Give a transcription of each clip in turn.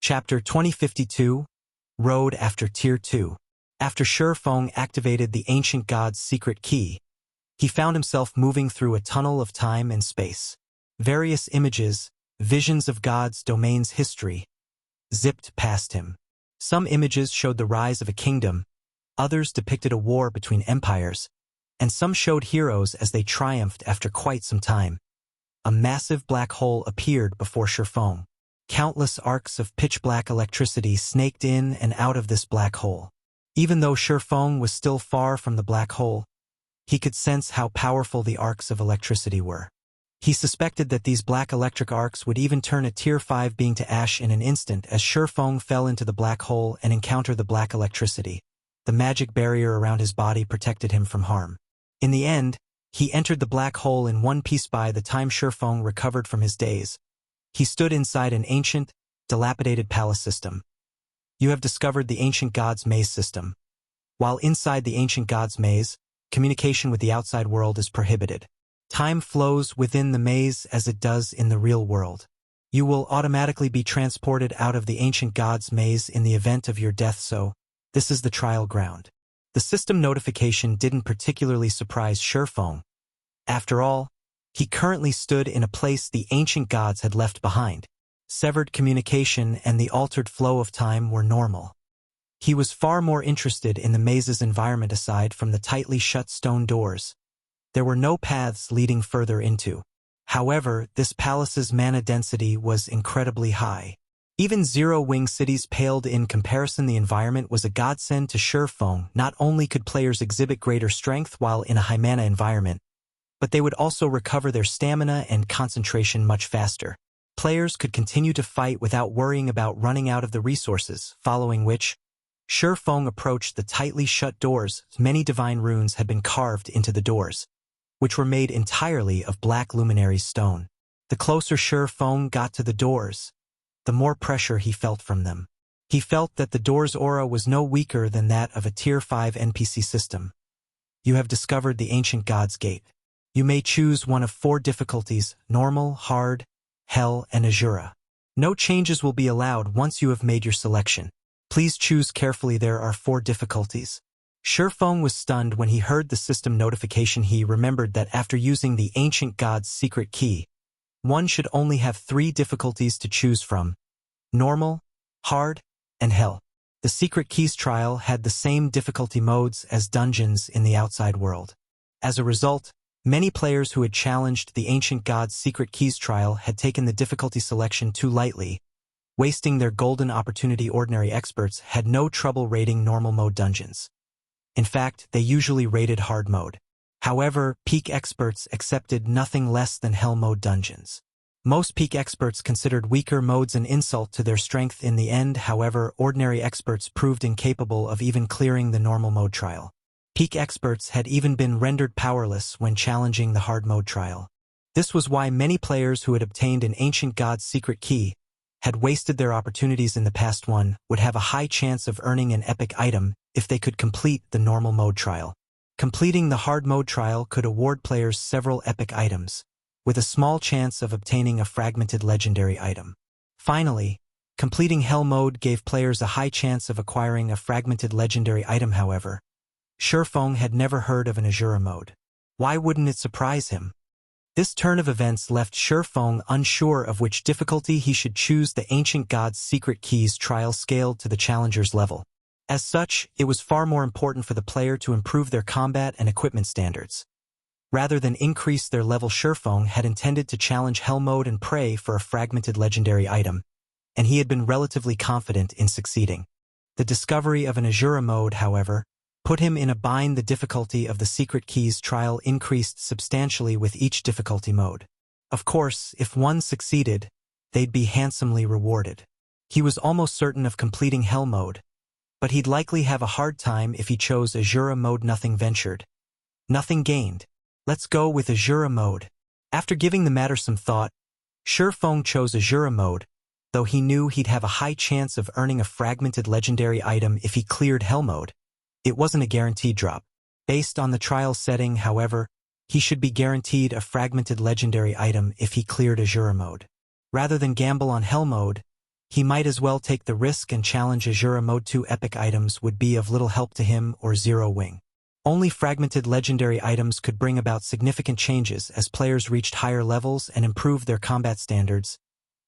Chapter 2052, Road after Tier 2. After Shurfeng activated the ancient god's secret key, he found himself moving through a tunnel of time and space. Various images, visions of God's domain's history, zipped past him. Some images showed the rise of a kingdom, others depicted a war between empires, and some showed heroes as they triumphed after quite some time. A massive black hole appeared before Shurfeng. Countless arcs of pitch-black electricity snaked in and out of this black hole. Even though Shurfeng was still far from the black hole, he could sense how powerful the arcs of electricity were. He suspected that these black electric arcs would even turn a Tier 5 being to ash in an instant as Shurfeng fell into the black hole and encountered the black electricity. The magic barrier around his body protected him from harm. In the end, he entered the black hole in one piece. By the time Shurfeng recovered from his daze, he stood inside an ancient, dilapidated palace system. You have discovered the ancient god's maze system. While inside the ancient god's maze, communication with the outside world is prohibited. Time flows within the maze as it does in the real world. You will automatically be transported out of the ancient god's maze in the event of your death, so this is the trial ground. The system notification didn't particularly surprise Shurfeng. After all, he currently stood in a place the ancient gods had left behind. Severed communication and the altered flow of time were normal. He was far more interested in the maze's environment. Aside from the tightly shut stone doors, there were no paths leading further into. However, this palace's mana density was incredibly high. Even zero-wing cities paled in comparison. The environment was a godsend to Shurfeng. Not only could players exhibit greater strength while in a high-mana environment, but they would also recover their stamina and concentration much faster. Players could continue to fight without worrying about running out of the resources, following which, Shurfeng approached the tightly shut doors. Many divine runes had been carved into the doors, which were made entirely of black luminary stone. The closer Shurfeng got to the doors, the more pressure he felt from them. He felt that the door's aura was no weaker than that of a Tier 5 NPC system. You have discovered the ancient god's gate. You may choose one of 4 difficulties: normal, hard, hell, and Azura. No changes will be allowed once you have made your selection. Please choose carefully. There are 4 difficulties. Shurfeng was stunned when he heard the system notification. He remembered that after using the ancient god's secret key, one should only have 3 difficulties to choose from: normal, hard, and hell. The secret keys trial had the same difficulty modes as dungeons in the outside world. As a result, many players who had challenged the ancient god's secret keys trial had taken the difficulty selection too lightly, wasting their golden opportunity. Ordinary experts had no trouble rating normal mode dungeons. In fact, they usually rated hard mode. However, peak experts accepted nothing less than hell mode dungeons. Most peak experts considered weaker modes an insult to their strength. In the end, however, ordinary experts proved incapable of even clearing the normal mode trial. Peak experts had even been rendered powerless when challenging the hard mode trial. This was why many players who had obtained an ancient god's secret key had wasted their opportunities in the past. One would have a high chance of earning an epic item if they could complete the normal mode trial. Completing the hard mode trial could award players several epic items, with a small chance of obtaining a fragmented legendary item. Finally, completing hell mode gave players a high chance of acquiring a fragmented legendary item. However, Shurfeng had never heard of an Azura mode. Why wouldn't it surprise him? This turn of events left Shurfeng unsure of which difficulty he should choose. The ancient god's secret keys trial scaled to the challenger's level. As such, it was far more important for the player to improve their combat and equipment standards. Rather than increase their level, Shurfeng had intended to challenge hell mode and pray for a fragmented legendary item, and he had been relatively confident in succeeding. The discovery of an Azura mode, however, put him in a bind. The difficulty of the secret keys trial increased substantially with each difficulty mode. Of course, if one succeeded, they'd be handsomely rewarded. He was almost certain of completing hell mode, but he'd likely have a hard time if he chose Azura mode. Nothing ventured, nothing gained. Let's go with Azura mode. After giving the matter some thought, Shurfeng chose Azura mode, though he knew he'd have a high chance of earning a fragmented legendary item if he cleared hell mode. It wasn't a guaranteed drop. Based on the trial setting, however, he should be guaranteed a fragmented legendary item if he cleared Azura mode. Rather than gamble on hell mode, He might as well take the risk and challenge Azura Mode 2 epic items would be of little help to him or Zero Wing. Only fragmented legendary items could bring about significant changes as players reached higher levels and improved their combat standards.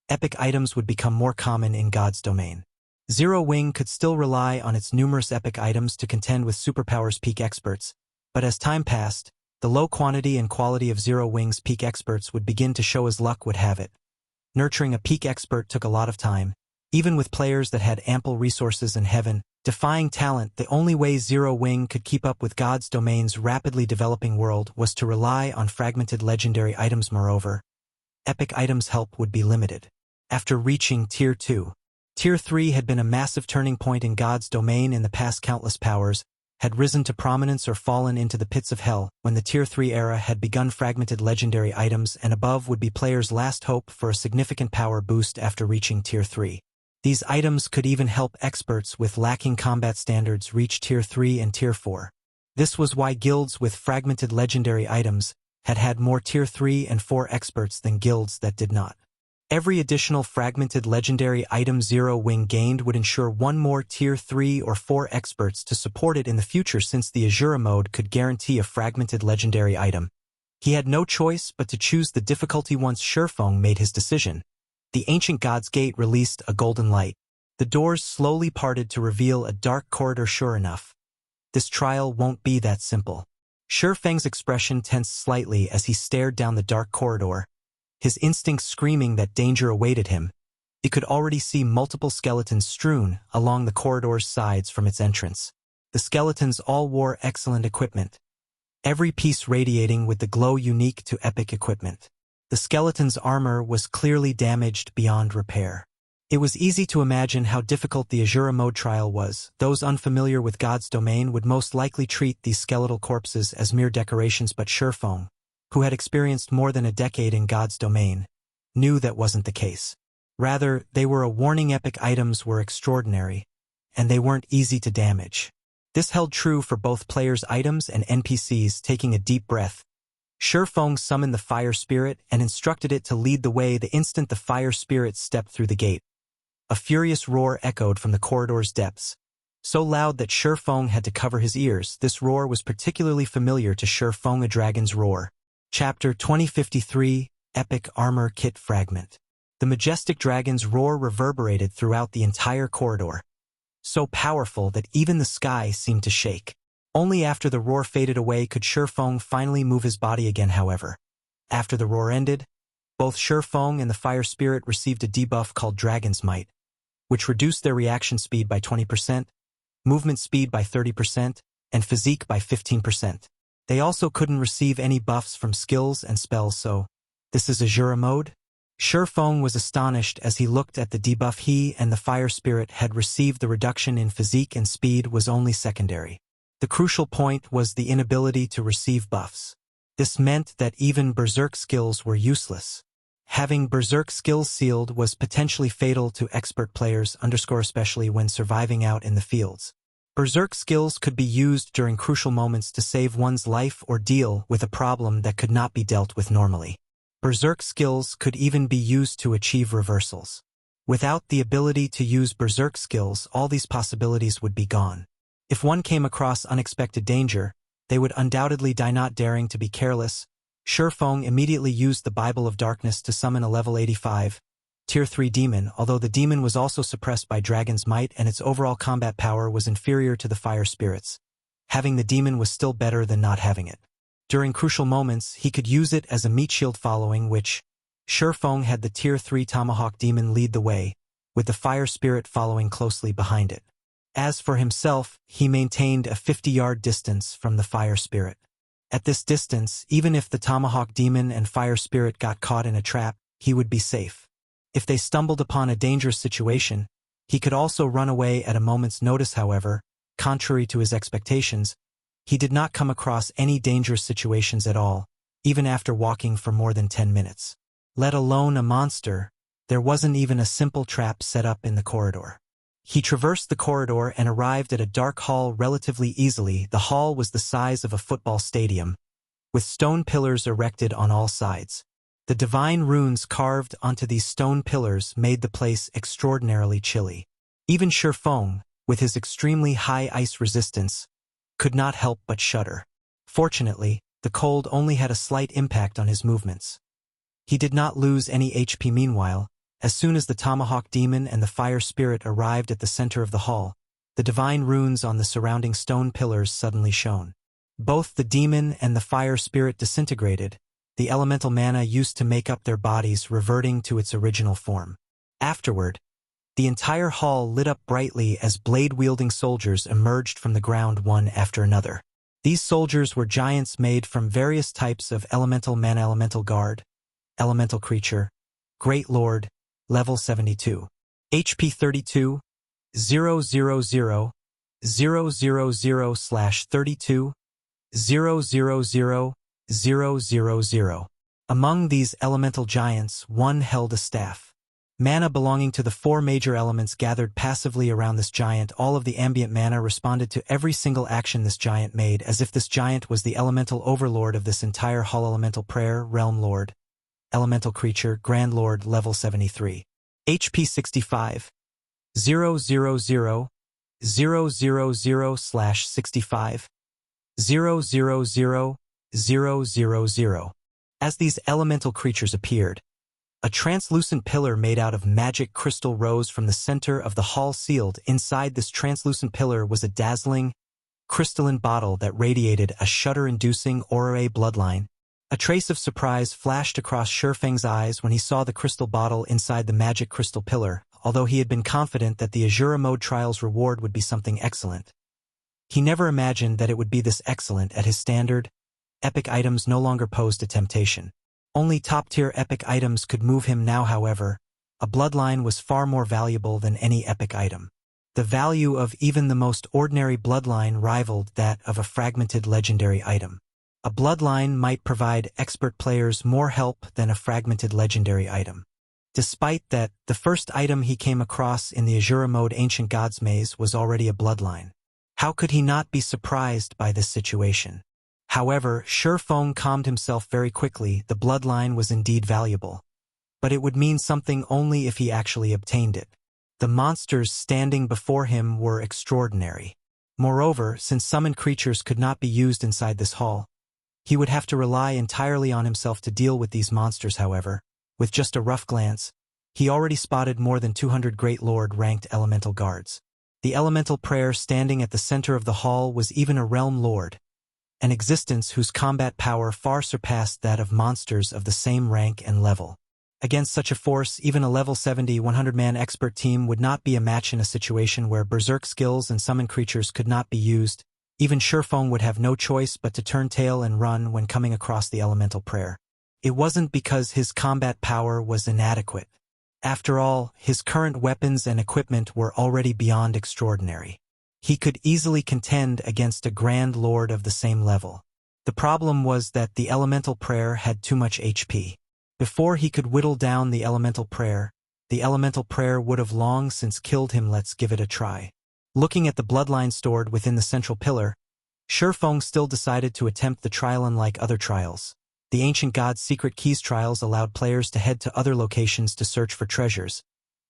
Epic items would become more common in God's domain. Zero Wing could still rely on its numerous epic items to contend with Superpower's peak experts, but as time passed, the low quantity and quality of Zero Wing's peak experts would begin to show as luck would have it. Nurturing a peak expert took a lot of time, even with players that had ample resources in heaven. Defying talent, the only way Zero Wing could keep up with God's domain's rapidly developing world was to rely on fragmented legendary items. Moreover, epic items' help would be limited. After reaching Tier 2, Tier 3 had been a massive turning point in God's domain. In the past, countless powers had risen to prominence or fallen into the pits of hell. When the Tier 3 era had begun, fragmented legendary items and above would be players' last hope for a significant power boost after reaching Tier 3. These items could even help experts with lacking combat standards reach Tier 3 and Tier 4. This was why guilds with fragmented legendary items had more Tier 3 and 4 experts than guilds that did not. Every additional fragmented legendary item Zero Wing gained would ensure one more Tier 3 or 4 experts to support it in the future. Since the Azura mode could guarantee a fragmented legendary item, he had no choice but to choose the difficulty. Once Surfong made his decision, the ancient God's Gate released a golden light. The doors slowly parted to reveal a dark corridor. Sure enough, this trial won't be that simple. Shurfeng's expression tensed slightly as he stared down the dark corridor, his instincts screaming that danger awaited him. He could already see multiple skeletons strewn along the corridor's sides from its entrance. The skeletons all wore excellent equipment, every piece radiating with the glow unique to epic equipment. The skeleton's armor was clearly damaged beyond repair. It was easy to imagine how difficult the Azura mode trial was. Those unfamiliar with God's domain would most likely treat these skeletal corpses as mere decorations, but Surfong, who had experienced more than a decade in God's domain, knew that wasn't the case. Rather, they were a warning. Epic items were extraordinary, and they weren't easy to damage. This held true for both players' items and NPCs. Taking a deep breath, Surfong summoned the fire spirit and instructed it to lead the way. The instant the fire spirit stepped through the gate, a furious roar echoed from the corridor's depths, so loud that Surfong had to cover his ears. This roar was particularly familiar to Surfong, a dragon's roar. Chapter 2053, Epic Armor Kit Fragment. The majestic dragon's roar reverberated throughout the entire corridor, so powerful that even the sky seemed to shake. Only after the roar faded away could Surfong finally move his body again. However, after the roar ended, both Surfong and the fire spirit received a debuff called Dragon's Might, which reduced their reaction speed by 20%, movement speed by 30%, and physique by 15%. They also couldn't receive any buffs from skills and spells. So, this is Azura mode? Surfong was astonished as he looked at the debuff. He and the fire spirit had received. The reduction in physique and speed was only secondary. The crucial point was the inability to receive buffs. This meant that even Berserk skills were useless. Having Berserk skills sealed was potentially fatal to expert players, especially when surviving out in the fields. Berserk skills could be used during crucial moments to save one's life or deal with a problem that could not be dealt with normally. Berserk skills could even be used to achieve reversals. Without the ability to use Berserk skills, all these possibilities would be gone. If one came across unexpected danger, they would undoubtedly die. Not daring to be careless, Surfong immediately used the Bible of Darkness to summon a level 85, Tier 3 demon. Although the demon was also suppressed by Dragon's Might and its overall combat power was inferior to the fire spirits, having the demon was still better than not having it. During crucial moments, he could use it as a meat shield, following which, Surfong had the Tier 3 Tomahawk demon lead the way, with the fire spirit following closely behind it. As for himself, he maintained a 50-yard distance from the fire spirit. At this distance, even if the Tomahawk demon and fire spirit got caught in a trap, he would be safe. If they stumbled upon a dangerous situation, he could also run away at a moment's notice. However, contrary to his expectations, he did not come across any dangerous situations at all, even after walking for more than 10 minutes. Let alone a monster, there wasn't even a simple trap set up in the corridor. He traversed the corridor and arrived at a dark hall relatively easily. The hall was the size of a football stadium, with stone pillars erected on all sides. The divine runes carved onto these stone pillars made the place extraordinarily chilly. Even Surfeng, with his extremely high ice resistance, could not help but shudder. Fortunately, the cold only had a slight impact on his movements. He did not lose any HP meanwhile. As soon as the Tomahawk Demon and the Fire Spirit arrived at the center of the hall, the divine runes on the surrounding stone pillars suddenly shone. Both the demon and the Fire Spirit disintegrated, the elemental mana used to make up their bodies reverting to its original form. Afterward, the entire hall lit up brightly as blade-wielding soldiers emerged from the ground one after another. These soldiers were giants made from various types of elemental mana: elemental guard, elemental creature, great lord, level 72. HP 32, 000, 000/32, 000, 000. Among these elemental giants, one held a staff. Mana belonging to the four major elements gathered passively around this giant. All of the ambient mana responded to every single action this giant made, as if this giant was the elemental overlord of this entire hall. Elemental prayer, realm lord, elemental creature, grand lord, level 73. HP 65, 000, 000/65, 000, 000. As these elemental creatures appeared, a translucent pillar made out of magic crystal rose from the center of the hall. Sealed inside this translucent pillar was a dazzling, crystalline bottle that radiated a shudder-inducing aura. Bloodline. A trace of surprise flashed across Surfeng's eyes when he saw the crystal bottle inside the magic crystal pillar. Although he had been confident that the Azura Mode trial's reward would be something excellent, he never imagined that it would be this excellent. At his standard, epic items no longer posed a temptation. Only top-tier epic items could move him now. However, a bloodline was far more valuable than any epic item. The value of even the most ordinary bloodline rivaled that of a fragmented legendary item. A bloodline might provide expert players more help than a fragmented legendary item. Despite that, the first item he came across in the Azura Mode Ancient Gods Maze was already a bloodline. How could he not be surprised by this situation? However, Surfeng calmed himself very quickly. The bloodline was indeed valuable, but it would mean something only if he actually obtained it. The monsters standing before him were extraordinary. Moreover, since summoned creatures could not be used inside this hall, he would have to rely entirely on himself to deal with these monsters. However, with just a rough glance, he already spotted more than 200 Great Lord-ranked elemental guards. The elemental prayer standing at the center of the hall was even a realm lord, an existence whose combat power far surpassed that of monsters of the same rank and level. Against such a force, even a level 70, 100-man expert team would not be a match. In a situation where berserk skills and summon creatures could not be used, even Surfeng would have no choice but to turn tail and run when coming across the elemental prayer. It wasn't because his combat power was inadequate. After all, his current weapons and equipment were already beyond extraordinary. He could easily contend against a Grand Lord of the same level. The problem was that the elemental prayer had too much HP. Before he could whittle down the elemental prayer would have long since killed him. Let's give it a try. Looking at the bloodline stored within the central pillar, Surfeng still decided to attempt the trial. Unlike other trials, the Ancient Gods' Secret Keys trials allowed players to head to other locations to search for treasures,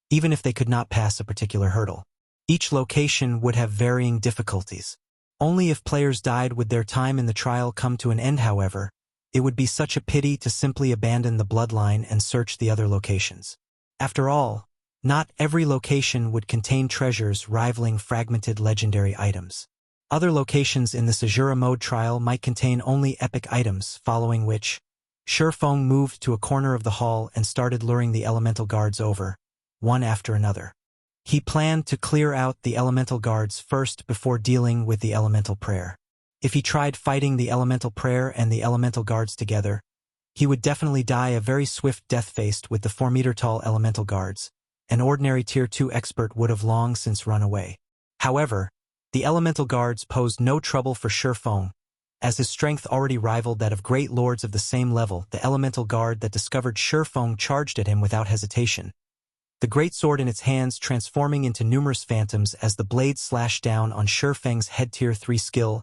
even if they could not pass a particular hurdle. Each location would have varying difficulties. Only if players died would their time in the trial come to an end. However, it would be such a pity to simply abandon the bloodline and search the other locations. After all, not every location would contain treasures rivaling fragmented legendary items. Other locations in the Azura Mode trial might contain only epic items, following which, Surfeng moved to a corner of the hall and started luring the elemental guards over, one after another. He planned to clear out the elemental guards first before dealing with the elemental prayer. If he tried fighting the elemental prayer and the elemental guards together, he would definitely die a very swift death faced with the 4-meter-tall elemental guards. An ordinary Tier 2 expert would have long since run away. However, the elemental guards posed no trouble for Surfeng, as his strength already rivaled that of great lords of the same level. The elemental guard that discovered Surfeng charged at him without hesitation, the great sword in its hands transforming into numerous phantoms as the blade slashed down on Surfeng's head. Tier 3 skill,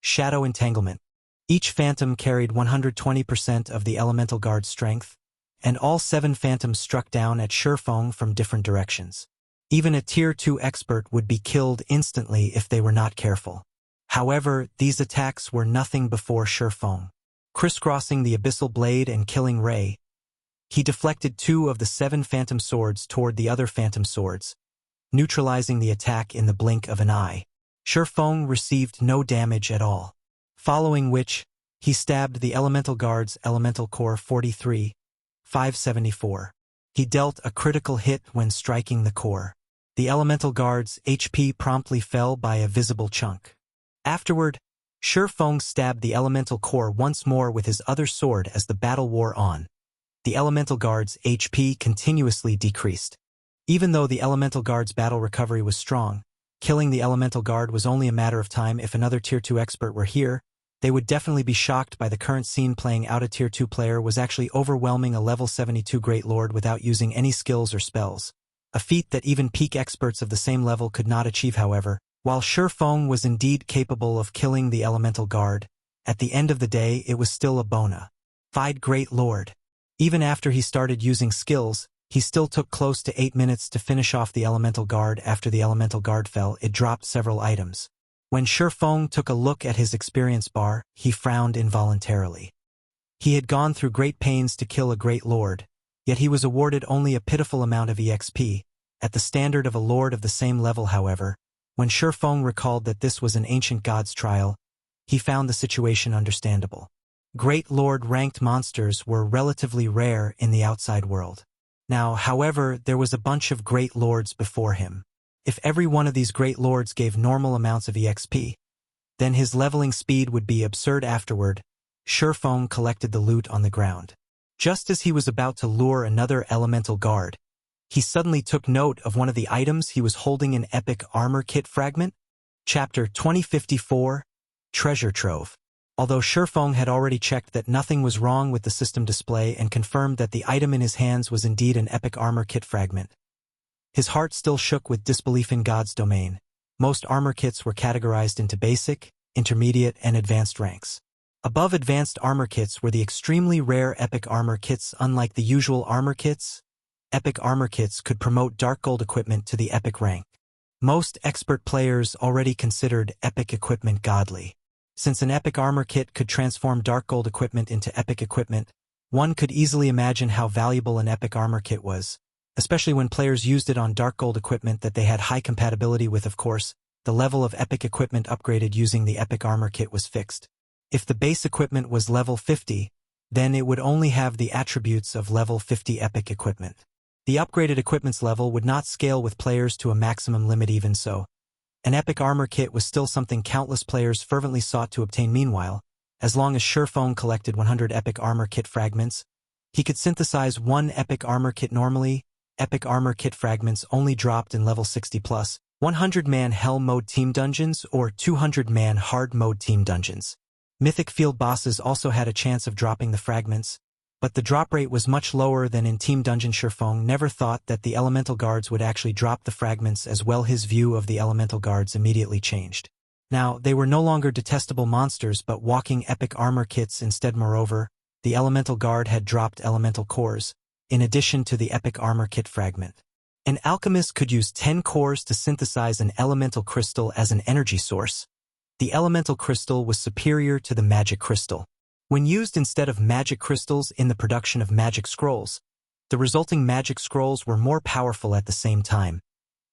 Shadow Entanglement. Each phantom carried 120% of the elemental guard's strength, and all 7 phantoms struck down at Surefeng from different directions. Even a Tier 2 expert would be killed instantly if they were not careful. However, these attacks were nothing before Surefeng. Crisscrossing the abyssal blade and killing Ray, he deflected 2 of the 7 phantom swords toward the other phantom swords, neutralizing the attack in the blink of an eye. Surefeng received no damage at all. Following which, he stabbed the Elemental Guard's Elemental Core 43, 574. He dealt a critical hit when striking the core. The Elemental Guard's HP promptly fell by a visible chunk. Afterward, Surefeng stabbed the Elemental Core once more with his other sword as the battle wore on. The Elemental Guard's HP continuously decreased. Even though the Elemental Guard's battle recovery was strong, killing the Elemental Guard was only a matter of time. If another Tier 2 expert were here, they would definitely be shocked by the current scene playing out. A Tier 2 player was actually overwhelming a level 72 Great Lord without using any skills or spells. A feat that even peak experts of the same level could not achieve. However, while Surefeng was indeed capable of killing the Elemental Guard, at the end of the day it was still a bona fide Great Lord. Even after he started using skills, he still took close to 8 minutes to finish off the Elemental Guard. After the Elemental Guard fell, it dropped several items. When Surefeng took a look at his experience bar, he frowned involuntarily. He had gone through great pains to kill a Great Lord, yet he was awarded only a pitiful amount of EXP, at the standard of a Lord of the same level. However, when Surefeng recalled that this was an ancient god's trial, he found the situation understandable. Great Lord-ranked monsters were relatively rare in the outside world. Now, however, there was a bunch of Great Lords before him. If every one of these Great Lords gave normal amounts of EXP, then his leveling speed would be absurd. Afterward, Surefeng collected the loot on the ground. Just as he was about to lure another Elemental Guard, he suddenly took note of one of the items he was holding, an epic armor kit fragment. Chapter 2054, Treasure Trove. Although Surefeng had already checked that nothing was wrong with the system display and confirmed that the item in his hands was indeed an epic armor kit fragment, his heart still shook with disbelief in God's domain. Most armor kits were categorized into basic, intermediate, and advanced ranks. Above advanced armor kits were the extremely rare epic armor kits. Unlike the usual armor kits, epic armor kits could promote dark gold equipment to the epic rank. Most expert players already considered epic equipment godly. Since an epic armor kit could transform dark gold equipment into epic equipment, one could easily imagine how valuable an epic armor kit was, especially when players used it on dark gold equipment that they had high compatibility with. Of course, the level of epic equipment upgraded using the epic armor kit was fixed. If the base equipment was level 50, then it would only have the attributes of level 50 epic equipment. The upgraded equipment's level would not scale with players to a maximum limit. Even so, an epic armor kit was still something countless players fervently sought to obtain. Meanwhile, as long as Surefeng collected 100 epic armor kit fragments, he could synthesize one epic armor kit. Normally, epic armor kit fragments only dropped in level 60+, 100-man Hell mode team dungeons or 200-man hard mode team dungeons. Mythic field bosses also had a chance of dropping the fragments, but the drop rate was much lower than in team dungeon. Surefeng never thought that the Elemental Guards would actually drop the fragments as well. His view of the Elemental Guards immediately changed. Now, they were no longer detestable monsters but walking epic armor kits instead. Moreover, the Elemental Guard had dropped elemental cores, in addition to the epic armor kit fragment. An alchemist could use 10 cores to synthesize an elemental crystal as an energy source. The elemental crystal was superior to the magic crystal. When used instead of magic crystals in the production of magic scrolls, the resulting magic scrolls were more powerful. At the same time,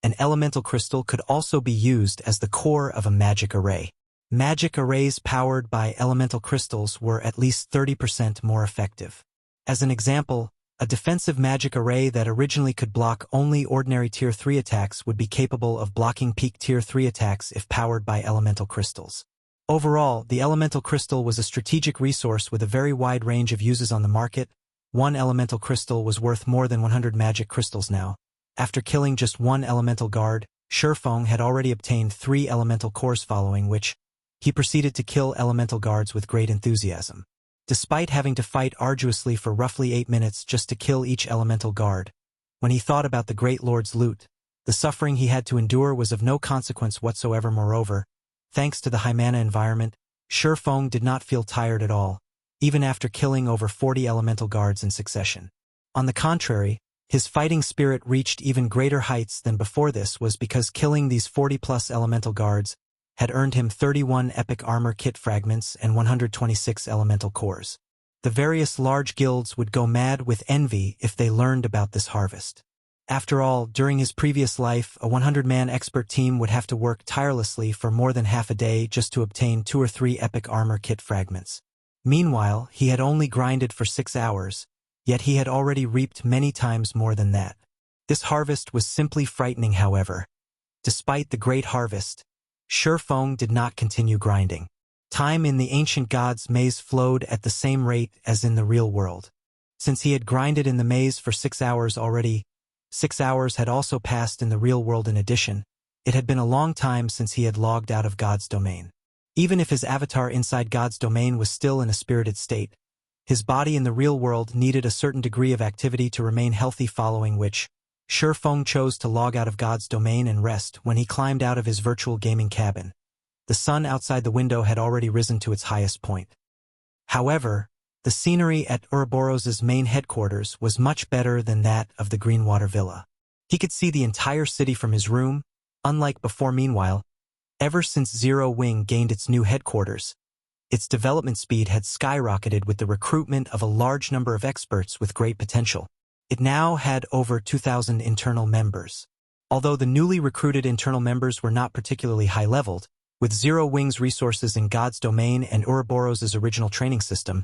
an elemental crystal could also be used as the core of a magic array. Magic arrays powered by elemental crystals were at least 30% more effective. As an example, a defensive magic array that originally could block only ordinary Tier 3 attacks would be capable of blocking peak Tier 3 attacks if powered by elemental crystals. Overall, the elemental crystal was a strategic resource with a very wide range of uses on the market. One elemental crystal was worth more than 100 magic crystals now. After killing just one elemental guard, Surefeng had already obtained 3 elemental cores, following which, he proceeded to kill elemental guards with great enthusiasm. Despite having to fight arduously for roughly 8 minutes just to kill each elemental guard, when he thought about the Great Lord's loot, the suffering he had to endure was of no consequence whatsoever. Moreover, thanks to the high mana environment, Surefeng did not feel tired at all, even after killing over 40 elemental guards in succession. On the contrary, his fighting spirit reached even greater heights than before. This was because killing these 40-plus elemental guards had earned him 31 epic armor kit fragments and 126 elemental cores. The various large guilds would go mad with envy if they learned about this harvest. After all, during his previous life, a 100-man expert team would have to work tirelessly for more than half a day just to obtain 2 or 3 epic armor kit fragments. Meanwhile, he had only grinded for 6 hours, yet he had already reaped many times more than that. This harvest was simply frightening, however. Despite the great harvest, Shurfeng did not continue grinding. Time in the ancient god's maze flowed at the same rate as in the real world. Since he had grinded in the maze for 6 hours already, 6 hours had also passed in the real world in addition. It had been a long time since he had logged out of God's domain. Even if his avatar inside God's domain was still in a spirited state, his body in the real world needed a certain degree of activity to remain healthy, following which, Shurfeng chose to log out of God's domain and rest. When he climbed out of his virtual gaming cabin, the sun outside the window had already risen to its highest point. However, the scenery at Ouroboros's main headquarters was much better than that of the Greenwater Villa. He could see the entire city from his room, unlike before. Meanwhile, ever since Zero Wing gained its new headquarters, its development speed had skyrocketed with the recruitment of a large number of experts with great potential. It now had over 2,000 internal members. Although the newly recruited internal members were not particularly high-leveled, with Zero Wing's resources in God's domain and Ouroboros's original training system,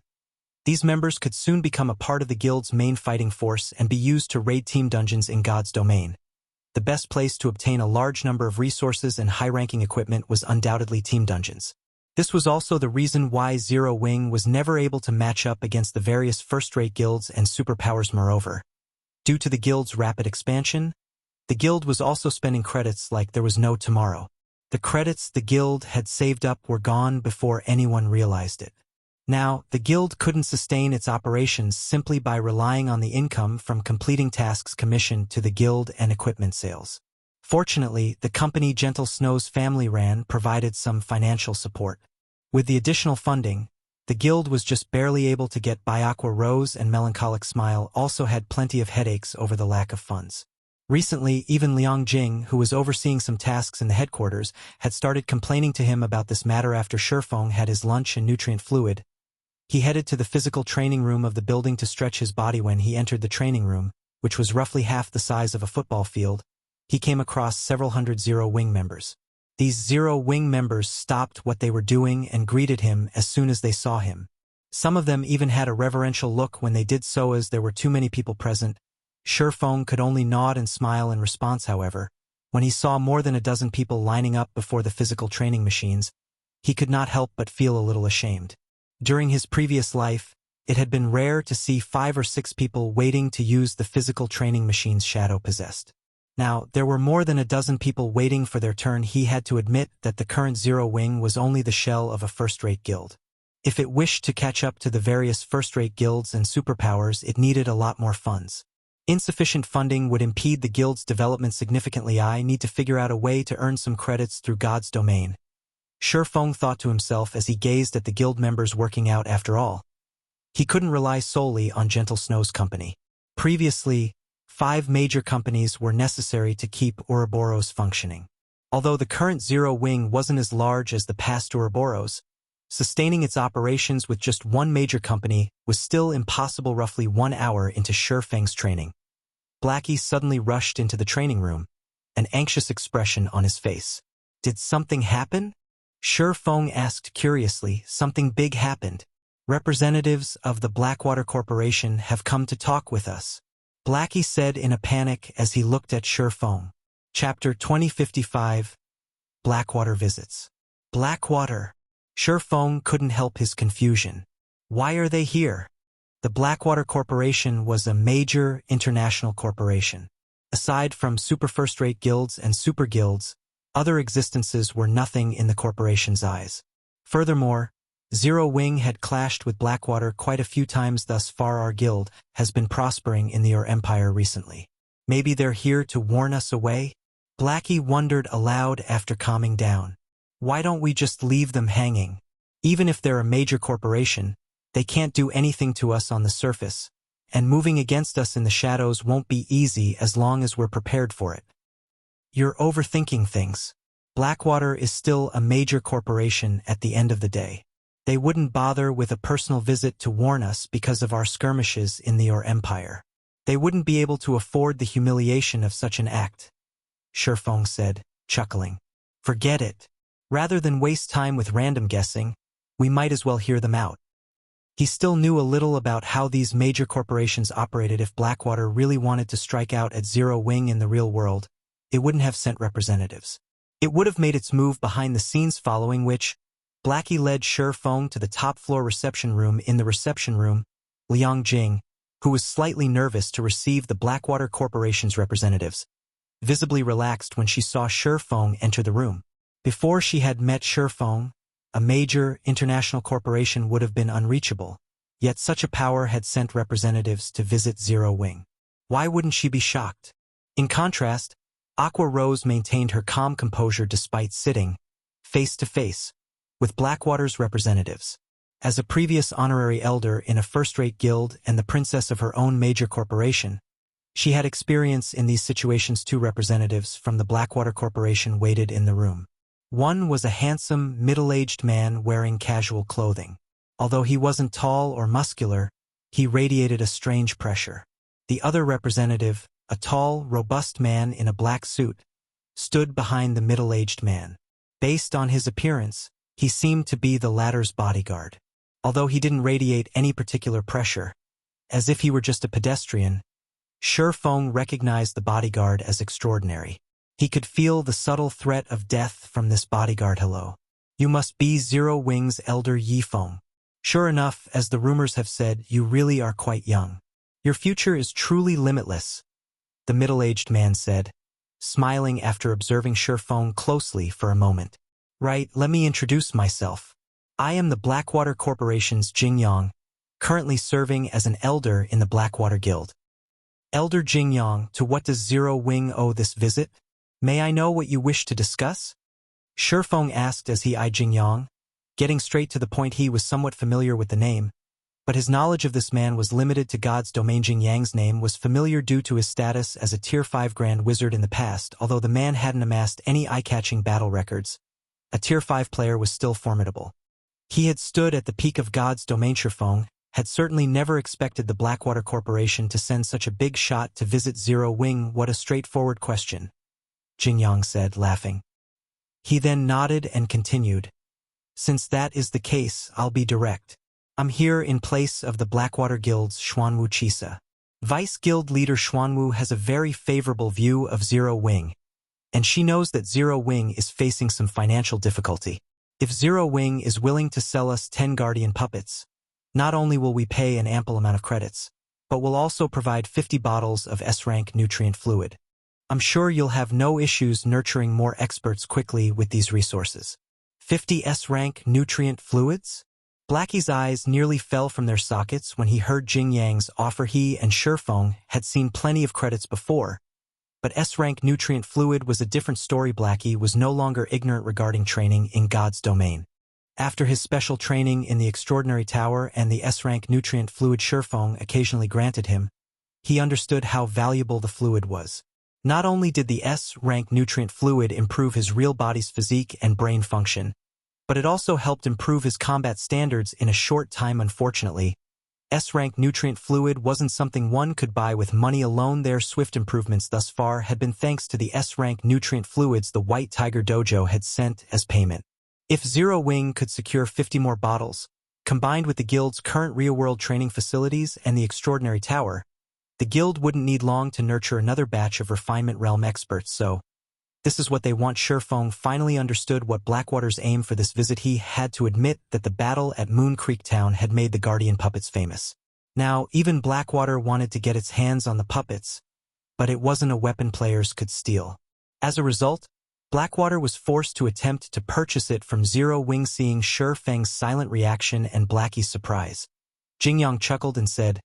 these members could soon become a part of the guild's main fighting force and be used to raid team dungeons in God's domain. The best place to obtain a large number of resources and high-ranking equipment was undoubtedly team dungeons. This was also the reason why Zero Wing was never able to match up against the various first-rate guilds and superpowers. Moreover, due to the guild's rapid expansion, the guild was also spending credits like there was no tomorrow. The credits the guild had saved up were gone before anyone realized it. Now, the guild couldn't sustain its operations simply by relying on the income from completing tasks commissioned to the guild and equipment sales. Fortunately, the company Gentle Snow's family ran provided some financial support. With the additional funding, the guild was just barely able to get by. Aqua Rose and Melancholic Smile also had plenty of headaches over the lack of funds. Recently, even Liang Jing, who was overseeing some tasks in the headquarters, had started complaining to him about this matter. After Shurfeng had his lunch and nutrient fluid, he headed to the physical training room of the building to stretch his body. When he entered the training room, which was roughly half the size of a football field, he came across several hundred Zero Wing members. These Zero Wing members stopped what they were doing and greeted him as soon as they saw him. Some of them even had a reverential look when they did so, as there were too many people present. Shurfeng could only nod and smile in response. However, when he saw more than a dozen people lining up before the physical training machines, he could not help but feel a little ashamed. During his previous life, it had been rare to see 5 or 6 people waiting to use the physical training machines Shadow possessed. Now, there were more than a dozen people waiting for their turn. He had to admit that the current Zero Wing was only the shell of a first-rate guild. If it wished to catch up to the various first-rate guilds and superpowers, it needed a lot more funds. Insufficient funding would impede the guild's development significantly. I need to figure out a way to earn some credits through God's domain, Shurfeng thought to himself as he gazed at the guild members working out. After all, he couldn't rely solely on Gentle Snow's company. Previously, 5 major companies were necessary to keep Ouroboros functioning. Although the current Zero Wing wasn't as large as the past Ouroboros, sustaining its operations with just one major company was still impossible. Roughly 1 hour into Shurfeng's training, Blackie suddenly rushed into the training room, an anxious expression on his face. Did something happen? Shurfeng asked curiously. Something big happened. Representatives of the Blackwater Corporation have come to talk with us, Blackie said in a panic as he looked at Shurfeng. Chapter 2055. Blackwater visits. Blackwater. Shurfeng couldn't help his confusion. Why are they here? The Blackwater Corporation was a major international corporation. Aside from super first-rate guilds and super guilds, other existences were nothing in the corporation's eyes. Furthermore, Zero Wing had clashed with Blackwater quite a few times thus far. Our guild has been prospering in the Ur Empire recently. Maybe they're here to warn us away? Blackie wondered aloud after calming down. Why don't we just leave them hanging? Even if they're a major corporation, they can't do anything to us on the surface, and moving against us in the shadows won't be easy as long as we're prepared for it. You're overthinking things. Blackwater is still a major corporation at the end of the day. They wouldn't bother with a personal visit to warn us because of our skirmishes in the Empire. They wouldn't be able to afford the humiliation of such an act, Shifeng said, chuckling. Forget it. Rather than waste time with random guessing, we might as well hear them out. He still knew a little about how these major corporations operated. If Blackwater really wanted to strike out at Zero Wing in the real world, it wouldn't have sent representatives. It would have made its move behind the scenes, following which, Blackie led Shifeng to the top-floor reception room. In the reception room, Liang Jing, who was slightly nervous to receive the Blackwater Corporation's representatives, visibly relaxed when she saw Shifeng enter the room. Before she had met Shifeng, a major international corporation would have been unreachable, yet such a power had sent representatives to visit Zero Wing. Why wouldn't she be shocked? In contrast, Aqua Rose maintained her calm composure despite sitting, face to face, with Blackwater's representatives. As a previous honorary elder in a first-rate guild and the princess of her own major corporation, she had experience in these situations. Two representatives from the Blackwater Corporation waited in the room. One was a handsome, middle-aged man wearing casual clothing. Although he wasn't tall or muscular, he radiated a strange pressure. The other representative, a tall, robust man in a black suit, stood behind the middle-aged man. Based on his appearance, he seemed to be the latter's bodyguard. Although he didn't radiate any particular pressure, as if he were just a pedestrian, Shifeng recognized the bodyguard as extraordinary. He could feel the subtle threat of death from this bodyguard. Hello. You must be Zero Wing's elder Yifeng. Sure enough, as the rumors have said, you really are quite young. Your future is truly limitless, the middle-aged man said, smiling after observing Shifeng closely for a moment. Right, let me introduce myself. I am the Blackwater Corporation's Jingyang, currently serving as an elder in the Blackwater Guild. Elder Jingyang, to what does Zero Wing owe this visit? May I know what you wish to discuss? Shifeng asked as he eyed Jingyang. Getting straight to the point, he was somewhat familiar with the name, but his knowledge of this man was limited to God's domain. Jingyang's name was familiar due to his status as a Tier 5 Grand Wizard in the past. Although the man hadn't amassed any eye-catching battle records, a Tier 5 player was still formidable. He had stood at the peak of God's domain. Shifeng had certainly never expected the Blackwater Corporation to send such a big shot to visit Zero Wing. What a straightforward question, Jingyang said, laughing. He then nodded and continued. Since that is the case, I'll be direct. I'm here in place of the Blackwater Guild's Xuanwu Chisa. Vice Guild leader Xuanwu has a very favorable view of Zero Wing, and she knows that Zero Wing is facing some financial difficulty. If Zero Wing is willing to sell us 10 guardian puppets, not only will we pay an ample amount of credits, but we'll also provide 50 bottles of S-rank nutrient fluid. I'm sure you'll have no issues nurturing more experts quickly with these resources. 50 S-rank nutrient fluids? Blackie's eyes nearly fell from their sockets when he heard Jingyang's offer. He and Shifeng had seen plenty of credits before, but S-rank nutrient fluid was a different story. Blackie was no longer ignorant regarding training in God's domain. After his special training in the Extraordinary Tower and the S-rank nutrient fluid Shifeng occasionally granted him, he understood how valuable the fluid was. Not only did the S-rank nutrient fluid improve his real body's physique and brain function, but it also helped improve his combat standards in a short time. Unfortunately, S-rank nutrient fluid wasn't something one could buy with money alone. Their swift improvements thus far had been thanks to the S-rank nutrient fluids the White Tiger Dojo had sent as payment. If Zero Wing could secure 50 more bottles, combined with the Guild's current real-world training facilities and the Extraordinary Tower, the Guild wouldn't need long to nurture another batch of Refinement Realm experts. So, this is what they want. Shifeng finally understood what Blackwater's aim for this visit. He had to admit that the battle at Moon Creek Town had made the Guardian puppets famous. Now, even Blackwater wanted to get its hands on the puppets, but it wasn't a weapon players could steal. As a result, Blackwater was forced to attempt to purchase it from Zero Wing. Seeing Shifeng's silent reaction and Blackie's surprise, Jingyang chuckled and said,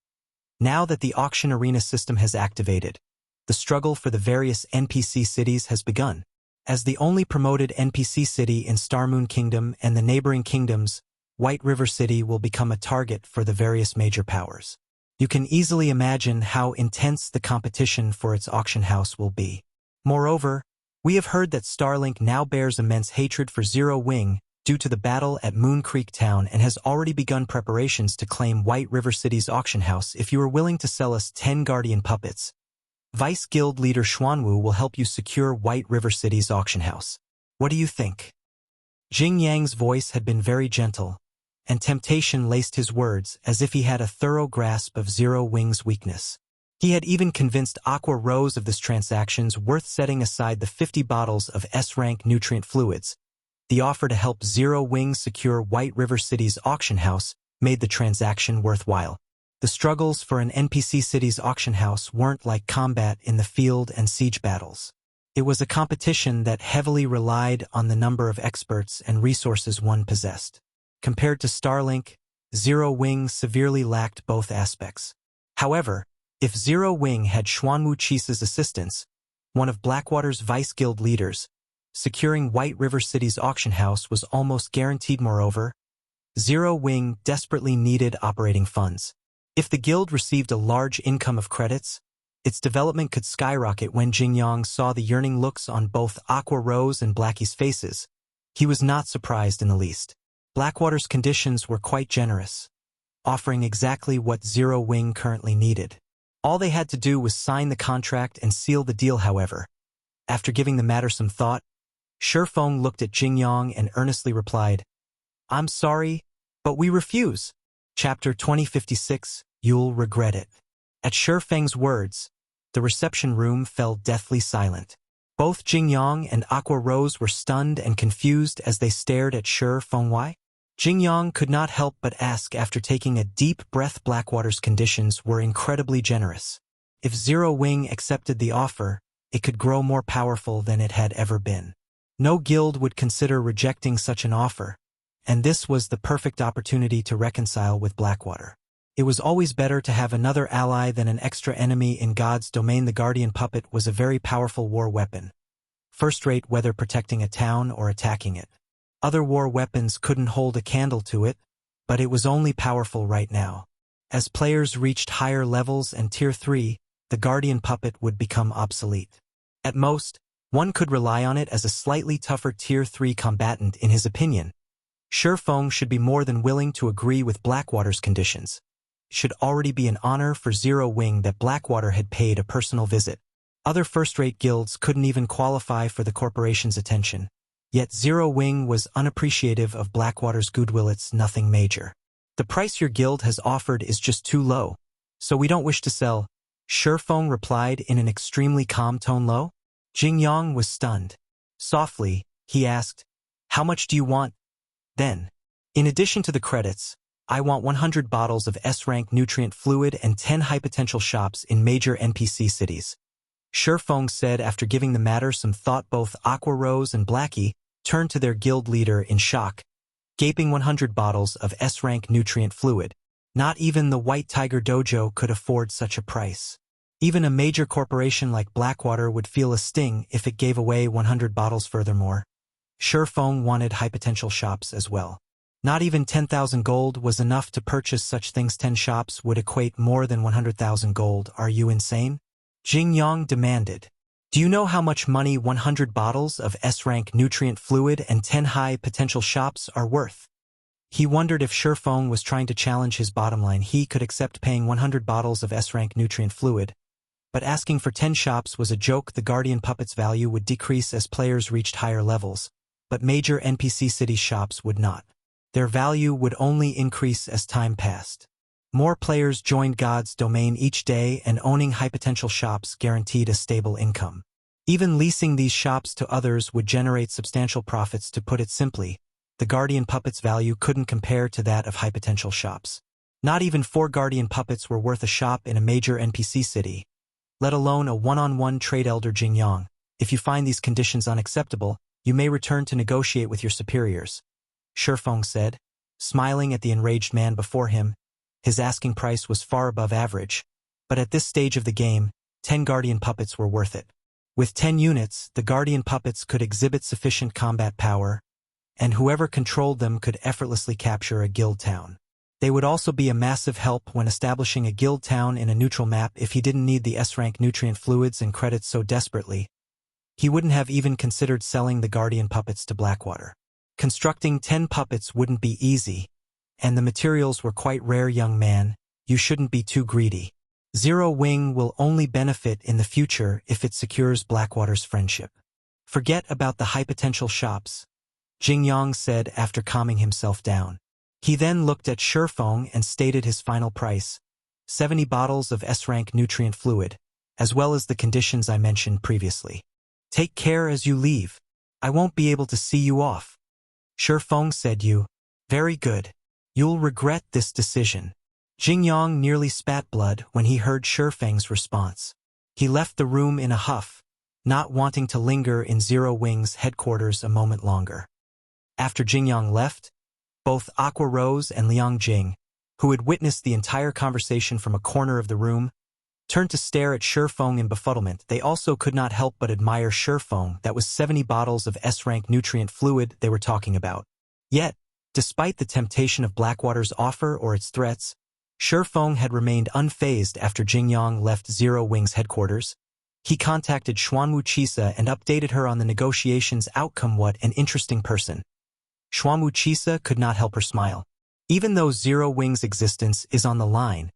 now that the auction arena system has activated, the struggle for the various NPC cities has begun. As the only promoted NPC city in Starmoon Kingdom and the neighboring kingdoms, White River City will become a target for the various major powers. You can easily imagine how intense the competition for its auction house will be. Moreover, we have heard that Starlink now bears immense hatred for Zero Wing due to the battle at Moon Creek Town and has already begun preparations to claim White River City's auction house if you are willing to sell us 10 Guardian puppets. Vice Guild leader Xuanwu will help you secure White River City's auction house. What do you think? Jing Yang's voice had been very gentle, and temptation laced his words as if he had a thorough grasp of Zero Wing's weakness. He had even convinced Aqua Rose of this transaction's worth setting aside the 50 bottles of S-rank nutrient fluids. The offer to help Zero Wing secure White River City's auction house made the transaction worthwhile. The struggles for an NPC city's auction house weren't like combat in the field and siege battles. It was a competition that heavily relied on the number of experts and resources one possessed. Compared to Starlink, Zero Wing severely lacked both aspects. However, if Zero Wing had Xuanwu Chi's assistance, one of Blackwater's Vice Guild leaders, securing White River City's auction house was almost guaranteed. Moreover, Zero Wing desperately needed operating funds. If the guild received a large income of credits, its development could skyrocket. When Jingyang saw the yearning looks on both Aqua Rose and Blackie's faces, he was not surprised in the least. Blackwater's conditions were quite generous, offering exactly what Zero Wing currently needed. All they had to do was sign the contract and seal the deal. However, after giving the matter some thought, Shifeng looked at Jingyang and earnestly replied, "I'm sorry, but we refuse." Chapter 2056, You'll regret it. At Shifeng's words, the reception room fell deathly silent. Both Jingyang and Aqua Rose were stunned and confused as they stared at Shifeng. Why? Jingyang could not help but ask after taking a deep breath. Blackwater's conditions were incredibly generous. If Zero Wing accepted the offer, it could grow more powerful than it had ever been. No guild would consider rejecting such an offer, and this was the perfect opportunity to reconcile with Blackwater. It was always better to have another ally than an extra enemy in God's domain. The Guardian Puppet was a very powerful war weapon, first-rate whether protecting a town or attacking it. Other war weapons couldn't hold a candle to it, but it was only powerful right now. As players reached higher levels and Tier 3, the Guardian Puppet would become obsolete. At most, one could rely on it as a slightly tougher Tier 3 combatant. In his opinion, Shifeng should be more than willing to agree with Blackwater's conditions. It should already be an honor for Zero Wing that Blackwater had paid a personal visit. Other first-rate guilds couldn't even qualify for the corporation's attention. Yet Zero Wing was unappreciative of Blackwater's goodwill. It's nothing major. The price your guild has offered is just too low, so we don't wish to sell. Shifeng replied in an extremely calm tone. Low? Jingyang was stunned. Softly, he asked, "How much do you want?" Then, in addition to the credits, I want 100 bottles of S-rank nutrient fluid and 10 high-potential shops in major NPC cities. Shifeng said after giving the matter some thought. Both Aqua Rose and Blackie turned to their guild leader in shock, gaping. 100 bottles of S-rank nutrient fluid. Not even the White Tiger Dojo could afford such a price. Even a major corporation like Blackwater would feel a sting if it gave away 100 bottles. Furthermore, Shifeng wanted high-potential shops as well. Not even 10,000 gold was enough to purchase such things. 10 shops would equate more than 100,000 gold. Are you insane? Jingyang demanded. Do you know how much money 100 bottles of S-rank nutrient fluid and 10 high-potential shops are worth? He wondered if Shifeng was trying to challenge his bottom line. He could accept paying 100 bottles of S-rank nutrient fluid, but asking for 10 shops was a joke. The Guardian Puppet's value would decrease as players reached higher levels, but major NPC city shops would not. Their value would only increase as time passed. More players joined God's domain each day, and owning high-potential shops guaranteed a stable income. Even leasing these shops to others would generate substantial profits. To put it simply, the Guardian Puppet's value couldn't compare to that of high-potential shops. Not even 4 Guardian Puppets were worth a shop in a major NPC city, let alone a one-on-one trade. Elder Jingyang, if you find these conditions unacceptable, you may return to negotiate with your superiors, Shifeng said, smiling at the enraged man before him. His asking price was far above average, but at this stage of the game, 10 Guardian Puppets were worth it. With 10 units, the Guardian Puppets could exhibit sufficient combat power, and whoever controlled them could effortlessly capture a guild town. They would also be a massive help when establishing a guild town in a neutral map if he didn't need the S-rank nutrient fluids and credits so desperately. He wouldn't have even considered selling the Guardian puppets to Blackwater. Constructing 10 puppets wouldn't be easy, and the materials were quite rare, young man. You shouldn't be too greedy. Zero Wing will only benefit in the future if it secures Blackwater's friendship. Forget about the high-potential shops, Jing Yang said after calming himself down. He then looked at Shifeng and stated his final price, 70 bottles of S-rank nutrient fluid, as well as the conditions I mentioned previously. Take care as you leave. I won't be able to see you off. Shifeng said. You. Very good. You'll regret this decision. Jing Yang nearly spat blood when he heard Shifeng's response. He left the room in a huff, not wanting to linger in Zero Wing's headquarters a moment longer. After Jing Yang left, both Aqua Rose and Liang Jing, who had witnessed the entire conversation from a corner of the room, turned to stare at Shifeng in befuddlement. They also could not help but admire Shifeng. That was 70 bottles of S-rank nutrient fluid they were talking about. Yet, despite the temptation of Blackwater's offer or its threats, Shifeng had remained unfazed after Jing Yang left Zero Wing's headquarters. He contacted Xuanwu Chisa and updated her on the negotiations' outcome. What an interesting person. Xuanwu Chisa could not help her smile. Even though Zero Wing's existence is on the line,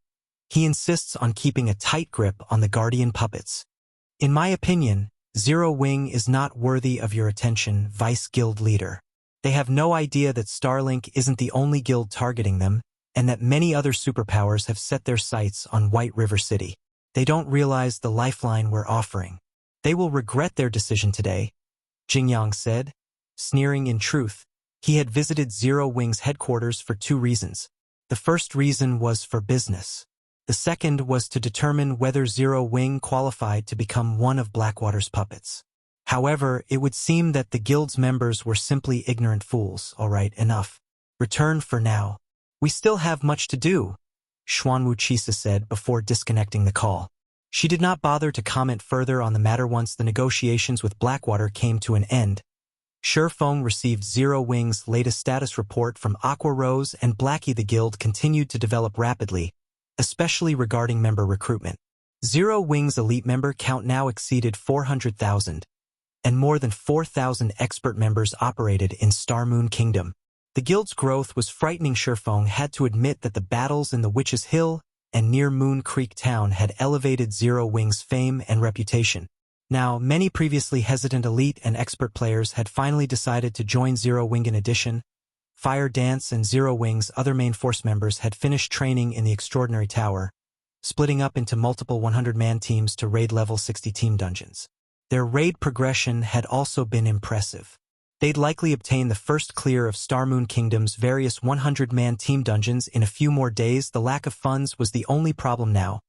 he insists on keeping a tight grip on the Guardian puppets. In my opinion, Zero Wing is not worthy of your attention, Vice Guild Leader. They have no idea that Starlink isn't the only guild targeting them, and that many other superpowers have set their sights on White River City. They don't realize the lifeline we're offering. They will regret their decision today, Jing Yang said, sneering. In truth, he had visited Zero Wing's headquarters for 2 reasons. The first reason was for business. The second was to determine whether Zero Wing qualified to become one of Blackwater's puppets. However, it would seem that the guild's members were simply ignorant fools. All right, enough. Return for now. We still have much to do, Xuanwu Chisa said before disconnecting the call. She did not bother to comment further on the matter once the negotiations with Blackwater came to an end. Shifeng received Zero Wing's latest status report from Aqua Rose, and Blackie. The guild continued to develop rapidly, especially regarding member recruitment. Zero Wing's elite member count now exceeded 400,000, and more than 4,000 expert members operated in Starmoon Kingdom. The guild's growth was frightening. Shifeng had to admit that the battles in the Witch's Hill and near Moon Creek Town had elevated Zero Wing's fame and reputation. Now, many previously hesitant elite and expert players had finally decided to join Zero Wing. In addition, Fire Dance and Zero Wing's other main force members had finished training in the Extraordinary Tower, splitting up into multiple 100-man teams to raid level 60 team dungeons. Their raid progression had also been impressive. They'd likely obtain the first clear of Starmoon Kingdom's various 100-man team dungeons in a few more days. The lack of funds was the only problem now,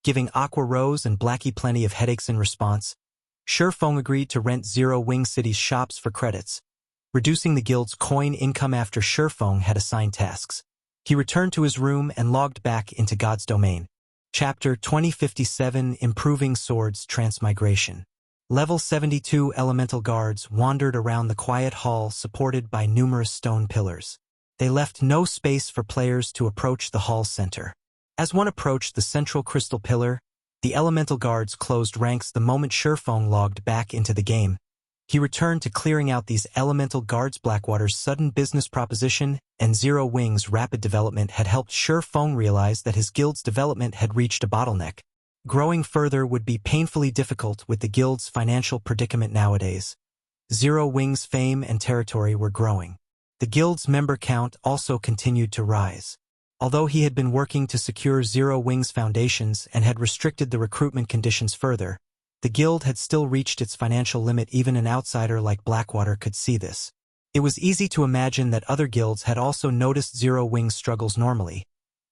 giving Aqua Rose and Blackie plenty of headaches. In response, Shifeng agreed to rent Zero Wing City's shops for credits, reducing the guild's coin income. After Shifeng had assigned tasks, he returned to his room and logged back into God's domain. Chapter 2057, Improving Swords Transmigration. Level 72 elemental guards wandered around the quiet hall supported by numerous stone pillars. They left no space for players to approach the hall's center. As one approached the central crystal pillar, the elemental guards closed ranks. The moment Shifeng logged back into the game, he returned to clearing out these elemental guards. Blackwater's sudden business proposition and Zero Wing's rapid development had helped Shifeng realize that his guild's development had reached a bottleneck. Growing further would be painfully difficult with the guild's financial predicament nowadays. Zero Wing's fame and territory were growing. The guild's member count also continued to rise. Although he had been working to secure Zero Wing's foundations and had restricted the recruitment conditions further, the guild had still reached its financial limit. Even an outsider like Blackwater could see this. It was easy to imagine that other guilds had also noticed Zero Wing's struggles. Normally,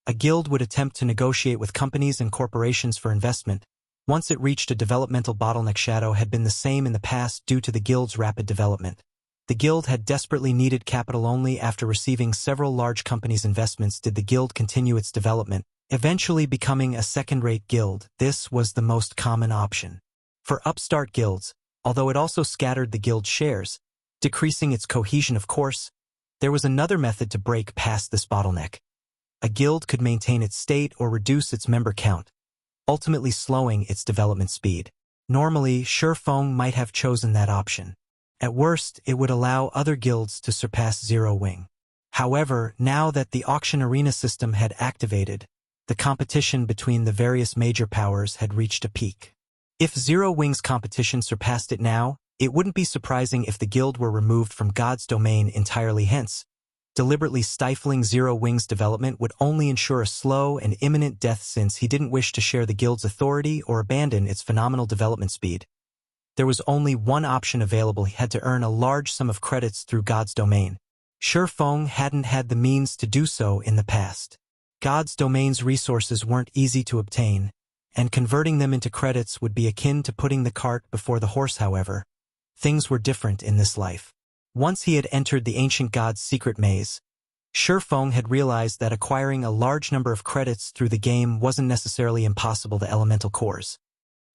a guild would attempt to negotiate with companies and corporations for investment. Once it reached a developmental bottleneck, Shadow had been the same in the past due to the guild's rapid development. The guild had desperately needed capital. Only after receiving several large companies' investments did the guild continue its development, eventually becoming a second-rate guild. This was the most common option for upstart guilds, although it also scattered the guild's shares, decreasing its cohesion. Of course, there was another method to break past this bottleneck. A guild could maintain its state or reduce its member count, ultimately slowing its development speed. Normally, Surefeng might have chosen that option. At worst, it would allow other guilds to surpass Zero Wing. However, now that the auction arena system had activated, the competition between the various major powers had reached a peak. If Zero Wing's competition surpassed it now, it wouldn't be surprising if the guild were removed from God's domain entirely. Hence, deliberately stifling Zero Wing's development would only ensure a slow and imminent death, since he didn't wish to share the guild's authority or abandon its phenomenal development speed. There was only one option available. He had to earn a large sum of credits through God's domain. Surefeng hadn't had the means to do so in the past. God's domain's resources weren't easy to obtain, and converting them into credits would be akin to putting the cart before the horse. However, things were different in this life. Once he had entered the ancient god's secret maze, Surefeng had realized that acquiring a large number of credits through the game wasn't necessarily impossible. The elemental cores.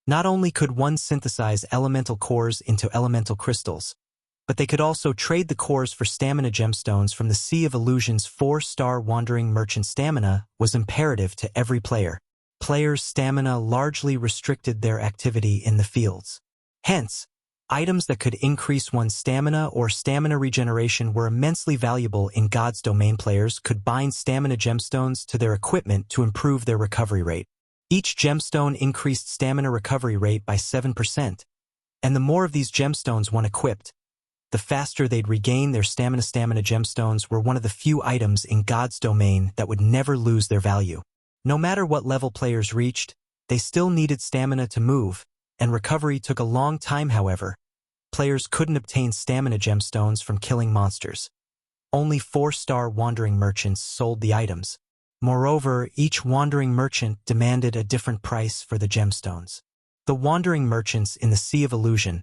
Not only could one synthesize elemental cores into elemental crystals, but they could also trade the cores for stamina gemstones from the Sea of Illusion's 4-star Wandering Merchant. Stamina was imperative to every player. Players' stamina largely restricted their activity in the fields. Hence, items that could increase one's stamina or stamina regeneration were immensely valuable in God's domain. Players could bind stamina gemstones to their equipment to improve their recovery rate. Each gemstone increased stamina recovery rate by 7%, and the more of these gemstones one equipped, the faster they'd regain their stamina. Stamina gemstones were one of the few items in God's domain that would never lose their value. No matter what level players reached, they still needed stamina to move, and recovery took a long time. However, players couldn't obtain stamina gemstones from killing monsters. Only 4-star Wandering Merchants sold the items. Moreover, each Wandering Merchant demanded a different price for the gemstones. The Wandering Merchants in the Sea of Illusion,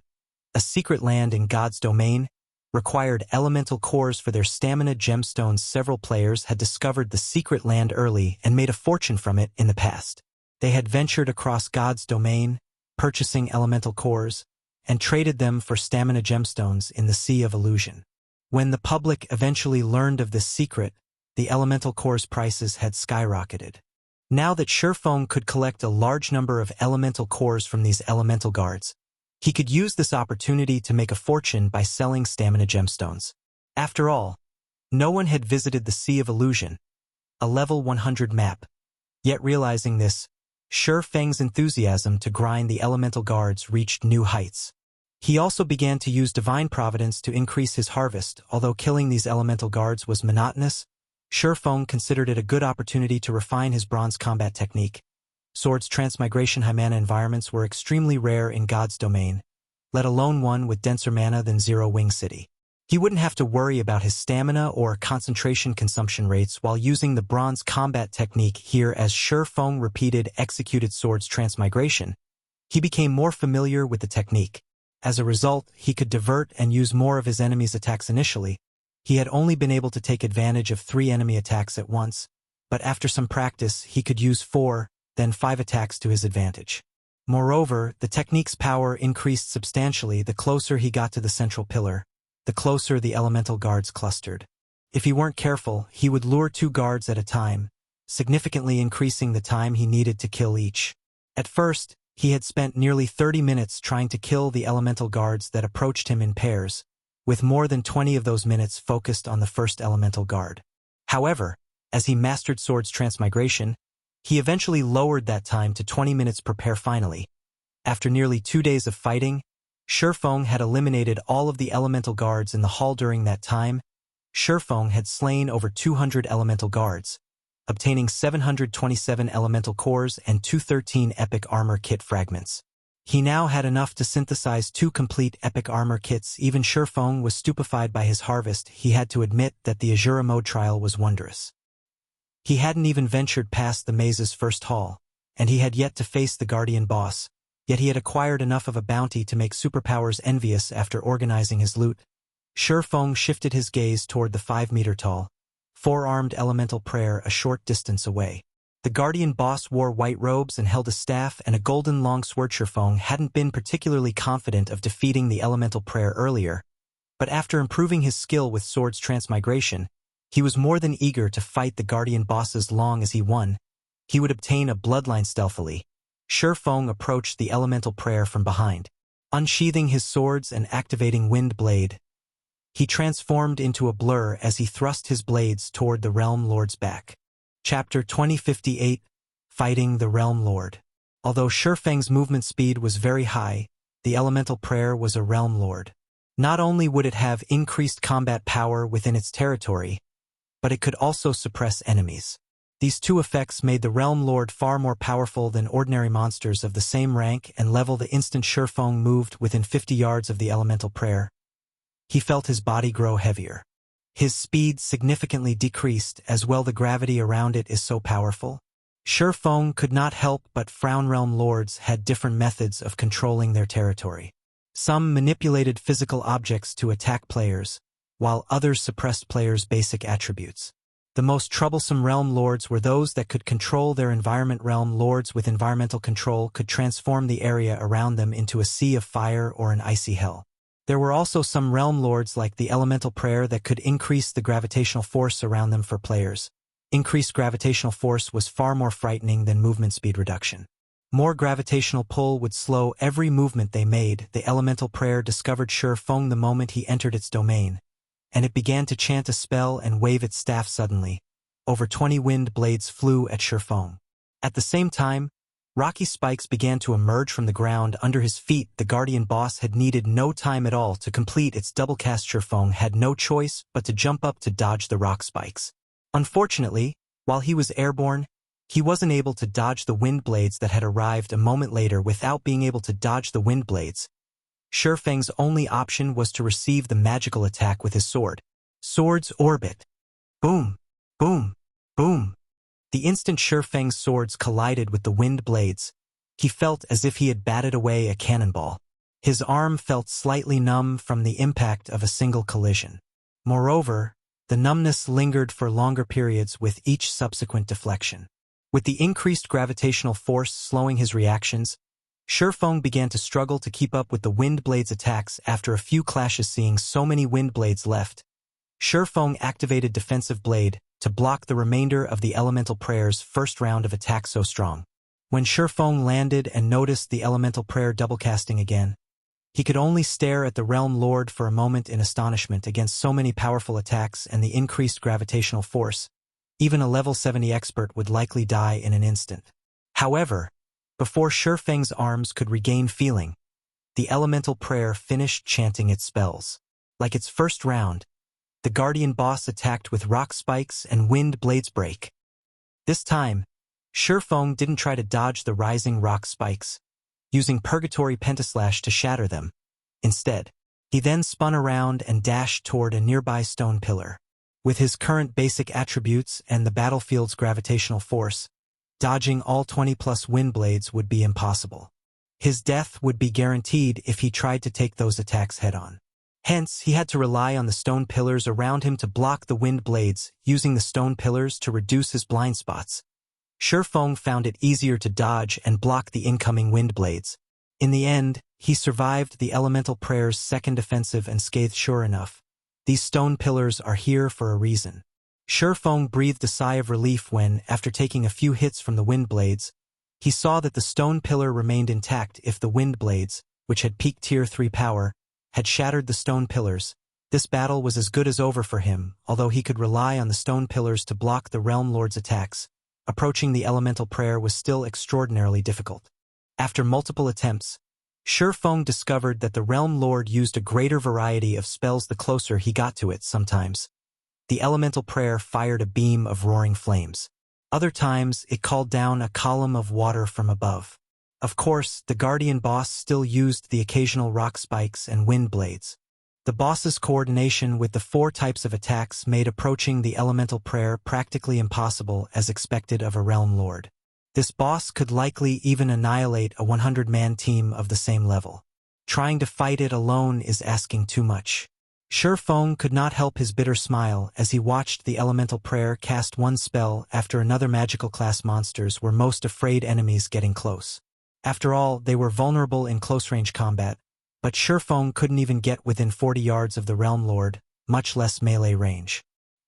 a secret land in God's domain, required elemental cores for their stamina gemstones. Several players had discovered the secret land early and made a fortune from it in the past. They had ventured across God's domain, purchasing elemental cores, and traded them for stamina gemstones in the Sea of Illusion. When the public eventually learned of this secret, the elemental cores' prices had skyrocketed. Now that Surefeng could collect a large number of elemental cores from these elemental guards, he could use this opportunity to make a fortune by selling stamina gemstones. After all, no one had visited the Sea of Illusion, a level 100 map. Yet realizing this, Surefeng's enthusiasm to grind the elemental guards reached new heights. He also began to use divine providence to increase his harvest. Although killing these elemental guards was monotonous, Surefeng considered it a good opportunity to refine his bronze combat technique. Sword's Transmigration high mana environments were extremely rare in God's domain, let alone one with denser mana than Zero Wing City. He wouldn't have to worry about his stamina or concentration consumption rates while using the bronze combat technique here. As Surefeng executed Sword's Transmigration, he became more familiar with the technique. As a result, he could divert and use more of his enemy's attacks. Initially, he had only been able to take advantage of 3 enemy attacks at once, but after some practice he could use 4, then 5 attacks to his advantage. Moreover, the technique's power increased substantially the closer he got to the central pillar, the closer the elemental guards clustered. If he weren't careful, he would lure 2 guards at a time, significantly increasing the time he needed to kill each. At first, he had spent nearly 30 minutes trying to kill the elemental guards that approached him in pairs, with more than 20 of those minutes focused on the first elemental guard. However, as he mastered Sword's Transmigration, he eventually lowered that time to 20 minutes per pair. Finally, after nearly 2 days of fighting, Surefeng had eliminated all of the elemental guards in the hall. During that time, Surefeng had slain over 200 elemental guards, obtaining 727 elemental cores and 213 epic armor kit fragments. He now had enough to synthesize 2 complete epic armor kits. Even Surefeng was stupefied by his harvest. He had to admit that the Azura mode trial was wondrous. He hadn't even ventured past the maze's first hall, and he had yet to face the guardian boss, yet he had acquired enough of a bounty to make superpowers envious. After organizing his loot, Surefeng shifted his gaze toward the 5-meter-tall, 4-armed elemental prayer a short distance away. The guardian boss wore white robes and held a staff and a golden longsword. Surefeng hadn't been particularly confident of defeating the elemental prayer earlier, but after improving his skill with Sword's Transmigration, He was more than eager to fight the Guardian boss. As long as he won, he would obtain a bloodline stealthily. Shurfeng approached the elemental prayer from behind. Unsheathing his swords and activating Wind Blade, he transformed into a blur as he thrust his blades toward the Realm Lord's back. Chapter 2058, Fighting the Realm Lord. Although Shurfeng's movement speed was very high, the elemental prayer was a Realm Lord. Not only would it have increased combat power within its territory, but it could also suppress enemies. These two effects made the Realm Lord far more powerful than ordinary monsters of the same rank and level. The instant Shurfeng moved within 50 yards of the elemental prayer, he felt his body grow heavier. His speed significantly decreased as well. The gravity around it is so powerful. Shurfeng could not help but frown. Realm Lords had different methods of controlling their territory. Some manipulated physical objects to attack players, while others suppressed players' basic attributes. The most troublesome Realm Lords were those that could control their environment. Realm Lords with environmental control could transform the area around them into a sea of fire or an icy hell. There were also some Realm Lords like the Elemental Prayer that could increase the gravitational force around them for players. Increased gravitational force was far more frightening than movement speed reduction. More gravitational pull would slow every movement they made. The Elemental Prayer discovered Shurfeng the moment he entered its domain, and it began to chant a spell and wave its staff suddenly. Over 20 wind blades flew at Shurfeng. At the same time, rocky spikes began to emerge from the ground under his feet. The Guardian boss had needed no time at all to complete its double cast. Shurfeng had no choice but to jump up to dodge the rock spikes. Unfortunately, while he was airborne, he wasn't able to dodge the wind blades that had arrived a moment later. Without being able to dodge the wind blades, Shurfeng's only option was to receive the magical attack with his sword. Swords orbit. Boom, boom, boom. The instant Shurfeng's swords collided with the wind blades, he felt as if he had batted away a cannonball. His arm felt slightly numb from the impact of a single collision. Moreover, the numbness lingered for longer periods with each subsequent deflection. With the increased gravitational force slowing his reactions, Shurfeng began to struggle to keep up with the wind blades' attacks. After a few clashes, seeing so many wind blades left, Shurfeng activated Defensive Blade to block the remainder of the Elemental Prayer's first round of attack so strong. When Shurfeng landed and noticed the Elemental Prayer double-casting again, he could only stare at the Realm Lord for a moment in astonishment. Against so many powerful attacks and the increased gravitational force, even a level 70 expert would likely die in an instant. However, before Shurfeng's arms could regain feeling, the Elemental Prayer finished chanting its spells. Like its first round, the Guardian boss attacked with rock spikes and wind blades break. This time, Shurfeng didn't try to dodge the rising rock spikes, using Purgatory Pentaslash to shatter them. Instead, he then spun around and dashed toward a nearby stone pillar. With his current basic attributes and the battlefield's gravitational force, dodging all 20+ wind blades would be impossible. His death would be guaranteed if he tried to take those attacks head-on. Hence, he had to rely on the stone pillars around him to block the wind blades, using the stone pillars to reduce his blind spots. Shurfeng found it easier to dodge and block the incoming wind blades. In the end, he survived the Elemental Prayer's second offensive unscathed. Sure enough, these stone pillars are here for a reason. Shurfeng breathed a sigh of relief when, after taking a few hits from the wind blades, he saw that the stone pillar remained intact. If the wind blades, which had peak Tier 3 power, had shattered the stone pillars, this battle was as good as over for him. Although he could rely on the stone pillars to block the Realm Lord's attacks, approaching the Elemental Prayer was still extraordinarily difficult. After multiple attempts, Shurfeng discovered that the Realm Lord used a greater variety of spells the closer he got to it. Sometimes, the Elemental Prayer fired a beam of roaring flames. Other times, it called down a column of water from above. Of course, the Guardian boss still used the occasional rock spikes and wind blades. The boss's coordination with the 4 types of attacks made approaching the Elemental Prayer practically impossible, as expected of a Realm Lord. This boss could likely even annihilate a 100-man team of the same level. Trying to fight it alone is asking too much. Shurfeng could not help his bitter smile as he watched the Elemental Prayer cast one spell after another. Magical class monsters were most afraid enemies getting close. After all, they were vulnerable in close-range combat, but Shurfeng couldn't even get within 40 yards of the Realm Lord, much less melee range.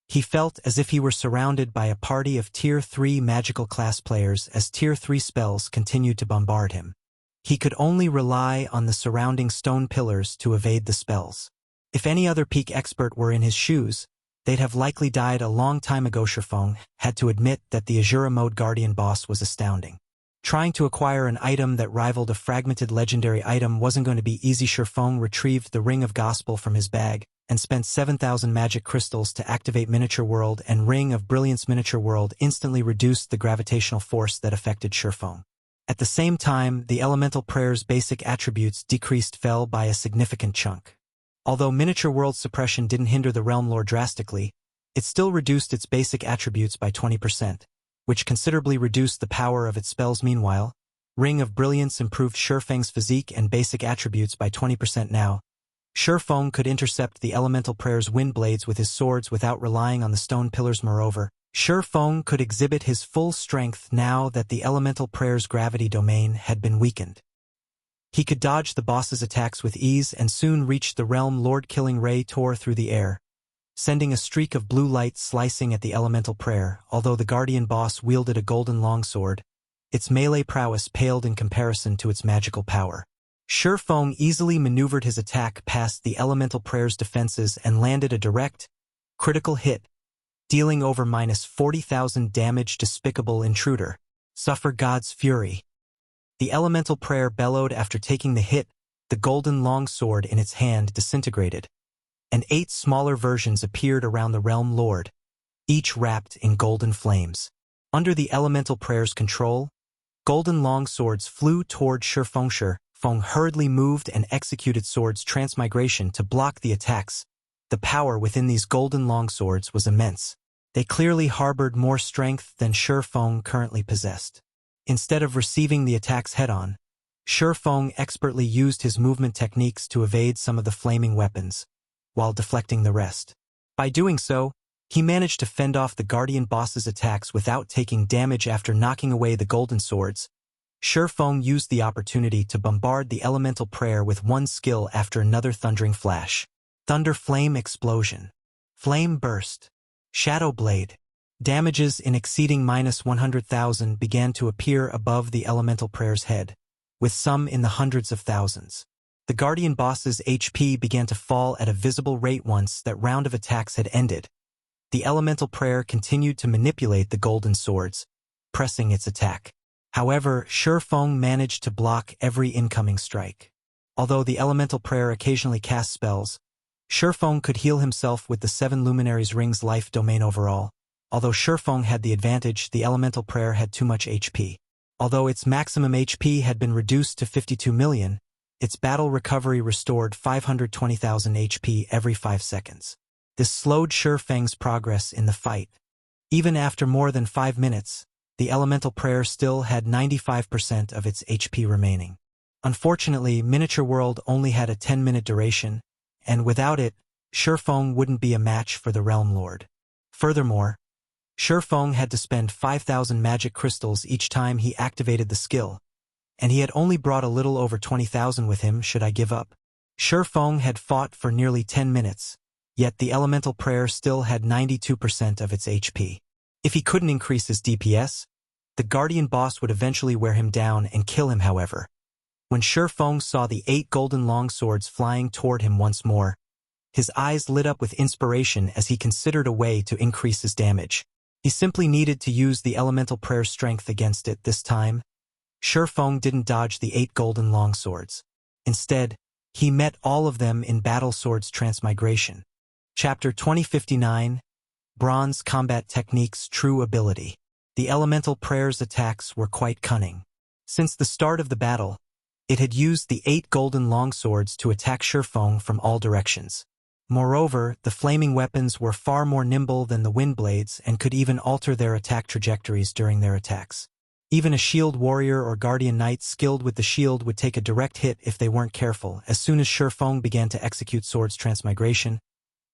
He felt as if he were surrounded by a party of Tier 3 magical class players as Tier 3 spells continued to bombard him. He could only rely on the surrounding stone pillars to evade the spells. If any other peak expert were in his shoes, they'd have likely died a long time ago. Shurfong had to admit that the Azura mode Guardian boss was astounding. Trying to acquire an item that rivaled a fragmented legendary item wasn't going to be easy. Shurfong retrieved the Ring of Gospel from his bag and spent 7,000 magic crystals to activate Miniature World, and Ring of Brilliance. Miniature World instantly reduced the gravitational force that affected Shurfong. At the same time, the Elemental Prayer's basic attributes fell by a significant chunk. Although Miniature World suppression didn't hinder the Realm Lore drastically, it still reduced its basic attributes by 20%, which considerably reduced the power of its spells. Meanwhile, Ring of Brilliance improved Shurfeng's physique and basic attributes by 20%. Now, Shurfong could intercept the Elemental Prayer's wind blades with his swords without relying on the stone pillars. Moreover, Shurfong could exhibit his full strength now that the Elemental Prayer's gravity domain had been weakened. He could dodge the boss's attacks with ease and soon reached the Realm Lord. Killing Ray tore through the air, sending a streak of blue light slicing at the Elemental Prayer. Although the Guardian boss wielded a golden longsword, its melee prowess paled in comparison to its magical power. Shurfong easily maneuvered his attack past the Elemental Prayer's defenses and landed a direct, critical hit, dealing over -40,000 damage. Despicable intruder. Suffer God's fury. The Elemental Prayer bellowed after taking the hit. The golden longsword in its hand disintegrated, and 8 smaller versions appeared around the Realm Lord, each wrapped in golden flames. Under the Elemental Prayer's control, golden longswords flew toward Shurfong. Shurfong hurriedly moved and executed Sword's Transmigration to block the attacks. The power within these golden longswords was immense. They clearly harbored more strength than Shurfong currently possessed. Instead of receiving the attacks head-on, Shurfong expertly used his movement techniques to evade some of the flaming weapons, while deflecting the rest. By doing so, he managed to fend off the Guardian boss's attacks without taking damage. After knocking away the golden swords, Shurfong used the opportunity to bombard the Elemental Prayer with one skill after another. Thundering Flash, Thunder Flame Explosion, Flame Burst, Shadow Blade. Damages in exceeding -100,000 began to appear above the Elemental Prayer's head, with some in the hundreds of thousands. The Guardian boss's HP began to fall at a visible rate once that round of attacks had ended. The Elemental Prayer continued to manipulate the golden swords, pressing its attack. However, Shurfong managed to block every incoming strike. Although the Elemental Prayer occasionally cast spells, Shurfong could heal himself with the 7 Luminaries' Rings life domain. Overall, although Shurfong had the advantage, the Elemental Prayer had too much HP. Although its maximum HP had been reduced to 52 million, its battle recovery restored 520,000 HP every 5 seconds. This slowed Shurfeng's progress in the fight. Even after more than 5 minutes, the Elemental Prayer still had 95% of its HP remaining. Unfortunately, Miniature World only had a 10-minute duration, and without it, Shurfong wouldn't be a match for the Realm Lord. Furthermore, Shurfong had to spend 5,000 magic crystals each time he activated the skill, and he had only brought a little over 20,000 with him. Should I give up? Shurfong had fought for nearly 10 minutes, yet the Elemental Prayer still had 92% of its HP. If he couldn't increase his DPS, the Guardian boss would eventually wear him down and kill him. However, when Shurfong saw the 8 golden longswords flying toward him once more, his eyes lit up with inspiration as he considered a way to increase his damage. He simply needed to use the Elemental Prayer's strength against it. This time, Shurfong didn't dodge the 8 golden longswords. Instead, he met all of them in battle. Sword's Transmigration. Chapter 2059, Bronze Combat Techniques. True Ability. The Elemental Prayer's attacks were quite cunning. Since the start of the battle, it had used the 8 golden longswords to attack Shurfong from all directions. Moreover, the flaming weapons were far more nimble than the wind blades and could even alter their attack trajectories during their attacks. Even a shield warrior or guardian knight skilled with the shield would take a direct hit if they weren't careful. As soon as Shurfong began to execute Sword's Transmigration,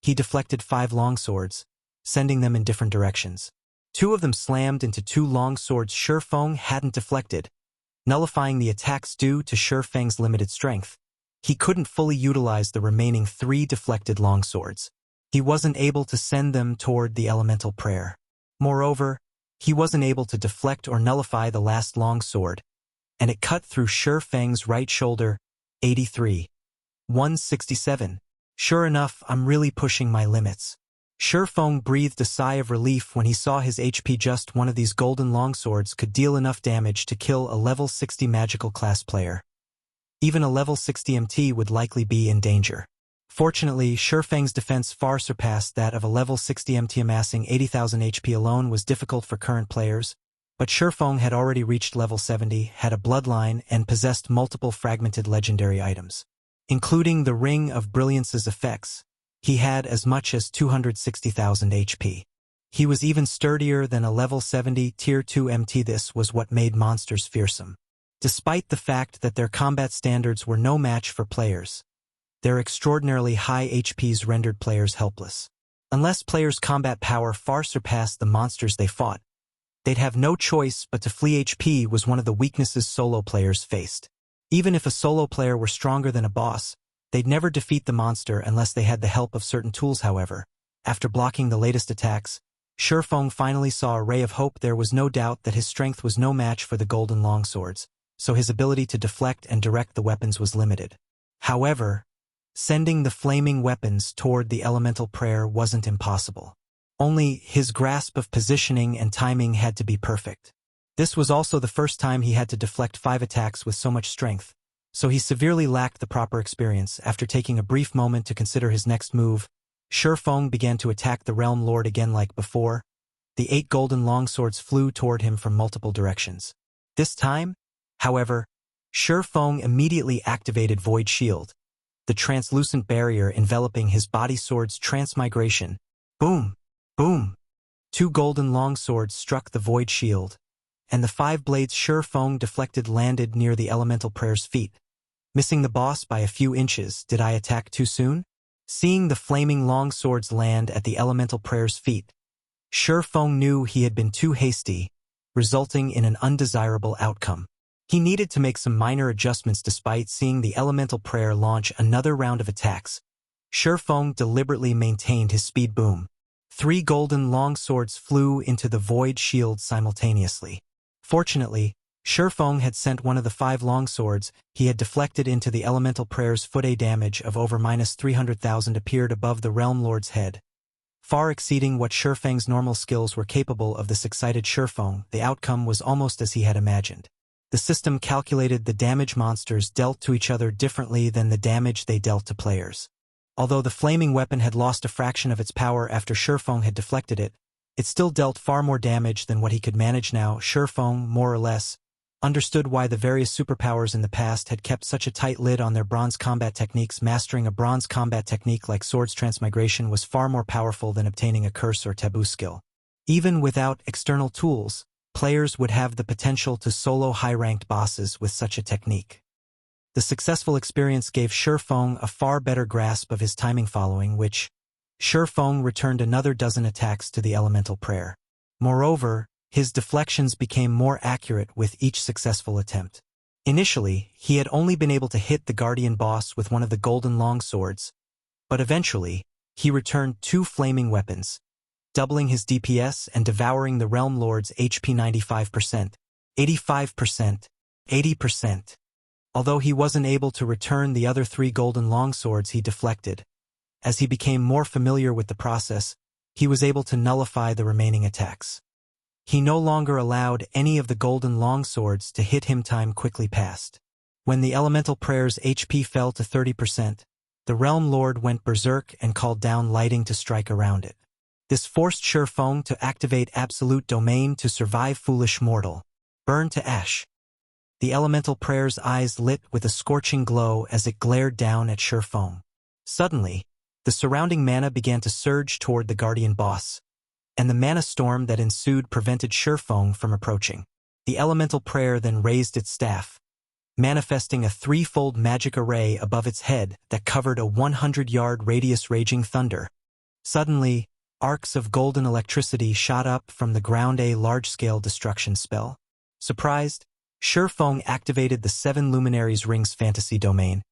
he deflected 5 longswords, sending them in different directions. 2 of them slammed into 2 longswords Shurfong hadn't deflected, nullifying the attacks due to Shurfeng's limited strength. He couldn't fully utilize the remaining 3 deflected longswords. He wasn't able to send them toward the elemental prayer. Moreover, he wasn't able to deflect or nullify the last longsword, and it cut through Shi Feng's right shoulder. 83. 167. Sure enough, I'm really pushing my limits. Shi Feng breathed a sigh of relief when he saw his HP. Just one of these golden longswords could deal enough damage to kill a level 60 magical class player. Even a level 60 MT would likely be in danger. Fortunately, Shi Feng's defense far surpassed that of a level 60 MT. Amassing 80,000 HP alone was difficult for current players, but Shi Feng had already reached level 70, had a bloodline, and possessed multiple fragmented legendary items. Including the Ring of Brilliance's effects, he had as much as 260,000 HP. He was even sturdier than a level 70 Tier 2 MT. This was what made monsters fearsome. Despite the fact that their combat standards were no match for players, their extraordinarily high HPs rendered players helpless. Unless players' combat power far surpassed the monsters they fought, they'd have no choice but to flee. HP was one of the weaknesses solo players faced. Even if a solo player were stronger than a boss, they'd never defeat the monster unless they had the help of certain tools. However, after blocking the latest attacks, Shi Feng finally saw a ray of hope. There was no doubt that his strength was no match for the golden longswords, so his ability to deflect and direct the weapons was limited. However, sending the flaming weapons toward the elemental prayer wasn't impossible. Only his grasp of positioning and timing had to be perfect. This was also the first time he had to deflect 5 attacks with so much strength, so he severely lacked the proper experience. After taking a brief moment to consider his next move, Shi Feng began to attack the Realm Lord again. Like before, the 8 golden longswords flew toward him from multiple directions. This time, however, Shi Feng immediately activated Void Shield, the translucent barrier enveloping his body sword's transmigration. Boom! Boom! 2 golden longswords struck the Void Shield, and the 5 blades Shi Feng deflected landed near the elemental prayer's feet, missing the boss by a few inches. Did I attack too soon? Seeing the flaming longswords land at the elemental prayer's feet, Shi Feng knew he had been too hasty, resulting in an undesirable outcome. He needed to make some minor adjustments. Despite seeing the elemental prayer launch another round of attacks, Shi Feng deliberately maintained his speed. Boom! 3 golden longswords flew into the Void Shield simultaneously. Fortunately, Shi Feng had sent one of the 5 longswords he had deflected into the elemental prayer's foot. A damage of over -300,000 appeared above the Realm Lord's head, far exceeding what Shi Feng's normal skills were capable of. This excited Shi Feng. The outcome was almost as he had imagined. The system calculated the damage monsters dealt to each other differently than the damage they dealt to players. Although the flaming weapon had lost a fraction of its power after Shi Feng had deflected it, it still dealt far more damage than what he could manage now. Shi Feng, more or less, understood why the various superpowers in the past had kept such a tight lid on their bronze combat techniques. Mastering a bronze combat technique like Sword's Transmigration was far more powerful than obtaining a curse or taboo skill. Even without external tools, players would have the potential to solo high-ranked bosses with such a technique. The successful experience gave Shi Feng a far better grasp of his timing, following which, Shi Feng returned another dozen attacks to the elemental prayer. Moreover, his deflections became more accurate with each successful attempt. Initially, he had only been able to hit the guardian boss with one of the golden longswords, but eventually, he returned 2 flaming weapons, doubling his DPS and devouring the Realm Lord's HP. 95%, 85%, 80%. Although he wasn't able to return the other 3 golden longswords he deflected, as he became more familiar with the process, he was able to nullify the remaining attacks. He no longer allowed any of the golden longswords to hit him. Time quickly passed. When the elemental prayer's HP fell to 30%, the Realm Lord went berserk and called down lightning to strike around it. This forced Shi Feng to activate Absolute Domain to survive. Foolish mortal, burn to ash. The elemental prayer's eyes lit with a scorching glow as it glared down at Shi Feng. Suddenly, the surrounding mana began to surge toward the guardian boss, and the mana storm that ensued prevented Shi Feng from approaching. The elemental prayer then raised its staff, manifesting a 3-fold magic array above its head that covered a 100-yard radius. Raging thunder. Suddenly, arcs of golden electricity shot up from the ground. A large-scale destruction spell. Surprised, Shi Feng activated the 7 Luminaries Rings Fantasy Domain,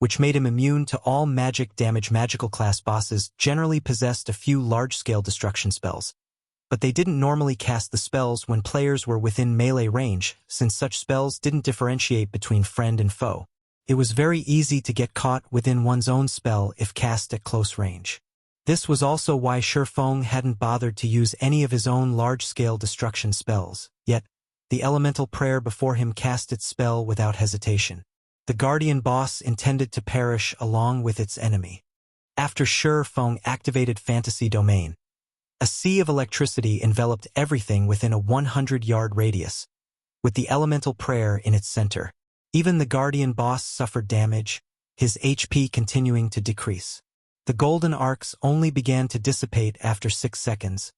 which made him immune to all magic damage. Magical class bosses generally possessed a few large-scale destruction spells, but they didn't normally cast the spells when players were within melee range, since such spells didn't differentiate between friend and foe. It was very easy to get caught within one's own spell if cast at close range. This was also why Surfeng hadn't bothered to use any of his own large-scale destruction spells, yet the elemental prayer before him cast its spell without hesitation. The guardian boss intended to perish along with its enemy. After Surfeng activated Fantasy Domain, a sea of electricity enveloped everything within a 100-yard radius, with the elemental prayer in its center. Even the guardian boss suffered damage, his HP continuing to decrease. The golden arcs only began to dissipate after 6 seconds,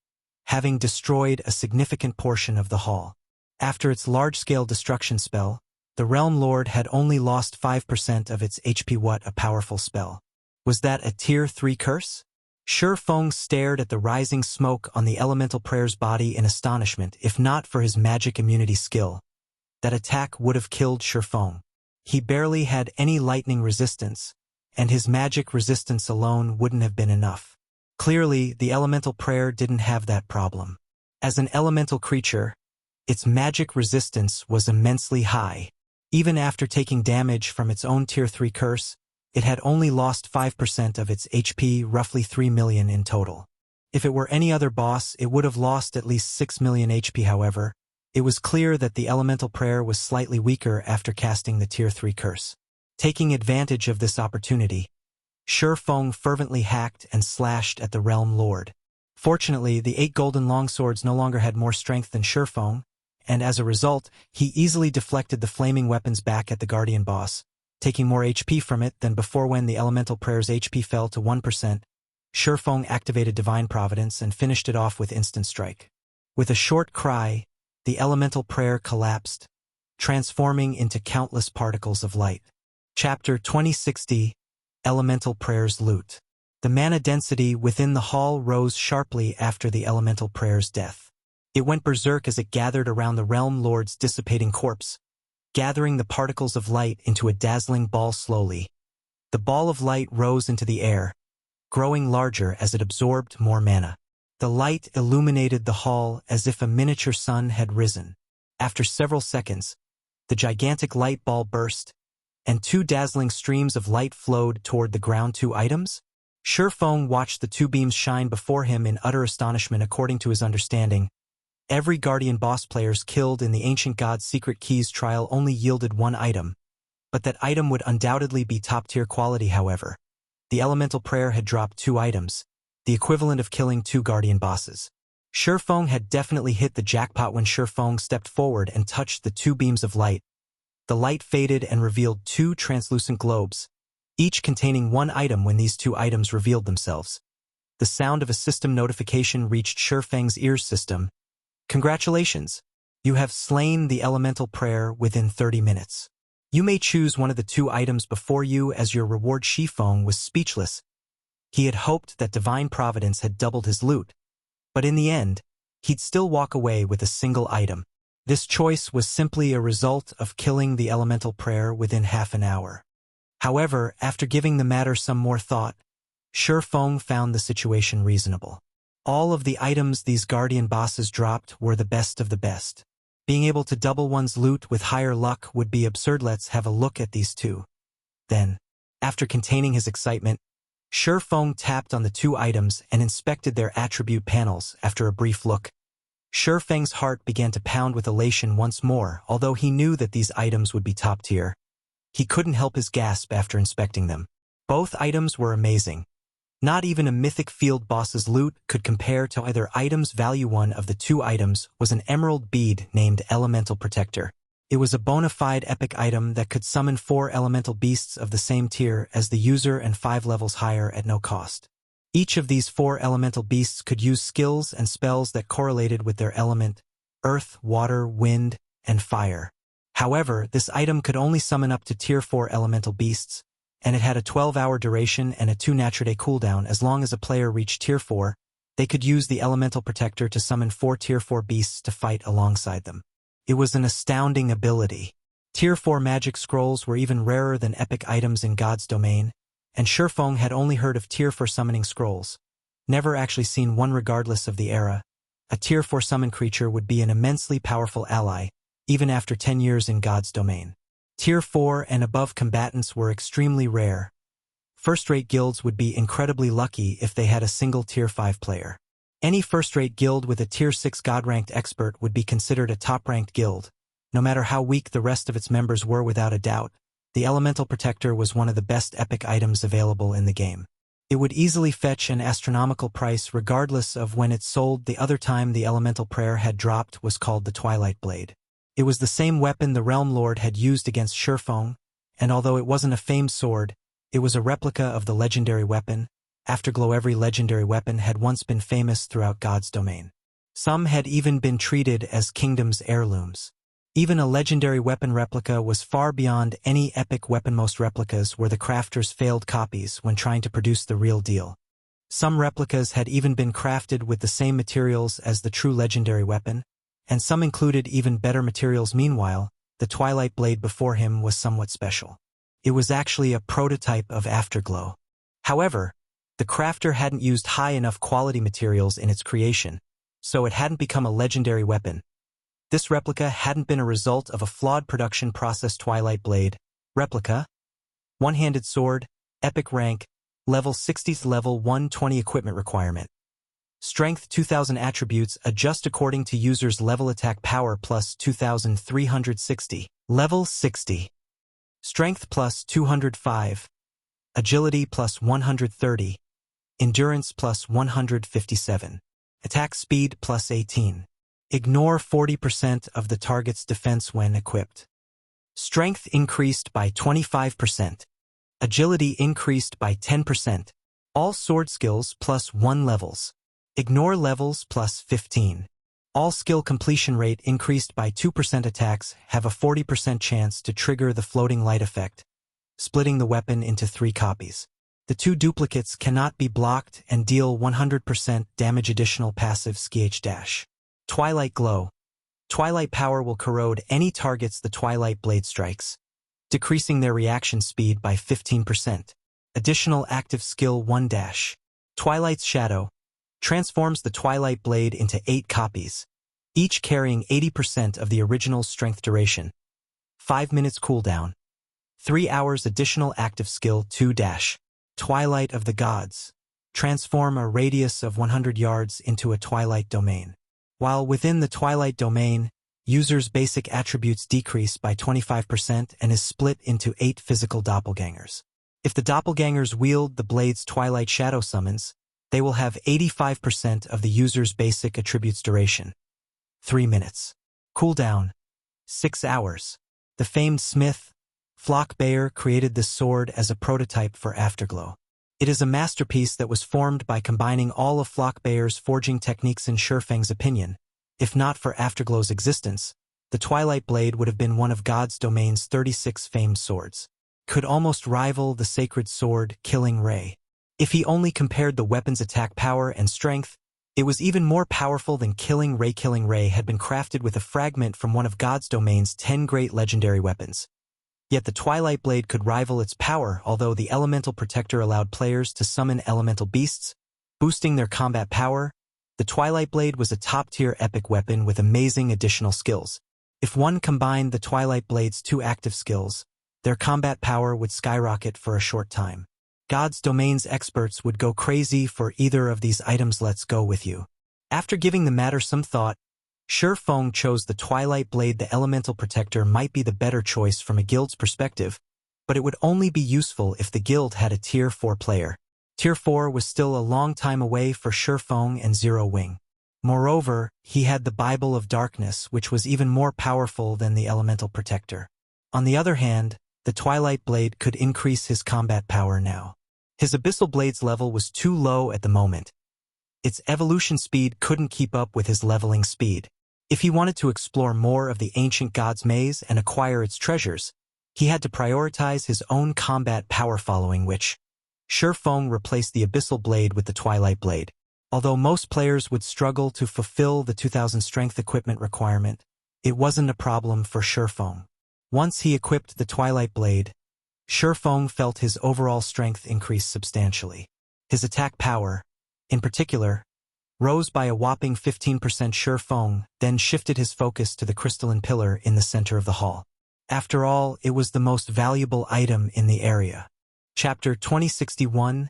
having destroyed a significant portion of the hall. After its large-scale destruction spell, the Realm Lord had only lost 5% of its HP. What a powerful spell. Was that a Tier 3 curse? Surfeng stared at the rising smoke on the elemental prayer's body in astonishment. If not for his magic immunity skill, that attack would have killed Surfeng. He barely had any lightning resistance, and his magic resistance alone wouldn't have been enough. Clearly, the elemental prayer didn't have that problem. As an elemental creature, its magic resistance was immensely high. Even after taking damage from its own Tier 3 curse, it had only lost 5% of its HP, roughly 3 million in total. If it were any other boss, it would have lost at least 6 million HP. However, it was clear that the elemental prayer was slightly weaker after casting the Tier 3 curse. Taking advantage of this opportunity, Surfeng fervently hacked and slashed at the Realm Lord. Fortunately, the 8 golden longswords no longer had more strength than Surfeng, and as a result, he easily deflected the flaming weapons back at the guardian boss, taking more HP from it than before. When the elemental prayer's HP fell to 1%, Surfeng activated Divine Providence and finished it off with instant strike. With a short cry, the elemental prayer collapsed, transforming into countless particles of light. Chapter 2060, Elemental Prayer's Loot. The mana density within the hall rose sharply after the elemental prayer's death. It went berserk as it gathered around the Realm Lord's dissipating corpse, gathering the particles of light into a dazzling ball. Slowly, the ball of light rose into the air, growing larger as it absorbed more mana. The light illuminated the hall as if a miniature sun had risen. After several seconds, the gigantic light ball burst, and 2 dazzling streams of light flowed toward the ground. 2 items? Surfeng watched the 2 beams shine before him in utter astonishment. According to his understanding, every Guardian boss players killed in the Ancient God's Secret Keys trial only yielded 1 item, but that item would undoubtedly be top-tier quality. However, the elemental prayer had dropped 2 items, the equivalent of killing 2 Guardian bosses. Surfeng had definitely hit the jackpot. When Surfeng stepped forward and touched the 2 beams of light, the light faded and revealed 2 translucent globes, each containing 1 item. When these 2 items revealed themselves, the sound of a system notification reached Surfeng's ears. System, congratulations! You have slain the elemental prayer within 30 minutes. You may choose one of the 2 items before you as your reward. Surfeng was speechless. He had hoped that Divine Providence had doubled his loot, but in the end, he'd still walk away with a single item. This choice was simply a result of killing the elemental prayer within half an hour. However, after giving the matter some more thought, Surfeng found the situation reasonable. All of the items these Guardian bosses dropped were the best of the best. Being able to double one's loot with higher luck would be absurd. Let's have a look at these 2. Then, after containing his excitement, Surfeng tapped on the 2 items and inspected their attribute panels. After a brief look, Surfeng's heart began to pound with elation once more. Although he knew that these items would be top tier, he couldn't help his gasp after inspecting them. Both items were amazing. Not even a mythic field boss's loot could compare to either item's value. One of the 2 items was an emerald bead named Elemental Protector. It was a bona fide epic item that could summon 4 elemental beasts of the same tier as the user and 5 levels higher at no cost. Each of these 4 elemental beasts could use skills and spells that correlated with their element: earth, water, wind, and fire. However, this item could only summon up to tier 4 elemental beasts, and it had a 12-hour duration and a 2 nature day cooldown. As long as a player reached tier 4, they could use the Elemental Protector to summon 4 tier 4 beasts to fight alongside them. It was an astounding ability. Tier 4 magic scrolls were even rarer than epic items in God's domain, and Shurfeng had only heard of Tier 4 summoning scrolls, never actually seen one regardless of the era. A Tier 4 summon creature would be an immensely powerful ally, even after 10 years in God's domain. Tier 4 and above combatants were extremely rare. First-rate guilds would be incredibly lucky if they had a single Tier 5 player. Any first-rate guild with a Tier 6 God-ranked expert would be considered a top-ranked guild. No matter how weak the rest of its members were, without a doubt, the Elemental Protector was one of the best epic items available in the game. It would easily fetch an astronomical price regardless of when it sold. The other time the Elemental Prayer had dropped was called the Twilight Blade. It was the same weapon the Realm Lord had used against Shurfeng, and although it wasn't a famed sword, it was a replica of the legendary weapon. Afterglow. Every legendary weapon had once been famous throughout God's domain. Some had even been treated as kingdom's heirlooms. Even a legendary weapon replica was far beyond any epic weapon. Most replicas were the crafter's failed copies when trying to produce the real deal. Some replicas had even been crafted with the same materials as the true legendary weapon, and some included even better materials. Meanwhile, the Twilight Blade before him was somewhat special. It was actually a prototype of Afterglow. However, the crafter hadn't used high enough quality materials in its creation, so it hadn't become a legendary weapon. This replica hadn't been a result of a flawed production process. Twilight Blade, replica, one-handed sword, epic rank, level 60th, level 120 equipment requirement. Strength 2000 attributes adjust according to user's level. Attack power plus 2360, level 60. Strength plus 205. Agility plus 130. Endurance plus 157. Attack speed plus 18. Ignore 40% of the target's defense when equipped. Strength increased by 25%. Agility increased by 10%. All sword skills plus 1 levels. Ignore levels plus 15. All skill completion rate increased by 2%. Attacks have a 40% chance to trigger the floating light effect, splitting the weapon into 3 copies. The 2 duplicates cannot be blocked and deal 100% damage. Additional passive /. Twilight Glow. Twilight power will corrode any targets the Twilight Blade strikes, decreasing their reaction speed by 15%. Additional active skill 1 - Twilight's Shadow transforms the Twilight Blade into 8 copies, each carrying 80% of the original strength. Duration 5 minutes. Cooldown 3 hours. Additional active skill 2 - Twilight of the Gods. Transform a radius of 100 yards into a Twilight domain. While within the Twilight domain, users' basic attributes decrease by 25% and is split into 8 physical doppelgangers. If the doppelgangers wield the blade's Twilight Shadow summons, they will have 85% of the user's basic attributes. Duration 3 minutes. Cooldown 6 hours. The famed smith, Flock Bayer, created this sword as a prototype for Afterglow. It is a masterpiece that was formed by combining all of Flock Bayer's forging techniques. In Shurfeng's opinion, if not for Afterglow's existence, the Twilight Blade would have been one of God's domain's 36 famed swords. Could almost rival the sacred sword Killing Ray. If he only compared the weapon's attack power and strength, it was even more powerful than Killing Ray. Killing Ray had been crafted with a fragment from one of God's domain's 10 great legendary weapons. Yet the Twilight Blade could rival its power, although the Elemental Protector allowed players to summon elemental beasts, boosting their combat power. The Twilight Blade was a top-tier epic weapon with amazing additional skills. If one combined the Twilight Blade's 2 active skills, their combat power would skyrocket for a short time. God's domain's experts would go crazy for either of these items. Let's go with you. After giving the matter some thought, Shurfeng chose the Twilight Blade. The Elemental Protector might be the better choice from a guild's perspective, but it would only be useful if the guild had a Tier 4 player. Tier 4 was still a long time away for Shurfeng and Zero Wing. Moreover, he had the Bible of Darkness, which was even more powerful than the Elemental Protector. On the other hand, the Twilight Blade could increase his combat power now. His Abyssal Blade's level was too low at the moment. Its evolution speed couldn't keep up with his leveling speed. If he wanted to explore more of the ancient god's maze and acquire its treasures, he had to prioritize his own combat power, following which Shurfeng replaced the Abyssal Blade with the Twilight Blade. Although most players would struggle to fulfill the 2000 strength equipment requirement, it wasn't a problem for Shurfeng. Once he equipped the Twilight blade, Shurfeng felt his overall strength increase substantially. His attack power, in particular, rose by a whopping 15%. Shurfeng then shifted his focus to the crystalline pillar in the center of the hall. After all, it was the most valuable item in the area. Chapter 2061,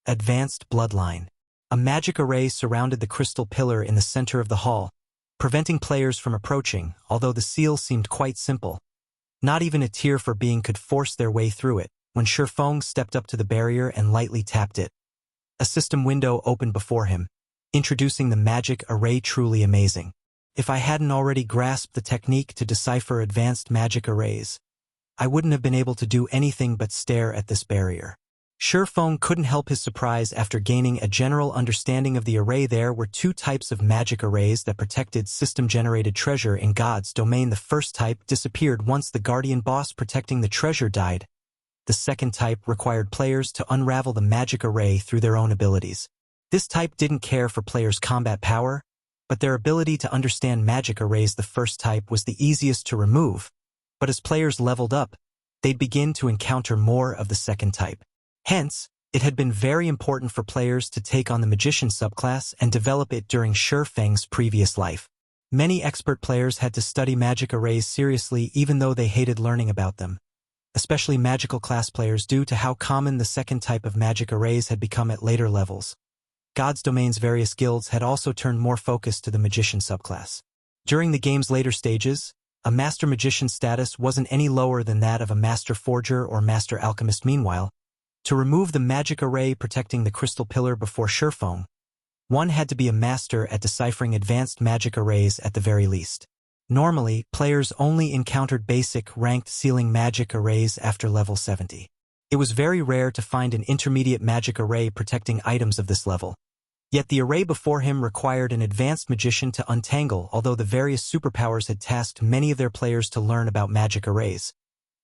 Advanced Bloodline. A magic array surrounded the crystal pillar in the center of the hall, preventing players from approaching, although the seal seemed quite simple. Not even a tear for being could force their way through it, when Shurfeng stepped up to the barrier and lightly tapped it. A system window opened before him, introducing the magic array. Truly amazing. If I hadn't already grasped the technique to decipher advanced magic arrays, I wouldn't have been able to do anything but stare at this barrier. Shurfeng couldn't help his surprise after gaining a general understanding of the array. There were two types of magic arrays that protected system-generated treasure in God's domain. The first type disappeared once the guardian boss protecting the treasure died. The second type required players to unravel the magic array through their own abilities. This type didn't care for players' combat power, but their ability to understand magic arrays. The first type was the easiest to remove, but as players leveled up, they'd begin to encounter more of the second type. Hence, it had been very important for players to take on the Magician subclass and develop it during Shurfeng's previous life. Many expert players had to study magic arrays seriously even though they hated learning about them, especially magical class players due to how common the second type of magic arrays had become at later levels. God's Domain's various guilds had also turned more focus to the Magician subclass. During the game's later stages, a Master Magician status wasn't any lower than that of a Master Forger or Master Alchemist. Meanwhile, to remove the magic array protecting the crystal pillar before Shurfeng, one had to be a master at deciphering advanced magic arrays at the very least. Normally, players only encountered basic, ranked sealing magic arrays after level 70. It was very rare to find an intermediate magic array protecting items of this level. Yet the array before him required an advanced magician to untangle. Although the various superpowers had tasked many of their players to learn about magic arrays,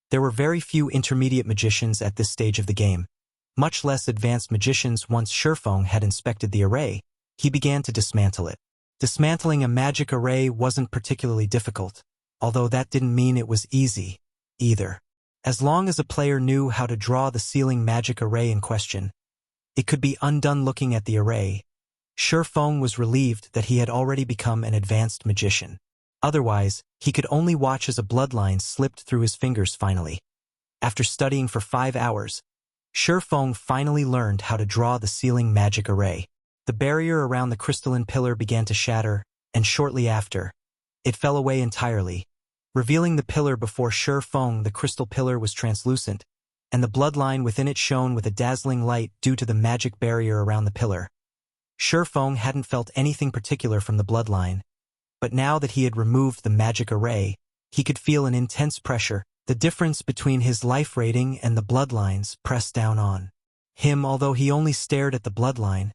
there were very few intermediate magicians at this stage of the game, much less advanced magicians. Once Shurfeng had inspected the array, he began to dismantle it. Dismantling a magic array wasn't particularly difficult, although that didn't mean it was easy, either. As long as a player knew how to draw the sealing magic array in question, it could be undone. Looking at the array, Shurfeng was relieved that he had already become an advanced magician. Otherwise, he could only watch as a bloodline slipped through his fingers. Finally, after studying for 5 hours, Shurfeng finally learned how to draw the sealing magic array. The barrier around the crystalline pillar began to shatter, and shortly after, it fell away entirely, revealing the pillar before Shurfeng. The crystal pillar was translucent, and the bloodline within it shone with a dazzling light due to the magic barrier around the pillar. Shurfeng hadn't felt anything particular from the bloodline, but now that he had removed the magic array, he could feel an intense pressure. The difference between his life rating and the bloodlines pressed down on him. Although he only stared at the bloodline,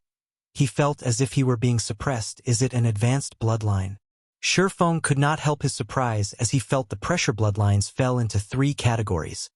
he felt as if he were being suppressed. Is it an advanced bloodline? Shurfeng could not help his surprise as he felt the pressure. Bloodlines fell into 3 categories: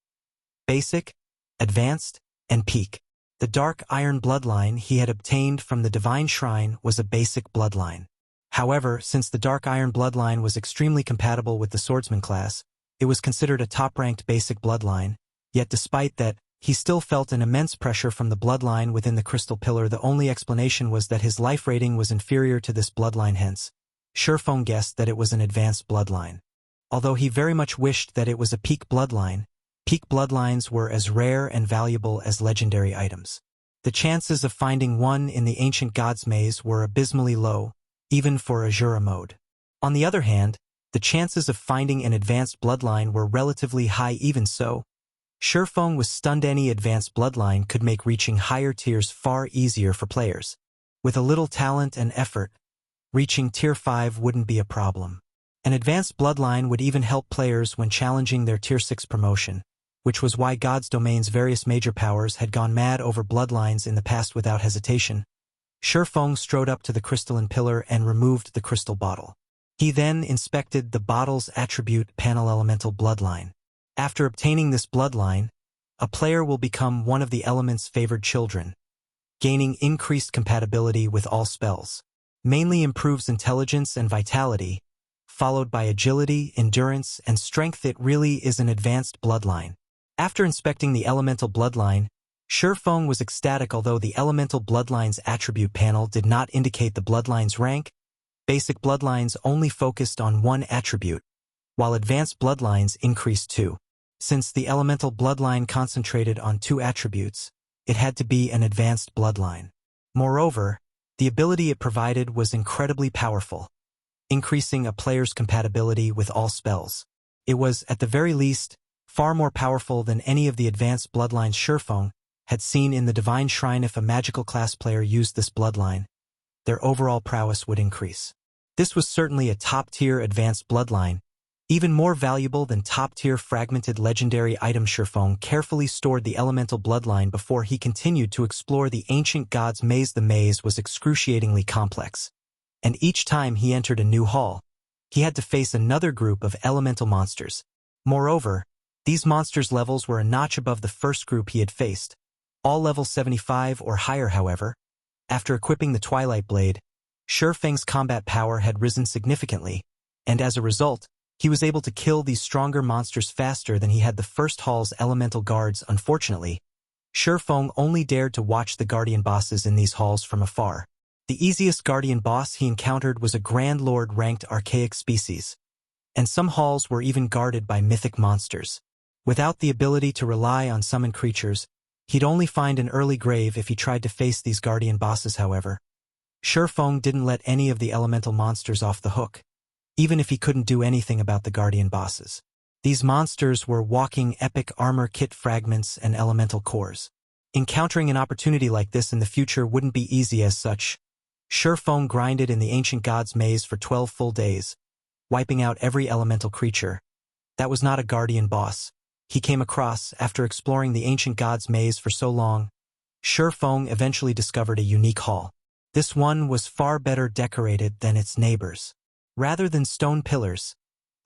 basic, advanced, and peak. The dark iron bloodline he had obtained from the Divine Shrine was a basic bloodline. However, since the dark iron bloodline was extremely compatible with the swordsman class, it was considered a top-ranked basic bloodline. Yet despite that, he still felt an immense pressure from the bloodline within the crystal pillar. The only explanation was that his life rating was inferior to this bloodline. Hence, Shurfeng guessed that it was an advanced bloodline. Although he very much wished that it was a peak bloodlines were as rare and valuable as legendary items. The chances of finding one in the ancient gods maze were abysmally low, even for Azura mode. On the other hand, the chances of finding an advanced bloodline were relatively high. Even so, Shurfeng was stunned. Any advanced bloodline could make reaching higher tiers far easier for players. With a little talent and effort, reaching tier 5 wouldn't be a problem. An advanced bloodline would even help players when challenging their tier 6 promotion, which was why God's Domain's various major powers had gone mad over bloodlines in the past. Without hesitation, Shurfeng strode up to the crystalline pillar and removed the crystal bottle. He then inspected the bottle's attribute panel: elemental bloodline. After obtaining this bloodline, a player will become one of the element's favored children, gaining increased compatibility with all spells. Mainly improves intelligence and vitality, followed by agility, endurance, and strength. It really is an advanced bloodline. After inspecting the elemental bloodline, Shurfeng was ecstatic. Although the elemental bloodline's attribute panel did not indicate the bloodline's rank, basic bloodlines only focused on one attribute, while advanced bloodlines increased two. Since the elemental bloodline concentrated on two attributes, it had to be an advanced bloodline. Moreover, the ability it provided was incredibly powerful, increasing a player's compatibility with all spells. It was, at the very least, far more powerful than any of the advanced bloodlines Shurfeng had seen in the Divine Shrine. If a magical class player used this bloodline, their overall prowess would increase. This was certainly a top-tier advanced bloodline, even more valuable than top-tier fragmented legendary item. Shurfeng carefully stored the elemental bloodline before he continued to explore the ancient god's maze. The maze was excruciatingly complex, and each time he entered a new hall, he had to face another group of elemental monsters. Moreover, these monsters' levels were a notch above the first group he had faced, all level 75 or higher. However, after equipping the Twilight Blade, Shurfeng's combat power had risen significantly, and as a result, he was able to kill these stronger monsters faster than he had the first hall's elemental guards. Unfortunately, Shurfeng only dared to watch the guardian bosses in these halls from afar. The easiest guardian boss he encountered was a Grand Lord-ranked archaic species, and some halls were even guarded by mythic monsters. Without the ability to rely on summoned creatures, he'd only find an early grave if he tried to face these guardian bosses. However, Shurfeng didn't let any of the elemental monsters off the hook, even if he couldn't do anything about the guardian bosses. These monsters were walking epic armor kit fragments and elemental cores. Encountering an opportunity like this in the future wouldn't be easy. As such, Shurfeng grinded in the ancient god's maze for 12 full days, wiping out every elemental creature that was not a guardian boss he came across. After exploring the ancient god's maze for so long, Shurfeng eventually discovered a unique hall. This one was far better decorated than its neighbors. Rather than stone pillars,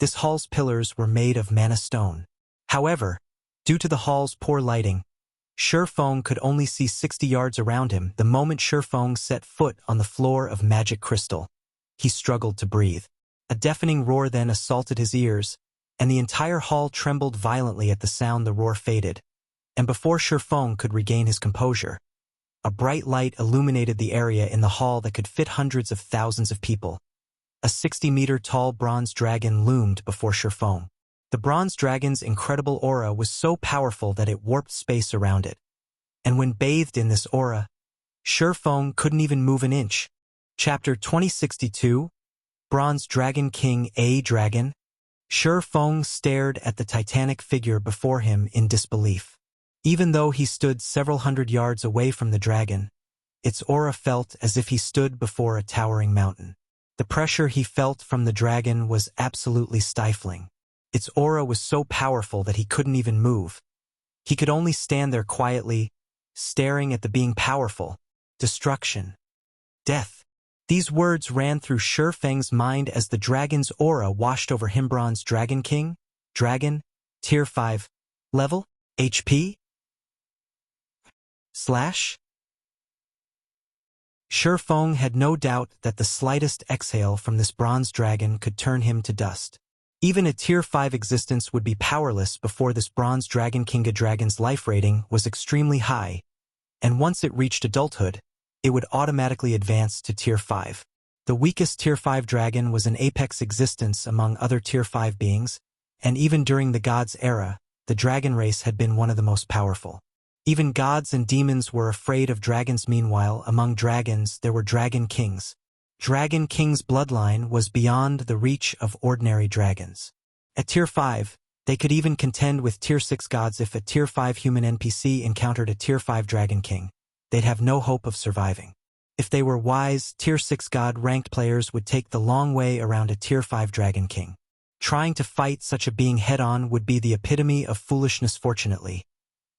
this hall's pillars were made of mana stone. However, due to the hall's poor lighting, Shurfeng could only see 60 yards around him. The moment Shurfeng set foot on the floor of magic crystal, he struggled to breathe. A deafening roar then assaulted his ears, and the entire hall trembled violently. At the sound, the roar faded, and before Shurfeng could regain his composure, a bright light illuminated the area in the hall that could fit hundreds of thousands of people. A 60-meter-tall bronze dragon loomed before Shurfeng. The bronze dragon's incredible aura was so powerful that it warped space around it. And when bathed in this aura, Shurfeng couldn't even move an inch. Chapter 2062, Bronze Dragon King. A dragon? Shurfeng stared at the titanic figure before him in disbelief. Even though he stood several hundred yards away from the dragon, its aura felt as if he stood before a towering mountain. The pressure he felt from the dragon was absolutely stifling. Its aura was so powerful that he couldn't even move. He could only stand there quietly, staring at the being. Powerful. Destruction. Death. These words ran through Shurfeng's mind as the dragon's aura washed over him. Bronze Dragon King? Dragon? Tier 5. Level? HP? / Shurfeng had no doubt that the slightest exhale from this bronze dragon could turn him to dust. Even a Tier 5 existence would be powerless before this Bronze Dragon King. A dragon's life rating was extremely high, and once it reached adulthood, it would automatically advance to Tier 5. The weakest Tier 5 dragon was an apex existence among other Tier 5 beings, and even during the gods' era, the dragon race had been one of the most powerful. Even gods and demons were afraid of dragons. Meanwhile, among dragons there were Dragon Kings. Dragon King's bloodline was beyond the reach of ordinary dragons. At Tier 5, they could even contend with Tier 6 gods. If a Tier 5 human NPC encountered a Tier 5 Dragon King, they'd have no hope of surviving. If they were wise, Tier 6 god-ranked players would take the long way around a Tier 5 Dragon King. Trying to fight such a being head-on would be the epitome of foolishness. Fortunately,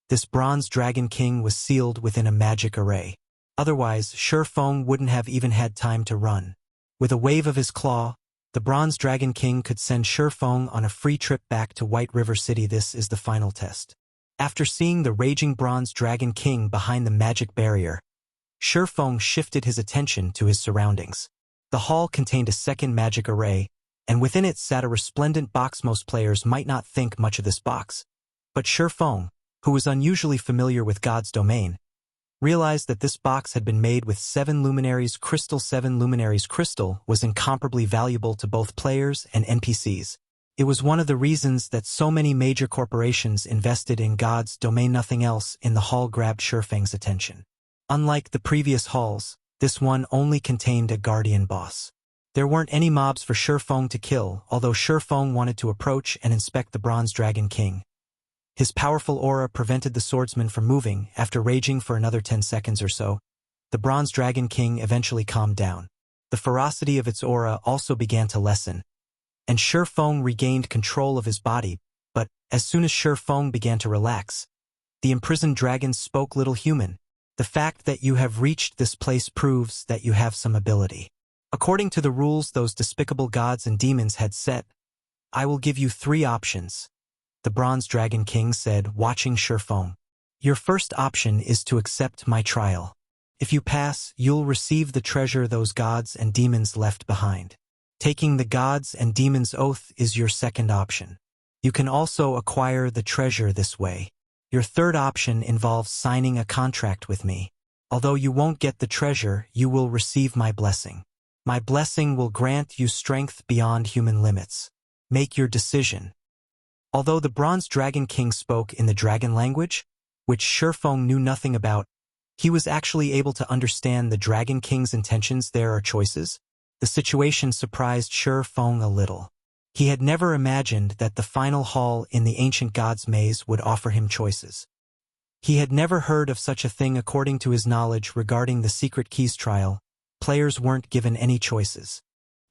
this Bronze Dragon King was sealed within a magic array. Otherwise, Shurfeng wouldn't have even had time to run. With a wave of his claw, the Bronze Dragon King could send Shurfeng on a free trip back to White River City. This is the final test. After seeing the raging Bronze Dragon King behind the magic barrier, Shurfeng shifted his attention to his surroundings. The hall contained a second magic array, and within it sat a resplendent box. Most players might not think much of this box, but Feng, who was unusually familiar with God's domain, realized that this box had been made with 7 luminaries crystal. 7 luminaries crystal was incomparably valuable to both players and NPCs. It was one of the reasons that so many major corporations invested in God's domain. Nothing else in the hall grabbed Feng's attention. Unlike the previous halls, this one only contained a guardian boss. There weren't any mobs for Feng to kill, although Feng wanted to approach and inspect the Bronze Dragon King. His powerful aura prevented the swordsman from moving. After raging for another 10 seconds or so, the Bronze Dragon King eventually calmed down. The ferocity of its aura also began to lessen, and Feng regained control of his body, but as soon as Feng began to relax, the imprisoned dragon spoke. Little human, the fact that you have reached this place proves that you have some ability. According to the rules those despicable gods and demons had set, I will give you 3 options. The Bronze Dragon King said, watching Feng. Your first option is to accept my trial. If you pass, you'll receive the treasure those gods and demons left behind. Taking the gods and demons' oath is your second option. You can also acquire the treasure this way. Your third option involves signing a contract with me. Although you won't get the treasure, you will receive my blessing. My blessing will grant you strength beyond human limits. Make your decision. Although the Bronze Dragon King spoke in the dragon language, which Feng knew nothing about, he was actually able to understand the Dragon King's intentions. There are choices. The situation surprised Feng a little. He had never imagined that the final hall in the ancient god's maze would offer him choices. He had never heard of such a thing. According to his knowledge regarding the Secret Keys trial, players weren't given any choices.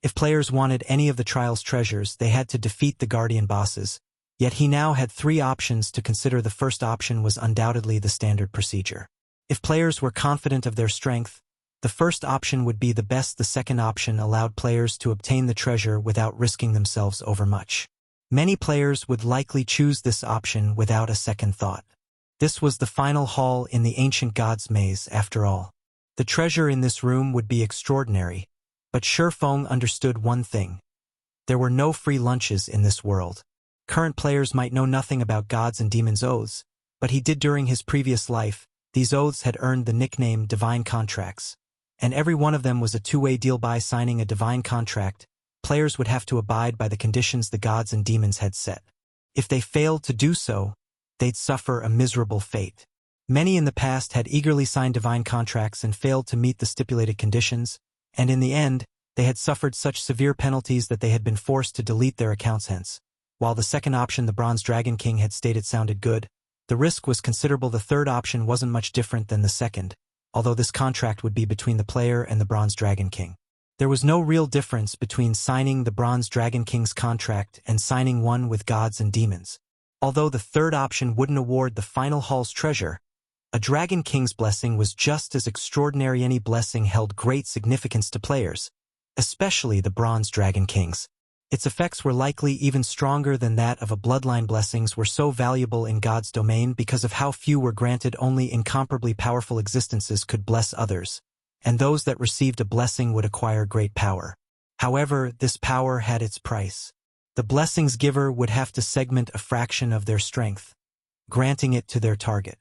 If players wanted any of the trial's treasures, they had to defeat the guardian bosses. Yet he now had 3 options to consider. The first option was undoubtedly the standard procedure. If players were confident of their strength, the first option would be the best. The second option allowed players to obtain the treasure without risking themselves overmuch. Many players would likely choose this option without a second thought. This was the final hall in the ancient god's maze, after all. The treasure in this room would be extraordinary, but Feng understood one thing. There were no free lunches in this world. Current players might know nothing about gods and demons' oaths, but he did during his previous life. These oaths had earned the nickname divine contracts, and every one of them was a 2-way deal. By signing a divine contract, players would have to abide by the conditions the gods and demons had set. If they failed to do so, they'd suffer a miserable fate. Many in the past had eagerly signed divine contracts and failed to meet the stipulated conditions, and in the end, they had suffered such severe penalties that they had been forced to delete their accounts. Hence, while the second option the Bronze Dragon King had stated sounded good, the risk was considerable. The third option wasn't much different than the second, although this contract would be between the player and the Bronze Dragon King. There was no real difference between signing the Bronze Dragon King's contract and signing one with gods and demons. Although the third option wouldn't award the final hall's treasure, a Dragon King's blessing was just as extraordinary. Any blessing held great significance to players, especially the Bronze Dragon King's. Its effects were likely even stronger than that of a bloodline. Blessings were so valuable in God's domain because of how few were granted. Only incomparably powerful existences could bless others, and those that received a blessing would acquire great power. However, this power had its price. The blessing's giver would have to segment a fraction of their strength, granting it to their target.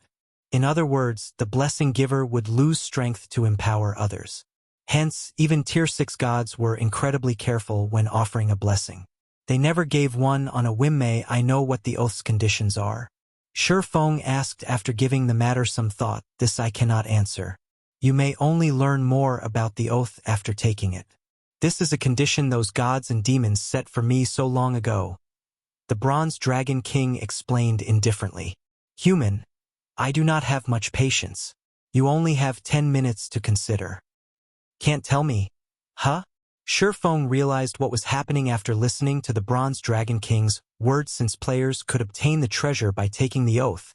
In other words, the blessing giver would lose strength to empower others. Hence, even Tier 6 gods were incredibly careful when offering a blessing. They never gave one on a whim. May I know what the oath's conditions are? Feng asked after giving the matter some thought. This I cannot answer. You may only learn more about the oath after taking it. This is a condition those gods and demons set for me so long ago. The Bronze Dragon King explained indifferently. Human, I do not have much patience. You only have 10 minutes to consider. Can't tell me? Huh? Feng realized what was happening after listening to the Bronze Dragon King's words. Since players could obtain the treasure by taking the oath,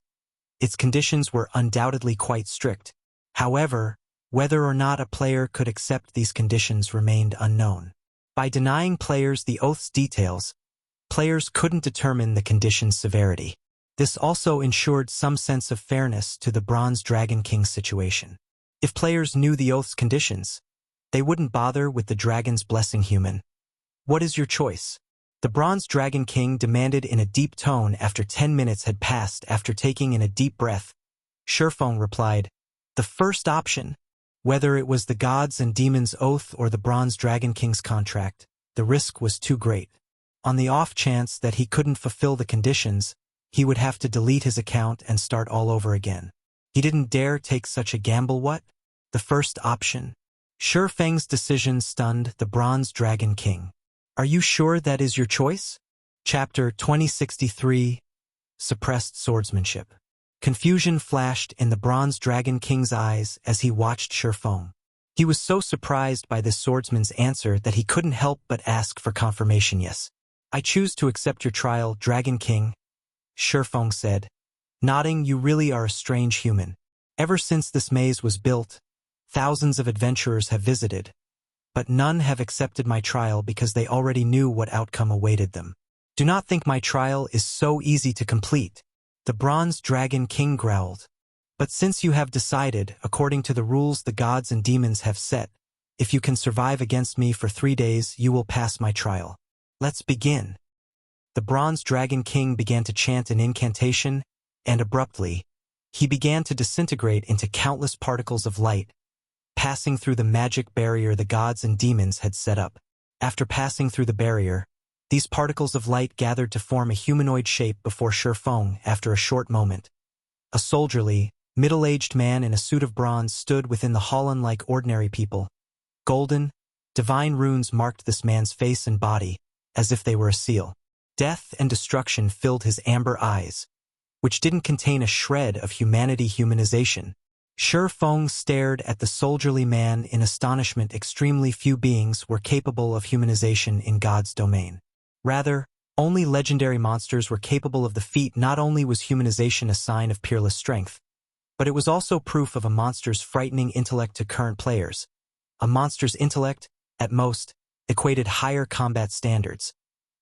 its conditions were undoubtedly quite strict. However, whether or not a player could accept these conditions remained unknown. By denying players the oath's details, players couldn't determine the condition's severity. This also ensured some sense of fairness to the Bronze Dragon King's situation. If players knew the oath's conditions, they wouldn't bother with the dragon's blessing. Human, What is your choice? The Bronze Dragon King demanded in a deep tone after 10 minutes had passed. After taking in a deep breath, Surefeng replied, "The first option." Whether it was the gods and demons' oath or the Bronze Dragon King's contract, the risk was too great. On the off chance that he couldn't fulfill the conditions, he would have to delete his account and start all over again. He didn't dare take such a gamble. What? The first option. Surefeng's decision stunned the Bronze Dragon King. Are you sure that is your choice? Chapter 2063, Suppressed Swordsmanship. Confusion flashed in the Bronze Dragon King's eyes as he watched Surefeng. He was so surprised by this swordsman's answer that he couldn't help but ask for confirmation. Yes. I choose to accept your trial, Dragon King, Surefeng said. Nodding, you really are a strange human. Ever since this maze was built, thousands of adventurers have visited, but none have accepted my trial because they already knew what outcome awaited them. Do not think my trial is so easy to complete, the Bronze Dragon King growled. But since you have decided, according to the rules the gods and demons have set, if you can survive against me for 3 days, you will pass my trial. Let's begin. The Bronze Dragon King began to chant an incantation, and abruptly, he began to disintegrate into countless particles of light, passing through the magic barrier the gods and demons had set up. After passing through the barrier, these particles of light gathered to form a humanoid shape before Surefeng after a short moment. A soldierly, middle-aged man in a suit of bronze stood within the hall. Unlike ordinary people, golden, divine runes marked this man's face and body, as if they were a seal. Death and destruction filled his amber eyes, which didn't contain a shred of humanization. Surefeng stared at the soldierly man in astonishment. Extremely few beings were capable of humanization in God's domain. Rather, only legendary monsters were capable of the feat. Not only was humanization a sign of peerless strength, but it was also proof of a monster's frightening intellect to current players. A monster's intellect, at most, equated higher combat standards,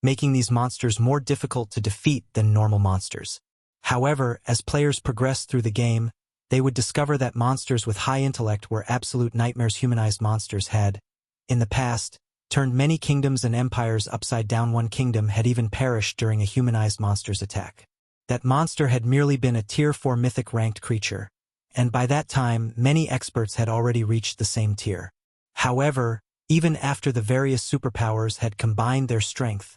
making these monsters more difficult to defeat than normal monsters. However, as players progressed through the game, they would discover that monsters with high intellect were absolute nightmares. Humanized monsters had, in the past, turned many kingdoms and empires upside down. One kingdom had even perished during a humanized monster's attack. That monster had merely been a Tier 4 mythic ranked creature, and by that time many experts had already reached the same tier. However, even after the various superpowers had combined their strength,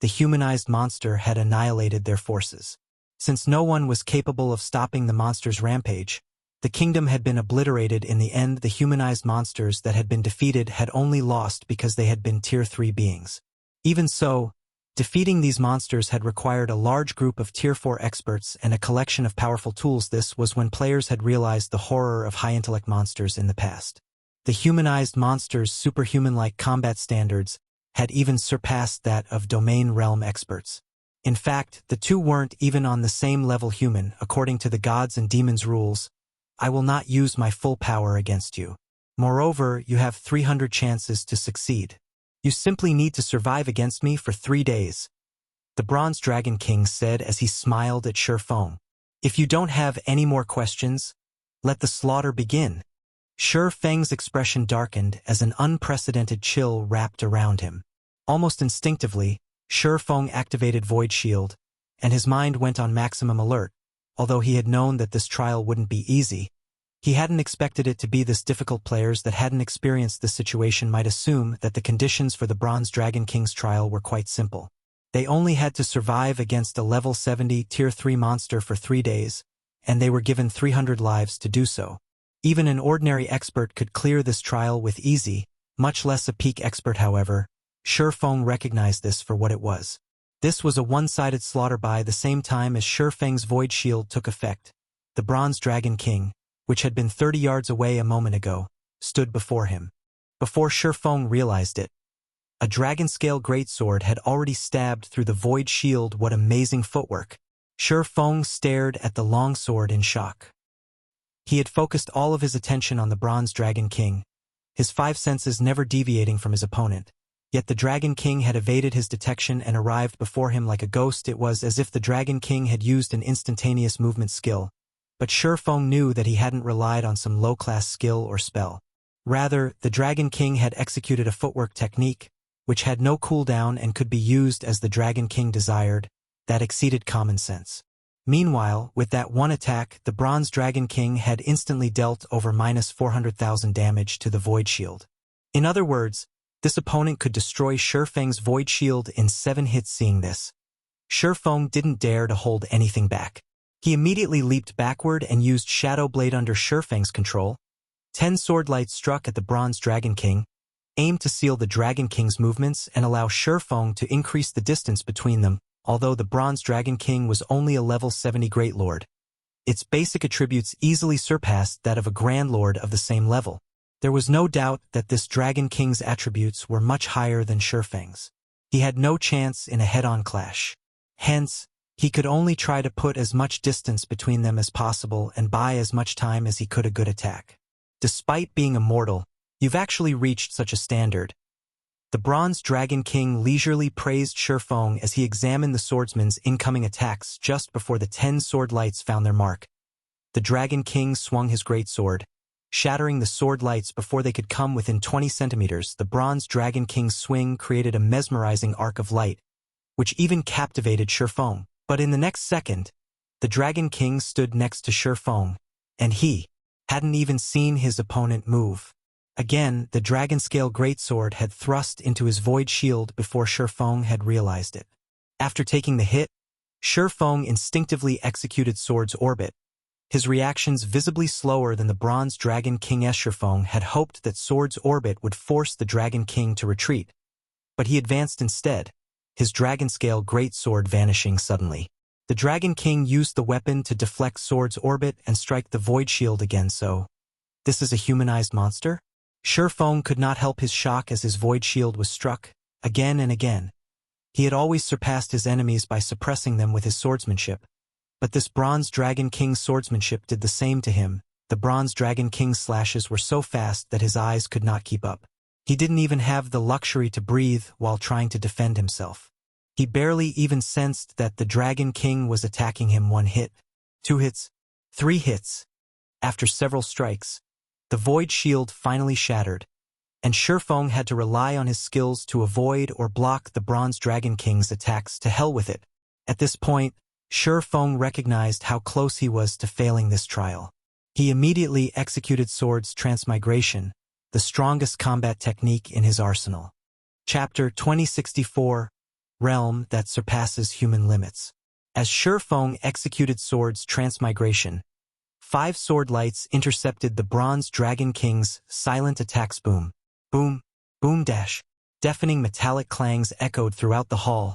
the humanized monster had annihilated their forces. Since no one was capable of stopping the monster's rampage, the kingdom had been obliterated. In the end, the humanized monsters that had been defeated had only lost because they had been Tier 3 beings. Even so, defeating these monsters had required a large group of Tier 4 experts and a collection of powerful tools. This was when players had realized the horror of high-intellect monsters in the past. The humanized monsters' superhuman-like combat standards had even surpassed that of domain realm experts. In fact, the two weren't even on the same level. Human, according to the gods and demons' rules, I will not use my full power against you. Moreover, you have 300 chances to succeed. You simply need to survive against me for 3 days, the Bronze Dragon King said as he smiled at Surefeng. If you don't have any more questions, let the slaughter begin. Surefeng's expression darkened as an unprecedented chill wrapped around him. Almost instinctively, Surefeng activated Void Shield, and his mind went on maximum alert. Although he had known that this trial wouldn't be easy, he hadn't expected it to be this difficult. Players that hadn't experienced this situation might assume that the conditions for the Bronze Dragon King's trial were quite simple. They only had to survive against a level 70 Tier 3 monster for 3 days, and they were given 300 lives to do so. Even an ordinary expert could clear this trial with ease, much less a peak expert. However, Surefeng recognized this for what it was. This was a one-sided slaughter. By the same time as Surefeng's Void Shield took effect, the Bronze Dragon King, which had been 30 yards away a moment ago, stood before him. Before Surefeng realized it, a dragon-scale greatsword had already stabbed through the Void Shield. What amazing footwork! Surefeng stared at the longsword in shock. He had focused all of his attention on the Bronze Dragon King, his 5 senses never deviating from his opponent. Yet the Dragon King had evaded his detection and arrived before him like a ghost. It was as if the Dragon King had used an instantaneous movement skill, but Surefeng knew that he hadn't relied on some low-class skill or spell. Rather, the Dragon King had executed a footwork technique, which had no cooldown and could be used as the Dragon King desired, that exceeded common sense. Meanwhile, with that one attack, the Bronze Dragon King had instantly dealt over -400,000 damage to the Void Shield. In other words, this opponent could destroy Shifeng's Void Shield in 7 hits. Seeing this, Shifeng didn't dare to hold anything back. He immediately leaped backward and used Shadow Blade under Shifeng's control. 10 sword lights struck at the Bronze Dragon King, aimed to seal the Dragon King's movements and allow Shifeng to increase the distance between them. Although the Bronze Dragon King was only a level 70 Great Lord, its basic attributes easily surpassed that of a Grand Lord of the same level. There was no doubt that this Dragon King's attributes were much higher than Shifeng's. He had no chance in a head-on clash. Hence, he could only try to put as much distance between them as possible and buy as much time as he could a good attack. Despite being immortal, you've actually reached such a standard. The Bronze Dragon King leisurely praised Shifeng as he examined the swordsman's incoming attacks just before the 10 sword lights found their mark. The Dragon King swung his great sword, shattering the sword lights before they could come within 20 centimeters. The Bronze Dragon King's swing created a mesmerizing arc of light, which even captivated Shifeng. But in the next second, the Dragon King stood next to Shifeng, and he hadn't even seen his opponent move. Again, the Dragon-scale greatsword had thrust into his Void Shield before Shifeng had realized it. After taking the hit, Shifeng instinctively executed Sword's Orbit, his reactions visibly slower than the Bronze Dragon King. Shifeng had hoped that Sword's Orbit would force the Dragon King to retreat, but he advanced instead, his Dragon-scale greatsword vanishing suddenly. The Dragon King used the weapon to deflect Sword's Orbit and strike the Void Shield again. So, this is a humanized monster? Shifeng could not help his shock as his Void Shield was struck, again and again. He had always surpassed his enemies by suppressing them with his swordsmanship, but this Bronze Dragon King's swordsmanship did the same to him. The Bronze Dragon King's slashes were so fast that his eyes could not keep up. He didn't even have the luxury to breathe while trying to defend himself. He barely even sensed that the Dragon King was attacking him. 1 hit, 2 hits, 3 hits. After several strikes, the Void Shield finally shattered, and Shifeng had to rely on his skills to avoid or block the Bronze Dragon King's attacks. To hell with it. At this point, Shifeng recognized how close he was to failing this trial. He immediately executed Sword's Transmigration, the strongest combat technique in his arsenal. Chapter 2064, Realm That Surpasses Human Limits. As Shifeng executed Sword's Transmigration, 5 sword lights intercepted the Bronze Dragon King's silent attacks. Boom, boom, boom dash. Deafening metallic clangs echoed throughout the hall,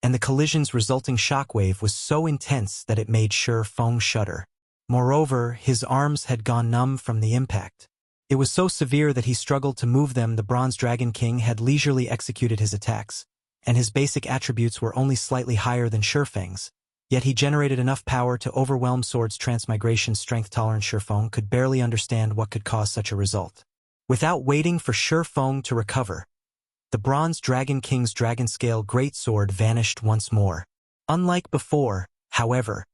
and the collision's resulting shockwave was so intense that it made Shifeng shudder. Moreover, his arms had gone numb from the impact. It was so severe that he struggled to move them. The Bronze Dragon King had leisurely executed his attacks, and his basic attributes were only slightly higher than Shifeng's. Yet he generated enough power to overwhelm Sword's Transmigration. Strength-tolerant Shifeng could barely understand what could cause such a result. Without waiting for Shifeng to recover, the Bronze Dragon King's Dragon-scale greatsword vanished once more. Unlike before, however,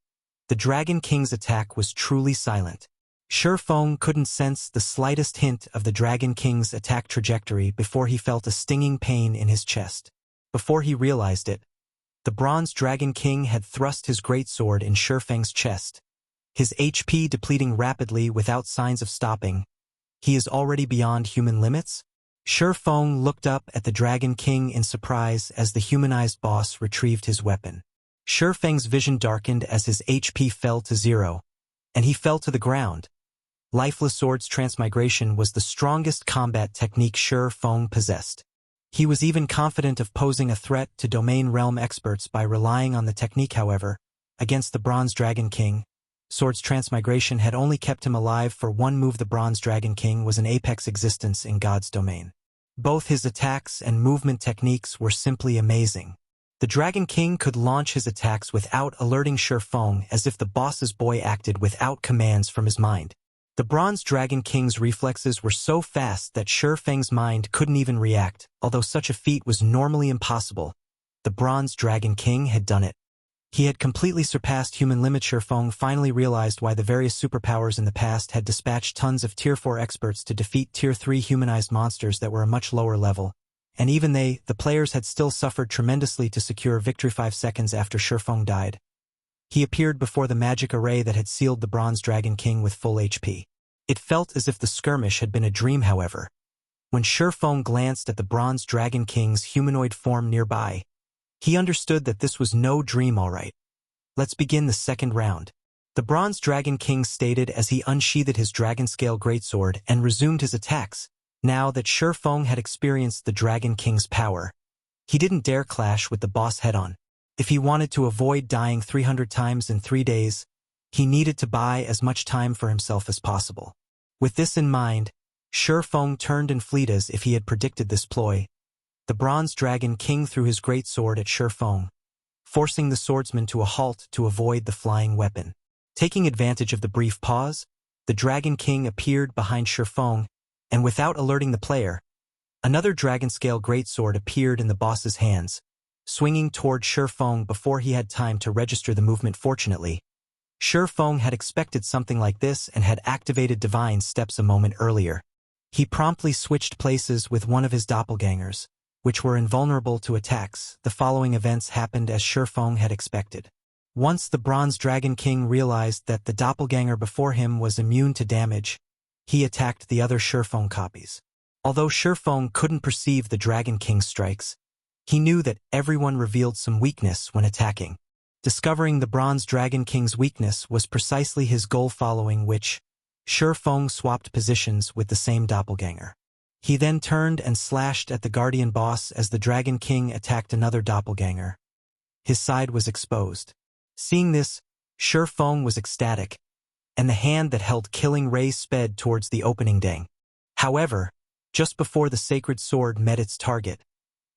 the Dragon King's attack was truly silent. Shifeng couldn't sense the slightest hint of the Dragon King's attack trajectory before he felt a stinging pain in his chest. Before he realized it, the Bronze Dragon King had thrust his greatsword in Shifeng's chest, his HP depleting rapidly without signs of stopping. He is already beyond human limits? Shifeng looked up at the Dragon King in surprise as the humanized boss retrieved his weapon. Shifeng's vision darkened as his HP fell to 0, and he fell to the ground. Lifeless Sword's Transmigration was the strongest combat technique Shifeng possessed. He was even confident of posing a threat to domain realm experts by relying on the technique. However, against the Bronze Dragon King, Sword's Transmigration had only kept him alive for one move. The Bronze Dragon King was an apex existence in God's domain. Both his attacks and movement techniques were simply amazing. The Dragon King could launch his attacks without alerting Shifeng, as if the boss's boy acted without commands from his mind. The Bronze Dragon King's reflexes were so fast that Shifeng's mind couldn't even react. Although such a feat was normally impossible, the Bronze Dragon King had done it. He had completely surpassed human limits. Shifeng finally realized why the various superpowers in the past had dispatched tons of Tier 4 experts to defeat Tier 3 humanized monsters that were a much lower level, and even the players had still suffered tremendously to secure victory 5 seconds after Shurfeng died. He appeared before the magic array that had sealed the Bronze Dragon King with full HP. It felt as if the skirmish had been a dream, however. When Shurfeng glanced at the Bronze Dragon King's humanoid form nearby, he understood that this was no dream, all right. Let's begin the second round. The Bronze Dragon King stated as he unsheathed his dragon-scale greatsword and resumed his attacks. Now that Shurfeng had experienced the Dragon King's power, he didn't dare clash with the boss head-on. If he wanted to avoid dying 300 times in 3 days, he needed to buy as much time for himself as possible. With this in mind, Shurfeng turned and fled as if he had predicted this ploy. The Bronze Dragon King threw his greatsword at Shurfeng, forcing the swordsman to a halt to avoid the flying weapon. Taking advantage of the brief pause, the Dragon King appeared behind Shurfeng, and without alerting the player, another dragon-scale greatsword appeared in the boss's hands, swinging toward Shurfeng before he had time to register the movement. Fortunately, Shurfeng had expected something like this and had activated Divine Steps a moment earlier. He promptly switched places with one of his doppelgangers, which were invulnerable to attacks. The following events happened as Shurfeng had expected. Once the Bronze Dragon King realized that the doppelganger before him was immune to damage, he attacked the other Shurfeng copies. Although Shurfeng couldn't perceive the Dragon King's strikes, he knew that everyone revealed some weakness when attacking. Discovering the Bronze Dragon King's weakness was precisely his goal, following which, Shurfeng swapped positions with the same doppelganger. He then turned and slashed at the Guardian boss as the Dragon King attacked another doppelganger. His side was exposed. Seeing this, Shurfeng was ecstatic, and the hand that held Killing Ray sped towards the opening dang. However, just before the sacred sword met its target,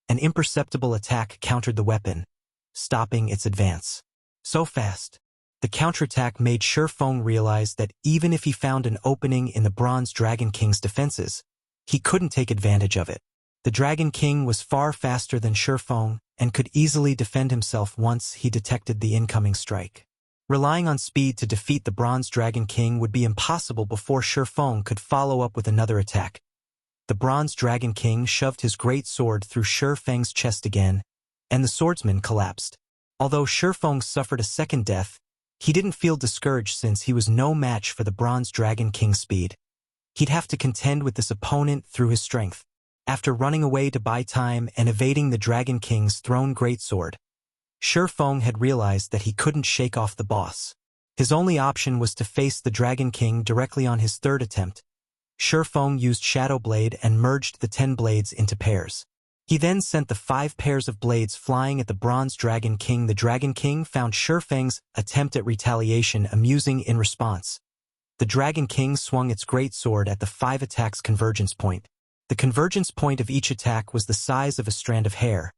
an imperceptible attack countered the weapon, stopping its advance. So fast, the counterattack made Shurfeng realize that even if he found an opening in the Bronze Dragon King's defenses, he couldn't take advantage of it. The Dragon King was far faster than Shurfeng and could easily defend himself once he detected the incoming strike. Relying on speed to defeat the Bronze Dragon King would be impossible before Shurfeng could follow up with another attack. The Bronze Dragon King shoved his great sword through Shurfeng's chest again, and the swordsman collapsed. Although Shurfeng suffered a second death, he didn't feel discouraged since he was no match for the Bronze Dragon King's speed. He'd have to contend with this opponent through his strength. After running away to buy time and evading the Dragon King's thrown greatsword, Shurfeng had realized that he couldn't shake off the boss. His only option was to face the Dragon King directly on his third attempt. Shurfeng used Shadow Blade and merged the 10 blades into pairs. He then sent the 5 pairs of blades flying at the Bronze Dragon King. The Dragon King found Shurfeng's attempt at retaliation amusing in response. The Dragon King swung its greatsword at the 5 attacks' convergence point. The convergence point of each attack was the size of a strand of hair,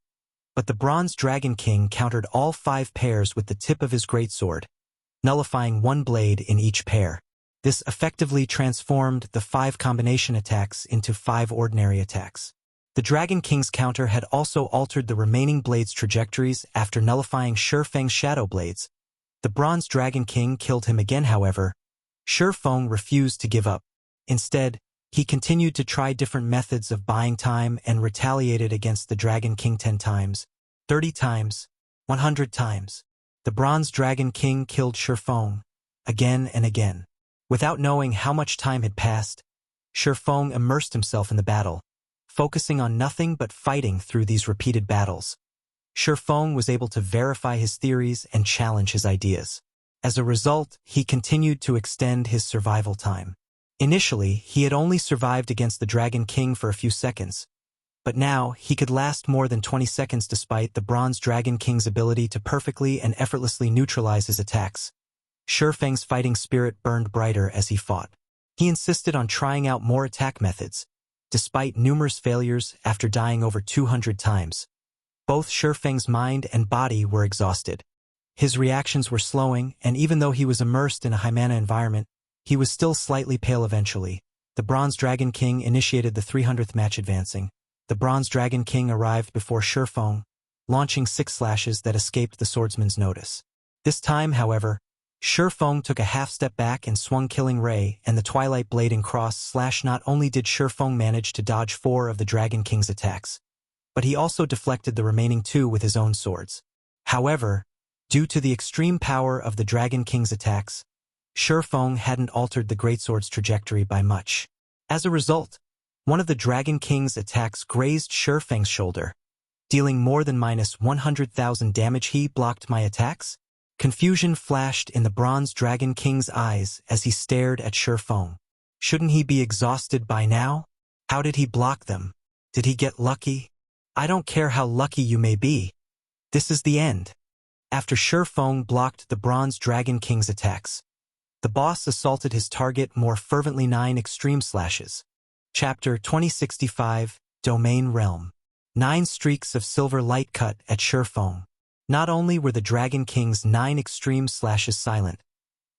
but the Bronze Dragon King countered all 5 pairs with the tip of his greatsword, nullifying 1 blade in each pair. This effectively transformed the 5 combination attacks into 5 ordinary attacks. The Dragon King's counter had also altered the remaining blades' trajectories after nullifying Shurfeng's Shadow Blades. The Bronze Dragon King killed him again, however. Shurfeng refused to give up. Instead, he continued to try different methods of buying time and retaliated against the Dragon King 10 times, 30 times, 100 times. The Bronze Dragon King killed Shurfeng, again and again. Without knowing how much time had passed, Shurfeng immersed himself in the battle, focusing on nothing but fighting through these repeated battles. Shurfeng was able to verify his theories and challenge his ideas. As a result, he continued to extend his survival time. Initially, he had only survived against the Dragon King for a few seconds, but now he could last more than 20 seconds despite the Bronze Dragon King's ability to perfectly and effortlessly neutralize his attacks. Shurfeng's fighting spirit burned brighter as he fought. He insisted on trying out more attack methods, despite numerous failures after dying over 200 times. Both Shurfeng's mind and body were exhausted. His reactions were slowing, and even though he was immersed in a high-mana environment, he was still slightly pale eventually. The Bronze Dragon King initiated the 300th match advancing. The Bronze Dragon King arrived before Shurfeng, launching 6 slashes that escaped the swordsman's notice. This time, however, Shurfeng took a half-step back and swung Killing Ray and the Twilight Blade in cross slash. Not only did Shurfeng manage to dodge 4 of the Dragon King's attacks, but he also deflected the remaining 2 with his own swords. However, due to the extreme power of the Dragon King's attacks, Shurfeng hadn't altered the greatsword's trajectory by much. As a result, one of the Dragon King's attacks grazed Shurfeng's shoulder, dealing more than -100,000 damage. He blocked my attacks? Confusion flashed in the Bronze Dragon King's eyes as he stared at Shurfeng. Shouldn't he be exhausted by now? How did he block them? Did he get lucky? I don't care how lucky you may be. This is the end. After Shurfeng blocked the Bronze Dragon King's attacks, the boss assaulted his target more fervently. 9 extreme slashes. Chapter 2065, Domain Realm. 9 streaks of silver light cut at Shurfeng. Not only were the Dragon King's 9 extreme slashes silent,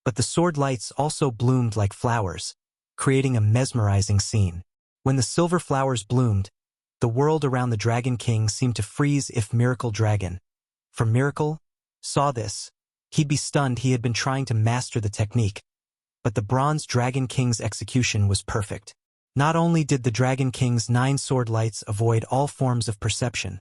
but the sword lights also bloomed like flowers, creating a mesmerizing scene. When the silver flowers bloomed, the world around the Dragon King seemed to freeze. If Miracle Dragon, for Miracle, saw this, he'd be stunned. He had been trying to master the technique, but the Bronze Dragon King's execution was perfect. Not only did the Dragon King's 9 sword lights avoid all forms of perception,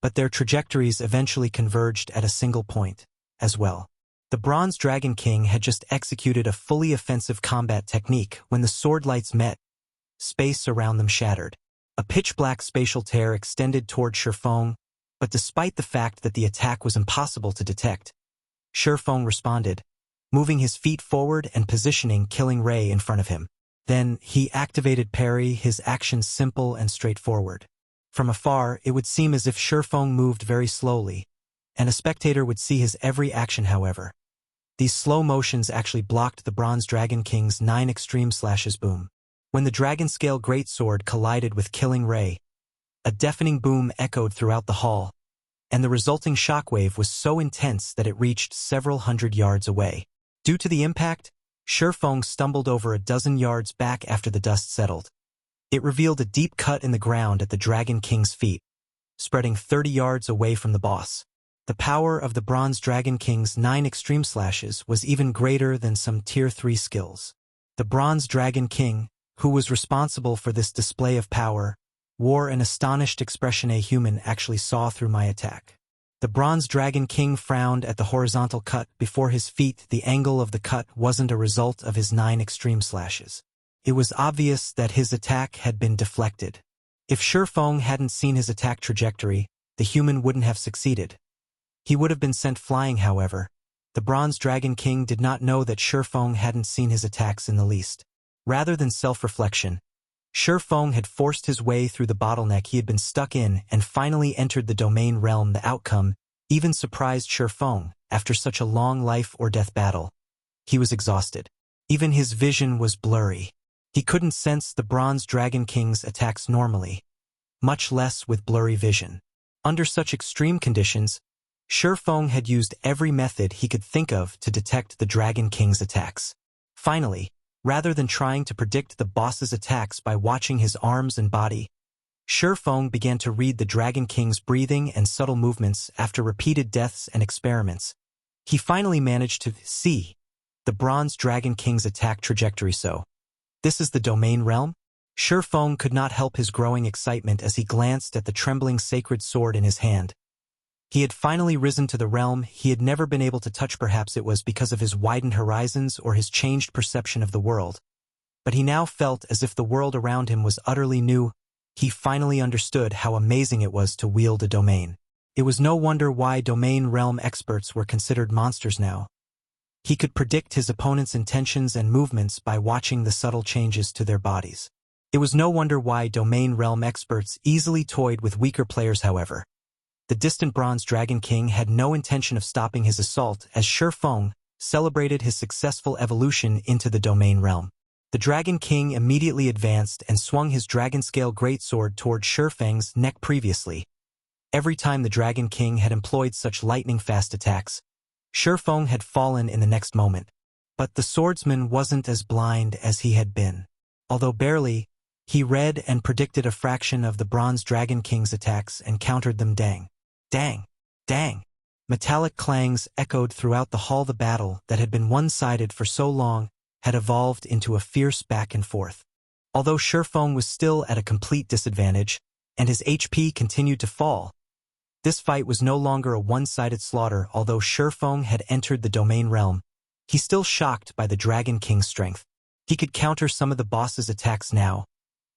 but their trajectories eventually converged at a single point, as well. The Bronze Dragon King had just executed a fully offensive combat technique. When the sword lights met, space around them shattered. A pitch-black spatial tear extended toward Shurfeng, but despite the fact that the attack was impossible to detect, Shurfeng responded, moving his feet forward and positioning Killing Ray in front of him. Then, he activated Parry, his actions simple and straightforward. From afar, it would seem as if Shurfeng moved very slowly, and a spectator would see his every action. However, these slow motions actually blocked the Bronze Dragon King's 9 extreme slashes. Boom. When the Dragon-scale greatsword collided with Killing Ray, a deafening boom echoed throughout the hall, and the resulting shockwave was so intense that it reached several hundred yards away. Due to the impact, Shurfeng stumbled over a dozen yards back after the dust settled. It revealed a deep cut in the ground at the Dragon King's feet, spreading 30 yards away from the boss. The power of the Bronze Dragon King's 9 extreme slashes was even greater than some Tier 3 skills. The Bronze Dragon King, who was responsible for this display of power, wore an astonished expression. A human actually saw through my attack. The Bronze Dragon King frowned at the horizontal cut before his feet. The angle of the cut wasn't a result of his 9 extreme slashes. It was obvious that his attack had been deflected. If Shurfeng hadn't seen his attack trajectory, the human wouldn't have succeeded. He would have been sent flying. However, the Bronze Dragon King did not know that Shurfeng hadn't seen his attacks in the least. Rather than self-reflection, Shurfeng had forced his way through the bottleneck he had been stuck in and finally entered the domain realm. The outcome even surprised Shurfeng. After such a long life-or-death battle, he was exhausted. Even his vision was blurry. He couldn't sense the Bronze Dragon King's attacks normally, much less with blurry vision. Under such extreme conditions, Shurfeng had used every method he could think of to detect the Dragon King's attacks. Finally, rather than trying to predict the boss's attacks by watching his arms and body, Shurfeng began to read the Dragon King's breathing and subtle movements. After repeated deaths and experiments, he finally managed to see the Bronze Dragon King's attack trajectory. So, this is the domain realm? Shurfeng could not help his growing excitement as he glanced at the trembling sacred sword in his hand. He had finally risen to the realm he had never been able to touch. Perhaps it was because of his widened horizons or his changed perception of the world, but he now felt as if the world around him was utterly new. He finally understood how amazing it was to wield a domain. It was no wonder why domain realm experts were considered monsters now. He could predict his opponent's intentions and movements by watching the subtle changes to their bodies. It was no wonder why domain realm experts easily toyed with weaker players. However, the distant Bronze Dragon King had no intention of stopping his assault as Shurfeng celebrated his successful evolution into the domain realm. The Dragon King immediately advanced and swung his dragon-scale greatsword toward Shurfeng's neck. Previously, every time the Dragon King had employed such lightning-fast attacks, Shurfeng had fallen in the next moment. But the swordsman wasn't as blind as he had been. Although barely, he read and predicted a fraction of the Bronze Dragon King's attacks and countered them. Dang, dang, dang. Metallic clangs echoed throughout the hall. The battle that had been one-sided for so long had evolved into a fierce back and forth. Although Shurfeng was still at a complete disadvantage, and his HP continued to fall. This fight was no longer a one-sided slaughter. Although Shurfeng had entered the domain realm, he still shocked by the Dragon King's strength. He could counter some of the boss's attacks now,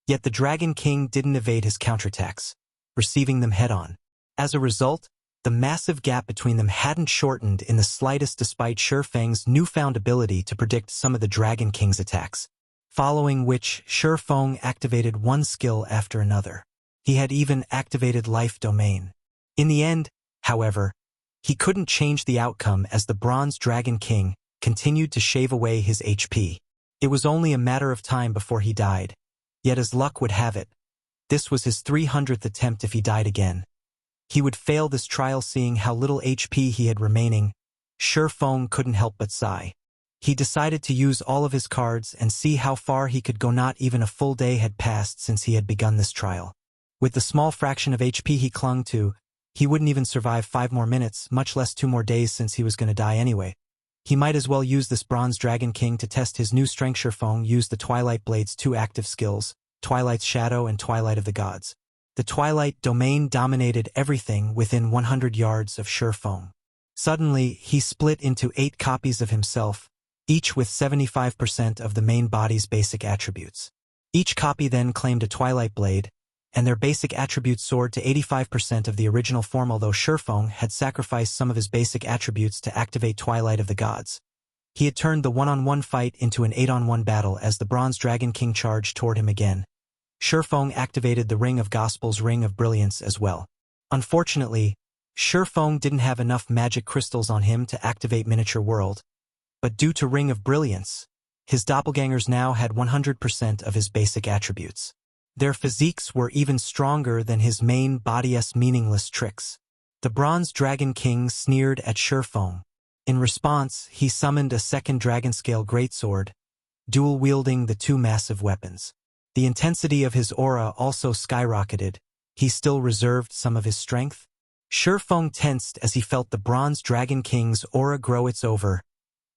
yet the Dragon King didn't evade his counterattacks, receiving them head-on. As a result, the massive gap between them hadn't shortened in the slightest despite Shurfeng's newfound ability to predict some of the Dragon King's attacks, following which Shurfeng activated one skill after another. He had even activated Life Domain. In the end, however, he couldn't change the outcome as the Bronze Dragon King continued to shave away his HP. It was only a matter of time before he died. Yet as luck would have it, this was his 300th attempt. If he died again, he would fail this trial. Seeing how little HP he had remaining, Shurfeng couldn't help but sigh. He decided to use all of his cards and see how far he could go. Not even a full day had passed since he had begun this trial. With the small fraction of HP he clung to, he wouldn't even survive 5 more minutes, much less 2 more days, since he was going to die anyway. He might as well use this Bronze Dragon King to test his new strength. Shurfeng used the Twilight Blade's 2 active skills, Twilight's Shadow and Twilight of the Gods. The Twilight domain dominated everything within 100 yards of Shurfeng. Suddenly, he split into 8 copies of himself, each with 75% of the main body's basic attributes. Each copy then claimed a Twilight Blade, and their basic attributes soared to 85% of the original form. Although Shurfeng had sacrificed some of his basic attributes to activate Twilight of the Gods, he had turned the one-on-one fight into an 8-on-1 battle as the Bronze Dragon King charged toward him again. Shurfeng activated the Ring of Gospel's Ring of Brilliance as well. Unfortunately, Shurfeng didn't have enough magic crystals on him to activate Miniature World, but due to Ring of Brilliance, his doppelgangers now had 100% of his basic attributes. Their physiques were even stronger than his main body's meaningless tricks. The Bronze Dragon King sneered at Shurfeng. In response, he summoned a second Dragonscale Greatsword, dual-wielding the 2 massive weapons. The intensity of his aura also skyrocketed. He still reserved some of his strength. Shurfeng tensed as he felt the Bronze Dragon King's aura grow. "It's over,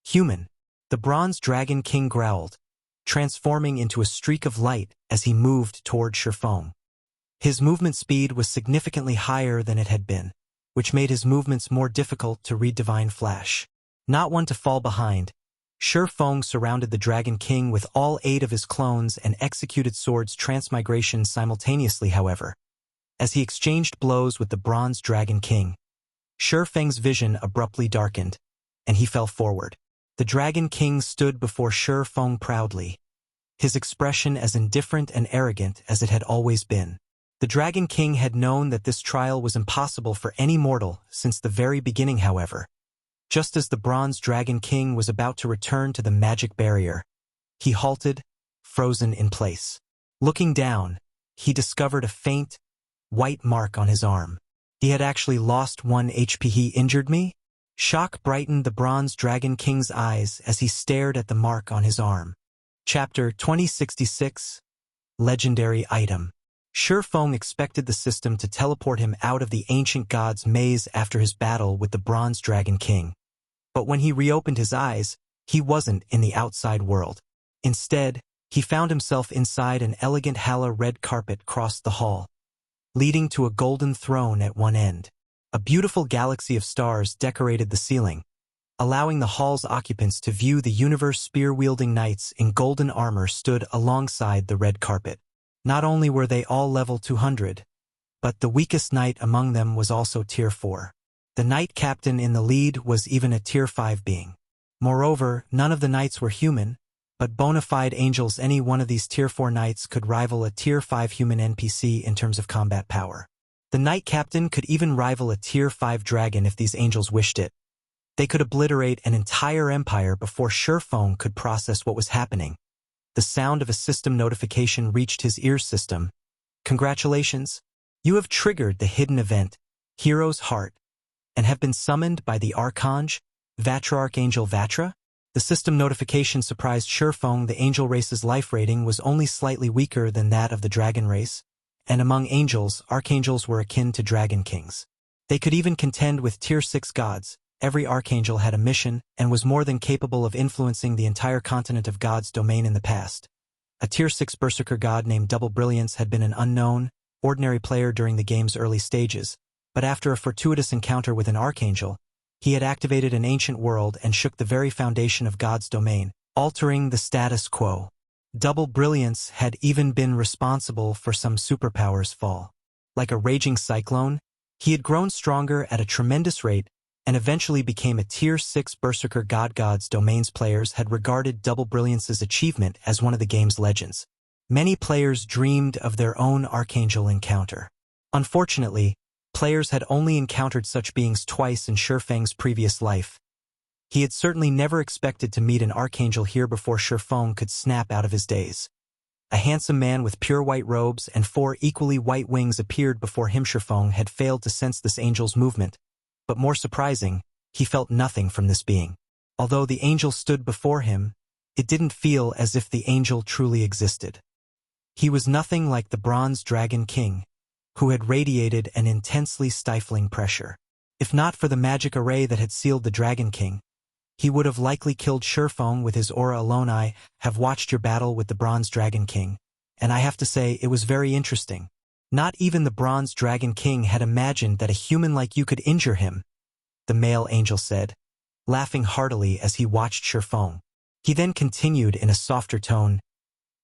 human," the Bronze Dragon King growled, transforming into a streak of light as he moved toward Shurfeng. His movement speed was significantly higher than it had been, which made his movements more difficult to read. Divine Flash. Not one to fall behind, Shurfeng surrounded the Dragon King with all 8 of his clones and executed Sword's Transmigration simultaneously. However, as he exchanged blows with the Bronze Dragon King, Shurfeng's vision abruptly darkened, and he fell forward. The Dragon King stood before Shurfeng proudly, his expression as indifferent and arrogant as it had always been. The Dragon King had known that this trial was impossible for any mortal since the very beginning. However, just as the Bronze Dragon King was about to return to the magic barrier, he halted, frozen in place. Looking down, he discovered a faint, white mark on his arm. He had actually lost 1 HP. "He injured me?" Shock brightened the Bronze Dragon King's eyes as he stared at the mark on his arm. Chapter 2066. Legendary Item. Shurfeng expected the system to teleport him out of the Ancient God's maze after his battle with the Bronze Dragon King. But when he reopened his eyes, he wasn't in the outside world. Instead, he found himself inside an elegant hala-red carpet crossed the hall, leading to a golden throne at one end. A beautiful galaxy of stars decorated the ceiling, allowing the hall's occupants to view the universe. Spear-wielding knights in golden armor stood alongside the red carpet. Not only were they all level 200, but the weakest knight among them was also tier 4. The knight captain in the lead was even a tier 5 being. Moreover, none of the knights were human, but bona fide angels. Any one of these tier 4 knights could rival a tier 5 human NPC in terms of combat power. The Knight Captain could even rival a tier 5 dragon if these angels wished it. They could obliterate an entire empire before Shurfeng could process what was happening. The sound of a system notification reached his ear system. "Congratulations! You have triggered the hidden event, Hero's Heart, and have been summoned by the Archangel, Archangel Vatra." The system notification surprised Shurfeng. The angel race's life rating was only slightly weaker than that of the dragon race, and among angels, archangels were akin to dragon kings. They could even contend with tier 6 gods. Every archangel had a mission and was more than capable of influencing the entire continent of God's domain in the past. A tier 6 berserker god named Double Brilliance had been an unknown, ordinary player during the game's early stages, but after a fortuitous encounter with an archangel, he had activated an ancient world and shook the very foundation of God's domain, altering the status quo. Double Brilliance had even been responsible for some superpowers' fall. Like a raging cyclone, he had grown stronger at a tremendous rate and eventually became a Tier 6 Berserker god. God's domain's players had regarded Double Brilliance's achievement as one of the game's legends. Many players dreamed of their own archangel encounter. Unfortunately, players had only encountered such beings twice in Shurfeng's previous life. He had certainly never expected to meet an archangel here before Shurfeng could snap out of his daze. A handsome man with pure white robes and 4 equally white wings appeared before him. Shurfeng had failed to sense this angel's movement, but more surprising, he felt nothing from this being. Although the angel stood before him, it didn't feel as if the angel truly existed. He was nothing like the Bronze Dragon King, who had radiated an intensely stifling pressure. If not for the magic array that had sealed the Dragon King, he would have likely killed Shurfeng with his aura alone. I have watched your battle with the Bronze Dragon King, and I have to say it was very interesting. Not even the Bronze Dragon King had imagined that a human like you could injure him, the male angel said, laughing heartily as he watched Shurfeng. He then continued in a softer tone,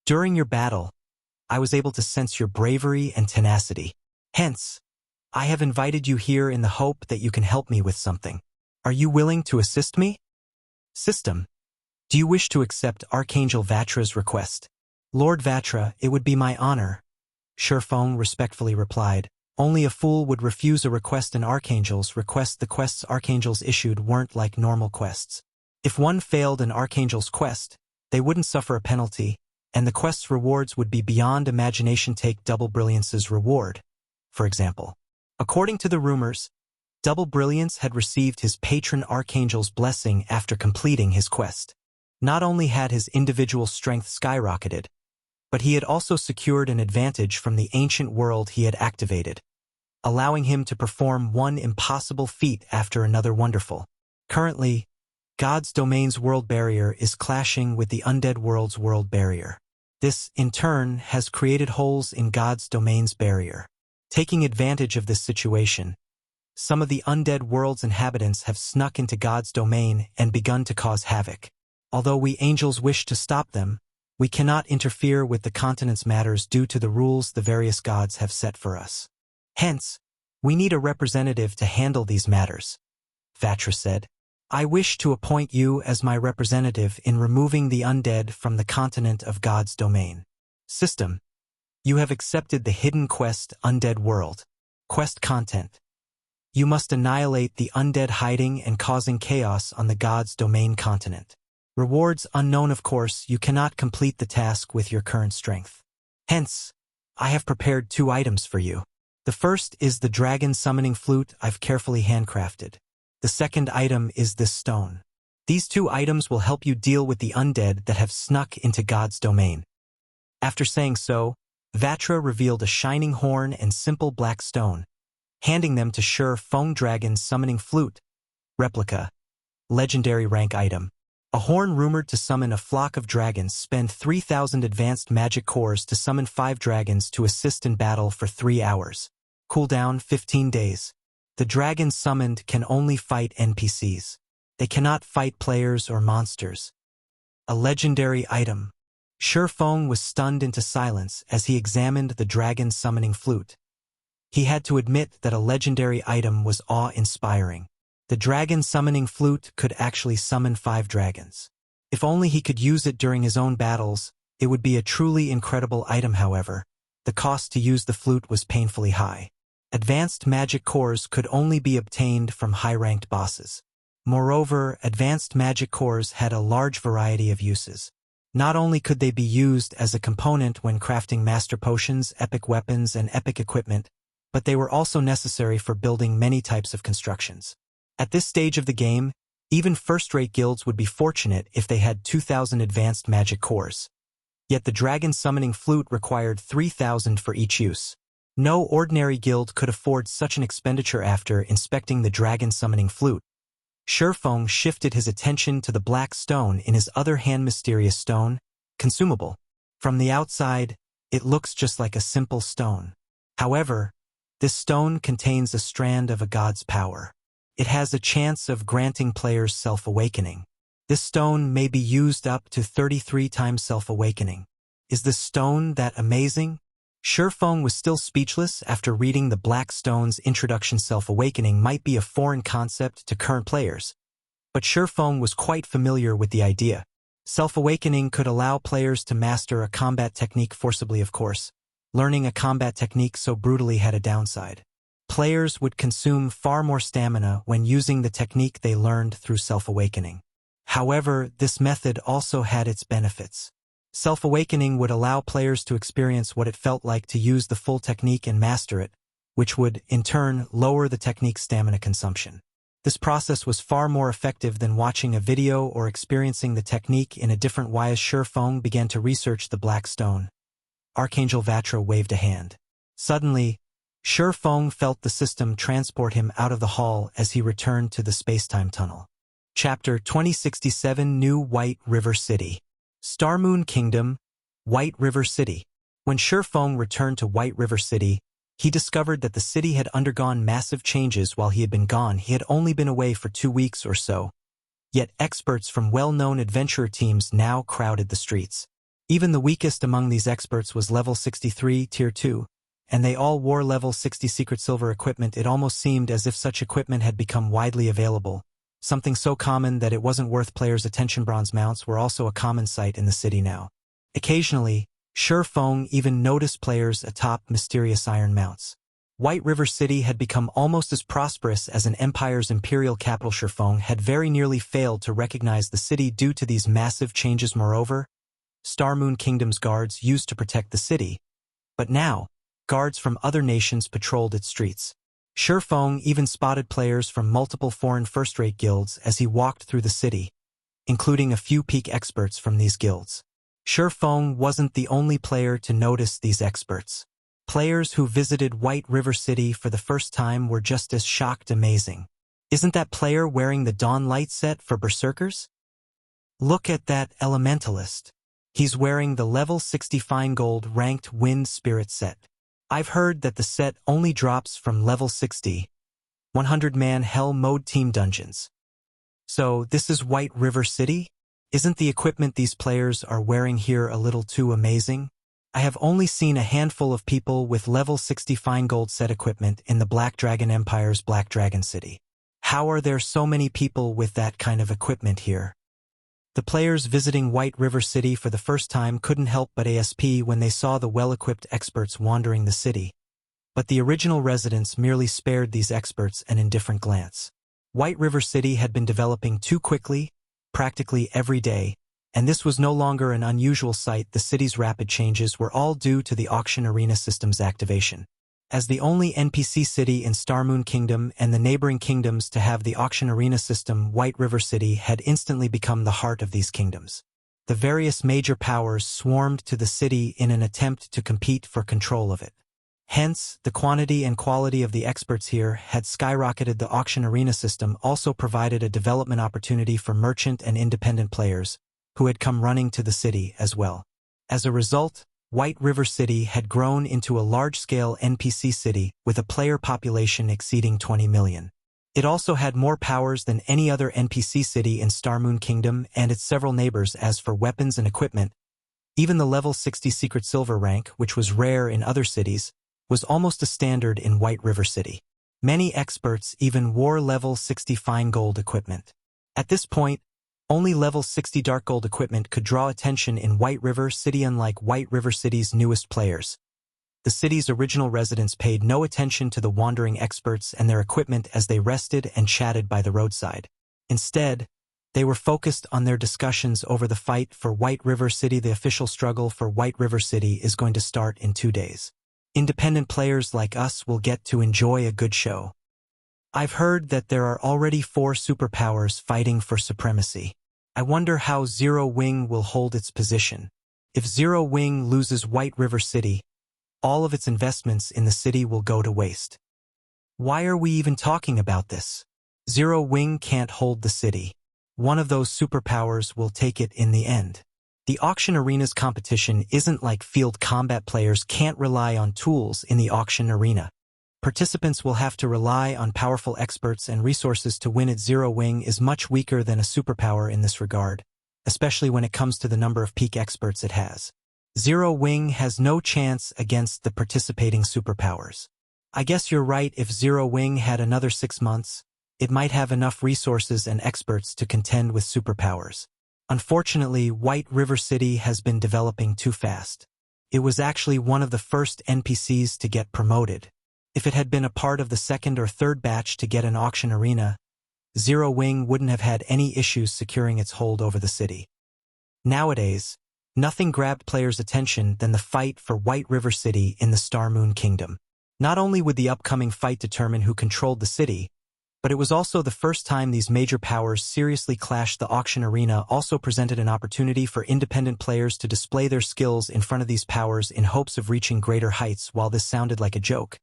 "During your battle, I was able to sense your bravery and tenacity. Hence, I have invited you here in the hope that you can help me with something. Are you willing to assist me?" System. Do you wish to accept Archangel Vatra's request? Lord Vatra, it would be my honor. Shurfeng respectfully replied. Only a fool would refuse a request. An archangel's request. The quests archangels issued weren't like normal quests. If one failed an archangel's quest, they wouldn't suffer a penalty, and the quest's rewards would be beyond imagination. Take Double Brilliance's reward, for example. According to the rumors, Double Brilliance had received his patron archangel's blessing after completing his quest. Not only had his individual strength skyrocketed, but he had also secured an advantage from the ancient world he had activated, allowing him to perform one impossible feat after another. Wonderful. Currently, God's domain's world barrier is clashing with the undead world's world barrier. This, in turn, has created holes in God's domain's barrier. Taking advantage of this situation, some of the undead world's inhabitants have snuck into God's domain and begun to cause havoc. Although we angels wish to stop them, we cannot interfere with the continent's matters due to the rules the various gods have set for us. Hence, we need a representative to handle these matters, Vatra said. I wish to appoint you as my representative in removing the undead from the continent of God's domain. System. You have accepted the hidden quest Undead World. Quest content. You must annihilate the undead hiding and causing chaos on the God's domain continent. Rewards unknown. Of course, you cannot complete the task with your current strength. Hence, I have prepared 2 items for you. The first is the dragon summoning flute I've carefully handcrafted. The second item is this stone. These 2 items will help you deal with the undead that have snuck into God's domain. After saying so, Vatra revealed a shining horn and simple black stone, handing them to Shurfeng. Dragon summoning flute. Replica. Legendary rank item. A horn rumored to summon a flock of dragons. Spend 3,000 advanced magic cores to summon 5 dragons to assist in battle for 3 hours. Cooldown 15 days. The dragons summoned can only fight NPCs. They cannot fight players or monsters. A legendary item. Shurfeng was stunned into silence as he examined the dragon summoning flute. He had to admit that a legendary item was awe-inspiring. The dragon summoning flute could actually summon 5 dragons. If only he could use it during his own battles, it would be a truly incredible item. However, the cost to use the flute was painfully high. Advanced magic cores could only be obtained from high-ranked bosses. Moreover, advanced magic cores had a large variety of uses. Not only could they be used as a component when crafting master potions, epic weapons, and epic equipment, but they were also necessary for building many types of constructions. At this stage of the game, even first-rate guilds would be fortunate if they had 2,000 advanced magic cores. Yet the dragon summoning flute required 3,000 for each use. No ordinary guild could afford such an expenditure. After inspecting the dragon summoning flute, Shurfeng shifted his attention to the black stone in his other hand. Mysterious stone, consumable. From the outside, it looks just like a simple stone. However, this stone contains a strand of a god's power. It has a chance of granting players self-awakening. This stone may be used up to 33 times self-awakening. Is this stone that amazing? Shurfeng was still speechless after reading the Black Stone's introduction. Self-awakening might be a foreign concept to current players, but Shurfeng was quite familiar with the idea. Self-awakening could allow players to master a combat technique forcibly, of course. Learning a combat technique so brutally had a downside. Players would consume far more stamina when using the technique they learned through self-awakening. However, this method also had its benefits. Self-awakening would allow players to experience what it felt like to use the full technique and master it, which would, in turn, lower the technique's stamina consumption. This process was far more effective than watching a video or experiencing the technique in a different way. As Shurfeng began to research the Black Stone, Archangel Vatra waved a hand. Suddenly, Shurfeng felt the system transport him out of the hall as he returned to the space-time tunnel. Chapter 2067 New White River City. Starmoon Kingdom, White River City. When Shurfeng returned to White River City, he discovered that the city had undergone massive changes while he had been gone. He had only been away for 2 weeks or so. Yet experts from well-known adventurer teams now crowded the streets. Even the weakest among these experts was level 63, Tier 2, and they all wore level 60 secret silver equipment. It almost seemed as if such equipment had become widely available, something so common that it wasn't worth players' attention. Bronze mounts were also a common sight in the city now. Occasionally, Shurfeng even noticed players atop mysterious iron mounts. White River City had become almost as prosperous as an empire's imperial capital. Shurfeng had very nearly failed to recognize the city due to these massive changes. Moreover, Starmoon Kingdom's guards used to protect the city, but now, guards from other nations patrolled its streets. Shurfeng even spotted players from multiple foreign first-rate guilds as he walked through the city, including a few peak experts from these guilds. Shurfeng wasn't the only player to notice these experts. Players who visited White River City for the first time were just as shocked. Amazing. Isn't that player wearing the Dawn Light set for Berserkers? Look at that elementalist. He's wearing the level 60 Fine Gold ranked Wind Spirit set. I've heard that the set only drops from level 60, 100-man Hell Mode team dungeons. So this is White River City? Isn't the equipment these players are wearing here a little too amazing? I have only seen a handful of people with level 60 Fine Gold set equipment in the Black Dragon Empire's Black Dragon City. How are there so many people with that kind of equipment here? The players visiting White River City for the first time couldn't help but asp when they saw the well-equipped experts wandering the city. But the original residents merely spared these experts an indifferent glance. White River City had been developing too quickly, practically every day, and this was no longer an unusual sight. The city's rapid changes were all due to the auction arena system's activation. As the only NPC city in Starmoon Kingdom and the neighboring kingdoms to have the auction arena system, White River City had instantly become the heart of these kingdoms. The various major powers swarmed to the city in an attempt to compete for control of it. Hence, the quantity and quality of the experts here had skyrocketed. The auction arena system also provided a development opportunity for merchant and independent players, who had come running to the city as well. As a result, White River City had grown into a large-scale NPC city with a player population exceeding 20 million. It also had more powers than any other NPC city in Starmoon Kingdom and its several neighbors. As for weapons and equipment, even the level 60 Secret Silver rank, which was rare in other cities, was almost a standard in White River City. Many experts even wore level 60 Fine Gold equipment. At this point, only level 60 Dark Gold equipment could draw attention in White River City. Unlike White River City's newest players, the city's original residents paid no attention to the wandering experts and their equipment as they rested and chatted by the roadside. Instead, they were focused on their discussions over the fight for White River City. The official struggle for White River City is going to start in 2 days. Independent players like us will get to enjoy a good show. I've heard that there are already 4 superpowers fighting for supremacy. I wonder how Zero Wing will hold its position. If Zero Wing loses White River City, all of its investments in the city will go to waste. Why are we even talking about this? Zero Wing can't hold the city. One of those superpowers will take it in the end. The auction arena's competition isn't like field combat. Players can't rely on tools in the auction arena. Participants will have to rely on powerful experts and resources to win. It. Zero Wing is much weaker than a superpower in this regard, especially when it comes to the number of peak experts it has. Zero Wing has no chance against the participating superpowers. I guess you're right. If Zero Wing had another 6 months, it might have enough resources and experts to contend with superpowers. Unfortunately, White River City has been developing too fast. It was actually one of the first NPCs to get promoted. If it had been a part of the second or third batch to get an auction arena, Zero Wing wouldn't have had any issues securing its hold over the city. Nowadays, nothing grabbed players' attention than the fight for White River City in the Star Moon Kingdom. Not only would the upcoming fight determine who controlled the city, but it was also the first time these major powers seriously clashed. The auction arena also presented an opportunity for independent players to display their skills in front of these powers in hopes of reaching greater heights. While this sounded like a joke,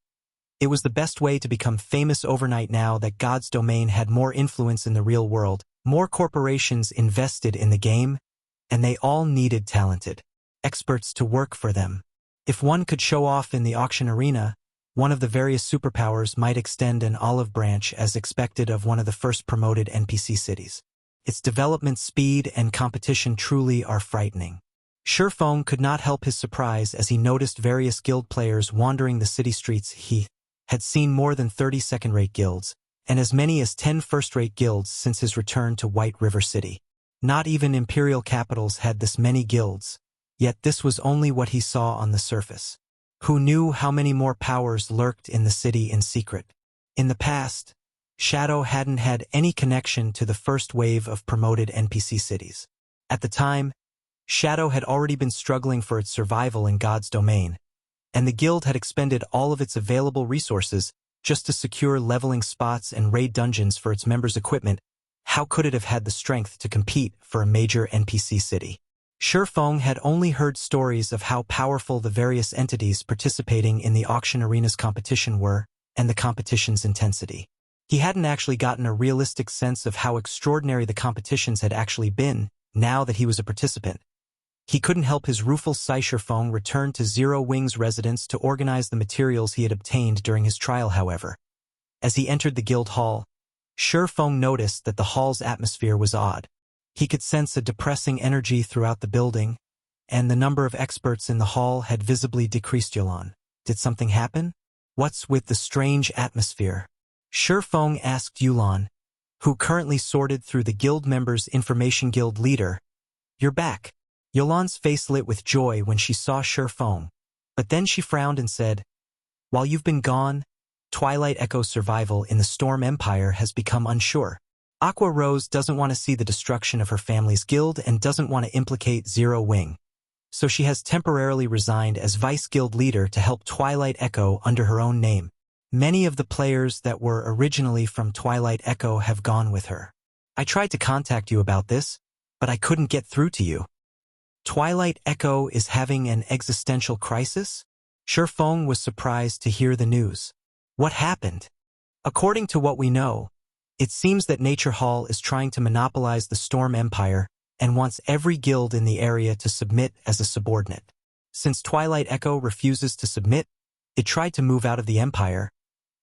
it was the best way to become famous overnight. Now that God's domain had more influence in the real world, more corporations invested in the game, and they all needed talented experts to work for them. If one could show off in the auction arena, one of the various superpowers might extend an olive branch as expected of one of the first promoted NPC cities. Its development speed and competition truly are frightening. Surefong could not help his surprise as he noticed various guild players wandering the city streets. He had seen more than 30 second-rate guilds, and as many as 10 first-rate guilds since his return to White River City. Not even imperial capitals had this many guilds, yet this was only what he saw on the surface. Who knew how many more powers lurked in the city in secret? In the past, Shadow hadn't had any connection to the first wave of promoted NPC cities. At the time, Shadow had already been struggling for its survival in God's domain, and the guild had expended all of its available resources just to secure leveling spots and raid dungeons for its members' equipment. How could it have had the strength to compete for a major NPC city? Surefong had only heard stories of how powerful the various entities participating in the auction arena's competition were, and the competition's intensity. He hadn't actually gotten a realistic sense of how extraordinary the competitions had actually been, now that he was a participant. He couldn't help his rueful sigh. Surefong returned to Zero Wing's residence to organize the materials he had obtained during his trial. However, as he entered the guild hall, Surefong noticed that the hall's atmosphere was odd. He could sense a depressing energy throughout the building, and the number of experts in the hall had visibly decreased. Yulan, did something happen? What's with the strange atmosphere? Surefong asked Yulan, who currently sorted through the guild members' information. Guild leader, you're back. Yulan's face lit with joy when she saw Surefong, but then she frowned and said, while you've been gone, Twilight Echo's survival in the Storm Empire has become unsure. Aqua Rose doesn't want to see the destruction of her family's guild and doesn't want to implicate Zero Wing, so she has temporarily resigned as vice guild leader to help Twilight Echo under her own name. Many of the players that were originally from Twilight Echo have gone with her. I tried to contact you about this, but I couldn't get through to you. Twilight Echo is having an existential crisis? Surefong was surprised to hear the news. What happened? According to what we know, it seems that Nature Hall is trying to monopolize the Storm Empire and wants every guild in the area to submit as a subordinate. Since Twilight Echo refuses to submit, it tried to move out of the Empire,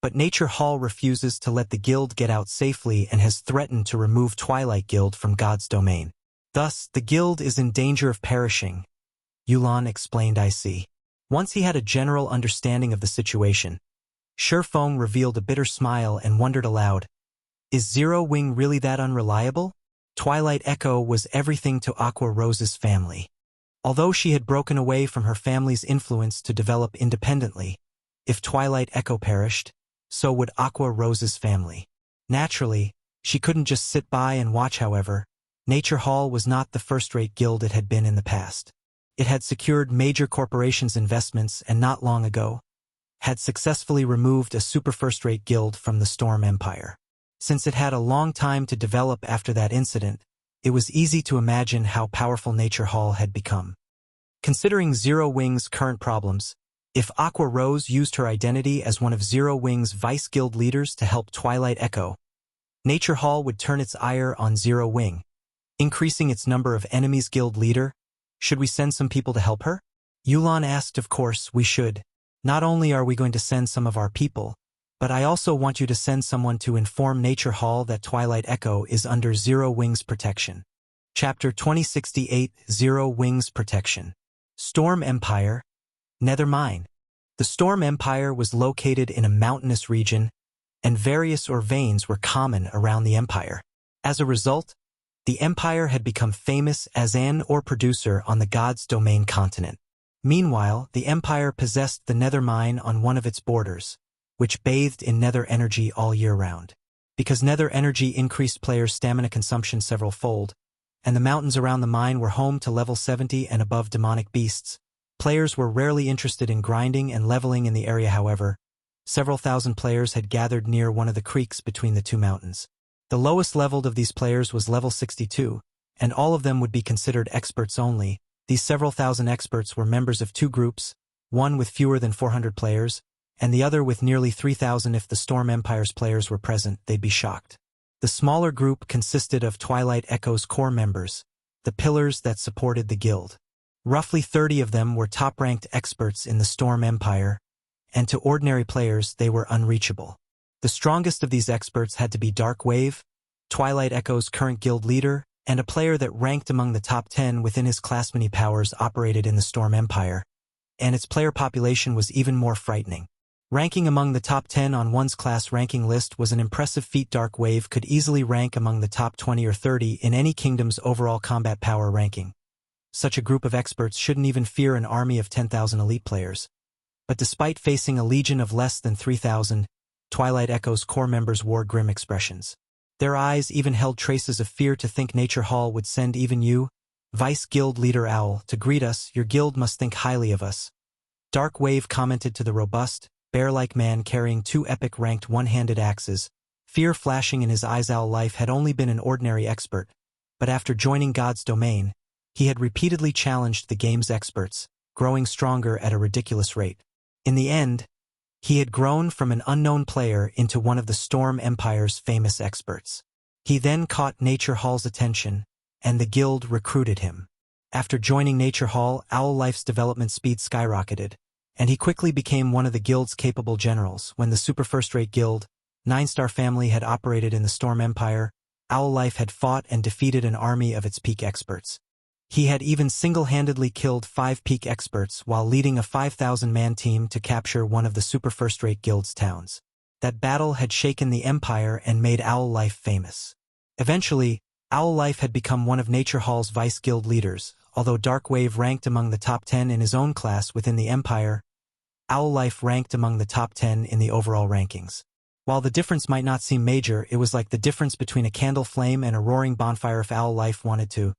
but Nature Hall refuses to let the guild get out safely and has threatened to remove Twilight Guild from God's domain. Thus, the guild is in danger of perishing. Yulan explained. I see. Once he had a general understanding of the situation, Surefong revealed a bitter smile and wondered aloud, is Zero Wing really that unreliable? Twilight Echo was everything to Aqua Rose's family. Although she had broken away from her family's influence to develop independently, if Twilight Echo perished, so would Aqua Rose's family. Naturally, she couldn't just sit by and watch. However, Nature Hall was not the first-rate guild it had been in the past. It had secured major corporations' investments and not long ago had successfully removed a super first-rate guild from the Storm Empire. Since it had a long time to develop after that incident, it was easy to imagine how powerful Nature Hall had become. Considering Zero Wing's current problems, if Aqua Rose used her identity as one of Zero Wing's vice guild leaders to help Twilight Echo, Nature Hall would turn its ire on Zero Wing, increasing its number of enemies. Guild leader, Should we send some people to help her? Yulan asked. Of course, we should. Not only are we going to send some of our people, but I also want you to send someone to inform Nature Hall that Twilight Echo is under Zero Wings protection. Chapter 2068 Zero Wings Protection. Storm Empire, Nether Mine. The Storm Empire was located in a mountainous region, and various ore veins were common around the empire. As a result, the empire had become famous as an ore producer on the God's Domain continent. Meanwhile, the empire possessed the Nether Mine on one of its borders, which bathed in nether energy all year round. Because nether energy increased players' stamina consumption several-fold, and the mountains around the mine were home to level 70 and above demonic beasts, players were rarely interested in grinding and leveling in the area. However, several thousand players had gathered near one of the creeks between the two mountains. The lowest leveled of these players was level 62, and all of them would be considered experts only. These several thousand experts were members of two groups, one with fewer than 400 players, and the other with nearly 3,000. If the Storm Empire's players were present, they'd be shocked. The smaller group consisted of Twilight Echo's core members, the pillars that supported the guild. Roughly 30 of them were top-ranked experts in the Storm Empire, and to ordinary players they were unreachable. The strongest of these experts had to be Dark Wave, Twilight Echo's current guild leader, and a player that ranked among the top 10 within his class. Many powers operated in the Storm Empire, and its player population was even more frightening. Ranking among the top 10 on one's class ranking list was an impressive feat. Dark Wave could easily rank among the top 20 or 30 in any kingdom's overall combat power ranking. Such a group of experts shouldn't even fear an army of 10,000 elite players. But despite facing a legion of less than 3,000, Twilight Echo's core members wore grim expressions. Their eyes even held traces of fear. To think Nature Hall would send even you, Vice Guild Leader Owl, to greet us. Your guild must think highly of us. Dark Wave commented to the robust, bear-like man carrying two epic-ranked one-handed axes, fear flashing in his eyes. Owl Life had only been an ordinary expert, but after joining God's Domain, he had repeatedly challenged the game's experts, growing stronger at a ridiculous rate. In the end, he had grown from an unknown player into one of the Storm Empire's famous experts. He then caught Nature Hall's attention, and the guild recruited him. After joining Nature Hall, Owl Life's development speed skyrocketed, and he quickly became one of the guild's capable generals. When the super first-rate guild, 9-star family, had operated in the Storm Empire, Owl Life had fought and defeated an army of its peak experts. He had even single-handedly killed 5 peak experts while leading a 5,000-man team to capture one of the super first-rate guild's towns. That battle had shaken the Empire and made Owl Life famous. Eventually, Owl Life had become one of Nature Hall's vice guild leaders. Although Dark Wave ranked among the top 10 in his own class within the Empire, Owl Life ranked among the top 10 in the overall rankings. While the difference might not seem major, it was like the difference between a candle flame and a roaring bonfire. If Owl Life wanted to,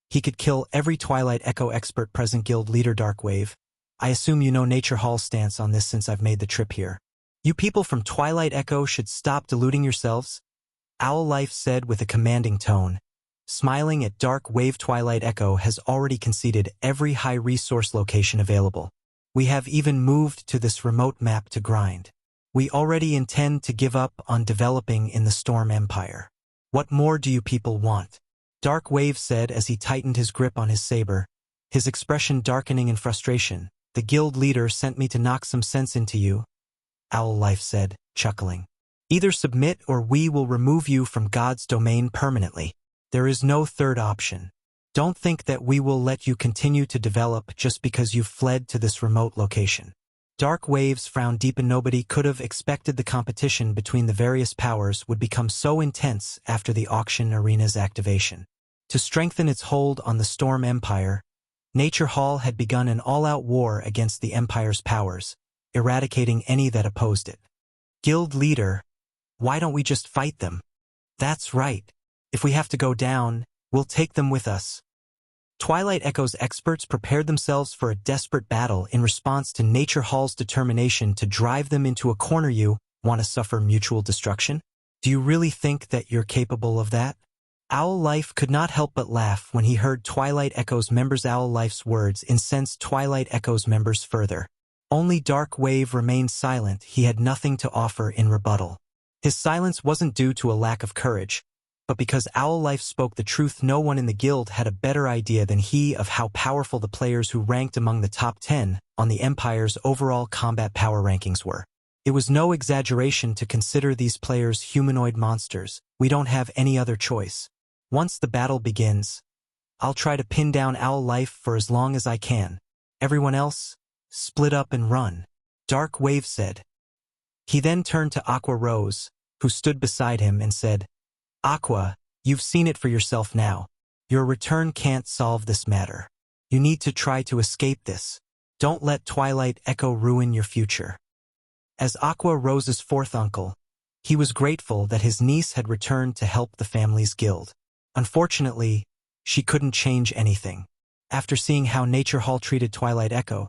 he could kill every Twilight Echo expert present. Guild leader Dark Wave, I assume you know Nature Hall's stance on this since I've made the trip here. You people from Twilight Echo should stop deluding yourselves, Owl Life said with a commanding tone. Smiling at Dark Wave, Twilight Echo has already conceded every high-resource location available. We have even moved to this remote map to grind. We already intend to give up on developing in the Storm Empire. What more do you people want? Dark Wave said as he tightened his grip on his saber, his expression darkening in frustration. The guild leader sent me to knock some sense into you, Owl Life said, chuckling. Either submit or we will remove you from God's Domain permanently. There is no third option. Don't think that we will let you continue to develop just because you've fled to this remote location. Dark Wave's frown deepened. Nobody could have expected the competition between the various powers would become so intense after the auction arena's activation. To strengthen its hold on the Storm Empire, Nature Hall had begun an all-out war against the Empire's powers, eradicating any that opposed it. Guild leader, why don't we just fight them? That's right. If we have to go down, we'll take them with us. Twilight Echo's experts prepared themselves for a desperate battle in response to Nature Hall's determination to drive them into a corner. You want to suffer mutual destruction? Do you really think that you're capable of that? Owl Life could not help but laugh when he heard Twilight Echo's members. Owl Life's words incensed Twilight Echo's members further. Only Dark Wave remained silent. He had nothing to offer in rebuttal. His silence wasn't due to a lack of courage, But because Owl Life spoke the truth, no one in the guild had a better idea than he of how powerful the players who ranked among the top 10 on the Empire's overall combat power rankings were. It was no exaggeration to consider these players humanoid monsters. We don't have any other choice. Once the battle begins, I'll try to pin down Owl Life for as long as I can. Everyone else, split up and run, Dark Wave said. He then turned to Aqua Rose, who stood beside him, and said, Aqua, you've seen it for yourself now. Your return can't solve this matter. You need to try to escape this. Don't let Twilight Echo ruin your future. As Aqua Rose's fourth uncle, he was grateful that his niece had returned to help the family's guild. Unfortunately, she couldn't change anything. After seeing how Nature Hall treated Twilight Echo,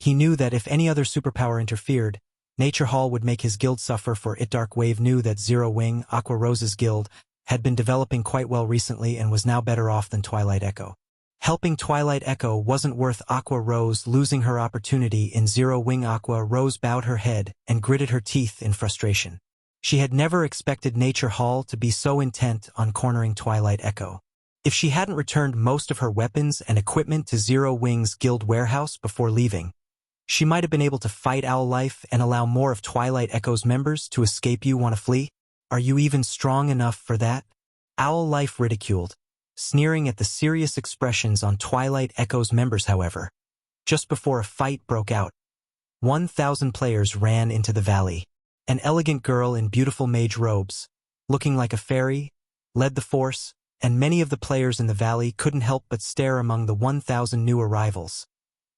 he knew that if any other superpower interfered, Nature Hall would make his guild suffer for it. Dark Wave knew that Zero Wing, Aqua Rose's guild, had been developing quite well recently and was now better off than Twilight Echo. Helping Twilight Echo wasn't worth Aqua Rose losing her opportunity in Zero Wing. Aqua Rose bowed her head and gritted her teeth in frustration. She had never expected Nature Hall to be so intent on cornering Twilight Echo. If she hadn't returned most of her weapons and equipment to Zero Wing's guild warehouse before leaving, she might have been able to fight Owl Life and allow more of Twilight Echo's members to escape. You want to flee? Are you even strong enough for that? Owl Life ridiculed, sneering at the serious expressions on Twilight Echo's members. However, just before a fight broke out, 1,000 players ran into the valley. An elegant girl in beautiful mage robes, looking like a fairy, led the force, and many of the players in the valley couldn't help but stare among the 1,000 new arrivals.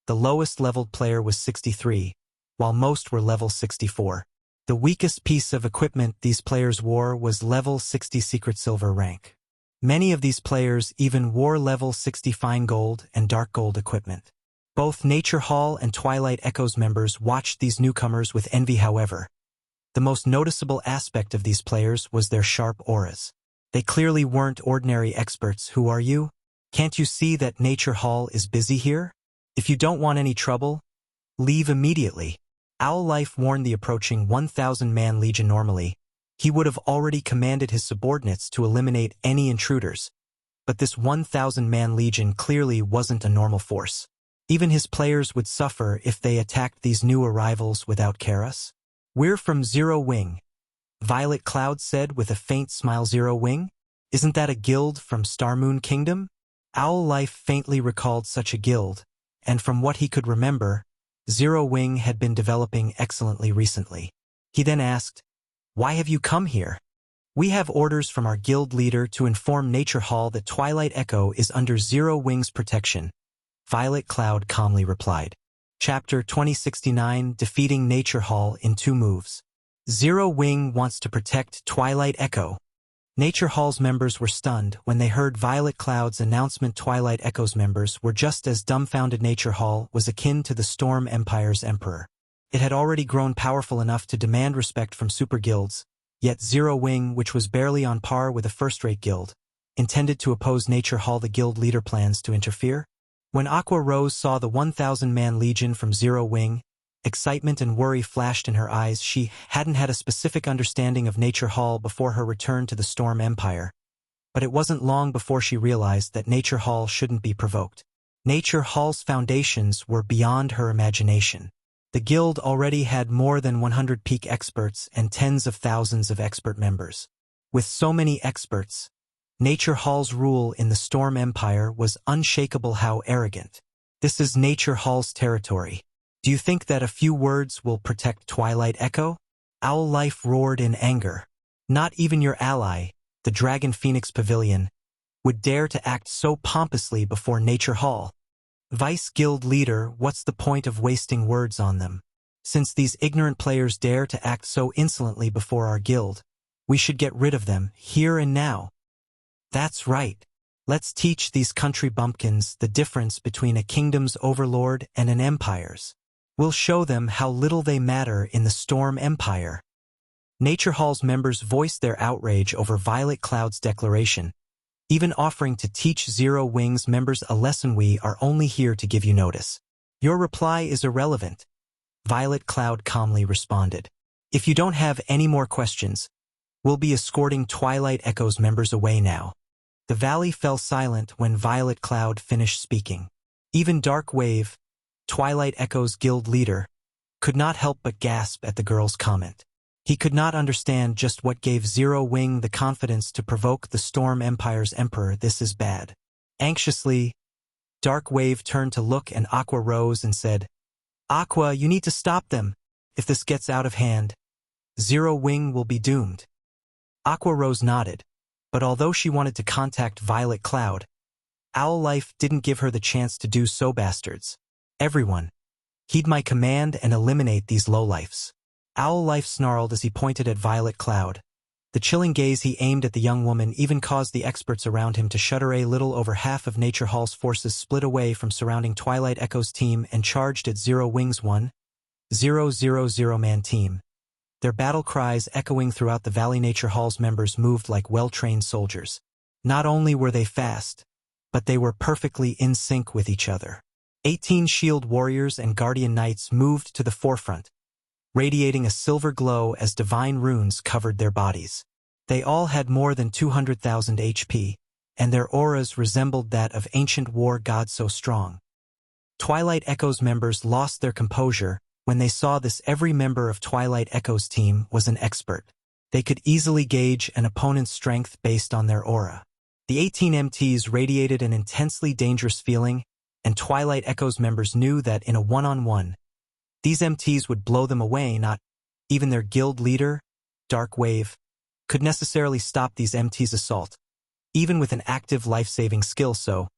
The lowest leveled player was 63, while most were level 64. The weakest piece of equipment these players wore was level 60 Secret Silver rank. Many of these players even wore level 60 Fine Gold and Dark Gold equipment. Both Nature Hall and Twilight Echo's members watched these newcomers with envy. However, the most noticeable aspect of these players was their sharp auras. They clearly weren't ordinary experts. Who are you? Can't you see that Nature Hall is busy here? If you don't want any trouble, leave immediately. Owl Life warned the approaching 1,000-man legion. Normally, he would have already commanded his subordinates to eliminate any intruders, but this 1,000-man legion clearly wasn't a normal force. Even his players would suffer if they attacked these new arrivals without Karas. We're from Zero Wing, Violet Cloud said with a faint smile. Zero Wing? Isn't that a guild from Starmoon Kingdom? Owl Life faintly recalled such a guild, and from what he could remember, Zero Wing had been developing excellently recently. He then asked, Why have you come here? We have orders from our guild leader to inform Nature Hall that Twilight Echo is under Zero Wing's protection, Violet Cloud calmly replied. Chapter 2069, Defeating Nature Hall in 2 moves. Zero Wing wants to protect Twilight Echo. Nature Hall's members were stunned when they heard Violet Cloud's announcement. Twilight Echo's members were just as dumbfounded. Nature Hall was akin to the Storm Empire's emperor. It had already grown powerful enough to demand respect from super guilds, yet Zero Wing, which was barely on par with a first-rate guild, intended to oppose Nature Hall. The guild leader plans to interfere? When Aqua Rose saw the 1,000-man legion from Zero Wing, excitement and worry flashed in her eyes. She hadn't had a specific understanding of Nature Hall before her return to the Storm Empire, but it wasn't long before she realized that Nature Hall shouldn't be provoked. Nature Hall's foundations were beyond her imagination. The guild already had more than 100 peak experts and tens of thousands of expert members. With so many experts, Nature Hall's rule in the Storm Empire was unshakable. How arrogant. This is Nature Hall's territory. Do you think that a few words will protect Twilight Echo? Owl Life roared in anger. Not even your ally, the Dragon Phoenix Pavilion, would dare to act so pompously before Nature Hall. Vice Guild Leader, what's the point of wasting words on them? Since these ignorant players dare to act so insolently before our guild, we should get rid of them, here and now. That's right. Let's teach these country bumpkins the difference between a kingdom's overlord and an empire's. We'll show them how little they matter in the Storm Empire. Nature Hall's members voiced their outrage over Violet Cloud's declaration, even offering to teach Zero Wing's members a lesson. We are only here to give you notice. Your reply is irrelevant, Violet Cloud calmly responded. If you don't have any more questions, We'll be escorting Twilight Echo's members away now. The valley fell silent when Violet Cloud finished speaking. Even Dark Wave, Twilight Echo's guild leader, could not help but gasp at the girl's comment. He could not understand just what gave Zero Wing the confidence to provoke the Storm Empire's emperor. This is bad. Anxiously, Dark Wave turned to look, and Aqua rose and said, "Aqua, you need to stop them. If this gets out of hand, Zero Wing will be doomed." Aqua Rose nodded, but although she wanted to contact Violet Cloud, Owl Life didn't give her the chance to do so. Bastards. Everyone, heed my command and eliminate these lowlifes. Owl Life snarled as he pointed at Violet Cloud. The chilling gaze he aimed at the young woman even caused the experts around him to shudder. A little over half of Nature Hall's forces split away from surrounding Twilight Echo's team and charged at Zero Wing's 1,000-man team. Their battle cries echoing throughout the valley. Nature Hall's members moved like well-trained soldiers. Not only were they fast, but they were perfectly in sync with each other. 18 shield warriors and guardian knights moved to the forefront, radiating a silver glow as divine runes covered their bodies. They all had more than 200,000 HP, and their auras resembled that of ancient war gods, so strong. Twilight Echo's members lost their composure when they saw this. Every member of Twilight Echo's team was an expert. They could easily gauge an opponent's strength based on their aura. The 18 MTs radiated an intensely dangerous feeling, and Twilight Echo's members knew that in a one-on-one, these MTs would blow them away. Not even their guild leader, Dark Wave, could necessarily stop these MTs' assault, even with an active life-saving skill. So,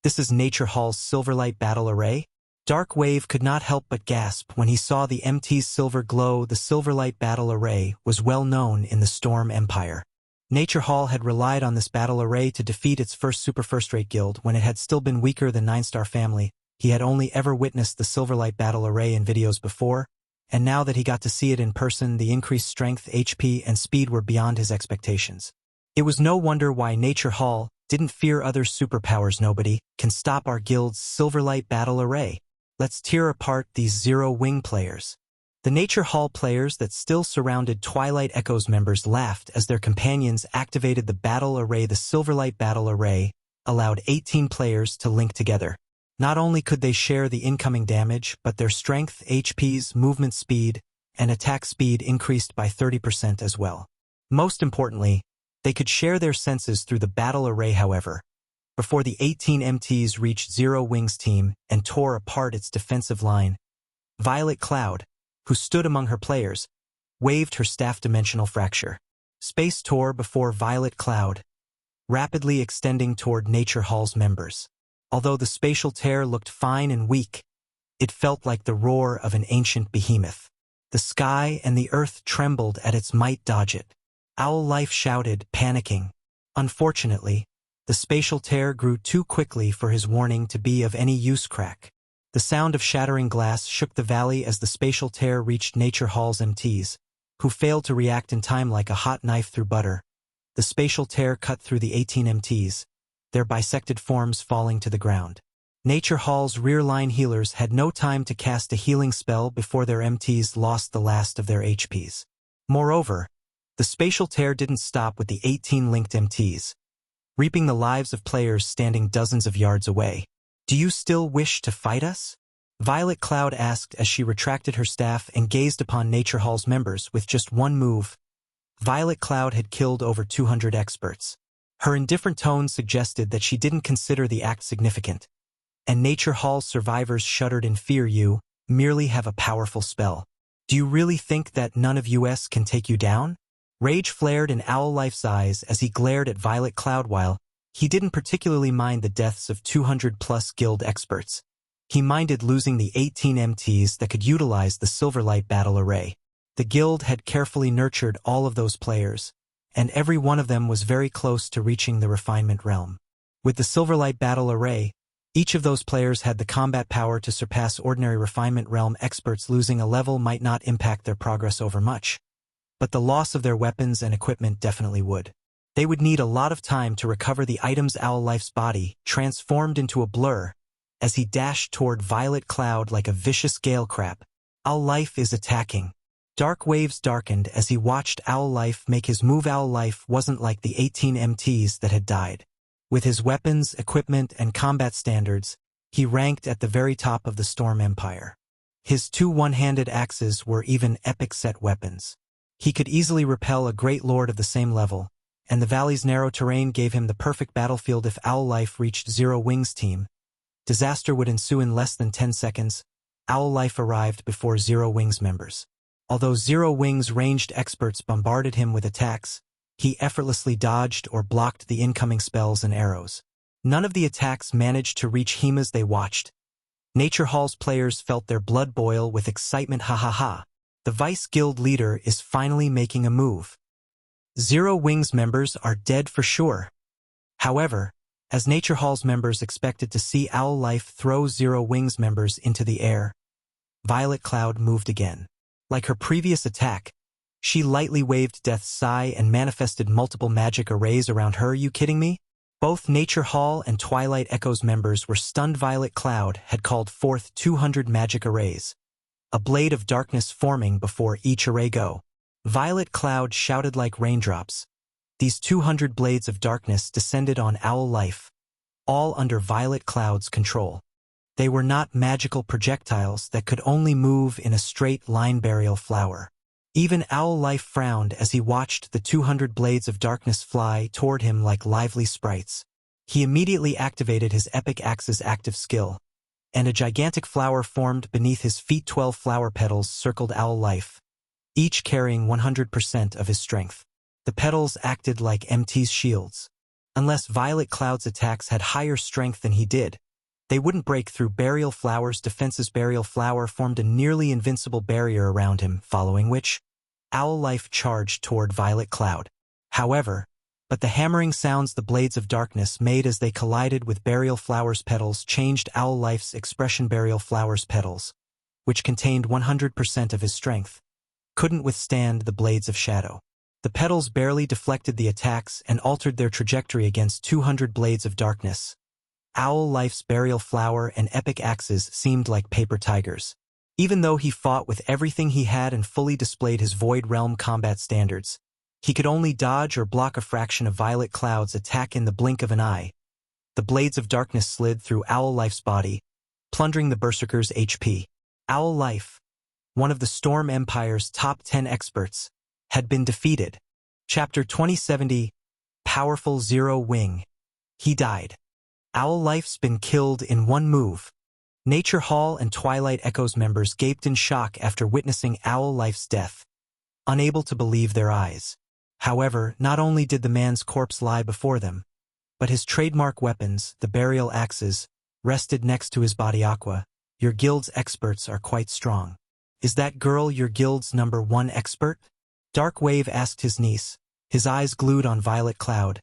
this is Nature Hall's Silverlight Battle Array? Dark Wave could not help but gasp when he saw the MT's silver glow. The Silverlight Battle Array was well known in the Storm Empire. Nature Hall had relied on this battle array to defeat its first-rate guild when it had still been weaker than 9-star family. He had only ever witnessed the Silverlight Battle Array in videos before, and now that he got to see it in person, the increased strength, HP, and speed were beyond his expectations. It was no wonder why Nature Hall didn't fear other superpowers. Nobody can stop our guild's Silverlight Battle Array. Let's tear apart these Zero Wing players. The Nature Hall players that still surrounded Twilight Echo's members laughed as their companions activated the battle array. The Silverlight Battle Array allowed 18 players to link together. Not only could they share the incoming damage, but their strength, HPs, movement speed, and attack speed increased by 30% as well. Most importantly, they could share their senses through the battle array. However, before the 18 MTs reached Zero Wing's team and tore apart its defensive line, Violet Cloud, who stood among her players, waved her staff. Dimensional fracture. Space tore before Violet Cloud, rapidly extending toward Nature Hall's members. Although the spatial tear looked fine and weak, it felt like the roar of an ancient behemoth. The sky and the earth trembled at its might. Dodge it. Owl Life shouted, panicking. Unfortunately, the spatial tear grew too quickly for his warning to be of any use. Crack. The sound of shattering glass shook the valley as the spatial tear reached Nature Hall's MTs, who failed to react in time. Like a hot knife through butter, the spatial tear cut through the 18 MTs, their bisected forms falling to the ground. Nature Hall's rear-line healers had no time to cast a healing spell before their MTs lost the last of their HPs. Moreover, the spatial tear didn't stop with the 18 linked MTs, reaping the lives of players standing dozens of yards away. Do you still wish to fight us? Violet Cloud asked as she retracted her staff and gazed upon Nature Hall's members. With just one move, Violet Cloud had killed over 200 experts. Her indifferent tone suggested that she didn't consider the act significant, and Nature Hall's survivors shuddered in fear. You merely have a powerful spell. Do you really think that none of us can take you down? Rage flared in Owl Life's eyes as he glared at Violet Cloud. While he didn't particularly mind the deaths of 200-plus guild experts, he minded losing the 18 MTs that could utilize the Silverlight Battle Array. The guild had carefully nurtured all of those players, and every one of them was very close to reaching the refinement realm. With the Silverlight Battle Array, each of those players had the combat power to surpass ordinary refinement realm experts. Losing a level might not impact their progress over much, but the loss of their weapons and equipment definitely would. They would need a lot of time to recover the items. Owl Life's body transformed into a blur as he dashed toward Violet Cloud like a vicious gale crab. Owl Life is attacking. Dark waves darkened as he watched Owl Life make his move. Owl Life wasn't like the 18 MTs that had died. With his weapons, equipment, and combat standards, he ranked at the very top of the Storm Empire. His 2 one-handed axes were even epic set weapons. He could easily repel a great lord of the same level, and the valley's narrow terrain gave him the perfect battlefield. If Owl Life reached Zero Wings' team, disaster would ensue in less than 10 seconds. Owl Life arrived before Zero Wings members. Although Zero Wings ranged experts bombarded him with attacks, he effortlessly dodged or blocked the incoming spells and arrows. None of the attacks managed to reach him as they watched. Nature Hall's players felt their blood boil with excitement. Ha ha ha. The Vice Guild leader is finally making a move. Zero Wings members are dead for sure. However, as Nature Hall's members expected to see Owl Life throw Zero Wings members into the air, Violet Cloud moved again. Like her previous attack, she lightly waved Death's Sigh and manifested multiple magic arrays around her. Are you kidding me? Both Nature Hall and Twilight Echoes members were stunned. Violet Cloud had called forth 200 magic arrays, a blade of darkness forming before each array go. Violet Cloud shouted like raindrops. These 200 blades of darkness descended on Owl Life, all under Violet Cloud's control. They were not magical projectiles that could only move in a straight line. Burial Flower. Even Owl Life frowned as he watched the 200 blades of darkness fly toward him like lively sprites. He immediately activated his Epic Axe's active skill, and a gigantic flower formed beneath his feet. 12 flower petals circled Owl Life, each carrying 100% of his strength. The petals acted like MT's shields. Unless Violet Cloud's attacks had higher strength than he did, they wouldn't break through Burial Flower's defenses. Burial Flower formed a nearly invincible barrier around him, following which, Owl Life charged toward Violet Cloud. However, the hammering sounds the blades of darkness made as they collided with Burial Flower's petals changed Owl Life's expression. Burial Flower's petals, which contained 100% of his strength, couldn't withstand the blades of shadow. The petals barely deflected the attacks and altered their trajectory against 200 blades of darkness. Owl Life's Burial Flower and Epic Axes seemed like paper tigers. Even though he fought with everything he had and fully displayed his Void Realm combat standards, he could only dodge or block a fraction of Violet Cloud's attack in the blink of an eye. The blades of darkness slid through Owl Life's body, plundering the Berserker's HP. Owl Life, one of the Storm Empire's top 10 experts, had been defeated. Chapter 2070, Powerful Zero Wing. He died. Owl Life's been killed in one move. Nature Hall and Twilight Echoes members gaped in shock after witnessing Owl Life's death, unable to believe their eyes. However, not only did the man's corpse lie before them, but his trademark weapons, the burial axes, rested next to his body. Aqua, your guild's experts are quite strong. Is that girl your guild's #1 expert? Dark Wave asked his niece, his eyes glued on Violet Cloud.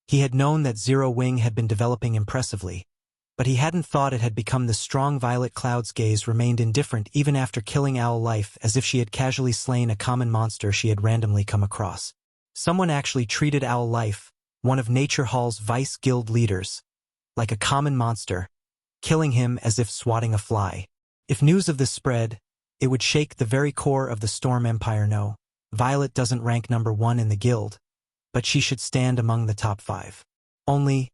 He had known that Zero Wing had been developing impressively, but he hadn't thought it had become this strong. Violet Cloud's gaze remained indifferent even after killing Owl Life, as if she had casually slain a common monster she had randomly come across. Someone actually treated Owl Life, one of Nature Hall's Vice Guild leaders, like a common monster, killing him as if swatting a fly. If news of this spread, it would shake the very core of the Storm Empire. No, Violet doesn't rank #1 in the guild, but she should stand among the top 5. Only,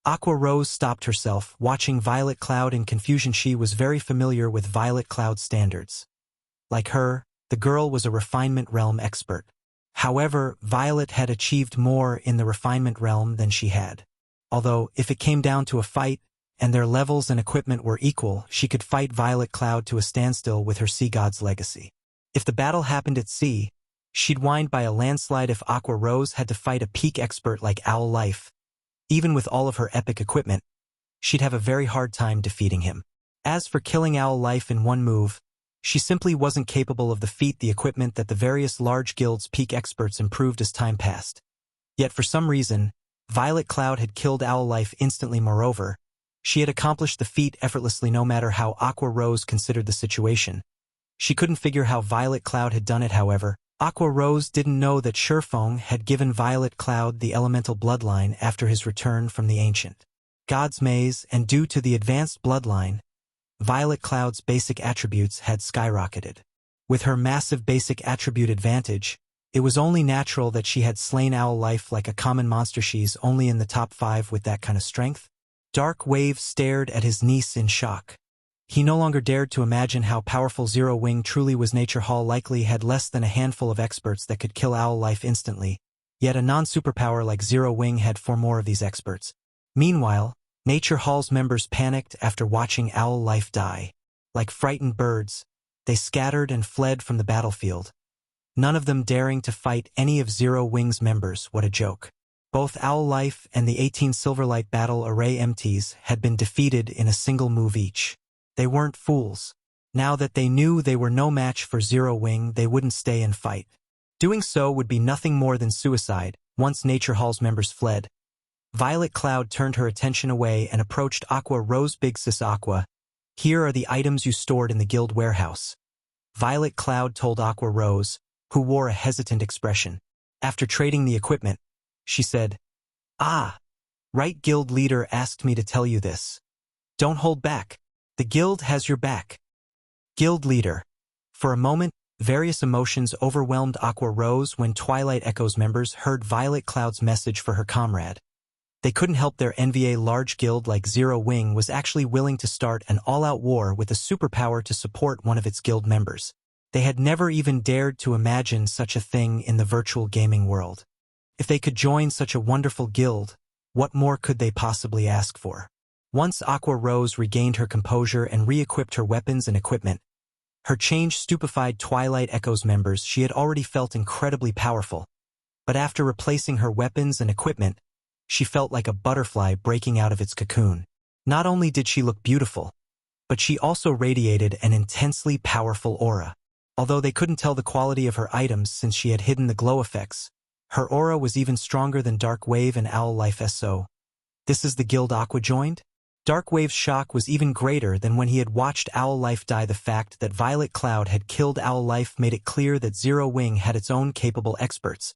Aqua Rose stopped herself, watching Violet Cloud in confusion. She was very familiar with Violet Cloud's standards. Like her, the girl was a Refinement Realm expert. However, Violet had achieved more in the Refinement Realm than she had. Although, if it came down to a fight, and their levels and equipment were equal, she could fight Violet Cloud to a standstill with her Sea God's legacy. If the battle happened at sea, she'd win by a landslide. If Aqua Rose had to fight a peak expert like Owl Life, even with all of her epic equipment, she'd have a very hard time defeating him. As for killing Owl Life in one move, she simply wasn't capable of the feat. The equipment that the various large guilds' peak experts improved as time passed. Yet for some reason, Violet Cloud had killed Owl Life instantly. Moreover, she had accomplished the feat effortlessly no matter how Aqua Rose considered the situation. She couldn't figure how Violet Cloud had done it. However, Aqua Rose didn't know that Horrifying had given Violet Cloud the elemental bloodline after his return from the ancient God's Maze, and due to the advanced bloodline, Violet Cloud's basic attributes had skyrocketed. With her massive basic attribute advantage, it was only natural that she had slain Owl Life like a common monster. She's only in the top 5 with that kind of strength. Dark Wave stared at his niece in shock. He no longer dared to imagine how powerful Zero Wing truly was. Nature Hall likely had less than a handful of experts that could kill Owl Life instantly, yet a non-superpower like Zero Wing had 4 more of these experts. Meanwhile, Nature Hall's members panicked after watching Owl Life die. Like frightened birds, they scattered and fled from the battlefield, none of them daring to fight any of Zero Wing's members. What a joke. Both Owl Life and the 18 Silverlight Battle Array MTs had been defeated in a single move each. They weren't fools. Now that they knew they were no match for Zero Wing, they wouldn't stay and fight. Doing so would be nothing more than suicide. Once Nature Hall's members fled, Violet Cloud turned her attention away and approached Aqua Rose. Big Sis Aqua, here are the items you stored in the guild warehouse. Violet Cloud told Aqua Rose, who wore a hesitant expression. After trading the equipment, she said, "Ah, right, guild leader asked me to tell you this. Don't hold back. The guild has your back." Guild leader. For a moment, various emotions overwhelmed Aqua Rose when Twilight Echo's members heard Violet Cloud's message for her comrade. They couldn't help their envy. A large guild like Zero Wing was actually willing to start an all-out war with a superpower to support one of its guild members. They had never even dared to imagine such a thing in the virtual gaming world. If they could join such a wonderful guild, what more could they possibly ask for? Once Aqua Rose regained her composure and re-equipped her weapons and equipment, her change stupefied Twilight Echo's members. She had already felt incredibly powerful, but after replacing her weapons and equipment, she felt like a butterfly breaking out of its cocoon. Not only did she look beautiful, but she also radiated an intensely powerful aura. Although they couldn't tell the quality of her items since she had hidden the glow effects, her aura was even stronger than Dark Wave and Owl Life. So, this is the guild Aqua joined? Dark Wave's shock was even greater than when he had watched Owl Life die. The fact that Violet Cloud had killed Owl Life made it clear that Zero Wing had its own capable experts.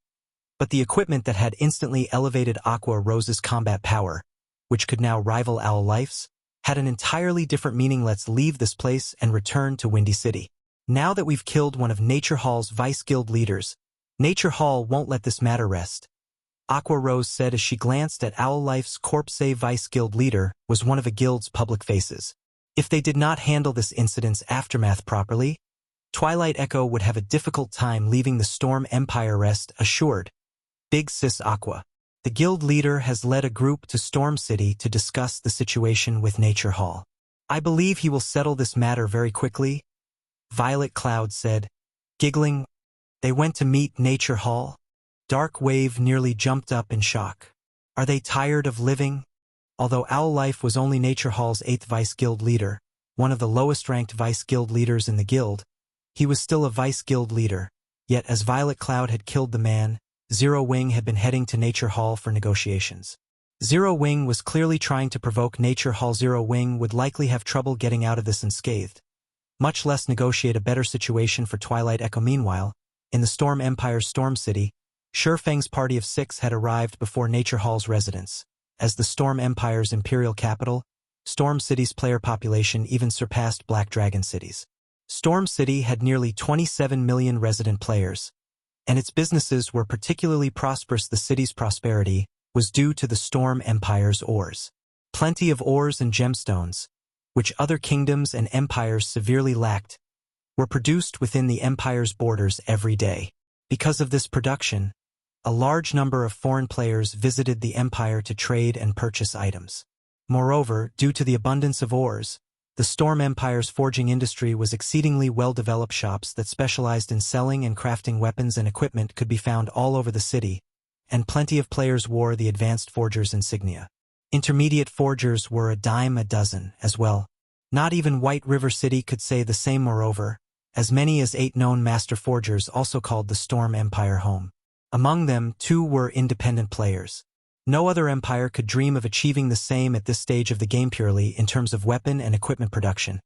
But the equipment that had instantly elevated Aqua Rose's combat power, which could now rival Owl Life's, had an entirely different meaning. Let's leave this place and return to Windy City. Now that we've killed one of Nature Hall's vice guild leaders, Nature Hall won't let this matter rest, Aqua Rose said as she glanced at Owl Life's corpse. Vice guild leader was one of a guild's public faces. If they did not handle this incident's aftermath properly, Twilight Echo would have a difficult time leaving the Storm Empire. Rest assured, Big Sis Aqua, the guild leader has led a group to Storm City to discuss the situation with Nature Hall. I believe he will settle this matter very quickly, Violet Cloud said, giggling. They went to meet Nature Hall. Dark Wave nearly jumped up in shock. Are they tired of living? Although Owl Life was only Nature Hall's 8th vice guild leader, one of the lowest-ranked vice guild leaders in the guild, he was still a vice guild leader. Yet as Violet Cloud had killed the man, Zero Wing had been heading to Nature Hall for negotiations. Zero Wing was clearly trying to provoke Nature Hall. Zero Wing would likely have trouble getting out of this unscathed, much less negotiate a better situation for Twilight Echo. Meanwhile, in the Storm Empire's Storm City, Shurfeng's party of 6 had arrived before Nature Hall's residence. As the Storm Empire's imperial capital, Storm City's player population even surpassed Black Dragon City's. Storm City had nearly 27 million resident players, and its businesses were particularly prosperous. The city's prosperity was due to the Storm Empire's ores. Plenty of ores and gemstones, which other kingdoms and empires severely lacked, were produced within the empire's borders every day. Because of this production, a large number of foreign players visited the empire to trade and purchase items. Moreover, due to the abundance of ores, the Storm Empire's forging industry was exceedingly well-developed. Shops that specialized in selling and crafting weapons and equipment could be found all over the city, and plenty of players wore the advanced forger's insignia. Intermediate forgers were a dime a dozen as well. Not even White River City could say the same. Moreover, as many as 8 known master forgers also called the Storm Empire home. Among them, 2 were independent players. No other empire could dream of achieving the same at this stage of the game. Purely in terms of weapon and equipment production,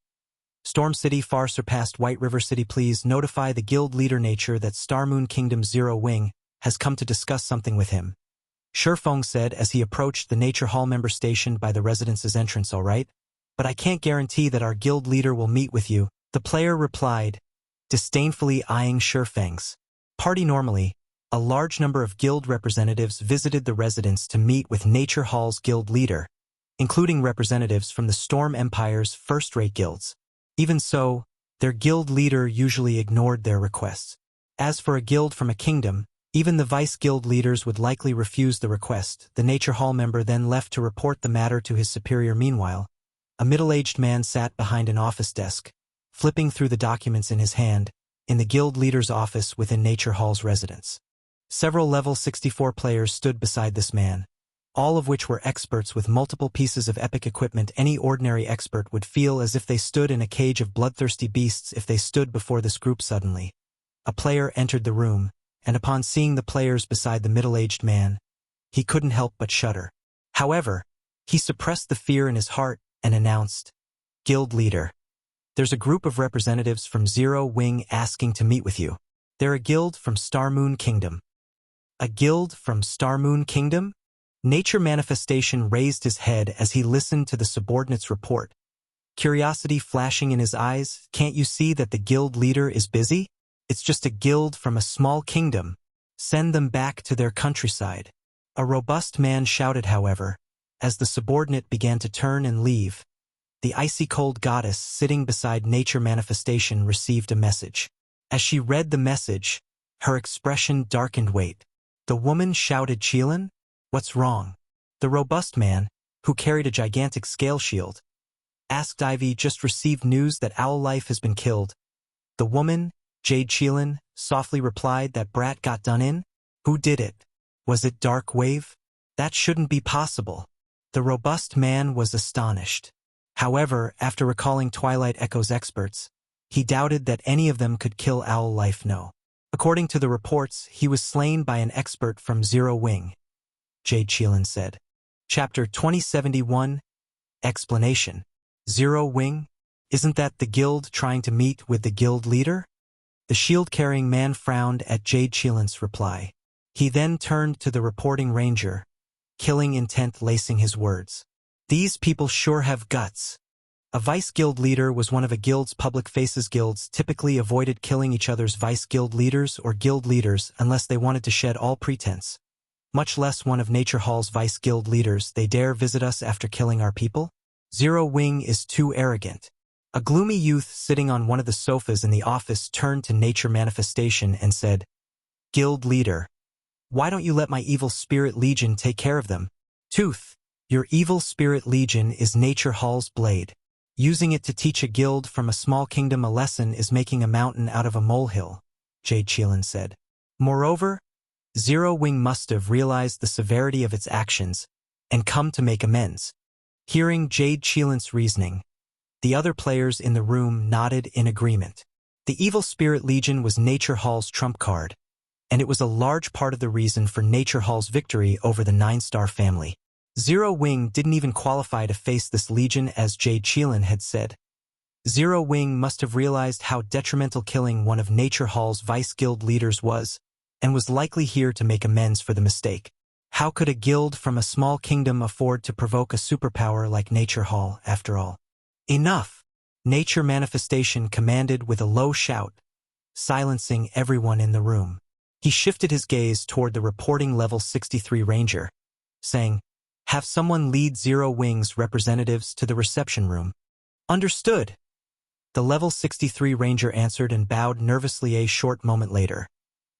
Storm City far surpassed White River City. Please notify the guild leader Nature that Starmoon Kingdom's Zero Wing has come to discuss something with him, Shurfeng said as he approached the Nature Hall member stationed by the residence's entrance. All right, but I can't guarantee that our guild leader will meet with you, the player replied. disdainfully eyeing Surefang's party. Normally, a large number of guild representatives visited the residence to meet with Nature Hall's guild leader, including representatives from the Storm Empire's first-rate guilds. Even so, their guild leader usually ignored their requests. As for a guild from a kingdom, even the vice-guild leaders would likely refuse the request. The Nature Hall member then left to report the matter to his superior. Meanwhile, a middle-aged man sat behind an office desk, flipping through the documents in his hand, in the guild leader's office within Nature Hall's residence. Several level 64 players stood beside this man, all of which were experts with multiple pieces of epic equipment. Any ordinary expert would feel as if they stood in a cage of bloodthirsty beasts if they stood before this group. Suddenly, a player entered the room, and upon seeing the players beside the middle-aged man, he couldn't help but shudder. However, he suppressed the fear in his heart and announced, "Guild leader, there's a group of representatives from Zero Wing asking to meet with you. They're a guild from Starmoon Kingdom." A guild from Starmoon Kingdom? Nature Manifestation raised his head as he listened to the subordinate's report, curiosity flashing in his eyes. "Can't you see that the guild leader is busy? It's just a guild from a small kingdom. Send them back to their countryside." A robust man shouted. However, as the subordinate began to turn and leave, the icy-cold goddess sitting beside Nature Manifestation received a message. As she read the message, her expression darkened. "Wait." The woman shouted. "Cheelin? What's wrong?" The robust man, who carried a gigantic scale shield, asked. "Ivy just received news that Owl Life has been killed." The woman, Jade Cheelin, softly replied. "That brat got done in? Who did it? Was it Dark Wave? That shouldn't be possible." The robust man was astonished. However, after recalling Twilight Echo's experts, he doubted that any of them could kill Owl Life. "No. According to the reports, he was slain by an expert from Zero Wing," Jade Cheelin said. Chapter 2071. Explanation. Zero Wing? Isn't that the guild trying to meet with the guild leader? The shield-carrying man frowned at Jade Cheelin's reply. He then turned to the reporting ranger, killing intent lacing his words. "These people sure have guts." A vice-guild leader was one of a guild's public faces. Guilds typically avoided killing each other's vice-guild leaders or guild leaders unless they wanted to shed all pretense. Much less one of Nature Hall's vice-guild leaders. "They dare visit us after killing our people? Zero Wing is too arrogant." A gloomy youth sitting on one of the sofas in the office turned to Nature Manifestation and said, "Guild leader, why don't you let my evil spirit legion take care of them?" "Tooth, your evil spirit legion is Nature Hall's blade. Using it to teach a guild from a small kingdom a lesson is making a mountain out of a molehill," Jade Cheelin said. Moreover, Zero Wing must have realized the severity of its actions and come to make amends. Hearing Jade Cheelin's reasoning, the other players in the room nodded in agreement. The Evil Spirit Legion was Nature Hall's trump card, and it was a large part of the reason for Nature Hall's victory over the 9-star family. Zero Wing didn't even qualify to face this legion, as Jade Cheelin had said. Zero Wing must have realized how detrimental killing one of Nature Hall's vice-guild leaders was, and was likely here to make amends for the mistake. How could a guild from a small kingdom afford to provoke a superpower like Nature Hall, after all? "Enough!" Nature Manifestation commanded with a low shout, silencing everyone in the room. He shifted his gaze toward the reporting level 63 ranger, saying, "Have someone lead Zero Wing's representatives to the reception room." "Understood." The level 63 ranger answered and bowed nervously. A short moment later,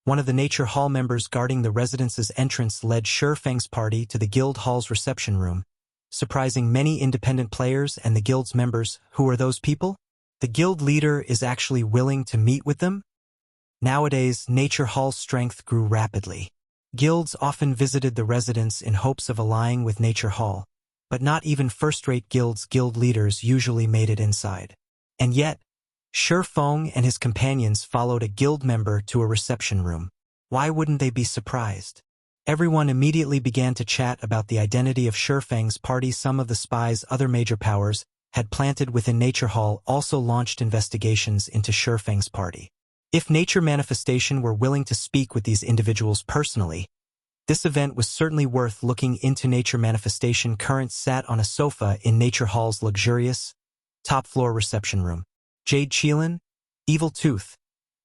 one of the Nature Hall members guarding the residence's entrance led Surefang's party to the guild hall's reception room, surprising many independent players and the guild's members. "Who are those people? The guild leader is actually willing to meet with them?" Nowadays, Nature Hall's strength grew rapidly. Guilds often visited the residence in hopes of allying with Nature Hall, but not even first-rate guilds' guild leaders usually made it inside. And yet, Surefang and his companions followed a guild member to a reception room. Why wouldn't they be surprised? Everyone immediately began to chat about the identity of Surefang's party. Some of the spies other major powers had planted within Nature Hall also launched investigations into Surefang's party. If Nature Manifestation were willing to speak with these individuals personally, this event was certainly worth looking into. Nature Manifestation current sat on a sofa in Nature Hall's luxurious, top-floor reception room. Jade Cheelin, Evil Tooth,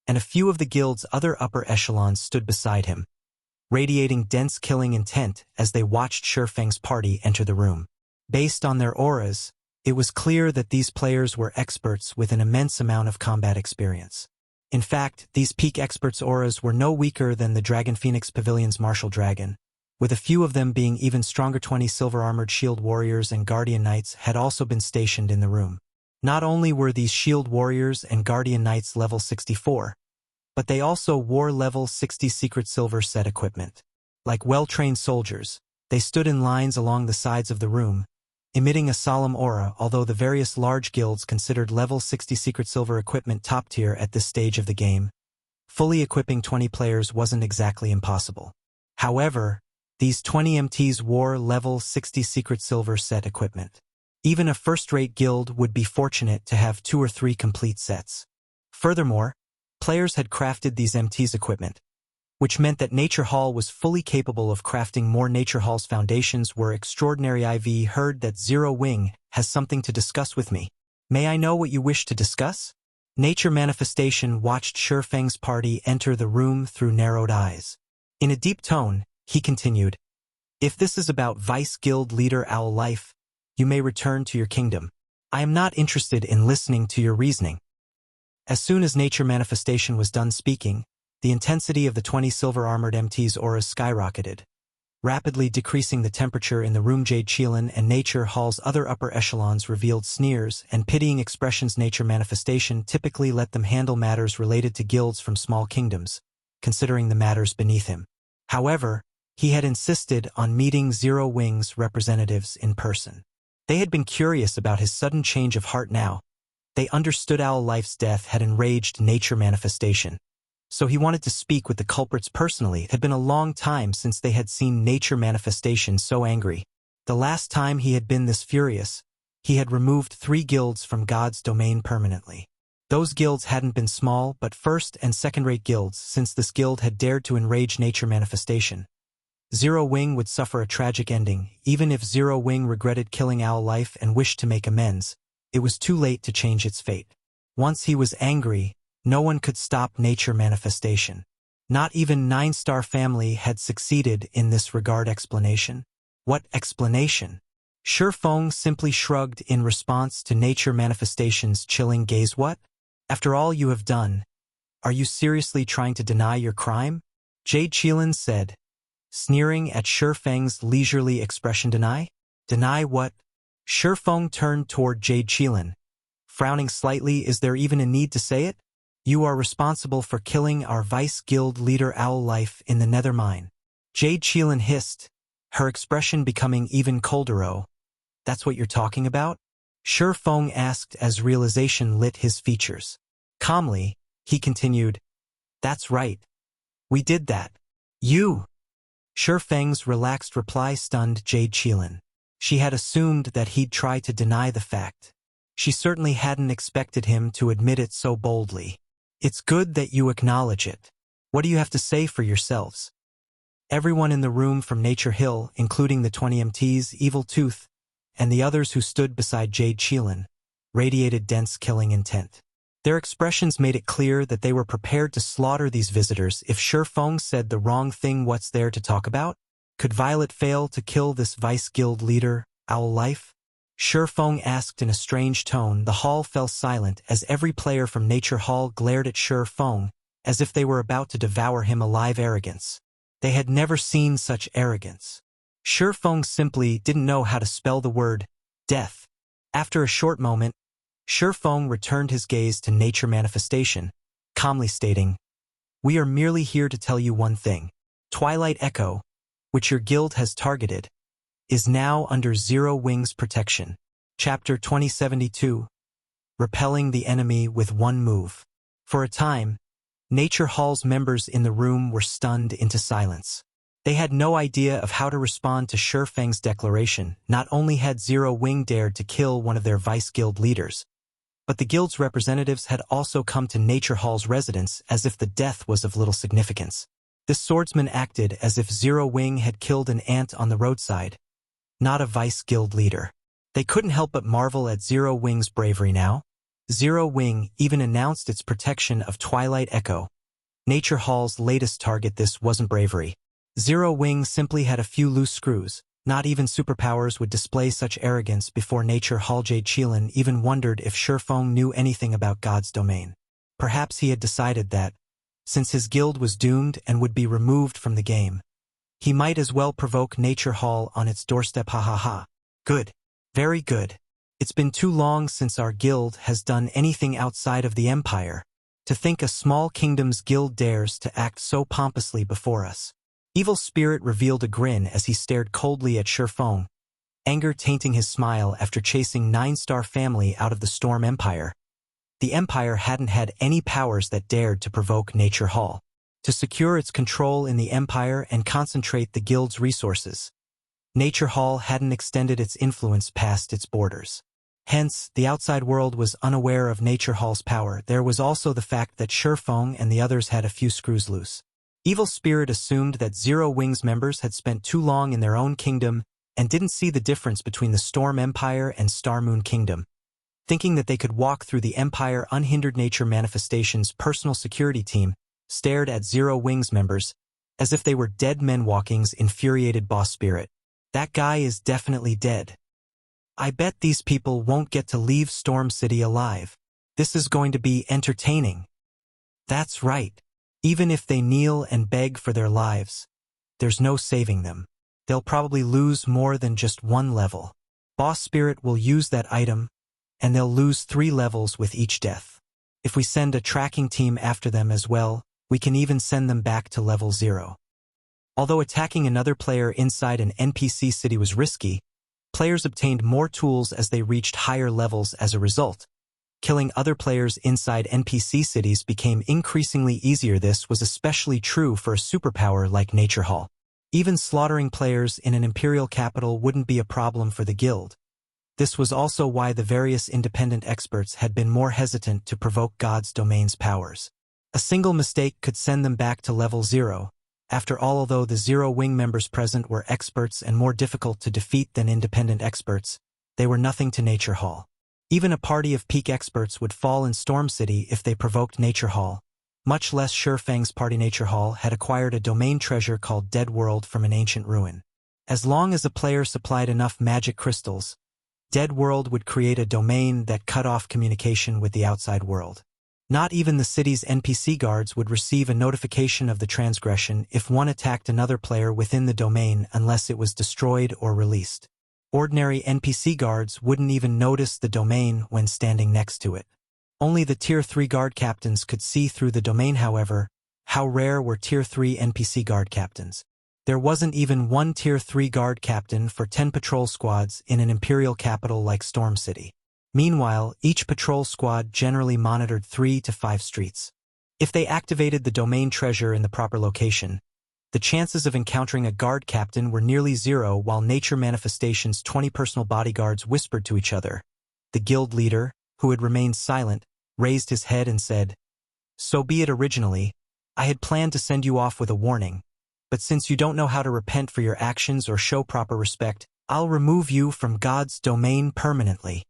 and a few of the guild's other upper echelons stood beside him, radiating dense killing intent as they watched Shurfeng's party enter the room. Based on their auras, it was clear that these players were experts with an immense amount of combat experience. In fact, these peak experts' auras were no weaker than the Dragon Phoenix Pavilion's martial dragon, with a few of them being even stronger. 20 silver-armored shield warriors and guardian knights had also been stationed in the room. Not only were these shield warriors and guardian knights level 64, but they also wore level 60 secret silver set equipment. Like well-trained soldiers, they stood in lines along the sides of the room, emitting a solemn aura. Although the various large guilds considered level 60 secret silver equipment top tier at this stage of the game, fully equipping 20 players wasn't exactly impossible. However, these 20 MTs wore level 60 secret silver set equipment. Even a first-rate guild would be fortunate to have 2 or 3 complete sets. Furthermore, players had crafted these MTs equipment, which meant that Nature Hall was fully capable of crafting more. Nature Hall's foundations were extraordinary. IV heard that Zero Wing has something to discuss with me. May I know what you wish to discuss? Nature Manifestation watched Shurfeng's party enter the room through narrowed eyes. In a deep tone, he continued, "If this is about Vice Guild leader Owl Life, you may return to your kingdom. I am not interested in listening to your reasoning." As soon as Nature Manifestation was done speaking, the intensity of the 20 silver-armored MT's auras skyrocketed, rapidly decreasing the temperature in the room. Jade Cheelin and Nature Hall's other upper echelons revealed sneers and pitying expressions. Nature Manifestation typically let them handle matters related to guilds from small kingdoms, considering the matters beneath him. However, he had insisted on meeting Zero Wing's representatives in person. They had been curious about his sudden change of heart now. They understood Owl Life's death had enraged Nature Manifestation, so he wanted to speak with the culprits personally. It had been a long time since they had seen Nature Manifestation so angry. The last time he had been this furious, he had removed 3 guilds from God's domain permanently. Those guilds hadn't been small but first- and second-rate guilds. Since this guild had dared to enrage Nature Manifestation, Zero Wing would suffer a tragic ending. Even if Zero Wing regretted killing Owl Life and wished to make amends, it was too late to change its fate. Once he was angry, no one could stop Nature Manifestation. Not even 9-Star Family had succeeded in this regard. Explanation? What explanation? Shurfeng simply shrugged in response to Nature Manifestation's chilling gaze. What? After all you have done, are you seriously trying to deny your crime? Jade Cheelin said, sneering at Shurfeng's leisurely expression. Deny? Deny what? Shurfeng turned toward Jade Cheelin, frowning slightly. Is there even a need to say it? You are responsible for killing our Vice Guild leader Owl Life in the Nether Mine. Jade Cheelin hissed, her expression becoming even colder. Oh, that's what you're talking about? Shurfeng asked as realization lit his features. Calmly, he continued, that's right. We did that. You. Shurfeng's relaxed reply stunned Jade Cheelin. She had assumed that he'd try to deny the fact. She certainly hadn't expected him to admit it so boldly. It's good that you acknowledge it. What do you have to say for yourselves? Everyone in the room from Nature Hill, including the 20 MTs, Evil Tooth, and the others who stood beside Jade Cheelin, radiated dense killing intent. Their expressions made it clear that they were prepared to slaughter these visitors if Shurfeng said the wrong thing. What's there to talk about? Could Violet fail to kill this Vice Guild leader, Owl Life? Shurfeng asked in a strange tone. The hall fell silent as every player from Nature Hall glared at Shurfeng as if they were about to devour him alive. Arrogance. They had never seen such arrogance. Shurfeng simply didn't know how to spell the word death. After a short moment, Shurfeng returned his gaze to Nature Manifestation, calmly stating, we are merely here to tell you one thing. Twilight Echo, which your guild has targeted, is now under Zero Wing's protection. Chapter 2072. Repelling the enemy with one move. For a time, Nature Hall's members in the room were stunned into silence. They had no idea of how to respond to Shurfeng's declaration. Not only had Zero Wing dared to kill one of their Vice Guild leaders, but the guild's representatives had also come to Nature Hall's residence as if the death was of little significance. This swordsman acted as if Zero Wing had killed an ant on the roadside, not a Vice Guild leader. They couldn't help but marvel at Zero Wing's bravery now. Zero Wing even announced its protection of Twilight Echo. Nature Hall's latest target. This wasn't bravery. Zero Wing simply had a few loose screws. Not even superpowers would display such arrogance before Nature Hall. Jade Qilin even wondered if Shifeng knew anything about God's domain. Perhaps he had decided that, since his guild was doomed and would be removed from the game, he might as well provoke Nature Hall on its doorstep. Ha ha ha. Good. Very good. It's been too long since our guild has done anything outside of the Empire. To think a small kingdom's guild dares to act so pompously before us. Evil Spirit revealed a grin as he stared coldly at Shifeng, anger tainting his smile after chasing 9-star family out of the Storm Empire. The Empire hadn't had any powers that dared to provoke Nature Hall. To secure its control in the Empire and concentrate the guild's resources, Nature Hall hadn't extended its influence past its borders. Hence, the outside world was unaware of Nature Hall's power. There was also the fact that Shifeng and the others had a few screws loose. Evil Spirit assumed that Zero Wing's members had spent too long in their own kingdom and didn't see the difference between the Storm Empire and Star Moon Kingdom. Thinking that they could walk through the Empire unhindered, Nature Manifestation's personal security team stared at Zero Wing's members as if they were dead men. Walking's infuriated Boss Spirit. That guy is definitely dead. I bet these people won't get to leave Storm City alive. This is going to be entertaining. That's right. Even if they kneel and beg for their lives, there's no saving them. They'll probably lose more than just one level. Boss Spirit will use that item, and they'll lose 3 levels with each death. If we send a tracking team after them as well, we can even send them back to level 0. Although attacking another player inside an NPC city was risky, players obtained more tools as they reached higher levels as a result. Killing other players inside NPC cities became increasingly easier. This was especially true for a superpower like Nature Hall. Even slaughtering players in an imperial capital wouldn't be a problem for the guild. This was also why the various independent experts had been more hesitant to provoke God's domain's powers. A single mistake could send them back to level 0. After all, although the Zero Wing members present were experts and more difficult to defeat than independent experts, they were nothing to Nature Hall. Even a party of peak experts would fall in Storm City if they provoked Nature Hall. Much less Shifeng's party. Nature Hall had acquired a domain treasure called Dead World from an ancient ruin. As long as a player supplied enough magic crystals, Dead World would create a domain that cut off communication with the outside world. Not even the city's NPC guards would receive a notification of the transgression if one attacked another player within the domain unless it was destroyed or released. Ordinary NPC guards wouldn't even notice the domain when standing next to it. Only the Tier 3 guard captains could see through the domain. However, how rare were Tier 3 NPC guard captains? There wasn't even one Tier 3 guard captain for 10 patrol squads in an imperial capital like Storm City. Meanwhile, each patrol squad generally monitored 3 to 5 streets. If they activated the domain treasure in the proper location, the chances of encountering a guard captain were nearly 0. While Nature Manifestation's 20 personal bodyguards whispered to each other, the guild leader, who had remained silent, raised his head and said, "So be it. Originally, I had planned to send you off with a warning, but since you don't know how to repent for your actions or show proper respect, I'll remove you from God's domain permanently.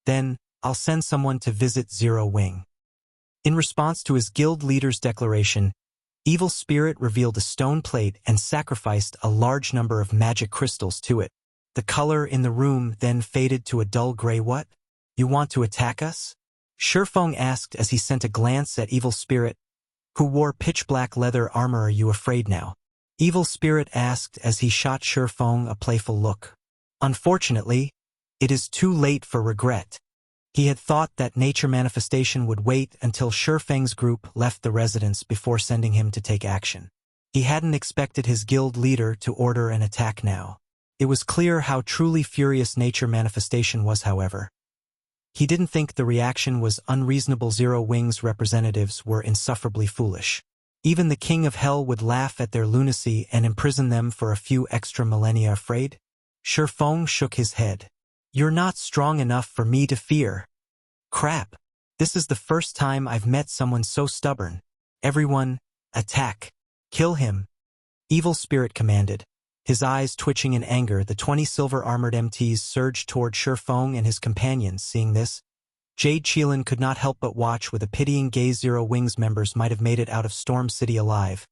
Then, I'll send someone to visit Zero Wing." In response to his guild leader's declaration, Evil Spirit revealed a stone plate and sacrificed a large number of magic crystals to it. The color in the room then faded to a dull gray. "What? You want to attack us?" Shifeng asked as he sent a glance at Evil Spirit, who wore pitch-black leather armor. "Are you afraid now?" Evil Spirit asked as he shot Shifeng a playful look. Unfortunately, it is too late for regret. He had thought that Nature Manifestation would wait until Shifeng's group left the residence before sending him to take action. He hadn't expected his guild leader to order an attack now. It was clear how truly furious Nature Manifestation was. However, he didn't think the reaction was unreasonable. Zero Wing's representatives were insufferably foolish. Even the King of Hell would laugh at their lunacy and imprison them for a few extra millennia. Afraid? Shifeng shook his head. "You're not strong enough for me to fear." "Crap. This is the first time I've met someone so stubborn. Everyone, attack. Kill him." Evil Spirit commanded. His eyes twitching in anger, the 20 silver-armored MTs surged toward Shifeng and his companions. Seeing this, Jade Cheelin could not help but watch with a pitying gaze. Zero Wings members might have made it out of Storm City alive.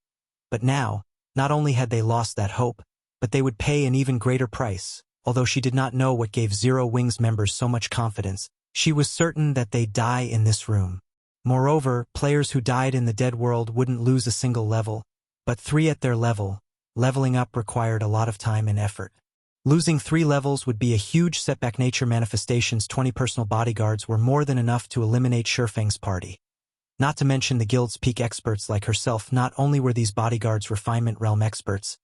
But now, not only had they lost that hope, but they would pay an even greater price. Although she did not know what gave Zero Wings members so much confidence, she was certain that they'd die in this room. Moreover, players who died in the dead world wouldn't lose a single level, but 3 at their level. Leveling up required a lot of time and effort. Losing 3 levels would be a huge setback. Nature Manifestation's 20 personal bodyguards were more than enough to eliminate Shurfeng's party. Not to mention the guild's peak experts like herself. Not only were these bodyguards Refinement Realm experts,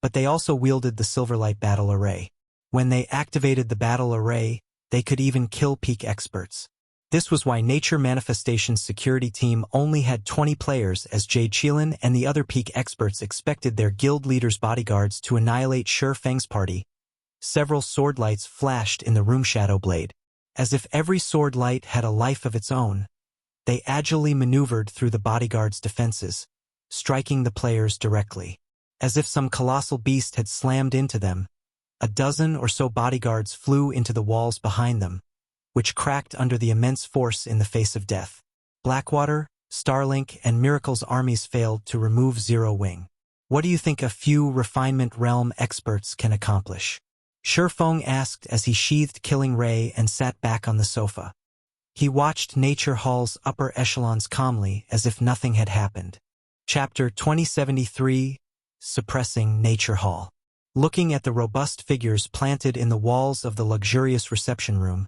but they also wielded the Silverlight Battle Array. When they activated the Battle Array, they could even kill peak experts. This was why Nature Manifestation's security team only had 20 players, as Jade Cheelin and the other peak experts expected their guild leader's bodyguards to annihilate Shurfeng's party. Several sword lights flashed in the room. Shadowblade. As if every sword light had a life of its own, they agilely maneuvered through the bodyguards' defenses, striking the players directly. As if some colossal beast had slammed into them, a dozen or so bodyguards flew into the walls behind them, which cracked under the immense force in the face of death. Blackwater, Starlink, and Miracle's armies failed to remove Zero Wing. What do you think a few Refinement Realm experts can accomplish? Shurfeng asked as he sheathed Killing Ray and sat back on the sofa. He watched Nature Hall's upper echelons calmly as if nothing had happened. Chapter 2073, Suppressing Nature Hall. Looking at the robust figures planted in the walls of the luxurious reception room,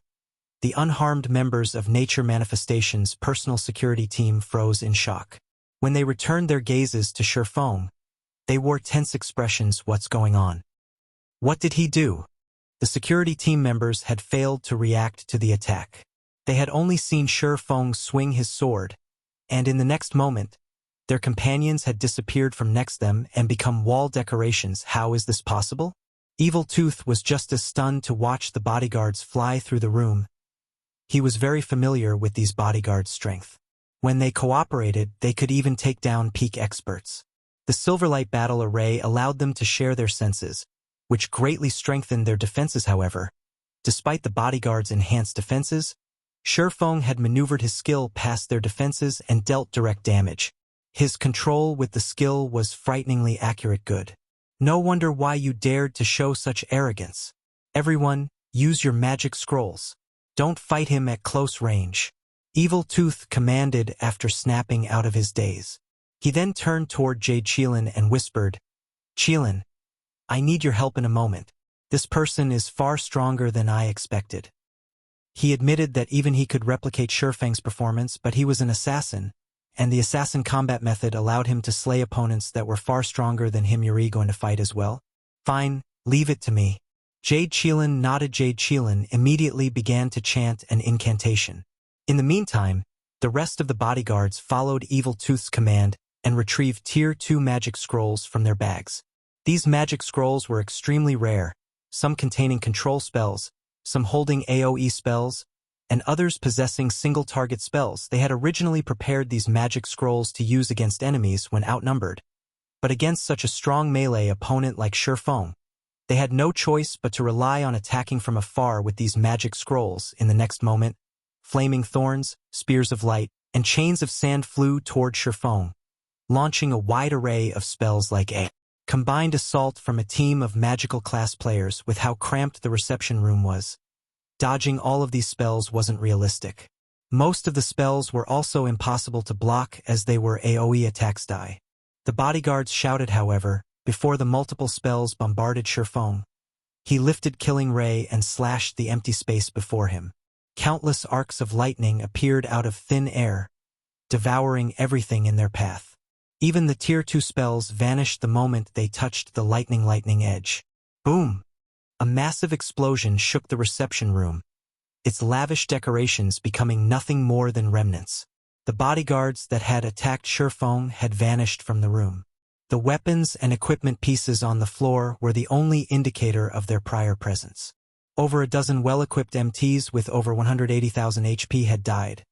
the unharmed members of Nature Manifestation's personal security team froze in shock. When they returned their gazes to Shurfeng, they wore tense expressions. What's going on? What did he do? The security team members had failed to react to the attack. They had only seen Shurfeng swing his sword, and in the next moment, their companions had disappeared from next them and become wall decorations. How is this possible? Evil Tooth was just as stunned to watch the bodyguards fly through the room. He was very familiar with these bodyguards' strength. When they cooperated, they could even take down peak experts. The Silverlight Battle Array allowed them to share their senses, which greatly strengthened their defenses. However, despite the bodyguards' enhanced defenses, Shurfeng had maneuvered his skill past their defenses and dealt direct damage. His control with the skill was frighteningly accurate. Good. No wonder why you dared to show such arrogance. Everyone, use your magic scrolls. Don't fight him at close range. Evil Tooth commanded after snapping out of his daze. He then turned toward Jade Cheelin and whispered, "Cheelin, I need your help in a moment. This person is far stronger than I expected." He admitted that even he could replicate Shurfeng's performance, but he was an assassin, and the assassin combat method allowed him to slay opponents that were far stronger than him. You're going to fight as well? Fine, leave it to me. Jade Cheelin nodded. Jade Cheelin immediately began to chant an incantation. In the meantime, the rest of the bodyguards followed Evil Tooth's command and retrieved Tier 2 magic scrolls from their bags. These magic scrolls were extremely rare, some containing control spells, some holding AoE spells, and others possessing single-target spells. They had originally prepared these magic scrolls to use against enemies when outnumbered, but against such a strong melee opponent like Shurfeng, they had no choice but to rely on attacking from afar with these magic scrolls. In the next moment, flaming thorns, spears of light, and chains of sand flew toward Shurfeng, launching a wide array of spells like a combined assault from a team of magical class players. With how cramped the reception room was, dodging all of these spells wasn't realistic. Most of the spells were also impossible to block as they were AoE attacks. Die. The bodyguards shouted, however, before the multiple spells bombarded Shurfeng. He lifted Killing Ray and slashed the empty space before him. Countless arcs of lightning appeared out of thin air, devouring everything in their path. Even the Tier 2 spells vanished the moment they touched the lightning edge. Boom! A massive explosion shook the reception room, its lavish decorations becoming nothing more than remnants. The bodyguards that had attacked Shurfeng had vanished from the room. The weapons and equipment pieces on the floor were the only indicator of their prior presence. Over a dozen well-equipped MTs with over 180,000 HP had died.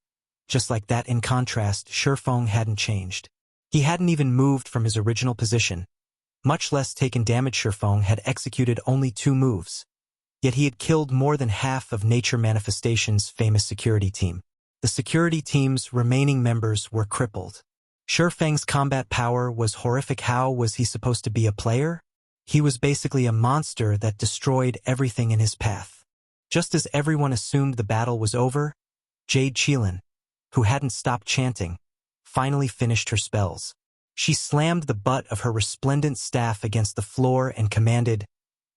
Just like that. In contrast, Shurfeng hadn't changed. He hadn't even moved from his original position, much less taken damage. Shurfeng had executed only 2 moves. Yet he had killed more than half of Nature Manifestation's famous security team. the security team's remaining members were crippled. Shurfeng's combat power was horrific. How was he supposed to be a player? He was basically a monster that destroyed everything in his path. Just as everyone assumed the battle was over, Jade Qilin, who hadn't stopped chanting, finally finished her spells. She slammed the butt of her resplendent staff against the floor and commanded,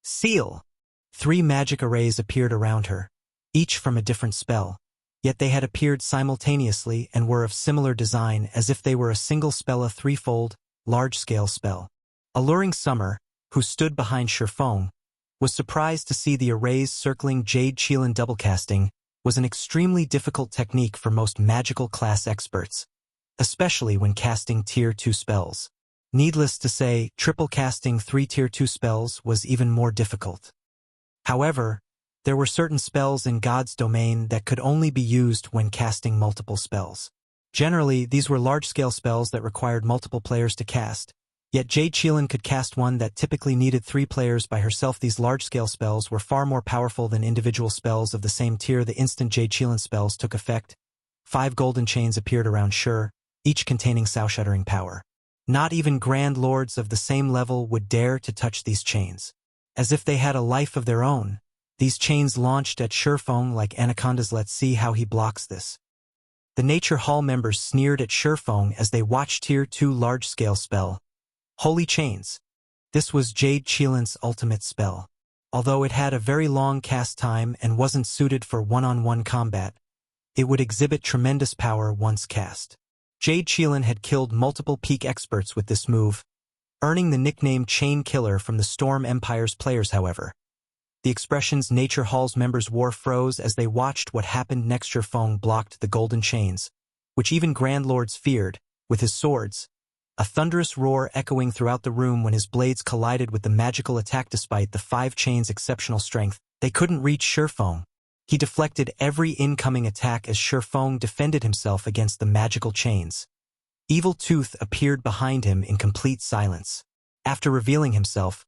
"Seal!" 3 magic arrays appeared around her, each from a different spell, yet they had appeared simultaneously and were of similar design as if they were a single spell, a threefold, large-scale spell. Alluring Summer, who stood behind Shurfeng, was surprised to see the arrays circling Jade Qilin. Doublecasting was an extremely difficult technique for most magical class experts, especially when casting Tier 2 spells. Needless to say, triple casting 3 Tier 2 spells was even more difficult. However, there were certain spells in God's domain that could only be used when casting multiple spells. Generally, these were large-scale spells that required multiple players to cast, yet Jade Qilin could cast one that typically needed 3 players by herself. These large-scale spells were far more powerful than individual spells of the same tier. The instant Jade Qilin spells took effect, 5 golden chains appeared around Shur, each containing soul-shattering power. Not even Grand Lords of the same level would dare to touch these chains. As if they had a life of their own, these chains launched at Shurfeng like anacondas. Let's see how he blocks this. The Nature Hall members sneered at Shurfeng as they watched Tier 2 large-scale spell, Holy Chains. This was Jade Qilin's ultimate spell. Although it had a very long cast time and wasn't suited for one-on-one combat, it would exhibit tremendous power once cast. Jade Qilin had killed multiple peak experts with this move, earning the nickname Chain Killer from the Storm Empire's players. However, the expressions Nature Hall's members wore froze as they watched what happened next. Shurfeng blocked the golden chains, which even Grand Lords feared, with his swords, a thunderous roar echoing throughout the room when his blades collided with the magical attack. Despite the 5 chains' exceptional strength, they couldn't reach Shurfeng. He deflected every incoming attack as Shurfeng defended himself against the magical chains. Evil Tooth appeared behind him in complete silence. After revealing himself,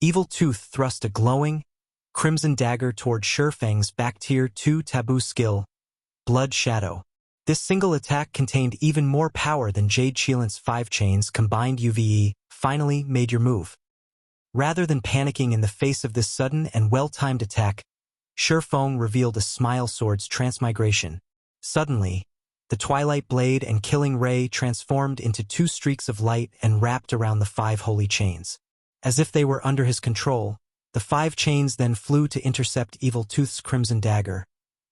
Evil Tooth thrust a glowing, crimson dagger toward Shurfeng's back. Tier 2 taboo skill, Blood Shadow. This single attack contained even more power than Jade Qilin's 5 chains combined. UVE, finally made your move. Rather than panicking in the face of this sudden and well-timed attack, Shurfeng revealed a smile. Sword's Transmigration. Suddenly, the Twilight Blade and Killing Ray transformed into 2 streaks of light and wrapped around the 5 holy chains. As if they were under his control, the 5 chains then flew to intercept Evil Tooth's crimson dagger,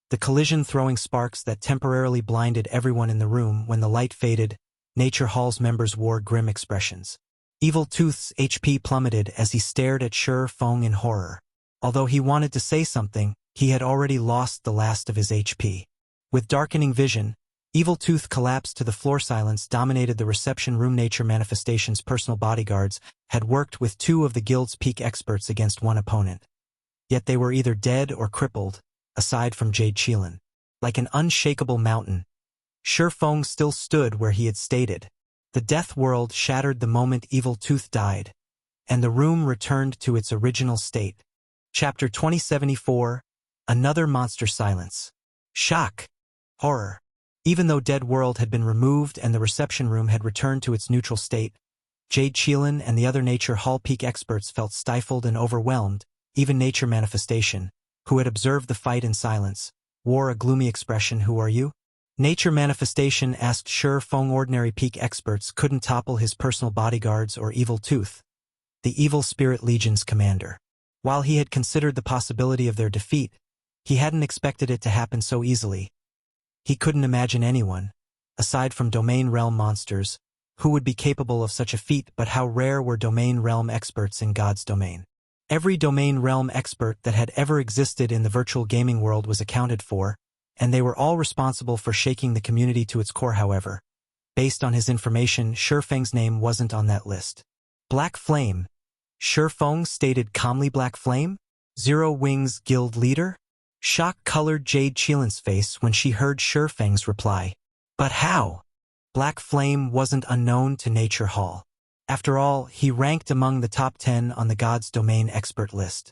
the collision throwing sparks that temporarily blinded everyone in the room. When the light faded, Nature Hall's members wore grim expressions. Evil Tooth's HP plummeted as he stared at Shurfeng in horror. Although he wanted to say something, he had already lost the last of his HP. With darkening vision, Evil Tooth collapsed to the floor. Silence dominated the reception room. Nature Manifestation's personal bodyguards had worked with 2 of the guild's peak experts against 1 opponent. Yet they were either dead or crippled, aside from Jade Qilin. Like an unshakable mountain, Shurfeng still stood where he had stated. The death world shattered the moment Evil Tooth died, and the room returned to its original state. Chapter 2074, Another Monster. Silence. Shock. Horror. Even though Dead World had been removed and the reception room had returned to its neutral state, Jade Qilin and the other Nature Hall peak experts felt stifled and overwhelmed. Even Nature Manifestation, who had observed the fight in silence, wore a gloomy expression. Who are you? Nature Manifestation asked Shurfeng. Ordinary peak experts couldn't topple his personal bodyguards or Evil Tooth, the Evil Spirit Legion's commander. While he had considered the possibility of their defeat, he hadn't expected it to happen so easily. He couldn't imagine anyone, aside from domain realm monsters, who would be capable of such a feat. But how rare were domain realm experts in God's domain? Every domain realm expert that had ever existed in the virtual gaming world was accounted for, and they were all responsible for shaking the community to its core. However, based on his information, Shurfeng's name wasn't on that list. Black Flame. Shurfeng stated calmly. Black Flame? Zero Wings Guild leader? Shock colored Jade Qilin's face when she heard Shurfeng's reply. But how? Black Flame wasn't unknown to Nature Hall. After all, he ranked among the top 10 on the God's Domain expert list.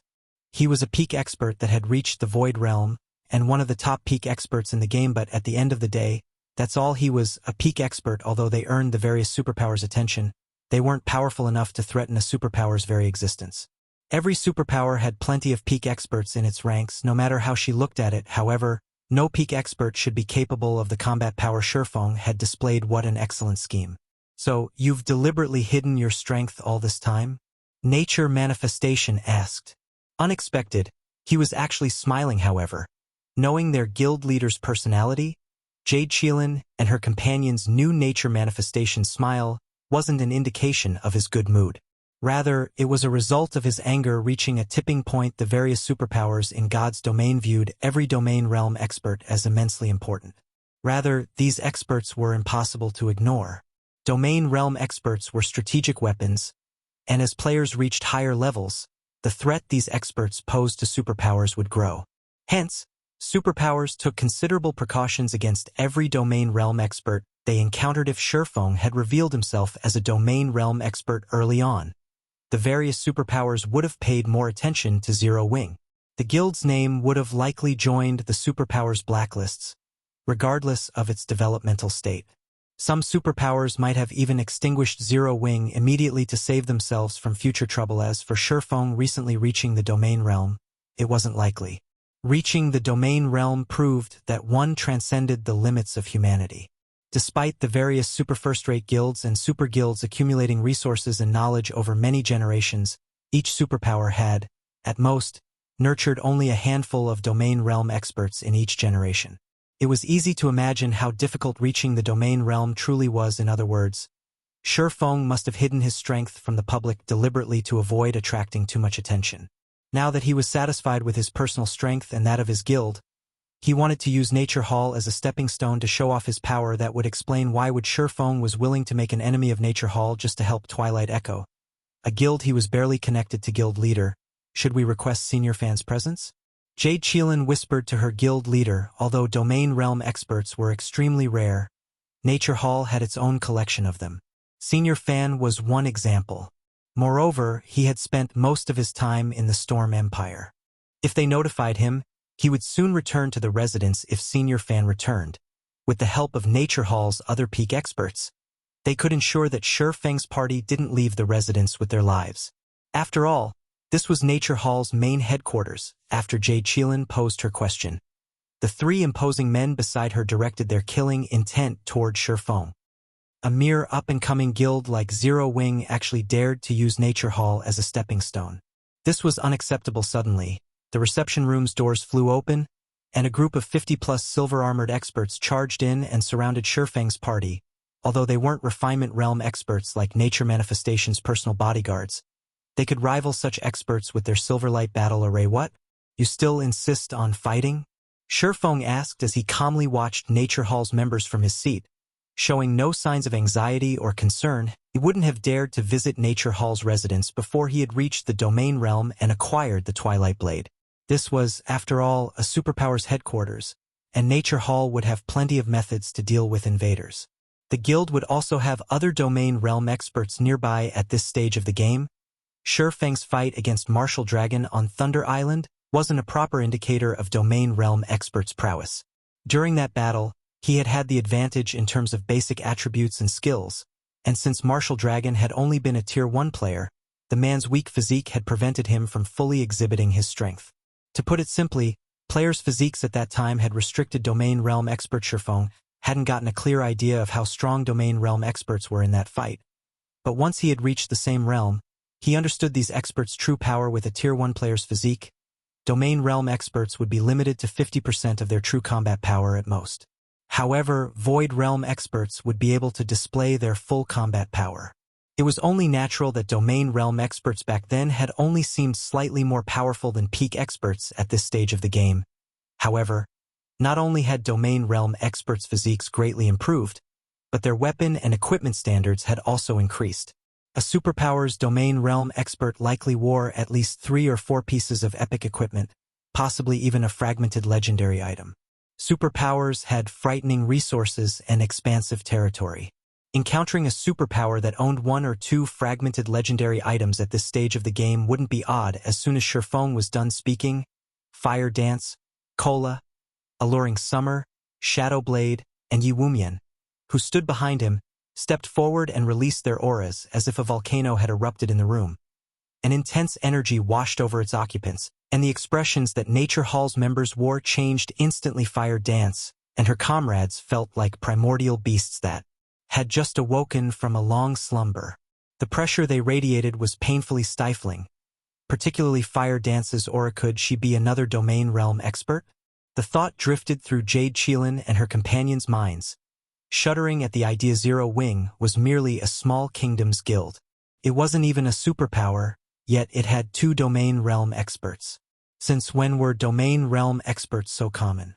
He was a peak expert that had reached the Void Realm, and one of the top peak experts in the game, but at the end of the day, that's all. He was a peak expert. Although they earned the various superpowers' attention, they weren't powerful enough to threaten a superpower's very existence. Every superpower had plenty of peak experts in its ranks, no matter how she looked at it. However, no peak expert should be capable of the combat power Surfong had displayed. What an excellent scheme. So, you've deliberately hidden your strength all this time? Nature Manifestation asked. Unexpected, he was actually smiling. However, knowing their guild leader's personality, Jade Cheelin and her companion's new Nature Manifestation smile wasn't an indication of his good mood. Rather, it was a result of his anger reaching a tipping point. The various superpowers in God's domain viewed every domain realm expert as immensely important. Rather, these experts were impossible to ignore. Domain realm experts were strategic weapons, and as players reached higher levels, the threat these experts posed to superpowers would grow. Hence, superpowers took considerable precautions against every domain realm expert they encountered. If Surfong had revealed himself as a domain realm expert early on, the various superpowers would have paid more attention to Zero Wing. The guild's name would have likely joined the superpowers' blacklists, regardless of its developmental state. Some superpowers might have even extinguished Zero Wing immediately to save themselves from future trouble. As for Surfong recently reaching the domain realm, it wasn't likely. Reaching the domain realm proved that one transcended the limits of humanity. Despite the various super first-rate guilds and super guilds accumulating resources and knowledge over many generations, each superpower had, at most, nurtured only a handful of domain realm experts in each generation. It was easy to imagine how difficult reaching the domain realm truly was. In other words, Surfong must have hidden his strength from the public deliberately to avoid attracting too much attention. Now that he was satisfied with his personal strength and that of his guild, he wanted to use Nature Hall as a stepping stone to show off his power. That would explain why Surfong was willing to make an enemy of Nature Hall just to help Twilight Echo, a guild he was barely connected to. Guild leader, should we request senior fans' presence? Jade Cheelin whispered to her guild leader. Although domain realm experts were extremely rare, Nature Hall had its own collection of them. Senior Fan was one example. Moreover, he had spent most of his time in the Storm Empire. If they notified him, he would soon return to the residence. If Senior Fan returned, with the help of Nature Hall's other peak experts, they could ensure that Feng's party didn't leave the residence with their lives. After all, this was Nature Hall's main headquarters. After Jade Cheelin posed her question, the three imposing men beside her directed their killing intent toward Surfong. A mere up-and-coming guild like Zero Wing actually dared to use Nature Hall as a stepping stone. This was unacceptable. Suddenly, the reception room's doors flew open, and a group of 50-plus silver-armored experts charged in and surrounded Feng's party. Although they weren't refinement realm experts like Nature Manifestation's personal bodyguards, they could rival such experts with their Silverlight battle array. What? You still insist on fighting? Surfong asked as he calmly watched Nature Hall's members from his seat. Showing no signs of anxiety or concern, he wouldn't have dared to visit Nature Hall's residence before he had reached the domain realm and acquired the Twilight Blade. This was, after all, a superpower's headquarters, and Nature Hall would have plenty of methods to deal with invaders. The guild would also have other domain realm experts nearby at this stage of the game. Feng's fight against Martial Dragon on Thunder Island wasn't a proper indicator of domain realm experts' prowess. During that battle, he had had the advantage in terms of basic attributes and skills, and since Martial Dragon had only been a Tier 1 player, the man's weak physique had prevented him from fully exhibiting his strength. To put it simply, players' physiques at that time had restricted domain realm expert. Surfong hadn't gotten a clear idea of how strong domain realm experts were in that fight. But once he had reached the same realm, he understood these experts' true power. With a Tier 1 player's physique, domain realm experts would be limited to 50% of their true combat power at most. However, Void Realm experts would be able to display their full combat power. It was only natural that Domain Realm experts back then had only seemed slightly more powerful than peak experts at this stage of the game. However, not only had Domain Realm experts' physiques greatly improved, but their weapon and equipment standards had also increased. A superpower's Domain Realm expert likely wore at least 3 or 4 pieces of epic equipment, possibly even a fragmented legendary item. Superpowers had frightening resources and expansive territory. Encountering a superpower that owned 1 or 2 fragmented legendary items at this stage of the game wouldn't be odd. As soon as Surfong was done speaking, Fire Dance, Cola, alluring Summer, Shadowblade, and Yi Wumian, who stood behind him, stepped forward and released their auras as if a volcano had erupted in the room. An intense energy washed over its occupants, and the expressions that Nature Hall's members wore changed instantly. Fire Dance and her comrades felt like primordial beasts that had just awoken from a long slumber. The pressure they radiated was painfully stifling. Particularly Fire Dance's aura. Could she be another domain realm expert? The thought drifted through Jade Qilin and her companions' minds. Shuddering at the idea, Zero Wing was merely a small kingdom's guild. It wasn't even a superpower, yet it had 2 domain realm experts. Since when were domain realm experts so common?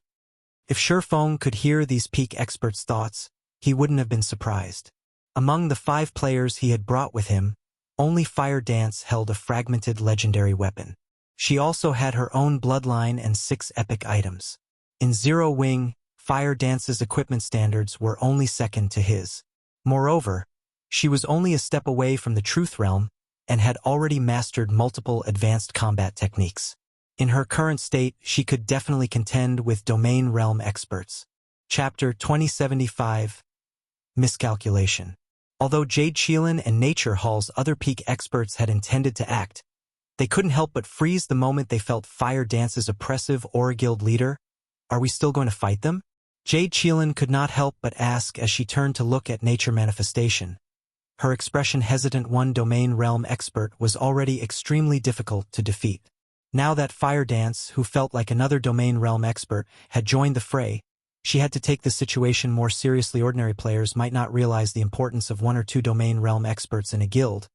If Shurfeng could hear these peak experts' thoughts, he wouldn't have been surprised. Among the 5 players he had brought with him, only Fire Dance held a fragmented legendary weapon. She also had her own bloodline and 6 epic items. In Zero Wing, Fire Dance's equipment standards were only second to his. Moreover, she was only a step away from the Truth Realm and had already mastered multiple advanced combat techniques. In her current state, she could definitely contend with domain realm experts. Chapter 2075 Miscalculation. Although Jade Qilin and Nature Hall's other peak experts had intended to act, they couldn't help but freeze the moment they felt Fire Dance's oppressive Aura Guild leader. Are we still going to fight them? Jade Qilin could not help but ask as she turned to look at Nature Manifestation. Her expression hesitant. One domain realm expert was already extremely difficult to defeat. Now that Fire Dance, who felt like another domain realm expert, had joined the fray, she had to take the situation more seriously. Ordinary players might not realize the importance of 1 or 2 domain realm experts in a guild,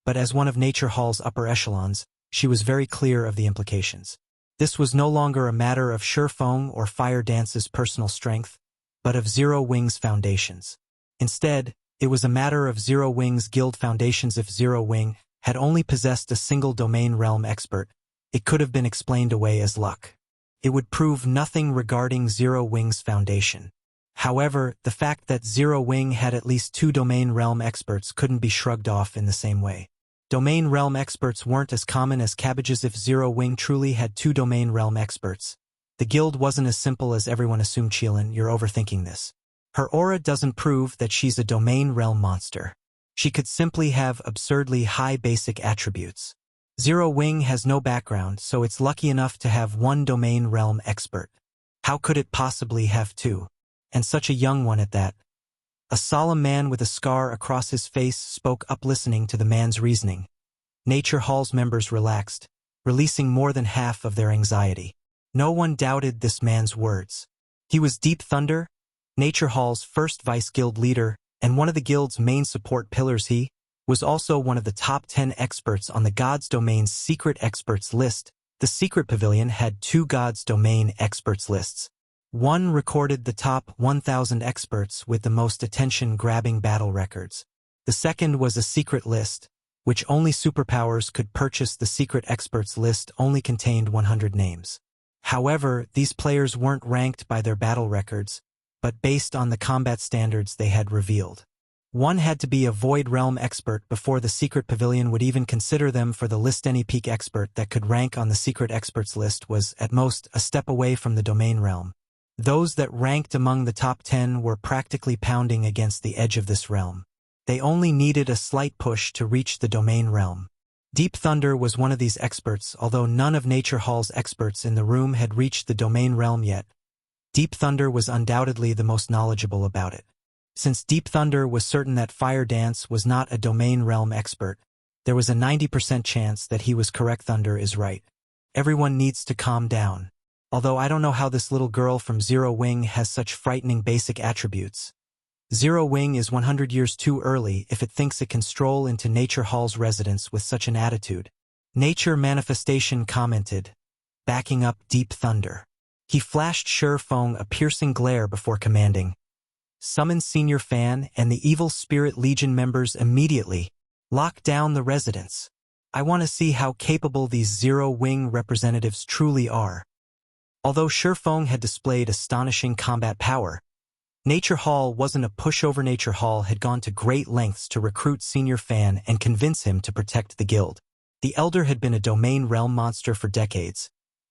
but as one of Nature Hall's upper echelons, she was very clear of the implications. This was no longer a matter of Shurfeng or Fire Dance's personal strength, but of Zero Wing's foundations. Instead, it was a matter of Zero Wing's guild foundations. If Zero Wing had only possessed a single domain realm expert, it could have been explained away as luck. It would prove nothing regarding Zero Wing's foundation. However, the fact that Zero Wing had at least 2 domain realm experts couldn't be shrugged off in the same way. Domain realm experts weren't as common as cabbages. If Zero Wing truly had 2 domain realm experts, the guild wasn't as simple as everyone assumed. Qilin, you're overthinking this. Her aura doesn't prove that she's a domain realm monster. She could simply have absurdly high basic attributes. Zero Wing has no background, so it's lucky enough to have 1 domain realm expert. How could it possibly have 2? And such a young one at that? A solemn man with a scar across his face spoke up, listening to the man's reasoning. Nature Hall's members relaxed, releasing more than half of their anxiety. No one doubted this man's words. He was Deep Thunder, Nature Hall's first vice-guild leader, and one of the guild's main support pillars. He was also one of the top 10 experts on the Gods Domain's secret experts list. The secret pavilion had 2 Gods Domain experts lists. One recorded the top 1,000 experts with the most attention-grabbing battle records. The second was a secret list, which only superpowers could purchase. The secret experts list only contained 100 names. However, these players weren't ranked by their battle records, but based on the combat standards they had revealed. One had to be a Void Realm expert before the secret pavilion would even consider them for the list. Any peak expert that could rank on the secret experts list was, at most, a step away from the domain realm. Those that ranked among the top 10 were practically pounding against the edge of this realm. They only needed a slight push to reach the domain realm. Deep Thunder was one of these experts. Although none of Nature Hall's experts in the room had reached the domain realm yet, Deep Thunder was undoubtedly the most knowledgeable about it. Since Deep Thunder was certain that Fire Dance was not a domain realm expert, there was a 90% chance that he was correct. Thunder is right. Everyone needs to calm down. Although I don't know how this little girl from Zero Wing has such frightening basic attributes. Zero Wing is 100 years too early if it thinks it can stroll into Nature Hall's residence with such an attitude. Nature Manifestation commented, backing up Deep Thunder. He flashed Shurfeng a piercing glare before commanding, summon Senior Fan and the Evil Spirit Legion members immediately. Lock down the residence. I want to see how capable these Zero Wing representatives truly are. Although Shurfeng had displayed astonishing combat power, Nature Hall wasn't a pushover. Nature Hall had gone to great lengths to recruit Senior Fan and convince him to protect the guild. The Elder had been a domain realm monster for decades,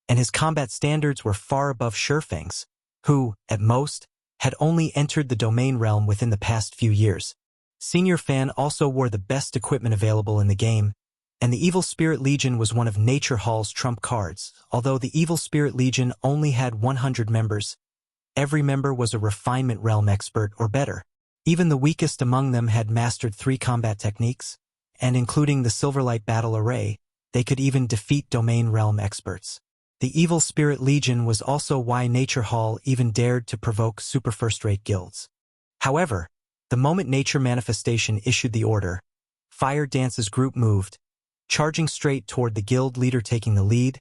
and his combat standards were far above Shurfeng's. who, at most, had only entered the domain realm within the past few years. Senior Fan also wore the best equipment available in the game, and the Evil Spirit Legion was one of Nature Hall's trump cards. Although the Evil Spirit Legion only had 100 members, every member was a Refinement Realm expert or better. Even the weakest among them had mastered 3 combat techniques, and including the Silverlight Battle Array, they could even defeat Domain Realm experts. The Evil Spirit Legion was also why Nature Hall even dared to provoke super first-rate guilds. However, the moment Nature Manifestation issued the order, Fire Dance's group moved, charging straight toward the guild leader taking the lead.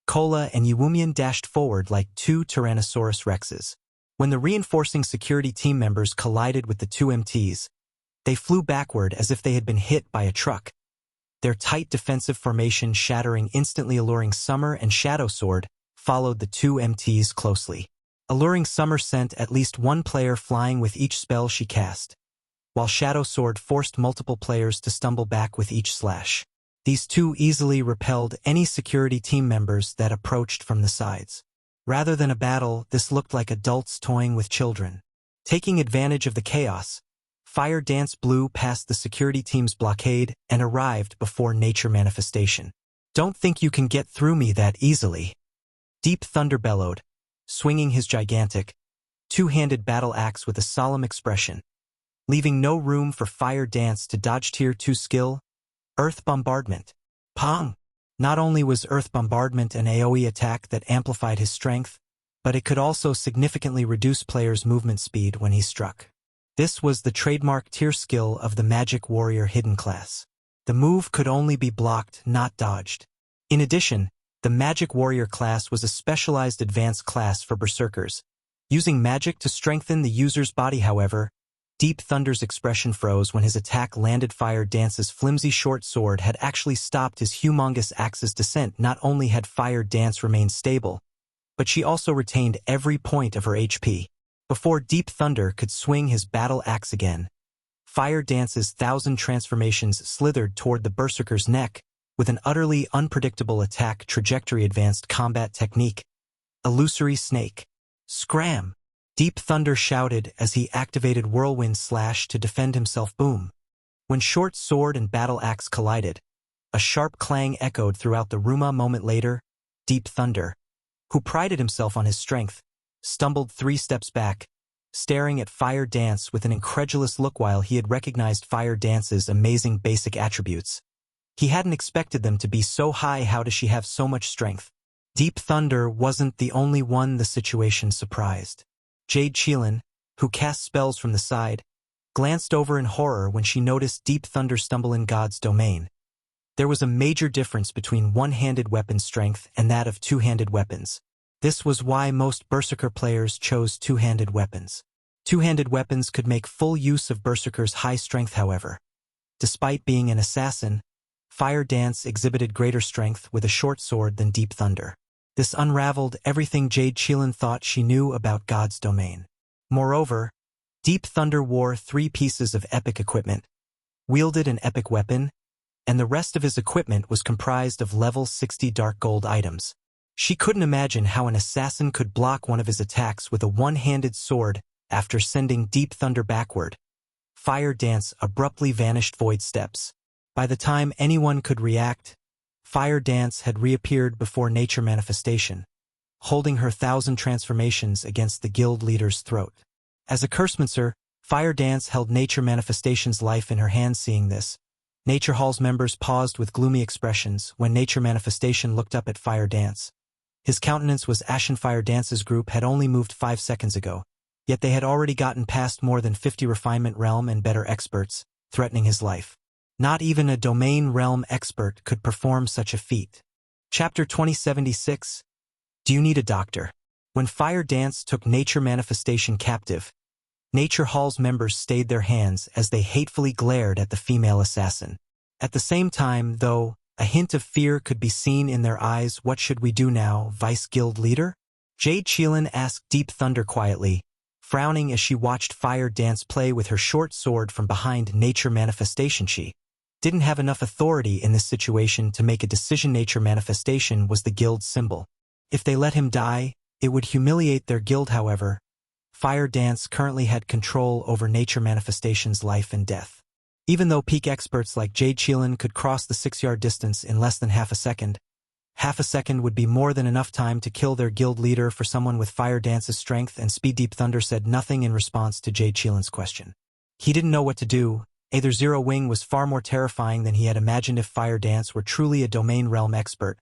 Kola and Yuumian dashed forward like 2 Tyrannosaurus Rexes. When the reinforcing security team members collided with the 2 MTs, they flew backward as if they had been hit by a truck, their tight defensive formation shattering instantly. Alluring Summer and Shadow Sword followed the 2 MTs closely. Alluring Summer sent at least 1 player flying with each spell she cast, while Shadow Sword forced multiple players to stumble back with each slash. These 2 easily repelled any security team members that approached from the sides. Rather than a battle, this looked like adults toying with children. Taking advantage of the chaos, Fire Dance blew past the security team's blockade and arrived before Nature Manifestation. "Don't think you can get through me that easily," Deep Thunder bellowed, swinging his gigantic, 2-handed battle axe with a solemn expression, leaving no room for Fire Dance to dodge. Tier 2 skill, Earth Bombardment. Pong! Not only was Earth Bombardment an AoE attack that amplified his strength, but it could also significantly reduce players' movement speed when he struck. This was the trademark tier skill of the Magic Warrior hidden class. The move could only be blocked, not dodged. In addition, the Magic Warrior class was a specialized advanced class for berserkers, using magic to strengthen the user's body. However, Deep Thunder's expression froze when his attack landed. Fire Dance's flimsy short sword had actually stopped his humongous axe's descent. Not only had Fire Dance remained stable, but she also retained every point of her HP. Before Deep Thunder could swing his battle axe again, Fire Dance's 1,000 transformations slithered toward the berserker's neck with an utterly unpredictable attack trajectory. Advanced combat technique, Illusory Snake. Scram! Deep Thunder shouted as he activated Whirlwind Slash to defend himself. Boom! When short sword and battle axe collided, a sharp clang echoed throughout the room. A moment later, Deep Thunder, who prided himself on his strength, stumbled 3 steps back, staring at Fire Dance with an incredulous look. While he had recognized Fire Dance's amazing basic attributes, he hadn't expected them to be so high. How does she have so much strength? Deep Thunder wasn't the only one the situation surprised. Jade Cheelin, who cast spells from the side, glanced over in horror when she noticed Deep Thunder stumble in God's domain. There was a major difference between one-handed weapon strength and that of 2-handed weapons. This was why most Berserker players chose 2-handed weapons. 2-handed weapons could make full use of Berserker's high strength. However, despite being an assassin, Fire Dance exhibited greater strength with a short sword than Deep Thunder. This unraveled everything Jade Cheelin thought she knew about God's domain. Moreover, Deep Thunder wore 3 pieces of epic equipment, wielded an epic weapon, and the rest of his equipment was comprised of level 60 dark gold items. She couldn't imagine how an assassin could block one of his attacks with a one-handed sword after sending Deep Thunder backward. Fire Dance abruptly vanished. Void steps. By the time anyone could react, Fire Dance had reappeared before Nature Manifestation, holding her 1,000 transformations against the guild leader's throat. As a Cursemancer, Fire Dance held Nature Manifestation's life in her hands. Seeing this, Nature Hall's members paused with gloomy expressions when Nature Manifestation looked up at Fire Dance. His countenance was ashen. Fire Dance's group had only moved 5 seconds ago, yet they had already gotten past more than 50 Refinement Realm and better experts, threatening his life. Not even a Domain Realm expert could perform such a feat. Chapter 2076. Do you need a doctor? When Fire Dance took Nature Manifestation captive, Nature Hall's members stayed their hands as they hatefully glared at the female assassin. At the same time, though, a hint of fear could be seen in their eyes. What should we do now, Vice Guild Leader? Jade Cheelin asked Deep Thunder quietly, frowning as she watched Fire Dance play with her short sword from behind Nature Manifestation. She didn't have enough authority in this situation to make a decision. Nature Manifestation was the guild's symbol. If they let him die, It would humiliate their guild, however. Fire Dance currently had control over Nature Manifestation's life and death. Even though peak experts like Jade Cheelin could cross the 6-yard distance in less than half a second would be more than enough time to kill their guild leader. For someone with Fire Dance's strength and speed, Deep Thunder said nothing in response to Jade Cheelin's question. He didn't know what to do. Either Zero Wing was far more terrifying than he had imagined. If Fire Dance were truly a domain realm expert,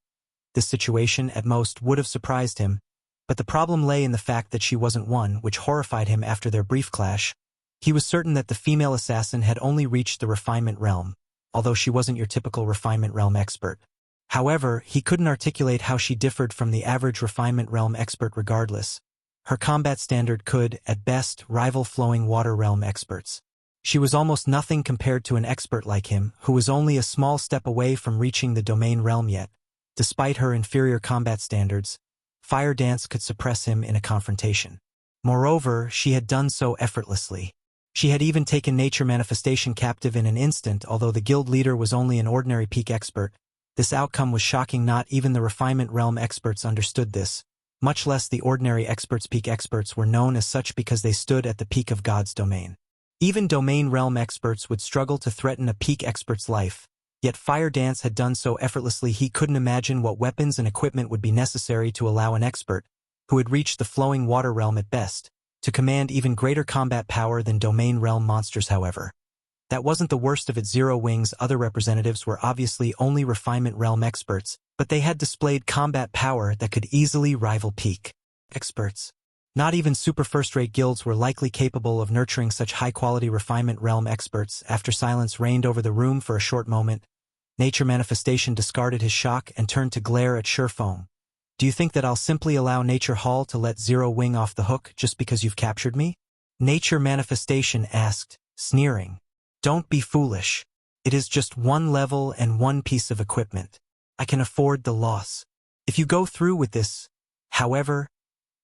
this situation at most would have surprised him, but the problem lay in the fact that she wasn't one, which horrified him. After their brief clash, he was certain that the female assassin had only reached the refinement realm, although she wasn't your typical refinement realm expert. However, he couldn't articulate how she differed from the average refinement realm expert. Regardless, her combat standard could, at best, rival flowing water realm experts. She was almost nothing compared to an expert like him, who was only a small step away from reaching the domain realm. Yet, despite her inferior combat standards, Fire Dance could suppress him in a confrontation. Moreover, she had done so effortlessly. She had even taken Nature Manifestation captive in an instant. Although the guild leader was only an ordinary peak expert, this outcome was shocking. Not even the refinement realm experts understood this, much less the ordinary experts. Peak experts were known as such because they stood at the peak of God's domain. Even domain realm experts would struggle to threaten a peak expert's life, yet Fire Dance had done so effortlessly. He couldn't imagine what weapons and equipment would be necessary to allow an expert, who had reached the flowing water realm at best, to command even greater combat power than domain realm monsters. However, that wasn't the worst of it. Zero Wing's other representatives were obviously only refinement realm experts, but they had displayed combat power that could easily rival peak experts. Not even super first-rate guilds were likely capable of nurturing such high-quality refinement realm experts. After silence reigned over the room for a short moment, Nature Manifestation discarded his shock and turned to glare at Surefong. Do you think that I'll simply allow Nature Hall to let Zero Wing off the hook just because you've captured me? Nature Manifestation asked, sneering. Don't be foolish. It is just one level and one piece of equipment. I can afford the loss. If you go through with this, however,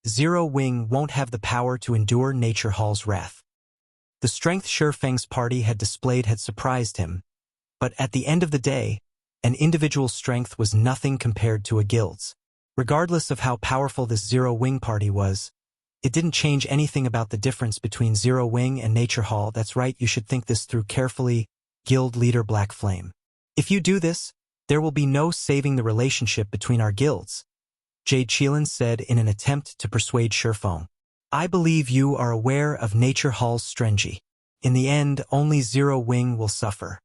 Zero Wing won't have the power to endure Nature Hall's wrath. The strength Surefeng's party had displayed had surprised him, but at the end of the day, an individual's strength was nothing compared to a guild's. Regardless of how powerful this Zero Wing party was, it didn't change anything about the difference between Zero Wing and Nature Hall. That's right, you should think this through carefully, Guild Leader Black Flame. If you do this, there will be no saving the relationship between our guilds, Jade Cheelin said in an attempt to persuade Surefong. I believe you are aware of Nature Hall's strategy. In the end, only Zero Wing will suffer.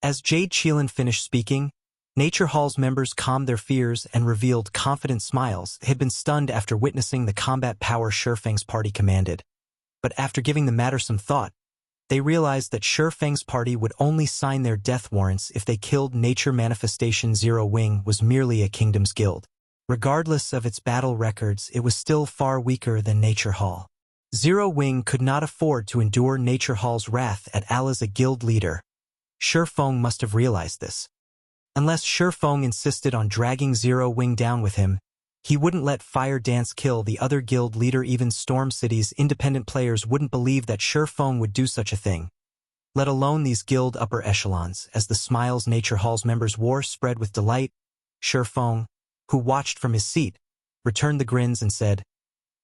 As Jade Cheelin finished speaking, Nature Hall's members calmed their fears and revealed confident smiles. They had been stunned after witnessing the combat power Surefeng's party commanded. But after giving the matter some thought, they realized that Surefeng's party would only sign their death warrants if they killed Nature Manifestation. Zero Wing was merely a kingdom's guild. Regardless of its battle records, it was still far weaker than Nature Hall. Zero Wing could not afford to endure Nature Hall's wrath at all. As a guild leader, Surefong must have realized this. Unless Surefong insisted on dragging Zero Wing down with him, he wouldn't let Fire Dance kill the other guild leader. Even Storm City's independent players wouldn't believe that Surefong would do such a thing, let alone these guild upper echelons. As the smiles Nature Hall's members wore spread with delight, Surefong, who watched from his seat, returned the grins and said,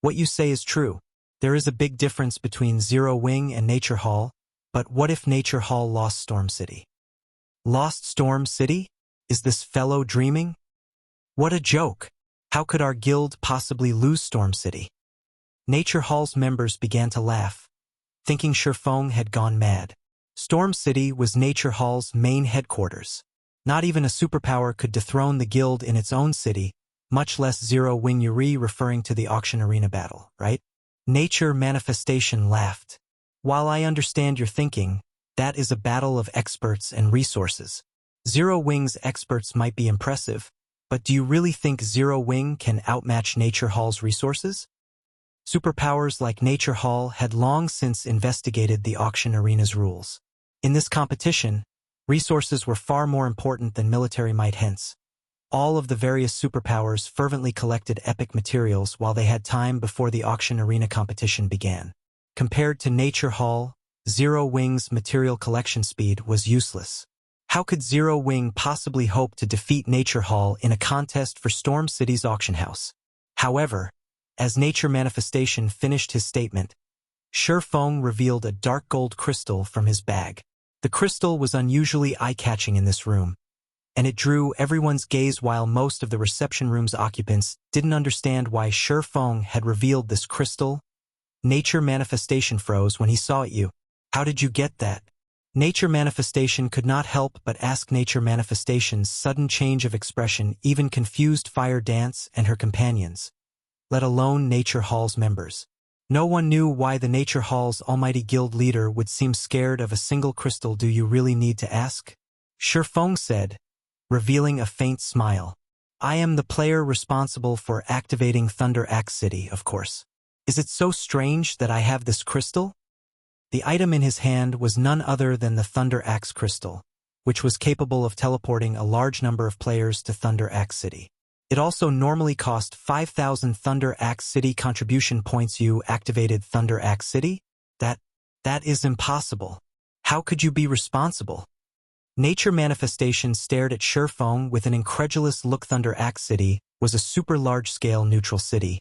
What you say is true. There is a big difference between Zero Wing and Nature Hall, but what if Nature Hall lost Storm City? Lost Storm City? Is this fellow dreaming? What a joke! How could our guild possibly lose Storm City? Nature Hall's members began to laugh, thinking Surefong had gone mad. Storm City was Nature Hall's main headquarters. Not even a superpower could dethrone the guild in its own city, much less Zero Wing. Yuri, referring to the auction arena battle, right? Nature Manifestation laughed. While I understand your thinking, that is a battle of experts and resources. Zero Wing's experts might be impressive, but do you really think Zero Wing can outmatch Nature Hall's resources? Superpowers like Nature Hall had long since investigated the auction arena's rules. In this competition, resources were far more important than military might. Hence, all of the various superpowers fervently collected epic materials while they had time before the auction arena competition began. Compared to Nature Hall, Zero Wing's material collection speed was useless. How could Zero Wing possibly hope to defeat Nature Hall in a contest for Storm City's auction house? However, As Nature Manifestation finished his statement, Feng revealed a dark gold crystal from his bag. The crystal was unusually eye-catching in this room, and it drew everyone's gaze while most of the reception room's occupants didn't understand why Feng had revealed this crystal. Nature Manifestation froze when he saw it. You. How did you get that? Nature Manifestation could not help but ask. Nature Manifestation's sudden change of expression even confused Fire Dance and her companions, let alone Nature Hall's members. No one knew why the Nature Hall's almighty guild leader would seem scared of a single crystal. Do you really need to ask? Feng said, revealing a faint smile. I am the player responsible for activating Thunder Axe City, of course. Is it so strange that I have this crystal? The item in his hand was none other than the Thunder Axe Crystal, which was capable of teleporting a large number of players to Thunder Axe City. It also normally cost 5,000 Thunder Axe City contribution points. You activated Thunder Axe City? That is impossible. How could you be responsible? Nature Manifestation stared at Feng with an incredulous look. Thunder Axe City was a super large-scale neutral city,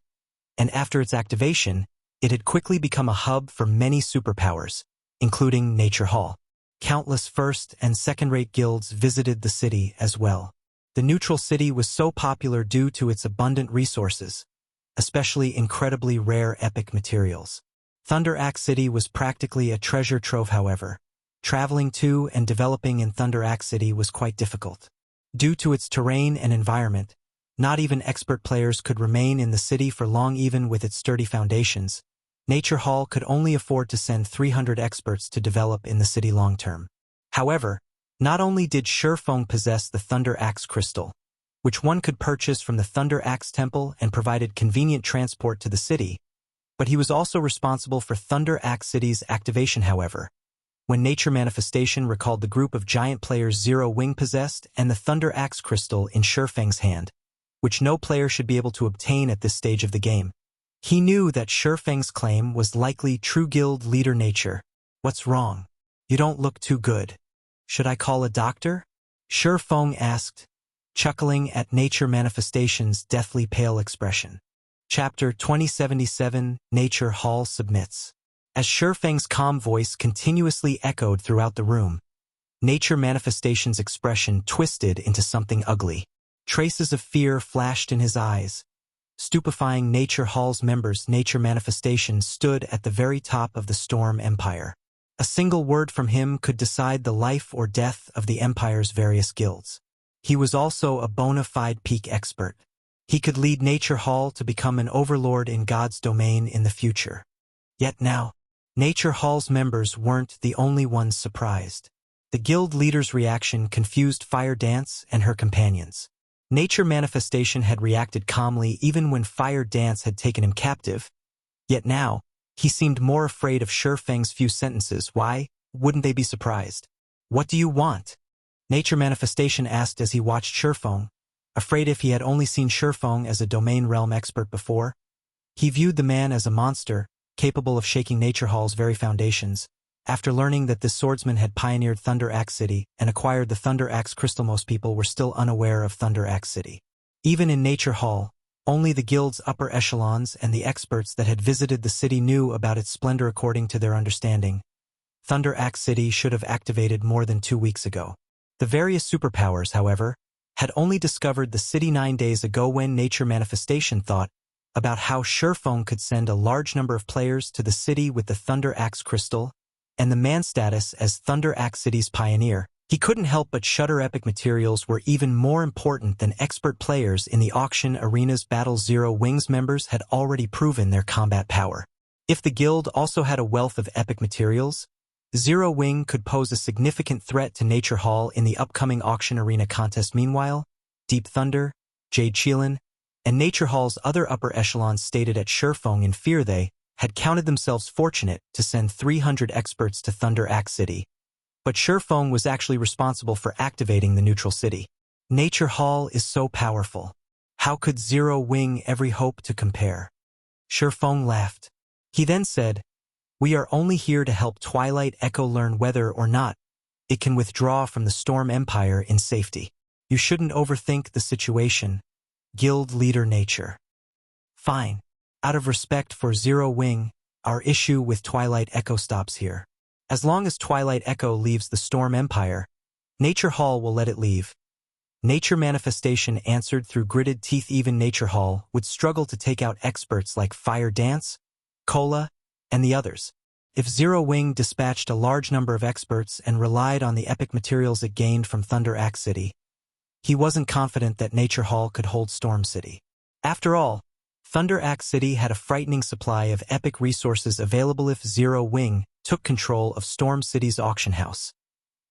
and after its activation, it had quickly become a hub for many superpowers, including Nature Hall. Countless first- and second-rate guilds visited the city as well. The neutral city was so popular due to its abundant resources, especially incredibly rare epic materials. Thunder Axe City was practically a treasure trove. However, traveling to and developing in Thunder Axe City was quite difficult. Due to its terrain and environment, not even expert players could remain in the city for long. Even with its sturdy foundations, Nature Hall could only afford to send 300 experts to develop in the city long-term. However, not only did Feng possess the Thunder Axe Crystal, which one could purchase from the Thunder Axe Temple and provided convenient transport to the city, but he was also responsible for Thunder Axe City's activation. However, when Nature Manifestation recalled the group of giant players Zero Wing possessed and the Thunder Axe Crystal in Feng's hand, which no player should be able to obtain at this stage of the game, he knew that Feng's claim was likely true. Guild leader Nature. What's wrong? You don't look too good. Should I call a doctor? Feng asked, chuckling at Nature Manifestation's deathly pale expression. Chapter 2077, Nature Hall submits. As Feng's calm voice continuously echoed throughout the room, Nature Manifestation's expression twisted into something ugly. Traces of fear flashed in his eyes. Stupefying Nature Hall's members, Nature Manifestation stood at the very top of the Storm Empire. A single word from him could decide the life or death of the Empire's various guilds. He was also a bona fide peak expert. He could lead Nature Hall to become an overlord in God's domain in the future. Yet now, Nature Hall's members weren't the only ones surprised. The guild leader's reaction confused Fire Dance and her companions. Nature Manifestation had reacted calmly even when Fire Dance had taken him captive, yet now, he seemed more afraid of Feng's few sentences. Why wouldn't they be surprised? What do you want? Nature Manifestation asked as he watched Feng, afraid if he had only seen Feng as a domain realm expert before. He viewed the man as a monster, capable of shaking Nature Hall's very foundations. After learning that this swordsman had pioneered Thunder Axe City and acquired the Thunder Axe Crystal, most people were still unaware of Thunder Axe City. Even in Nature Hall, only the guild's upper echelons and the experts that had visited the city knew about its splendor. According to their understanding, Thunder Axe City should have activated more than 2 weeks ago. The various superpowers, however, had only discovered the city 9 days ago when Nature Manifestation thought about how Feng could send a large number of players to the city with the Thunder Axe Crystal and the man status as Thunder Axe City's pioneer. He couldn't help but shudder. Epic materials were even more important than expert players in the auction arena's battle. Zero Wing's members had already proven their combat power. If the guild also had a wealth of epic materials, Zero Wing could pose a significant threat to Nature Hall in the upcoming auction arena contest. Meanwhile, Deep Thunder, Jade Qilin, and Nature Hall's other upper echelons stated at Feng in fear. They had counted themselves fortunate to send 300 experts to Thunder Axe City. But Feng was actually responsible for activating the neutral city. Nature Hall is so powerful. How could Zero Wing ever hope to compare? Feng laughed. He then said, "We are only here to help Twilight Echo learn whether or not it can withdraw from the Storm Empire in safety. You shouldn't overthink the situation. Guild leader Nature." "Fine. Out of respect for Zero Wing, our issue with Twilight Echo stops here. As long as Twilight Echo leaves the Storm Empire, Nature Hall will let it leave. Nature Manifestation answered through gritted teeth. Even Nature Hall would struggle to take out experts like Fire Dance, Cola, and the others. If Zero Wing dispatched a large number of experts and relied on the epic materials it gained from Thunder Axe City, he wasn't confident that Nature Hall could hold Storm City. After all, Thunder Axe City had a frightening supply of epic resources available if Zero Wing took control of Storm City's auction house.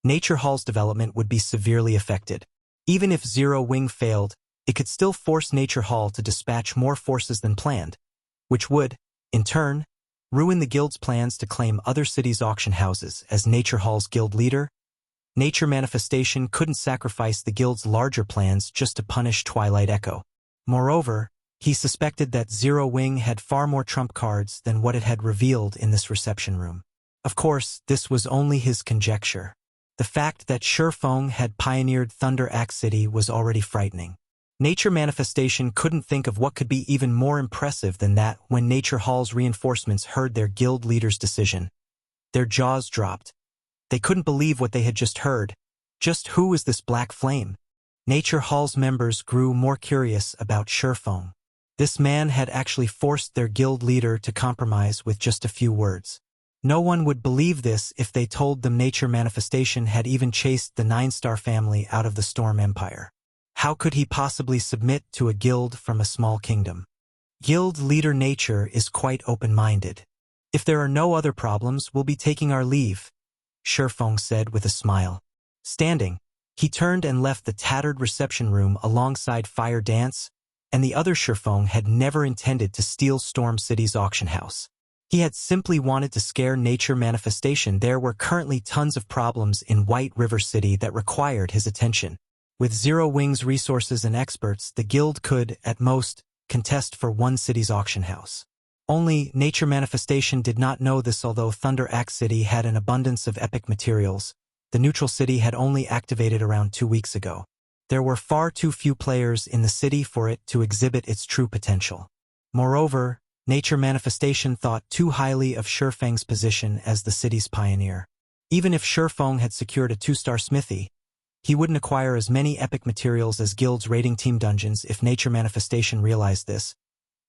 Nature Hall's development would be severely affected. Even if Zero Wing failed, it could still force Nature Hall to dispatch more forces than planned, which would, in turn, ruin the guild's plans to claim other cities' auction houses. As Nature Hall's guild leader, Nature Manifestation couldn't sacrifice the guild's larger plans just to punish Twilight Echo. Moreover, he suspected that Zero Wing had far more trump cards than what it had revealed in this reception room. Of course, this was only his conjecture. The fact that Horrifying had pioneered Thunder Axe City was already frightening. Nature Manifestation couldn't think of what could be even more impressive than that. When Nature Hall's reinforcements heard their guild leader's decision, their jaws dropped. They couldn't believe what they had just heard. Just who was this black flame? Nature Hall's members grew more curious about Horrifying. This man had actually forced their guild leader to compromise with just a few words. No one would believe this if they told them Nature Manifestation had even chased the 9-star family out of the Storm Empire. How could he possibly submit to a guild from a small kingdom? Guild leader Nature is quite open-minded. If there are no other problems, we'll be taking our leave, Horrifying said with a smile. Standing, he turned and left the tattered reception room alongside Fire Dance, and the other. Horrifying had never intended to steal Storm City's auction house. He had simply wanted to scare Nature Manifestation. There were currently tons of problems in White River City that required his attention. With Zero Wing's resources and experts, the guild could, at most, contest for one city's auction house. Only Nature Manifestation did not know this. Although Thunder Axe City had an abundance of epic materials, the neutral city had only activated around 2 weeks ago. There were far too few players in the city for it to exhibit its true potential. Moreover, Nature Manifestation thought too highly of Horrifying's position as the city's pioneer. Even if Horrifying had secured a 2-star smithy, he wouldn't acquire as many epic materials as guild's raiding team dungeons. If Nature Manifestation realized this,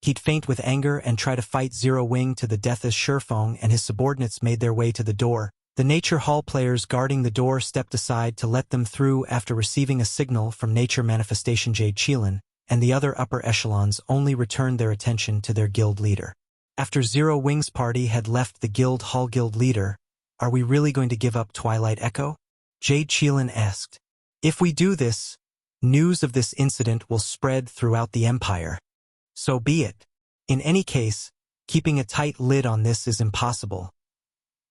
he'd faint with anger and try to fight Zero Wing to the death. As Horrifying and his subordinates made their way to the door, the Nature Hall players guarding the door stepped aside to let them through. After receiving a signal from Nature Manifestation, Jade Cheelin and the other upper echelons only returned their attention to their guild leader. After Zero Wing's party had left the guild hall, guild leader, are we really going to give up Twilight Echo? Jade Cheelin asked. If we do this, news of this incident will spread throughout the Empire. So be it. In any case, keeping a tight lid on this is impossible.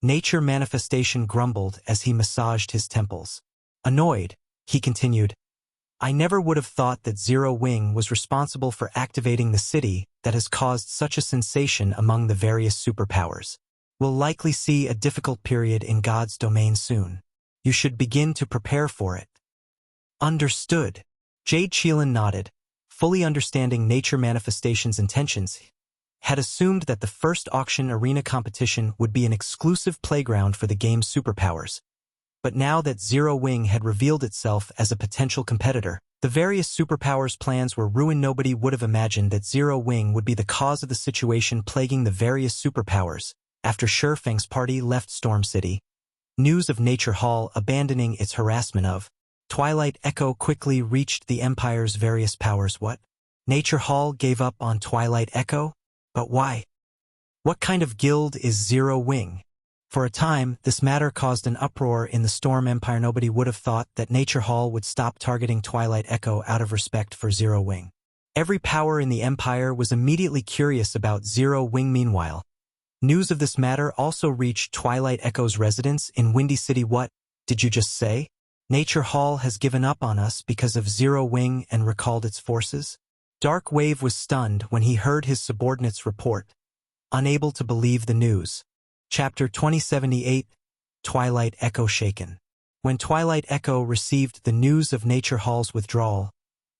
Nature Manifestation grumbled as he massaged his temples. Annoyed, he continued, I never would have thought that Zero Wing was responsible for activating the city that has caused such a sensation among the various superpowers. We'll likely see a difficult period in God's domain soon. You should begin to prepare for it. Understood. Jade Cheelin nodded, fully understanding Nature Manifestation's intentions. Had assumed that the first auction arena competition would be an exclusive playground for the game's superpowers. But now that Zero Wing had revealed itself as a potential competitor, the various superpowers' plans were ruined. Nobody would have imagined that Zero Wing would be the cause of the situation plaguing the various superpowers. After Horrifying's party left Storm City, news of Nature Hall abandoning its harassment of Twilight Echo quickly reached the Empire's various powers. What? Nature Hall gave up on Twilight Echo? But why? What kind of guild is Zero Wing? For a time, this matter caused an uproar in the Storm Empire. Nobody would have thought that Nature Hall would stop targeting Twilight Echo out of respect for Zero Wing. Every power in the Empire was immediately curious about Zero Wing. Meanwhile, news of this matter also reached Twilight Echo's residence in Windy City. What did you just say? Nature Hall has given up on us because of Zero Wing and recalled its forces? Dark Wave was stunned when he heard his subordinates report, unable to believe the news. Chapter 2078, Twilight Echo shaken. When Twilight Echo received the news of Nature Hall's withdrawal,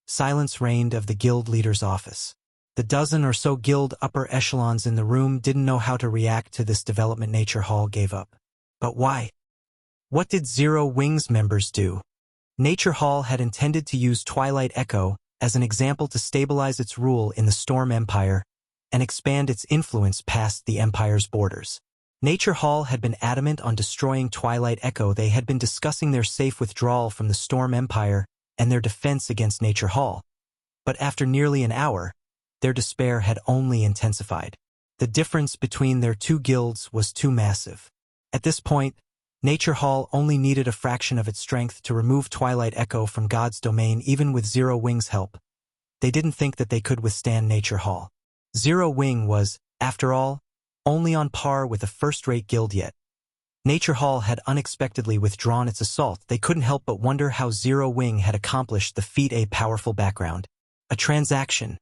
silence reigned of the guild leader's office. The dozen or so guild upper echelons in the room didn't know how to react to this development. Nature Hall gave up. But why? What did Zero Wings members do? Nature Hall had intended to use Twilight Echo as an example to stabilize its rule in the Storm Empire and expand its influence past the Empire's borders. Nature Hall had been adamant on destroying Twilight Echo. They had been discussing their safe withdrawal from the Storm Empire and their defense against Nature Hall. But after nearly an hour, their despair had only intensified. The difference between their two guilds was too massive. At this point, Nature Hall only needed a fraction of its strength to remove Twilight Echo from God's domain. Even with Zero Wing's help, they didn't think that they could withstand Nature Hall. Zero Wing was, after all, only on par with a first-rate guild yet. Nature Hall had unexpectedly withdrawn its assault. They couldn't help but wonder how Zero Wing had accomplished the feat. A powerful background, a transaction.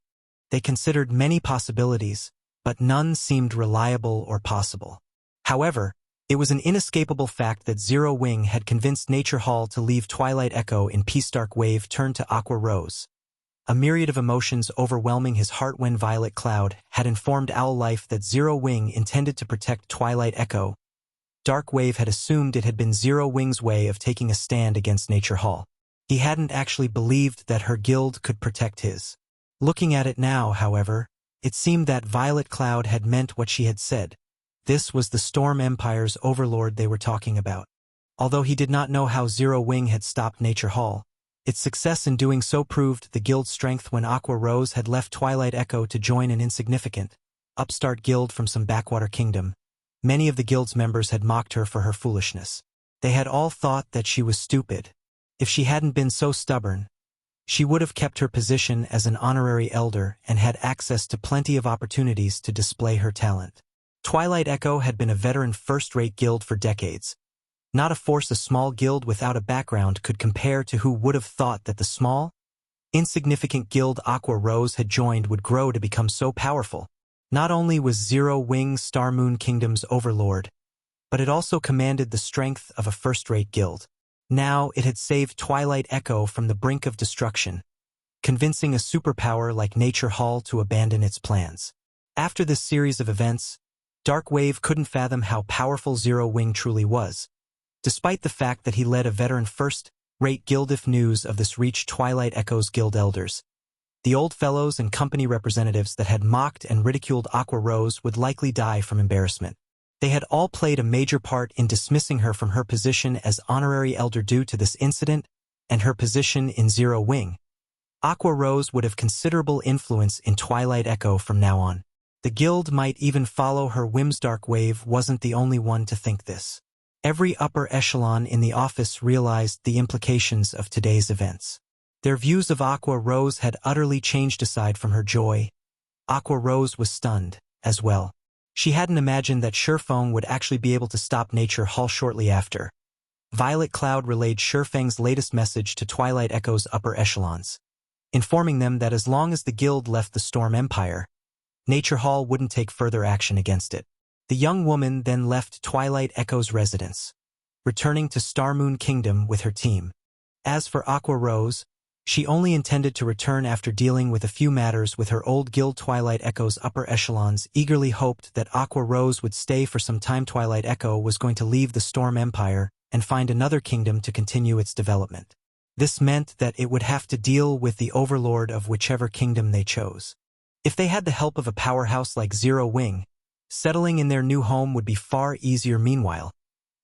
They considered many possibilities, but none seemed reliable or possible. However, it was an inescapable fact that Zero Wing had convinced Nature Hall to leave Twilight Echo in peace. Dark Wave turned to Aqua Rose. A myriad of emotions overwhelming his heart when Violet Cloud had informed Owl Life that Zero Wing intended to protect Twilight Echo. Dark Wave had assumed it had been Zero Wing's way of taking a stand against Nature Hall. He hadn't actually believed that her guild could protect his. Looking at it now, however, it seemed that Violet Cloud had meant what she had said. This was the Storm Empire's overlord they were talking about. Although he did not know how Zero Wing had stopped Nature Hall, its success in doing so proved the guild's strength. When Aqua Rose had left Twilight Echo to join an insignificant, upstart guild from some backwater kingdom, many of the guild's members had mocked her for her foolishness. They had all thought that she was stupid. If she hadn't been so stubborn, she would have kept her position as an honorary elder and had access to plenty of opportunities to display her talent. Twilight Echo had been a veteran first-rate guild for decades. Not a force a small guild without a background could compare to. Who would have thought that the small, insignificant guild Aqua Rose had joined would grow to become so powerful? Not only was Zero Wing Star Moon Kingdom's overlord, but it also commanded the strength of a first-rate guild. Now it had saved Twilight Echo from the brink of destruction, convincing a superpower like Nature Hall to abandon its plans. After this series of events, Dark Wave couldn't fathom how powerful Zero Wing truly was. Despite the fact that he led a veteran first-rate guild, if news of this reached Twilight Echo's guild elders, the old fellows and company representatives that had mocked and ridiculed Aqua Rose would likely die from embarrassment. They had all played a major part in dismissing her from her position as honorary elder due to this incident and her position in Zero Wing. Aqua Rose would have considerable influence in Twilight Echo from now on. The guild might even follow her whims. Dark Wave wasn't the only one to think this. Every upper echelon in the office realized the implications of today's events. Their views of Aqua Rose had utterly changed. Aside from her joy, Aqua Rose was stunned, as well. She hadn't imagined that Shurfeng would actually be able to stop Nature Hall shortly after. Violet Cloud relayed Shurfeng's latest message to Twilight Echo's upper echelons, informing them that as long as the guild left the Storm Empire, Nature Hall wouldn't take further action against it. The young woman then left Twilight Echo's residence, returning to Star Moon Kingdom with her team. As for Aqua Rose, she only intended to return after dealing with a few matters with her old guild. Twilight Echo's upper echelons eagerly hoped that Aqua Rose would stay for some time. Twilight Echo was going to leave the Storm Empire and find another kingdom to continue its development. This meant that it would have to deal with the overlord of whichever kingdom they chose. If they had the help of a powerhouse like Zero Wing, settling in their new home would be far easier. Meanwhile,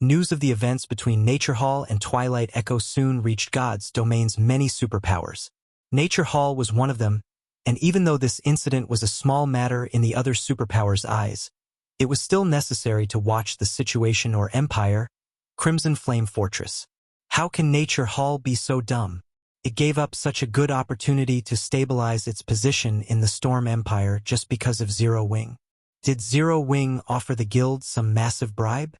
news of the events between Nature Hall and Twilight Echo soon reached God's domain's many superpowers. Nature Hall was one of them, and even though this incident was a small matter in the other superpowers' eyes, it was still necessary to watch the situation. Or Empire, Crimson Flame Fortress. How can Nature Hall be so dumb? It gave up such a good opportunity to stabilize its position in the Storm Empire just because of Zero Wing. Did Zero Wing offer the guild some massive bribe?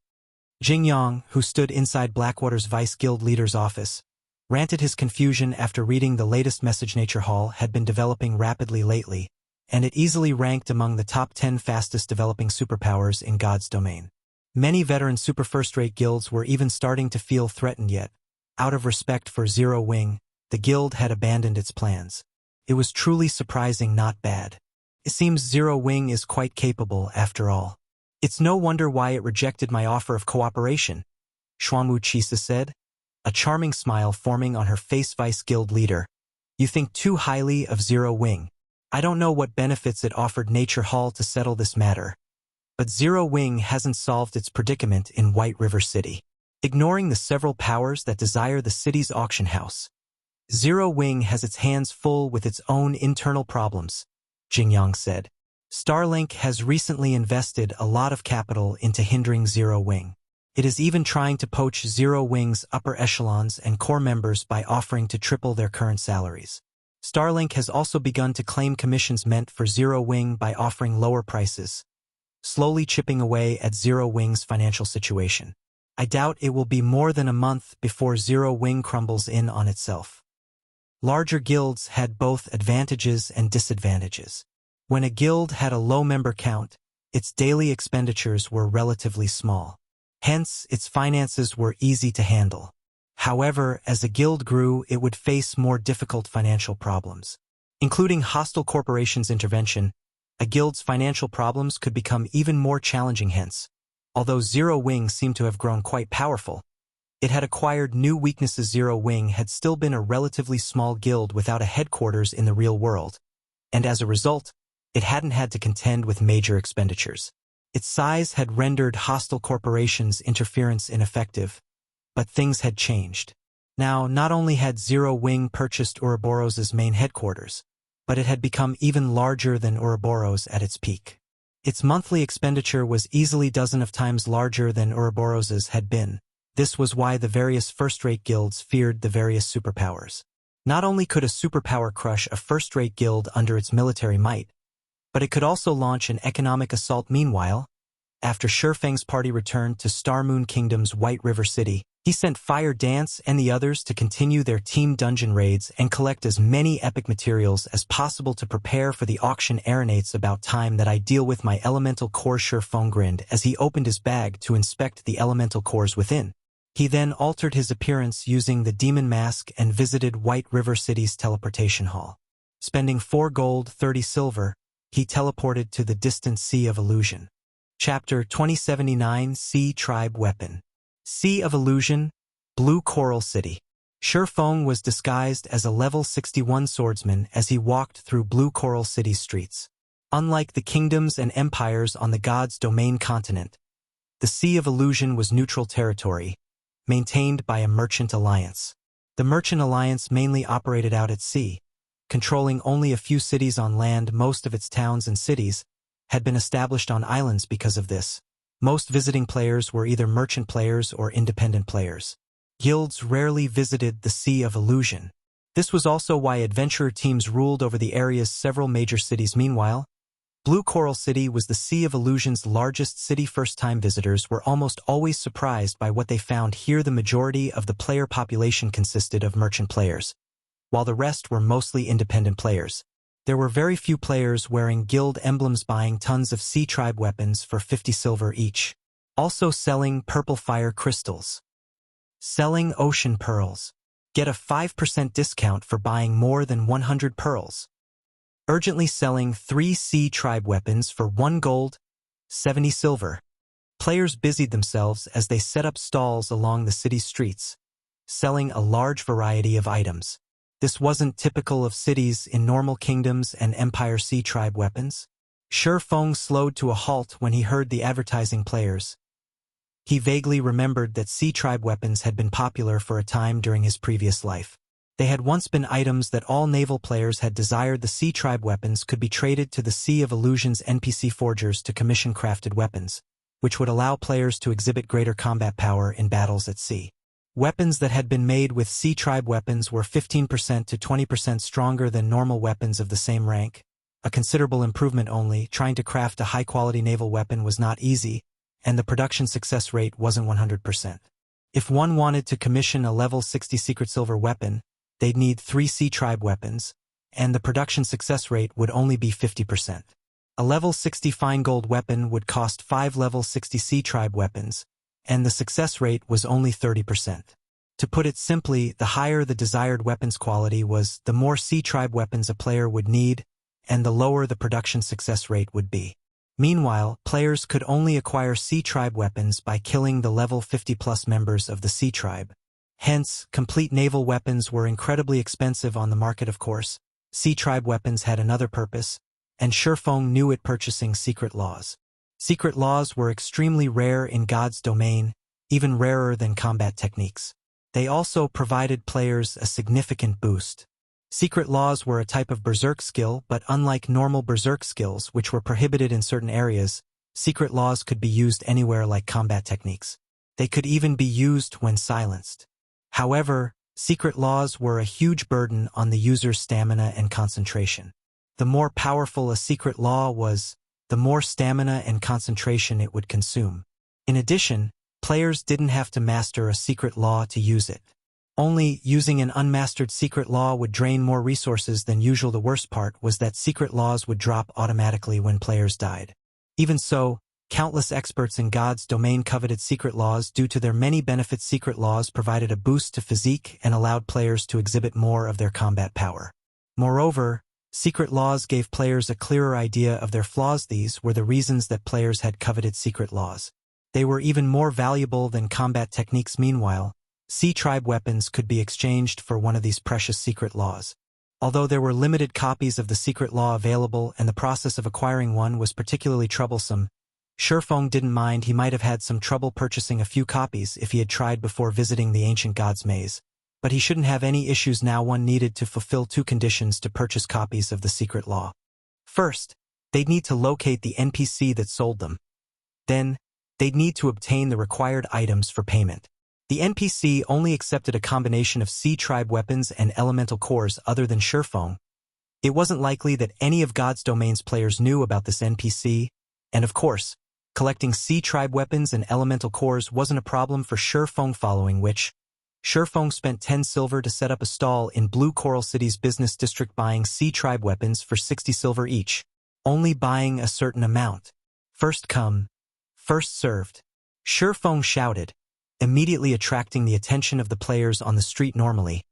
Jingyang, who stood inside Blackwater's vice guild leader's office, ranted his confusion after reading the latest message. Nature Hall had been developing rapidly lately, and it easily ranked among the top 10 fastest developing superpowers in God's domain. Many veteran super first-rate guilds were even starting to feel threatened, yet, out of respect for Zero Wing, the guild had abandoned its plans. It was truly surprising, not bad. It seems Zero Wing is quite capable after all. It's no wonder why it rejected my offer of cooperation, Xuanwu Chisa said, a charming smile forming on her face. Vice Guild leader. You think too highly of Zero Wing. I don't know what benefits it offered Nature Hall to settle this matter. But Zero Wing hasn't solved its predicament in White River City. Ignoring the several powers that desire the city's auction house, Zero Wing has its hands full with its own internal problems, Jingyang said. Starlink has recently invested a lot of capital into hindering Zero Wing. It is even trying to poach Zero Wing's upper echelons and core members by offering to triple their current salaries. Starlink has also begun to claim commissions meant for Zero Wing by offering lower prices, slowly chipping away at Zero Wing's financial situation. I doubt it will be more than a month before Zero Wing crumbles in on itself. Larger guilds had both advantages and disadvantages. When a guild had a low member count, its daily expenditures were relatively small. Hence, its finances were easy to handle. However, as a guild grew, it would face more difficult financial problems. Including hostile corporations' intervention, a guild's financial problems could become even more challenging. Hence, although Zero Wing seemed to have grown quite powerful, it had acquired new weaknesses. Zero Wing had still been a relatively small guild without a headquarters in the real world, and as a result, it hadn't had to contend with major expenditures. Its size had rendered hostile corporations' interference ineffective, but things had changed. Now, not only had Zero Wing purchased Ouroboros's main headquarters, but it had become even larger than Ouroboros at its peak. Its monthly expenditure was easily dozens of times larger than Ouroboros's had been. This was why the various first-rate guilds feared the various superpowers. Not only could a superpower crush a first-rate guild under its military might, but it could also launch an economic assault. Meanwhile, after Shifeng's party returned to Star Moon Kingdom's White River City, he sent Fire Dance and the others to continue their team dungeon raids and collect as many epic materials as possible to prepare for the auction. It's about time that I deal with my elemental core. Shifeng grinned as he opened his bag to inspect the elemental cores within. He then altered his appearance using the demon mask and visited White River City's teleportation hall. Spending 4 gold, 30 silver, he teleported to the distant Sea of Illusion. Chapter 2079 Sea Tribe Weapon. Sea of Illusion, Blue Coral City. Shifeng was disguised as a level 61 swordsman as he walked through Blue Coral City's streets. Unlike the kingdoms and empires on the God's Domain continent, the Sea of Illusion was neutral territory, maintained by a merchant alliance. The merchant alliance mainly operated out at sea, controlling only a few cities on land. Most of its towns and cities had been established on islands. Because of this, most visiting players were either merchant players or independent players. Guilds rarely visited the Sea of Illusion. This was also why adventurer teams ruled over the area's several major cities. Meanwhile, Blue Coral City was the Sea of Illusion's largest city. First-time visitors were almost always surprised by what they found here. The majority of the player population consisted of merchant players, while the rest were mostly independent players. There were very few players wearing guild emblems, buying tons of Sea Tribe weapons for 50 silver each. Also selling purple fire crystals. Selling ocean pearls. Get a 5% discount for buying more than 100 pearls. Urgently selling 3 Sea Tribe weapons for 1 gold, 70 silver. Players busied themselves as they set up stalls along the city streets, selling a large variety of items. This wasn't typical of cities in normal kingdoms and empire. Sea Tribe weapons. Shifeng slowed to a halt when he heard the advertising players. He vaguely remembered that Sea Tribe weapons had been popular for a time during his previous life. They had once been items that all naval players had desired. The Sea Tribe weapons could be traded to the Sea of Illusion's NPC forgers to commission crafted weapons, which would allow players to exhibit greater combat power in battles at sea. Weapons that had been made with Sea Tribe weapons were 15% to 20% stronger than normal weapons of the same rank, a considerable improvement. Only trying to craft a high-quality naval weapon was not easy, and the production success rate wasn't 100%. If one wanted to commission a level 60 secret silver weapon, they'd need 3 Sea Tribe weapons, and the production success rate would only be 50%. A level 60 fine gold weapon would cost 5 level 60 Sea Tribe weapons, and the success rate was only 30%. To put it simply, the higher the desired weapons quality was, the more Sea Tribe weapons a player would need, and the lower the production success rate would be. Meanwhile, players could only acquire C-Tribe weapons by killing the level 50+ members of the C-Tribe. Hence, complete naval weapons were incredibly expensive on the market of course. C-Tribe weapons had another purpose, and Surefeng knew it purchasing secret laws. Secret laws were extremely rare in God's domain, even rarer than combat techniques. They also provided players a significant boost. Secret laws were a type of berserk skill, but unlike normal berserk skills, which were prohibited in certain areas, secret laws could be used anywhere like combat techniques. They could even be used when silenced. However, secret laws were a huge burden on the user's stamina and concentration. The more powerful a secret law was, the more stamina and concentration it would consume. In addition, players didn't have to master a secret law to use it. Only using an unmastered secret law would drain more resources than usual. The worst part was that secret laws would drop automatically when players died. Even so, countless experts in God's domain coveted secret laws due to their many benefits. Secret laws provided a boost to physique and allowed players to exhibit more of their combat power. Moreover, secret laws gave players a clearer idea of their flaws. These were the reasons that players had coveted secret laws. They were even more valuable than combat techniques. Meanwhile, C-Tribe weapons could be exchanged for one of these precious secret laws. Although there were limited copies of the secret law available and the process of acquiring one was particularly troublesome, Surefeng didn't mind. He might have had some trouble purchasing a few copies if he had tried before visiting the Ancient God's Maze. But he shouldn't have any issues now. One needed to fulfill two conditions to purchase copies of the secret law. First, they'd need to locate the NPC that sold them. Then, they'd need to obtain the required items for payment. The NPC only accepted a combination of C-Tribe weapons and elemental cores other than Surefeng. It wasn't likely that any of God's Domain's players knew about this NPC, and of course, collecting C-Tribe weapons and elemental cores wasn't a problem for Surefeng, following which, Surefeng spent 10 silver to set up a stall in Blue Coral City's business district, buying C-Tribe weapons for 60 silver each, only buying a certain amount. First come, first served, Surefeng shouted, immediately attracting the attention of the players on the street. Normally,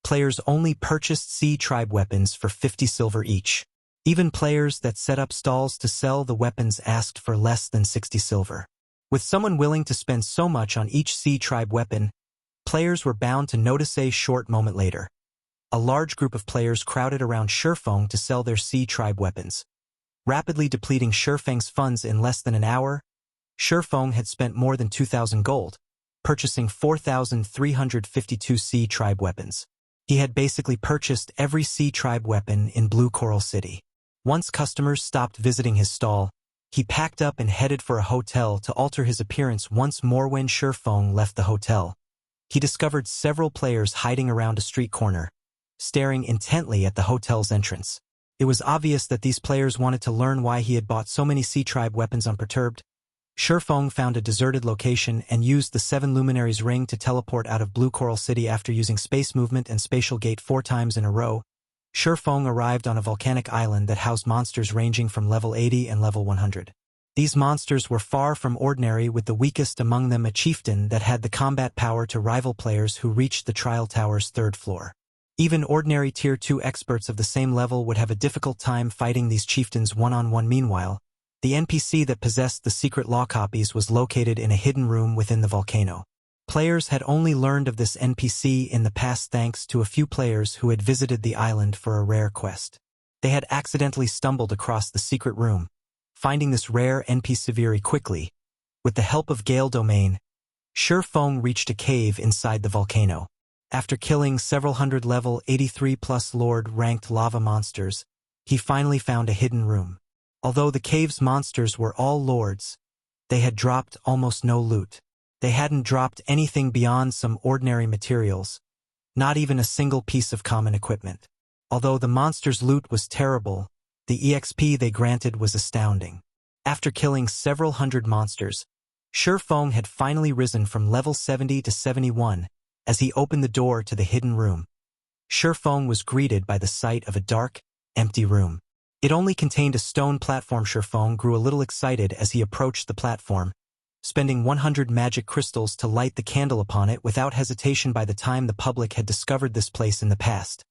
players only purchased C-Tribe weapons for 50 silver each. Even players that set up stalls to sell the weapons asked for less than 60 silver. With someone willing to spend so much on each C-Tribe weapon, players were bound to notice. A short moment later, a large group of players crowded around Surefeng to sell their C-Tribe weapons, rapidly depleting Surefeng's funds. In less than an hour, Surefeng had spent more than 2,000 gold, purchasing 4,352 C-Tribe weapons. He had basically purchased every C-Tribe weapon in Blue Coral City. Once customers stopped visiting his stall, he packed up and headed for a hotel to alter his appearance once more. When Surefeng left the hotel, he discovered several players hiding around a street corner, staring intently at the hotel's entrance. It was obvious that these players wanted to learn why he had bought so many C-Tribe weapons. Unperturbed, Surefeng found a deserted location and used the 7 Luminaries ring to teleport out of Blue Coral City. After using space movement and spatial gate 4 times in a row, Surefeng arrived on a volcanic island that housed monsters ranging from level 80 and level 100. These monsters were far from ordinary, with the weakest among them a chieftain that had the combat power to rival players who reached the Trial Tower's 3rd floor. Even ordinary Tier 2 experts of the same level would have a difficult time fighting these chieftains one-on-one. Meanwhile, the NPC that possessed the secret law copies was located in a hidden room within the volcano. Players had only learned of this NPC in the past thanks to a few players who had visited the island for a rare quest. They had accidentally stumbled across the secret room. Finding this rare NPC very quickly, with the help of Gale Domain, Surefeng reached a cave inside the volcano. After killing several hundred level 83+ Lord-ranked lava monsters, he finally found a hidden room. Although the cave's monsters were all lords, they had dropped almost no loot. They hadn't dropped anything beyond some ordinary materials, not even a single piece of common equipment. Although the monsters' loot was terrible, the EXP they granted was astounding. After killing several hundred monsters, Surefeng had finally risen from level 70 to 71 as he opened the door to the hidden room. Surefeng was greeted by the sight of a dark, empty room. It only contained a stone platform. Surefeng grew a little excited as he approached the platform, spending 100 magic crystals to light the candle upon it without hesitation. By the time the public had discovered this place in the past,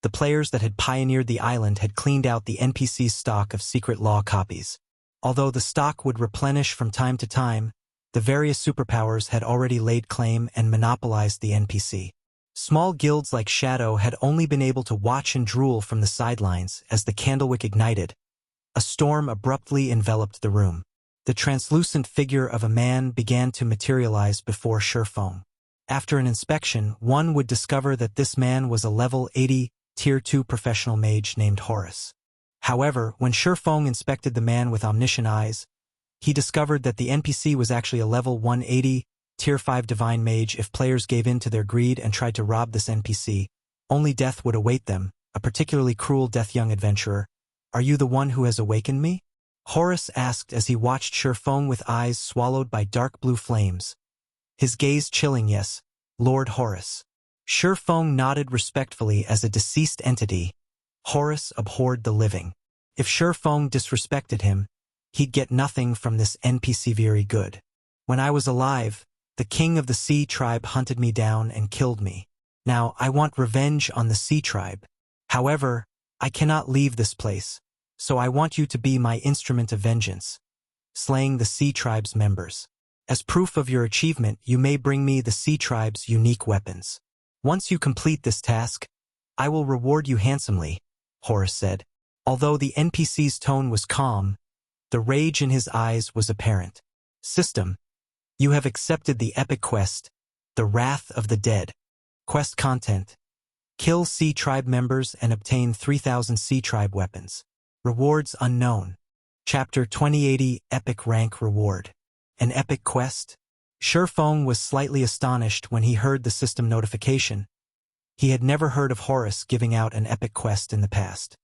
The players that had pioneered the island had cleaned out the NPC's stock of secret law copies. Although the stock would replenish from time to time, the various superpowers had already laid claim and monopolized the NPC. Small guilds like Shadow had only been able to watch and drool from the sidelines as the candlewick ignited. A storm abruptly enveloped the room. The translucent figure of a man began to materialize before Surefong. After an inspection, one would discover that this man was a level 80, Tier 2 professional mage named Horus. However, when Surefong inspected the man with omniscient eyes, he discovered that the NPC was actually a level 180, Tier 5 divine mage. If players gave in to their greed and tried to rob this NPC, only death would await them, a particularly cruel death. Young adventurer, are you the one who has awakened me? Horus asked as he watched Surefong with eyes swallowed by dark blue flames. His gaze chilling. Yes, Lord Horus. Surefong nodded respectfully. As a deceased entity, Horus abhorred the living. If Surefong disrespected him, he'd get nothing from this NPC. Very good. When I was alive, the king of the sea tribe hunted me down and killed me. Now I want revenge on the sea tribe. However, I cannot leave this place, so I want you to be my instrument of vengeance, slaying the sea tribe's members. As proof of your achievement, you may bring me the sea tribe's unique weapons. Once you complete this task, I will reward you handsomely, Horus said. Although the NPC's tone was calm, the rage in his eyes was apparent. System: you have accepted the epic quest, The Wrath of the Dead. Quest content: kill sea tribe members and obtain 3,000 sea tribe weapons. Rewards unknown. Chapter 2080 Epic Rank Reward. An epic quest? Surefong was slightly astonished when he heard the system notification. He had never heard of Horus giving out an epic quest in the past.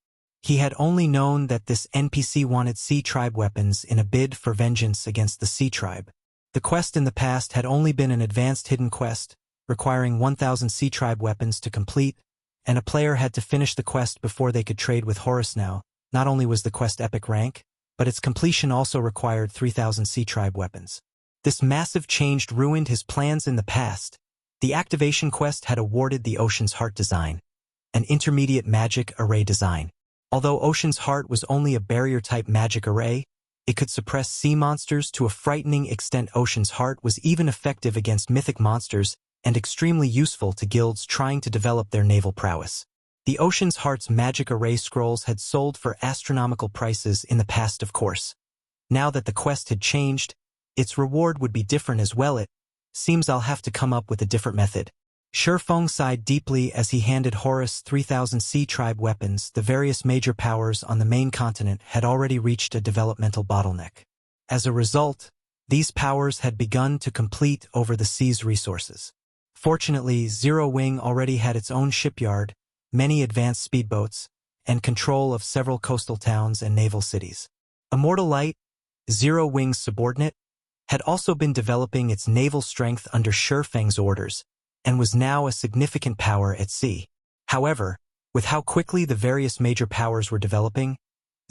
He had only known that this NPC wanted sea tribe weapons in a bid for vengeance against the sea tribe. The quest in the past had only been an advanced hidden quest, requiring 1,000 sea tribe weapons to complete, and a player had to finish the quest before they could trade with Horus. Now, not only was the quest epic rank, but its completion also required 3,000 sea tribe weapons. This massive change ruined his plans in the past. The activation quest had awarded the Ocean's Heart design, an intermediate magic array design. Although Ocean's Heart was only a barrier-type magic array, it could suppress sea monsters to a frightening extent. Ocean's Heart was even effective against mythic monsters and extremely useful to guilds trying to develop their naval prowess. The Ocean's Heart's magic array scrolls had sold for astronomical prices in the past, of course. Now that the quest had changed, its reward would be different as well. It seems I'll have to come up with a different method. Surefong sighed deeply as he handed Horus 3,000 sea tribe weapons. The various major powers on the main continent had already reached a developmental bottleneck. As a result, these powers had begun to compete over the sea's resources. Fortunately, Zero Wing already had its own shipyard, many advanced speedboats, and control of several coastal towns and naval cities. Immortal Light, Zero Wing's subordinate, had also been developing its naval strength under Surefeng's orders, and was now a significant power at sea. However, with how quickly the various major powers were developing,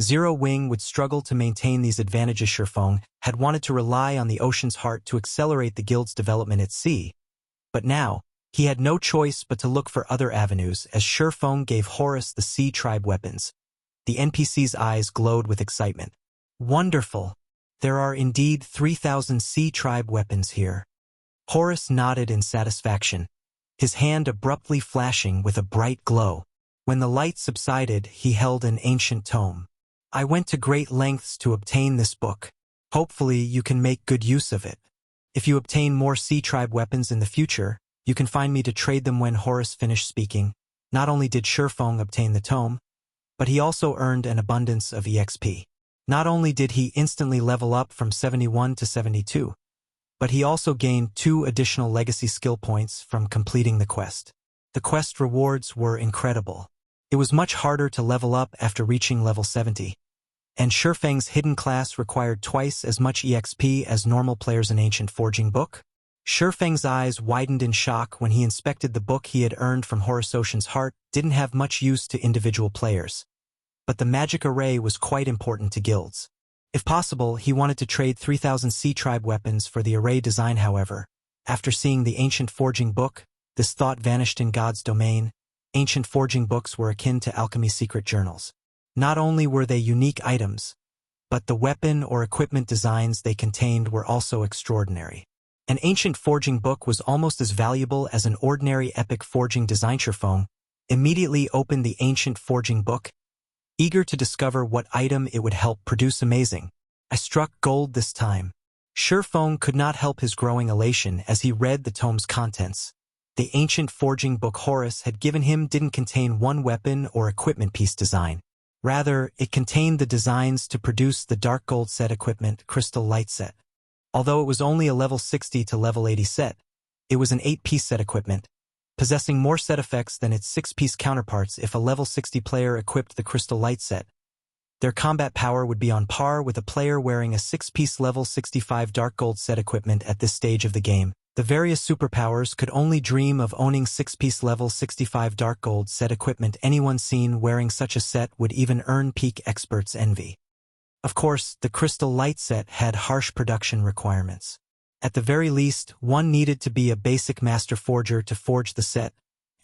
Zero Wing would struggle to maintain these advantages. Surefong had wanted to rely on the Ocean's Heart to accelerate the guild's development at sea, but now, he had no choice but to look for other avenues as Surefong gave Horus the sea tribe weapons. The NPC's eyes glowed with excitement. Wonderful! There are indeed 3,000 sea tribe weapons here. Horus nodded in satisfaction, his hand abruptly flashing with a bright glow. When the light subsided, he held an ancient tome. I went to great lengths to obtain this book. Hopefully you can make good use of it. If you obtain more sea tribe weapons in the future, you can find me to trade them. When Horus finished speaking, not only did Surefong obtain the tome, but he also earned an abundance of EXP. Not only did he instantly level up from 71 to 72, but he also gained 2 additional legacy skill points from completing the quest. The quest rewards were incredible. It was much harder to level up after reaching level 70, and Surefeng's hidden class required twice as much EXP as normal players. An ancient forging book? Surefeng's eyes widened in shock when he inspected the book he had earned from Horus. Ocean's Heart didn't have much use to individual players, but the magic array was quite important to guilds. If possible, he wanted to trade 3,000 sea tribe weapons for the array design. However, after seeing the ancient forging book, this thought vanished. In God's domain, ancient forging books were akin to alchemy's secret journals. Not only were they unique items, but the weapon or equipment designs they contained were also extraordinary. An ancient forging book was almost as valuable as an ordinary epic forging design. Surfong immediately opened the ancient forging book, eager to discover what item it would help produce amazing. I struck gold this time. Surfong could not help his growing elation as he read the tome's contents. The ancient forging book Horus had given him didn't contain one weapon or equipment piece design. Rather, it contained the designs to produce the dark gold set equipment crystal light set. Although it was only a level 60 to level 80 set, it was an 8-piece set equipment, possessing more set effects than its 6-piece counterparts. If a level 60 player equipped the crystal light set, their combat power would be on par with a player wearing a 6-piece level 65 dark gold set equipment at this stage of the game. The various superpowers could only dream of owning 6-piece level 65 dark gold set equipment. Anyone seen wearing such a set would even earn peak experts' envy. Of course, the crystal light set had harsh production requirements. At the very least, one needed to be a basic master forger to forge the set,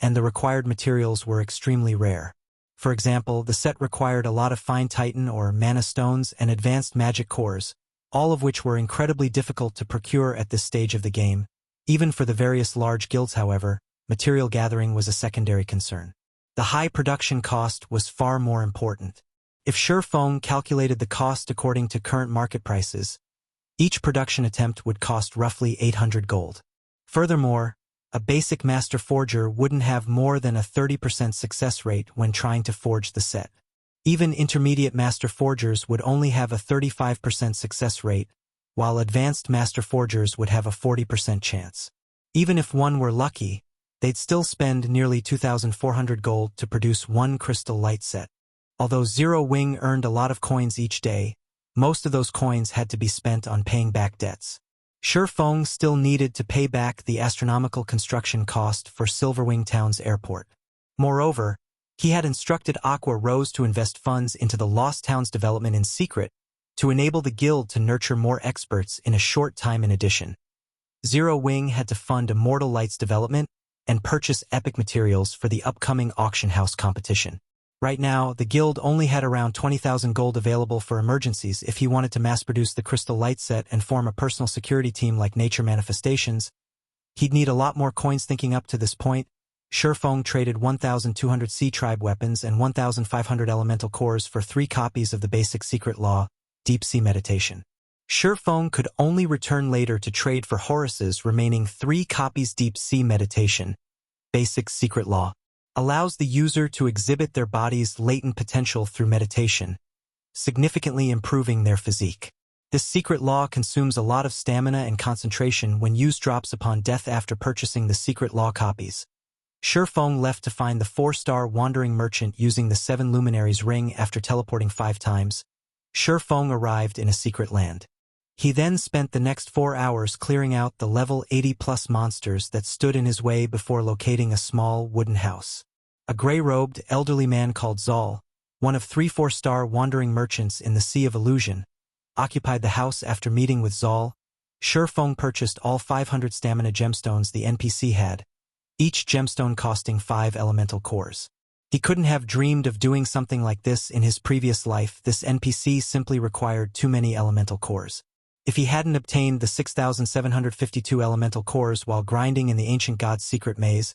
and the required materials were extremely rare. For example, the set required a lot of fine titan or mana stones and advanced magic cores, all of which were incredibly difficult to procure at this stage of the game. Even for the various large guilds, however, material gathering was a secondary concern. The high production cost was far more important. If Surfong calculated the cost according to current market prices, each production attempt would cost roughly 800 gold. Furthermore, a basic master forger wouldn't have more than a 30% success rate when trying to forge the set. Even intermediate master forgers would only have a 35% success rate, while advanced master forgers would have a 40% chance. Even if one were lucky, they'd still spend nearly 2,400 gold to produce one crystal light set. Although Zero Wing earned a lot of coins each day, most of those coins had to be spent on paying back debts. Surfong still needed to pay back the astronomical construction cost for Silverwing Town's airport. Moreover, he had instructed Aqua Rose to invest funds into the Lost Town's development in secret, to enable the guild to nurture more experts in a short time. In addition, Zero Wing had to fund Immortal Light's development and purchase epic materials for the upcoming auction house competition. Right now, the guild only had around 20,000 gold available for emergencies. If he wanted to mass-produce the crystal light set and form a personal security team like Nature Manifestations, he'd need a lot more coins. Thinking up to this point, Surfong traded 1,200 Sea Tribe weapons and 1,500 elemental cores for 3 copies of the basic secret law, Deep Sea Meditation. Surfong could only return later to trade for Horus's remaining 3 copies. Deep Sea Meditation, basic secret law, allows the user to exhibit their body's latent potential through meditation, significantly improving their physique. This secret law consumes a lot of stamina and concentration when used. Drops upon death. After purchasing the secret law copies, Surfong left to find the 4-star wandering merchant using the 7 luminaries ring. After teleporting 5 times, Surfong arrived in a secret land. He then spent the next 4 hours clearing out the level 80+ monsters that stood in his way before locating a small wooden house. A gray-robed, elderly man called Zal, one of 3 4-star wandering merchants in the Sea of Illusion, occupied the house. After meeting with Zal, Surfong purchased all 500 stamina gemstones the NPC had, each gemstone costing 5 elemental cores. He couldn't have dreamed of doing something like this in his previous life. This NPC simply required too many elemental cores. If he hadn't obtained the 6,752 elemental cores while grinding in the ancient god's secret maze,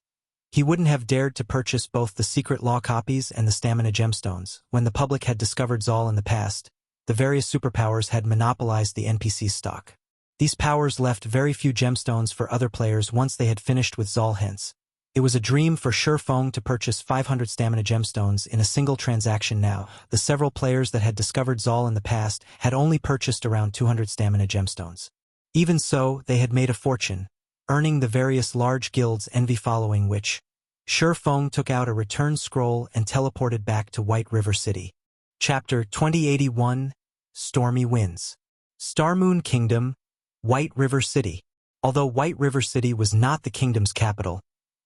he wouldn't have dared to purchase both the secret law copies and the stamina gemstones. When the public had discovered Zal in the past, the various superpowers had monopolized the NPC's stock. These powers left very few gemstones for other players once they had finished with Zal. Hence, it was a dream for Surfong to purchase 500 stamina gemstones in a single transaction. Now, the several players that had discovered Zal in the past had only purchased around 200 stamina gemstones. Even so, they had made a fortune, earning the various large guilds' envy. Following which, Surfong took out a return scroll and teleported back to White River City. Chapter 2081, Stormy Winds. Starmoon Kingdom, White River City. Although White River City was not the kingdom's capital,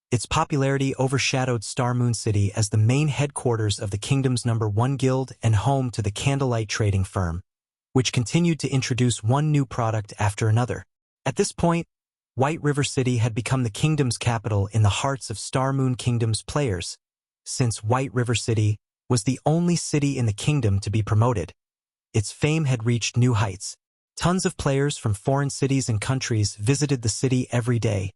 its popularity overshadowed Starmoon City as the main headquarters of the kingdom's #1 guild and home to the Candlelight trading firm, which continued to introduce one new product after another. At this point, White River City had become the kingdom's capital in the hearts of Starmoon Kingdom's players, since White River City was the only city in the kingdom to be promoted. Its fame had reached new heights. Tons of players from foreign cities and countries visited the city every day,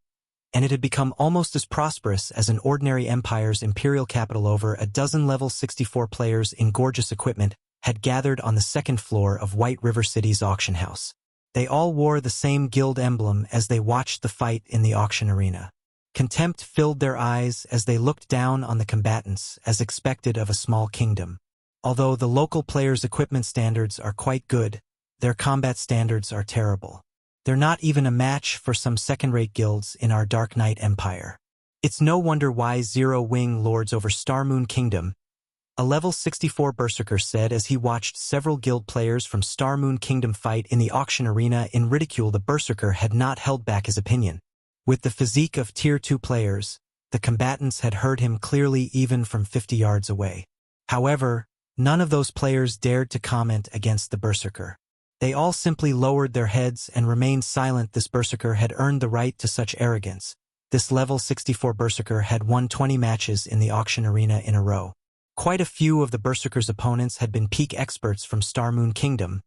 and it had become almost as prosperous as an ordinary empire's imperial capital. Over a dozen level 64 players in gorgeous equipment had gathered on the second floor of White River City's auction house. They all wore the same guild emblem as they watched the fight in the auction arena. Contempt filled their eyes as they looked down on the combatants, as expected of a small kingdom. Although the local players' equipment standards are quite good, their combat standards are terrible. They're not even a match for some second-rate guilds in our Dark Knight Empire. It's no wonder why Zero Wing lords over Starmoon Kingdom, a level 64 berserker said as he watched several guild players from Starmoon Kingdom fight in the auction arena in ridicule. The berserker had not held back his opinion. With the physique of Tier 2 players, the combatants had heard him clearly even from 50 yards away. However, none of those players dared to comment against the berserker. They all simply lowered their heads and remained silent. This berserker had earned the right to such arrogance. This level 64 berserker had won 20 matches in the auction arena in a row. Quite a few of the berserker's opponents had been peak experts from Starmoon Kingdom,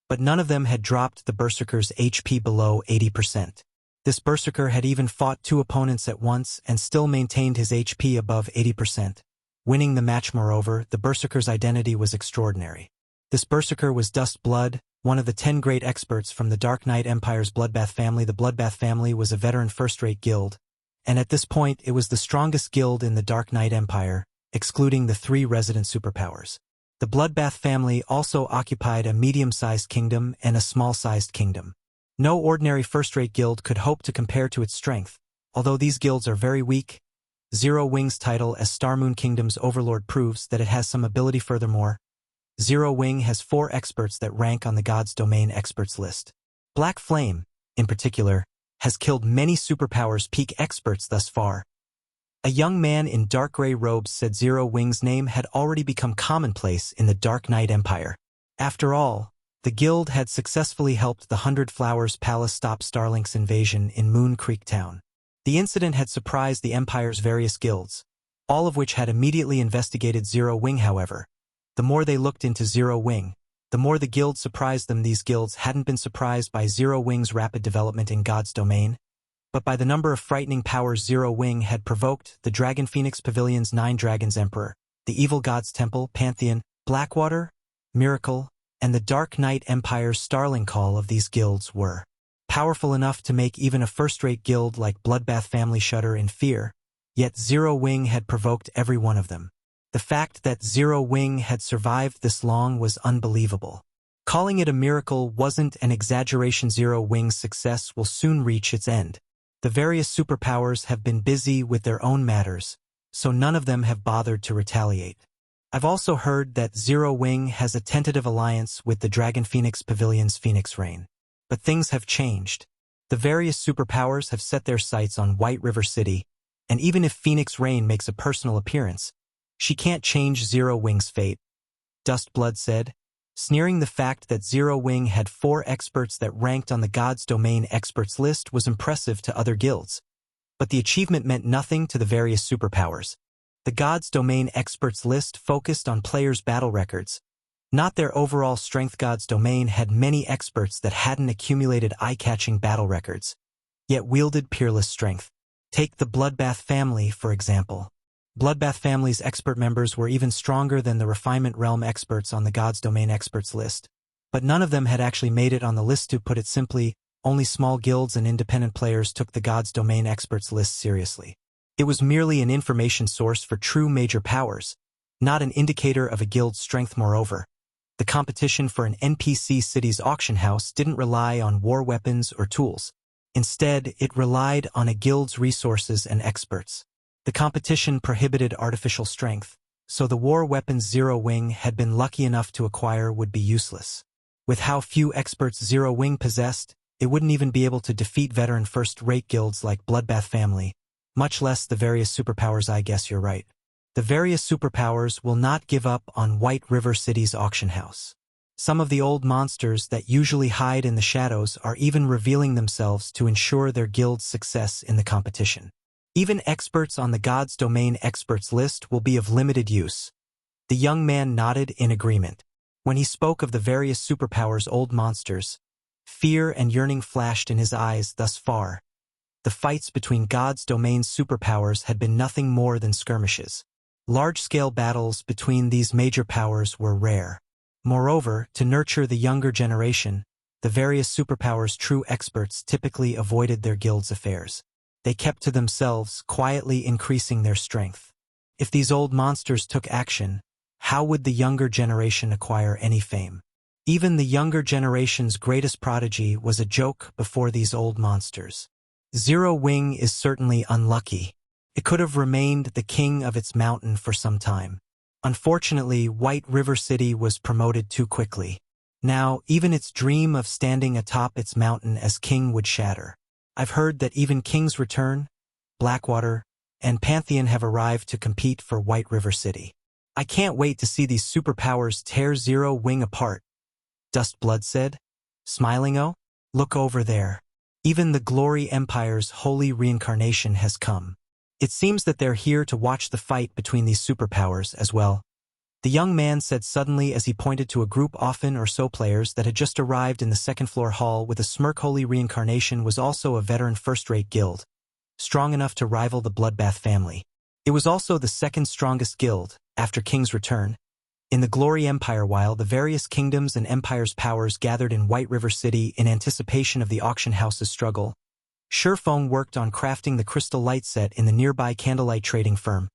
but none of them had dropped the berserker's HP below 80%. This berserker had even fought 2 opponents at once and still maintained his HP above 80%. Winning the match. Moreover, the berserker's identity was extraordinary. This berserker was Dust Blood, one of the 10 great experts from the Dark Knight Empire's Bloodbath family. The Bloodbath family was a veteran first-rate guild, and at this point it was the strongest guild in the Dark Knight Empire, excluding the 3 resident superpowers. The Bloodbath family also occupied a medium-sized kingdom and a small-sized kingdom. No ordinary first-rate guild could hope to compare to its strength. Although these guilds are very weak, Zero Wing's title as Starmoon Kingdom's overlord proves that it has some ability. Furthermore, Zero Wing has 4 experts that rank on the God's Domain experts list. Black Flame, in particular, has killed many superpowers peak experts thus far. A young man in dark gray robes said Zero Wing's name had already become commonplace in the Dark Knight Empire. After all, the guild had successfully helped the 100 Flowers Palace stop Starlink's invasion in Moon Creek Town. The incident had surprised the Empire's various guilds, all of which had immediately investigated Zero Wing. However, the more they looked into Zero Wing, the more the guild surprised them. These guilds hadn't been surprised by Zero Wing's rapid development in God's Domain, but by the number of frightening powers Zero Wing had provoked: the Dragon Phoenix Pavilion's 9 Dragons Emperor, the Evil Gods Temple, Pantheon, Blackwater, Miracle, and the Dark Knight Empire's Starling Call. Of these guilds were powerful enough to make even a first-rate guild like Bloodbath family shudder in fear, yet Zero Wing had provoked every one of them. The fact that Zero Wing had survived this long was unbelievable. Calling it a miracle wasn't an exaggeration. Zero Wing's success will soon reach its end. The various superpowers have been busy with their own matters, so none of them have bothered to retaliate. I've also heard that Zero Wing has a tentative alliance with the Dragon Phoenix Pavilion's Phoenix Rain. But things have changed. The various superpowers have set their sights on White River City, and even if Phoenix Rain makes a personal appearance, she can't change Zero Wing's fate, Dustblood said, sneering. The fact that Zero Wing had 4 experts that ranked on the God's Domain experts list was impressive to other guilds. But the achievement meant nothing to the various superpowers. The God's Domain experts list focused on players' battle records, not their overall strength. God's Domain had many experts that hadn't accumulated eye-catching battle records, yet wielded peerless strength. Take the Bloodbath family, for example. Bloodbath family's expert members were even stronger than the Refinement Realm experts on the God's Domain experts list, but none of them had actually made it on the list. To put it simply, only small guilds and independent players took the God's Domain experts list seriously. It was merely an information source for true major powers, not an indicator of a guild's strength. Moreover, the competition for an NPC city's auction house didn't rely on war weapons or tools. Instead, it relied on a guild's resources and experts. The competition prohibited artificial strength, so the war weapons Zero Wing had been lucky enough to acquire would be useless. With how few experts Zero Wing possessed, it wouldn't even be able to defeat veteran first-rate guilds like Bloodbath family, much less the various superpowers. I guess you're right. The various superpowers will not give up on White River City's auction house. Some of the old monsters that usually hide in the shadows are even revealing themselves to ensure their guild's success in the competition. Even experts on the God's Domain experts list will be of limited use. The young man nodded in agreement. When he spoke of the various superpowers old monsters, fear and yearning flashed in his eyes. Thus far, the fights between God's Domain superpowers had been nothing more than skirmishes. Large-scale battles between these major powers were rare. Moreover, to nurture the younger generation, the various superpowers' true experts typically avoided their guild's affairs. They kept to themselves, quietly increasing their strength. If these old monsters took action, how would the younger generation acquire any fame? Even the younger generation's greatest prodigy was a joke before these old monsters. Zero Wing is certainly unlucky. It could have remained the king of its mountain for some time. Unfortunately, White River City was promoted too quickly. Now, even its dream of standing atop its mountain as king would shatter. I've heard that even King's Return, Blackwater, and Pantheon have arrived to compete for White River City. I can't wait to see these superpowers tear Zero Wing apart, Dustblood said, smiling. Oh, look over there. Even the Glory Empire's holy reincarnation has come. It seems that they're here to watch the fight between these superpowers as well. The young man said suddenly as he pointed to a group often or so players that had just arrived in the second-floor hall with a smirk. Holy Reincarnation was also a veteran first-rate guild, strong enough to rival the Bloodbath family. It was also the second strongest guild, after King's Return, in the Glory Empire. While the various kingdoms and empires' powers gathered in White River City in anticipation of the auction house's struggle, Surefeng worked on crafting the crystal light set in the nearby candlelight trading firm.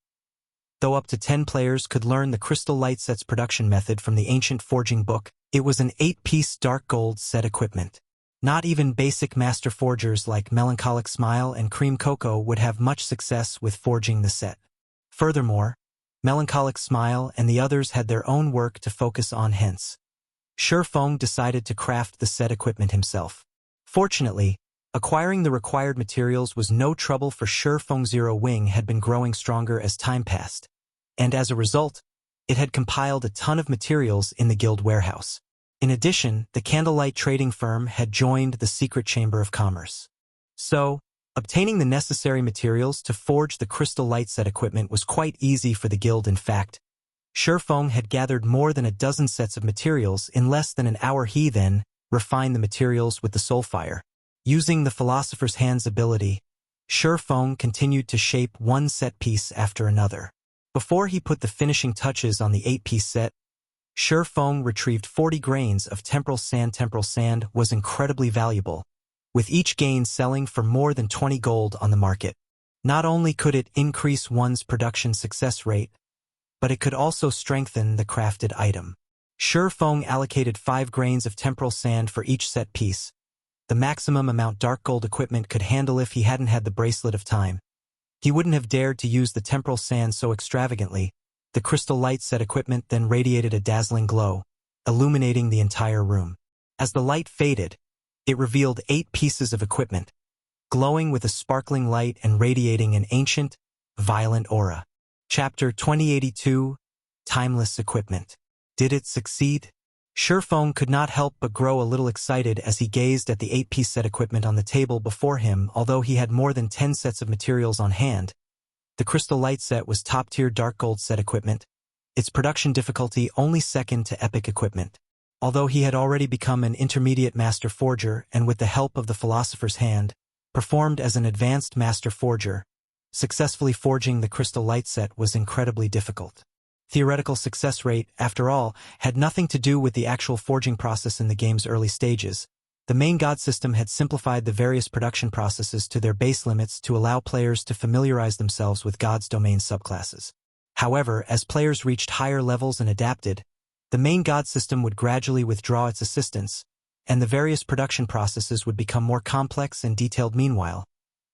Though up to 10 players could learn the crystal light set's production method from the ancient forging book, it was an 8-piece dark gold set equipment. Not even basic master forgers like Melancholic Smile and Cream Cocoa would have much success with forging the set. Furthermore, Melancholic Smile and the others had their own work to focus on. Hence, Surefeng decided to craft the set equipment himself. Fortunately, acquiring the required materials was no trouble for Surefeng. Zero Wing had been growing stronger as time passed, and as a result, it had compiled a ton of materials in the guild warehouse. In addition, the candlelight trading firm had joined the secret chamber of commerce. So, obtaining the necessary materials to forge the crystal light set equipment was quite easy for the guild. In fact, Surefeng had gathered more than a dozen sets of materials in less than an hour. He then refined the materials with the Soulfire. Using the Philosopher's Hand's ability, Surefeng continued to shape one set piece after another. Before he put the finishing touches on the 8-piece set, Surefeng retrieved 40 grains of temporal sand. Temporal sand was incredibly valuable, with each grain selling for more than 20 gold on the market. Not only could it increase one's production success rate, but it could also strengthen the crafted item. Surefeng allocated 5 grains of temporal sand for each set piece, the maximum amount dark gold equipment could handle. If he hadn't had the Bracelet of Time, he wouldn't have dared to use the temporal sand so extravagantly. The crystal light set equipment then radiated a dazzling glow, illuminating the entire room. As the light faded, it revealed 8 pieces of equipment, glowing with a sparkling light and radiating an ancient, violent aura. Chapter 2082, Timeless Equipment. Did it succeed? Surefeng could not help but grow a little excited as he gazed at the 8-piece set equipment on the table before him. Although he had more than 10 sets of materials on hand, the crystal light set was top-tier dark gold set equipment, its production difficulty only second to epic equipment. Although he had already become an intermediate master forger and with the help of the Philosopher's Hand, performed as an advanced master forger, successfully forging the crystal light set was incredibly difficult. Theoretical success rate, after all, had nothing to do with the actual forging process in the game's early stages. The main god system had simplified the various production processes to their base limits to allow players to familiarize themselves with God's Domain subclasses. However, as players reached higher levels and adapted, the main god system would gradually withdraw its assistance, and the various production processes would become more complex and detailed. Meanwhile,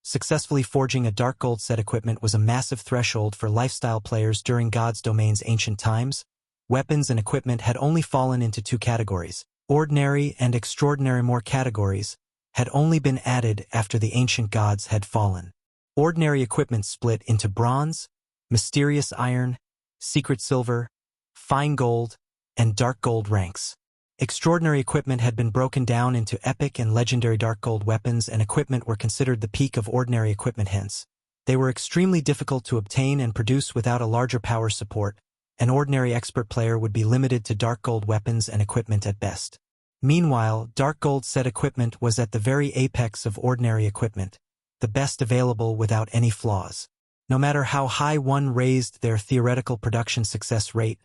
successfully forging a dark gold set equipment was a massive threshold for lifestyle players during God's Domain's ancient times. Weapons and equipment had only fallen into 2 categories, ordinary and extraordinary. More categories had only been added after the ancient gods had fallen. Ordinary equipment split into bronze, mysterious iron, secret silver, fine gold, and dark gold ranks. Extraordinary equipment had been broken down into epic and legendary dark gold weapons, and equipment were considered the peak of ordinary equipment. Hence, They were extremely difficult to obtain and produce without a larger power support. An ordinary expert player would be limited to dark gold weapons and equipment at best. Meanwhile, dark gold set equipment was at the very apex of ordinary equipment, the best available without any flaws. No matter how high one raised their theoretical production success rate,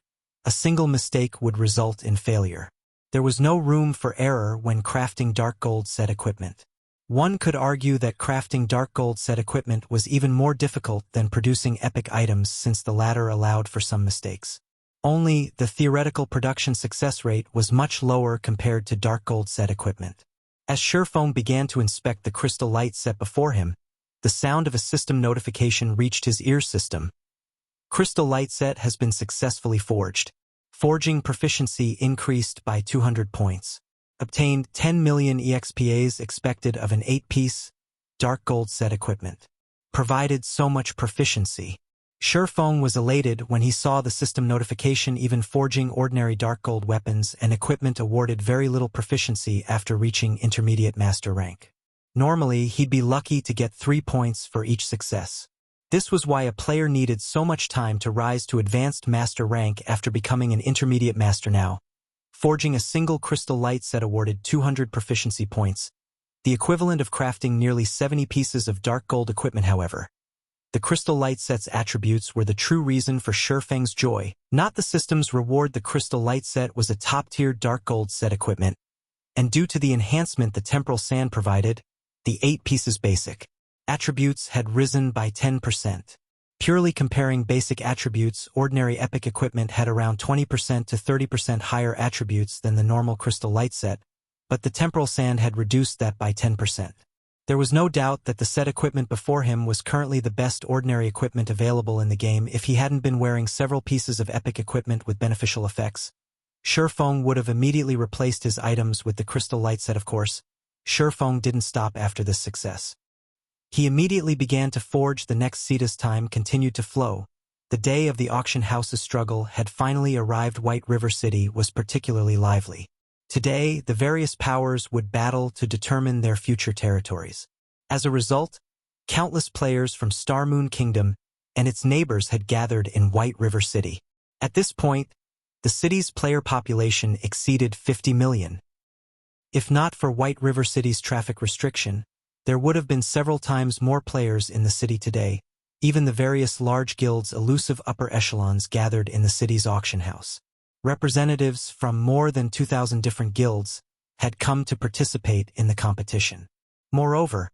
a single mistake would result in failure. There was no room for error when crafting dark gold set equipment. One could argue that crafting dark gold set equipment was even more difficult than producing epic items since the latter allowed for some mistakes. Only, the theoretical production success rate was much lower compared to dark gold set equipment. As Surefong began to inspect the crystal light set before him, the sound of a system notification reached his ear system. Crystal light set has been successfully forged. Forging proficiency increased by 200 points. Obtained 10 million EXPAs expected of an 8-piece, dark gold set equipment. Provided so much proficiency. Surefong was elated when he saw the system notification. Even forging ordinary dark gold weapons and equipment awarded very little proficiency after reaching intermediate master rank. Normally, he'd be lucky to get 3 points for each success. This was why a player needed so much time to rise to advanced master rank after becoming an intermediate master now. Forging a single crystal light set awarded 200 proficiency points, the equivalent of crafting nearly 70 pieces of dark gold equipment. However, the crystal light set's attributes were the true reason for Surefeng's joy, not the system's reward. The crystal light set was a top-tier dark gold set equipment, and due to the enhancement the temporal sand provided, the 8 pieces basic attributes had risen by 10%. Purely comparing basic attributes, ordinary epic equipment had around 20% to 30% higher attributes than the normal crystal light set, but the temporal sand had reduced that by 10%. There was no doubt that the set equipment before him was currently the best ordinary equipment available in the game. If he hadn't been wearing several pieces of epic equipment with beneficial effects, Surefong would have immediately replaced his items with the crystal light set. Of course, Surefong didn't stop after this success. He immediately began to forge. The next seat as time continued to flow. The day of the auction house's struggle had finally arrived. White River City was particularly lively. Today, the various powers would battle to determine their future territories. As a result, countless players from Star Moon Kingdom and its neighbors had gathered in White River City. At this point, the city's player population exceeded 50 million. If not for White River City's traffic restriction, there would have been several times more players in the city today. Even the various large guilds' elusive upper echelons gathered in the city's auction house. Representatives from more than 2,000 different guilds had come to participate in the competition. Moreover,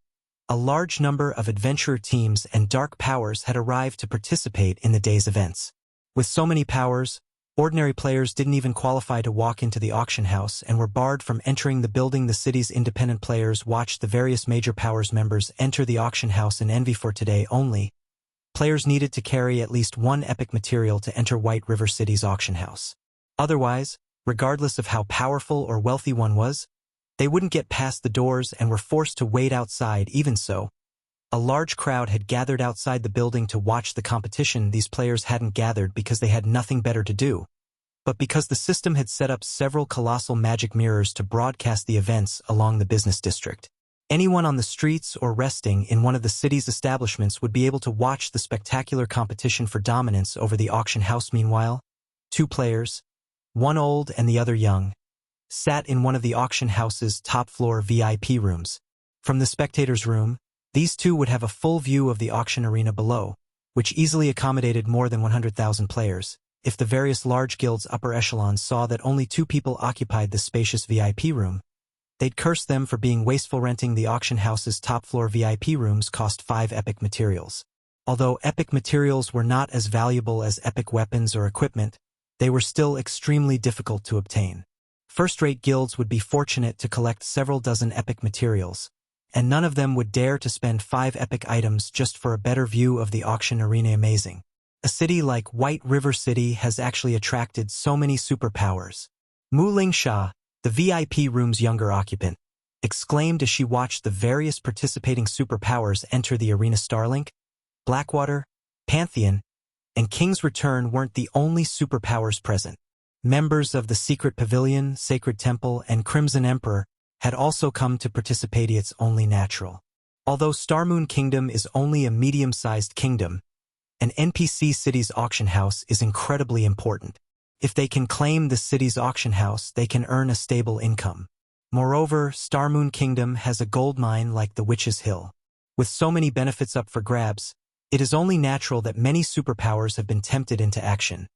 a large number of adventurer teams and dark powers had arrived to participate in the day's events. With so many powers, ordinary players didn't even qualify to walk into the auction house and were barred from entering the building. The city's independent players watched the various major powers members enter the auction house in envy. For today only, players needed to carry at least one epic material to enter White River City's auction house. Otherwise, regardless of how powerful or wealthy one was, they wouldn't get past the doors and were forced to wait outside. Even so, a large crowd had gathered outside the building to watch the competition. These players hadn't gathered because they had nothing better to do, but because the system had set up several colossal magic mirrors to broadcast the events along the business district. Anyone on the streets or resting in one of the city's establishments would be able to watch the spectacular competition for dominance over the auction house. Meanwhile, 2 players, one old and the other young, sat in one of the auction house's top-floor VIP rooms. From the spectator's room, these 2 would have a full view of the auction arena below, which easily accommodated more than 100,000 players. If the various large guilds' upper echelons saw that only 2 people occupied the spacious VIP room, they'd curse them for being wasteful. Renting the auction house's top-floor VIP rooms cost 5 epic materials. Although epic materials were not as valuable as epic weapons or equipment, they were still extremely difficult to obtain. First-rate guilds would be fortunate to collect several dozen epic materials, and none of them would dare to spend 5 epic items just for a better view of the auction arena. Amazing. A city like White River City has actually attracted so many superpowers. Mu Lingsha, the VIP room's younger occupant, exclaimed as she watched the various participating superpowers enter the arena. Starlink, Blackwater, Pantheon, and King's Return weren't the only superpowers present. Members of the Secret Pavilion, Sacred Temple, and Crimson Emperor had also come to participate. It's only natural. Although Starmoon Kingdom is only a medium-sized kingdom, an NPC city's auction house is incredibly important. If they can claim the city's auction house, they can earn a stable income. Moreover, Starmoon Kingdom has a gold mine like the Witch's Hill. With so many benefits up for grabs, it is only natural that many superpowers have been tempted into action.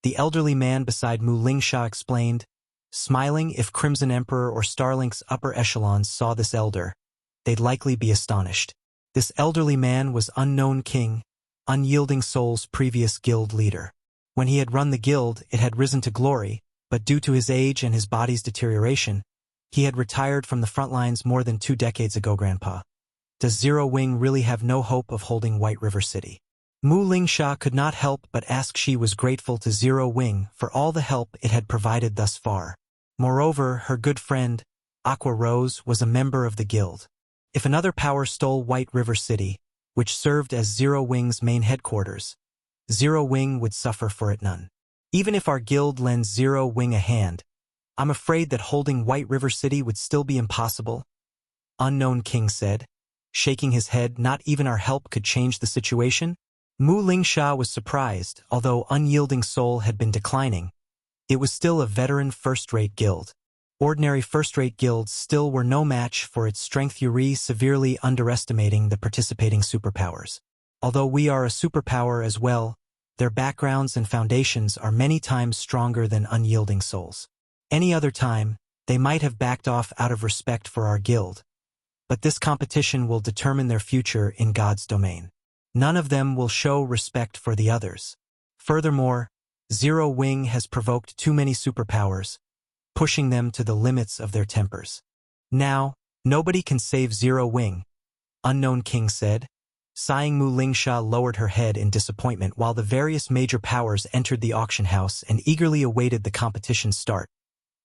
The elderly man beside Mu Lingsha explained, smiling. If Crimson Emperor or Starlink's upper echelons saw this elder, they'd likely be astonished. This elderly man was Unknown King, Unyielding Soul's previous guild leader. When he had run the guild, it had risen to glory, but due to his age and his body's deterioration, he had retired from the front lines more than 2 decades ago. Grandpa, does Zero Wing really have no hope of holding White River City? Mu Lingsha could not help but ask. She was grateful to Zero Wing for all the help it had provided thus far. Moreover, her good friend, Aqua Rose, was a member of the guild. If another power stole White River City, which served as Zero Wing's main headquarters, Zero Wing would suffer for it none. Even if our guild lends Zero Wing a hand, I'm afraid that holding White River City would still be impossible, Unknown King said, shaking his head. Not even our help could change the situation? Mu Lingsha was surprised. Although Unyielding Soul had been declining, it was still a veteran first-rate guild. Ordinary first-rate guilds still were no match for its strength. Yuri severely underestimating the participating superpowers. Although we are a superpower as well, their backgrounds and foundations are many times stronger than Unyielding Souls. Any other time, they might have backed off out of respect for our guild. But this competition will determine their future in God's domain. None of them will show respect for the others. Furthermore, Zero Wing has provoked too many superpowers, pushing them to the limits of their tempers. Now, nobody can save Zero Wing, Unknown King said. Sighing, Mu Lingsha lowered her head in disappointment while the various major powers entered the auction house and eagerly awaited the competition's start.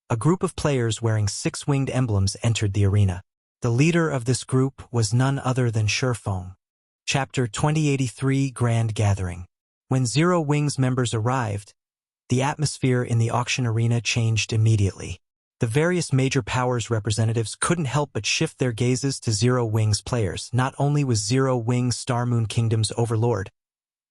A group of players wearing 6-winged emblems entered the arena. The leader of this group was none other than Horrifying. Chapter 2083 Grand Gathering. When Zero Wing's members arrived, the atmosphere in the auction arena changed immediately. The various major powers representatives couldn't help but shift their gazes to Zero Wing's players. Not only was Zero Wing Starmoon Kingdom's overlord,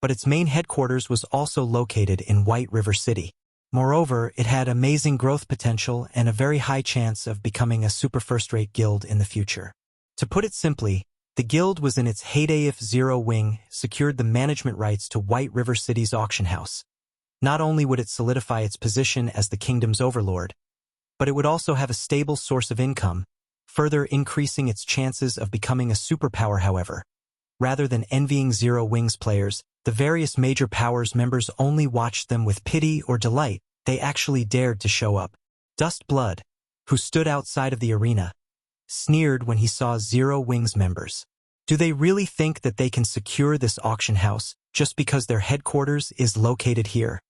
but its main headquarters was also located in White River City. Moreover, it had amazing growth potential and a very high chance of becoming a super first-rate guild in the future. To put it simply, the guild was in its heyday. If Zero Wing secured the management rights to White River City's auction house, not only would it solidify its position as the kingdom's overlord, but it would also have a stable source of income, further increasing its chances of becoming a superpower. However, rather than envying Zero Wing's players, the various major powers members only watched them with pity or delight. They actually dared to show up. Dust Blood, who stood outside of the arena, sneered when he saw Zero Wing's members. Do they really think that they can secure this auction house just because their headquarters is located here?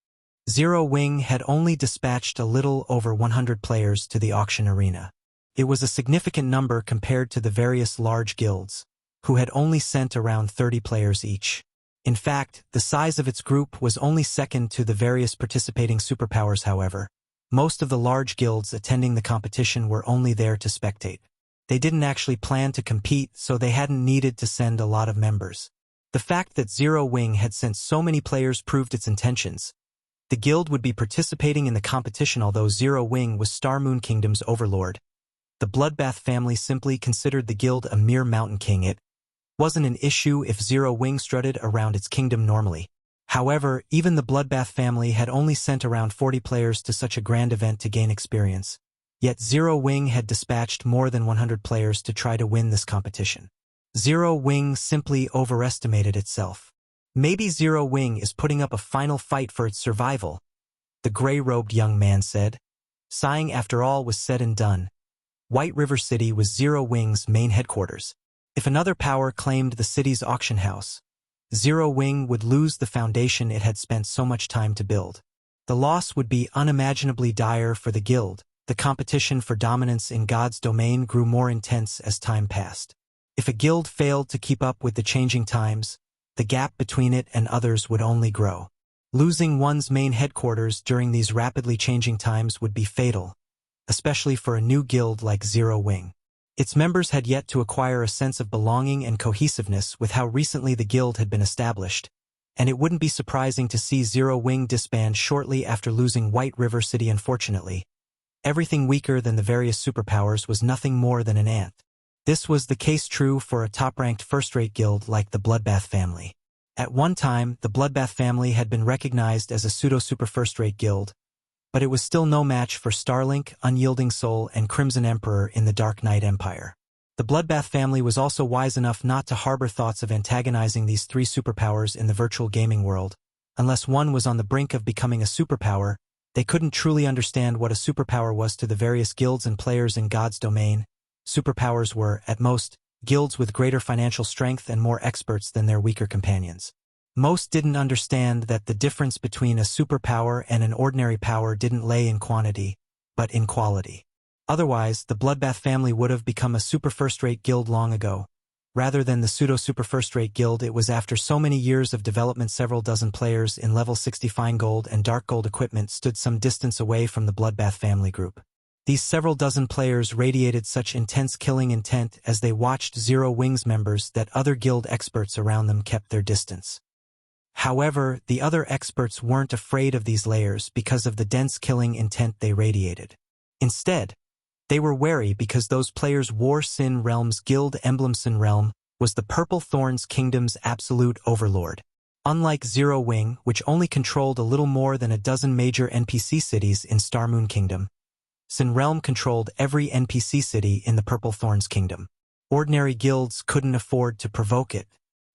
Zero Wing had only dispatched a little over 100 players to the auction arena. It was a significant number compared to the various large guilds, who had only sent around 30 players each. In fact, the size of its group was only second to the various participating superpowers. However, most of the large guilds attending the competition were only there to spectate. They didn't actually plan to compete, so they hadn't needed to send a lot of members. The fact that Zero Wing had sent so many players proved its intentions. The guild would be participating in the competition. Although Zero Wing was Starmoon Kingdom's overlord, the Bloodbath family simply considered the guild a mere mountain king. It wasn't an issue if Zero Wing strutted around its kingdom normally. However, even the Bloodbath family had only sent around 40 players to such a grand event to gain experience. Yet Zero Wing had dispatched more than 100 players to try to win this competition. Zero Wing simply overestimated itself. Maybe Zero Wing is putting up a final fight for its survival, the gray-robed young man said. Sighing, after all was said and done, White River City was Zero Wing's main headquarters. If another power claimed the city's auction house, Zero Wing would lose the foundation it had spent so much time to build. The loss would be unimaginably dire for the guild. The competition for dominance in God's domain grew more intense as time passed. If a guild failed to keep up with the changing times, the gap between it and others would only grow. Losing one's main headquarters during these rapidly changing times would be fatal, especially for a new guild like Zero Wing. Its members had yet to acquire a sense of belonging and cohesiveness with how recently the guild had been established, and it wouldn't be surprising to see Zero Wing disband shortly after losing White River City. Unfortunately, everything weaker than the various superpowers was nothing more than an ant. This was the case true for a top-ranked first-rate guild like the Bloodbath family. At one time, the Bloodbath family had been recognized as a pseudo-super first-rate guild, but it was still no match for Starlink, Unyielding Soul, and Crimson Emperor in the Dark Knight Empire. The Bloodbath family was also wise enough not to harbor thoughts of antagonizing these three superpowers in the virtual gaming world. Unless one was on the brink of becoming a superpower, they couldn't truly understand what a superpower was to the various guilds and players in God's domain. Superpowers were, at most, guilds with greater financial strength and more experts than their weaker companions. Most didn't understand that the difference between a superpower and an ordinary power didn't lay in quantity, but in quality. Otherwise, the Bloodbath family would have become a super first-rate guild long ago. Rather than the pseudo-super first-rate guild, it was after so many years of development several dozen players in level 60 fine gold and dark gold equipment stood some distance away from the Bloodbath family group. These several dozen players radiated such intense killing intent as they watched Zero Wing's members that other guild experts around them kept their distance. However, the other experts weren't afraid of these layers because of the dense killing intent they radiated. Instead, they were wary because those players wore Sin Realm's guild emblem. Sin Realm was the Purple Thorns Kingdom's absolute overlord. Unlike Zero Wing, which only controlled a little more than a dozen major NPC cities in Starmoon Kingdom, Sin Realm controlled every NPC city in the Purple Thorns Kingdom. Ordinary guilds couldn't afford to provoke it.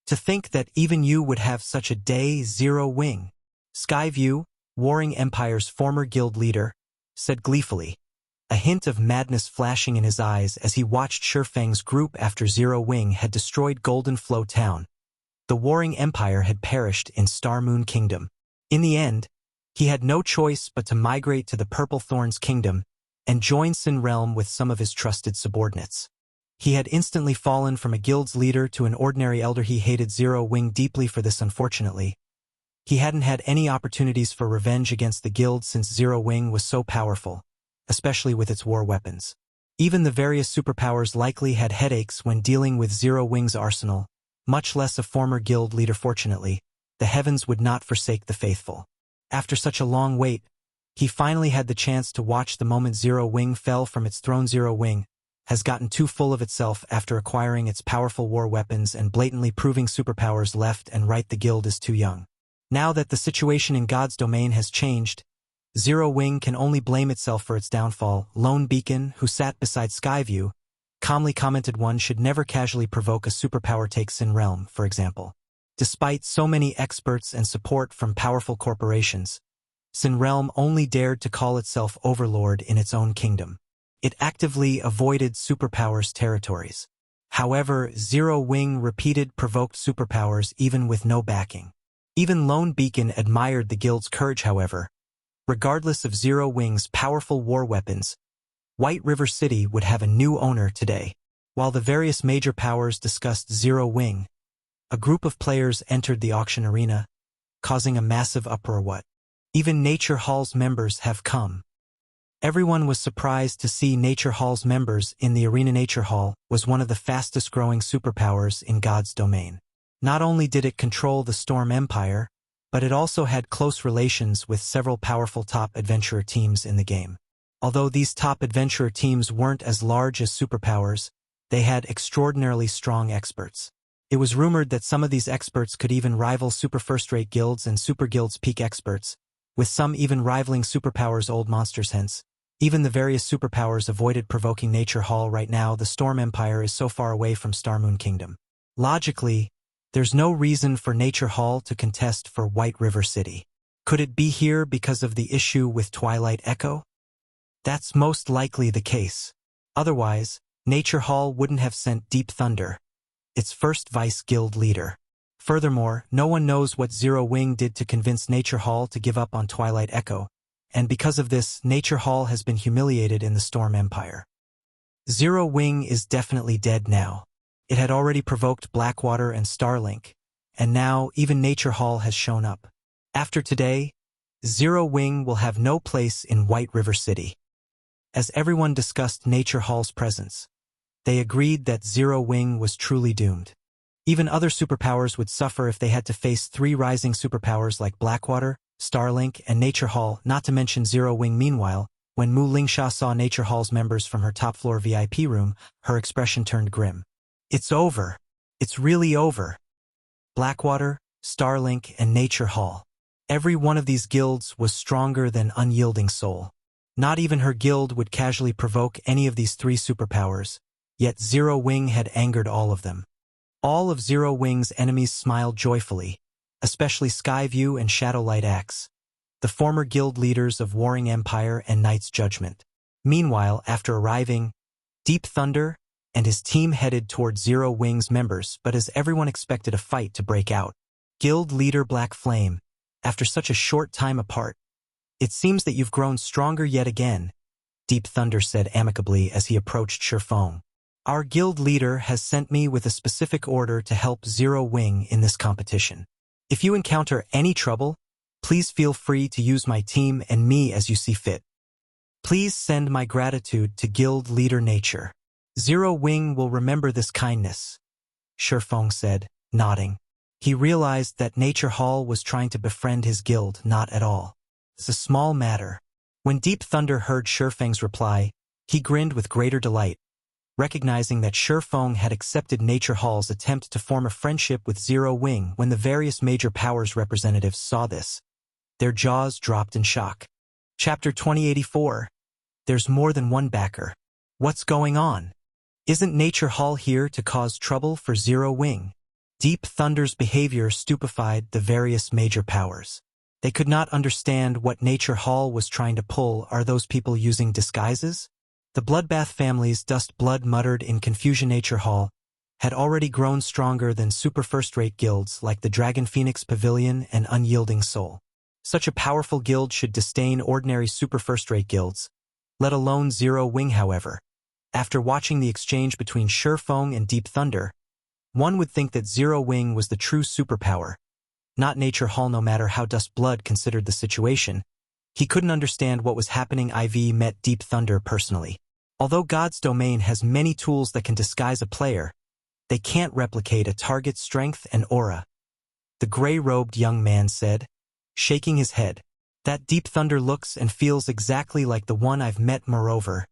To think that even you would have such a day. Zero Wing, Skyview, Warring Empire's former guild leader, said gleefully, a hint of madness flashing in his eyes as he watched Shurfeng's group after Zero Wing had destroyed Golden Flow Town. The Warring Empire had perished in Starmoon Kingdom. In the end, he had no choice but to migrate to the Purple Thorns Kingdom and join Sin Realm with some of his trusted subordinates. He had instantly fallen from a guild's leader to an ordinary elder. He hated Zero Wing deeply for this. Unfortunately, he hadn't had any opportunities for revenge against the guild since Zero Wing was so powerful, especially with its war weapons. Even the various superpowers likely had headaches when dealing with Zero Wing's arsenal, much less a former guild leader. Fortunately, the heavens would not forsake the faithful. After such a long wait, he finally had the chance to watch the moment Zero Wing fell from its throne. Zero Wing has gotten too full of itself after acquiring its powerful war weapons and blatantly proving superpowers left and right. The guild is too young. Now that the situation in God's domain has changed, Zero Wing can only blame itself for its downfall. Lone Beacon, who sat beside Skyview, calmly commented, one should never casually provoke a superpower. Take Sin Realm, for example. Despite so many experts and support from powerful corporations, Sin Realm only dared to call itself overlord in its own kingdom. It actively avoided superpowers' territories. However, Zero Wing repeated provoked superpowers even with no backing. Even Lone Beacon admired the guild's courage. However, regardless of Zero Wing's powerful war weapons, White River City would have a new owner today. While the various major powers discussed Zero Wing, a group of players entered the auction arena, causing a massive uproar. What? Even Nature Hall's members have come. Everyone was surprised to see Nature Hall's members in the arena. Nature Hall was one of the fastest-growing superpowers in God's domain. Not only did it control the Storm Empire, but it also had close relations with several powerful top adventurer teams in the game. Although these top adventurer teams weren't as large as superpowers, they had extraordinarily strong experts. It was rumored that some of these experts could even rival super first-rate guilds and super guilds' peak experts, with some even rivaling superpowers' old monsters. Hence, even the various superpowers avoided provoking Nature Hall. Right now, the Storm Empire is so far away from Starmoon Kingdom. Logically, there's no reason for Nature Hall to contest for White River City. Could it be here because of the issue with Twilight Echo? That's most likely the case. Otherwise, Nature Hall wouldn't have sent Deep Thunder, its first vice-guild leader. Furthermore, no one knows what Zero Wing did to convince Nature Hall to give up on Twilight Echo, and because of this, Nature Hall has been humiliated in the Storm Empire. Zero Wing is definitely dead now. It had already provoked Blackwater and Starlink, and now even Nature Hall has shown up. After today, Zero Wing will have no place in White River City. As everyone discussed Nature Hall's presence, They agreed that Zero Wing was truly doomed. Even other superpowers would suffer if they had to face 3 rising superpowers like Blackwater, Starlink, and Nature Hall, not to mention Zero Wing. Meanwhile, when Mu Lingsha saw Nature Hall's members from her top-floor VIP room, her expression turned grim. It's over. It's really over. Blackwater, Starlink, and Nature Hall. Every one of these guilds was stronger than Unyielding Soul. Not even her guild would casually provoke any of these 3 superpowers, yet Zero Wing had angered all of them. All of Zero Wing's enemies smiled joyfully, especially Skyview and Shadowlight Axe, the former guild leaders of Warring Empire and Knight's Judgment. Meanwhile, after arriving, Deep Thunder and his team headed toward Zero Wing's members, but as everyone expected a fight to break out. Guild leader Black Flame, after such a short time apart, it seems that you've grown stronger yet again, Deep Thunder said amicably as he approached Shurfeng. Our guild leader has sent me with a specific order to help Zero Wing in this competition. If you encounter any trouble, please feel free to use my team and me as you see fit. Please send my gratitude to guild leader Nature. Zero Wing will remember this kindness, Shurfeng said, nodding. He realized that Nature Hall was trying to befriend his guild, not at all. It's a small matter. When Deep Thunder heard Shurfeng's reply, he grinned with greater delight, recognizing that Shurfeng had accepted Nature Hall's attempt to form a friendship with Zero Wing. When the various major powers representatives saw this, their jaws dropped in shock. Chapter 2084. There's more than one backer. What's going on? Isn't Nature Hall here to cause trouble for Zero Wing? Deep Thunder's behavior stupefied the various major powers. They could not understand what Nature Hall was trying to pull. Are those people using disguises? The Bloodbath family's Dust Blood muttered in confusion. Nature Hall had already grown stronger than super first-rate guilds like the Dragon Phoenix Pavilion and Unyielding Soul. Such a powerful guild should disdain ordinary super first-rate guilds, let alone Zero Wing. However, after watching the exchange between Shurfeng and Deep Thunder, one would think that Zero Wing was the true superpower, not Nature Hall. No matter how Dust Blood considered the situation, he couldn't understand what was happening. IV met Deep Thunder personally. Although God's domain has many tools that can disguise a player, they can't replicate a target's strength and aura, the gray-robed young man said, shaking his head. That Deep Thunder looks and feels exactly like the one I've met. Moreover,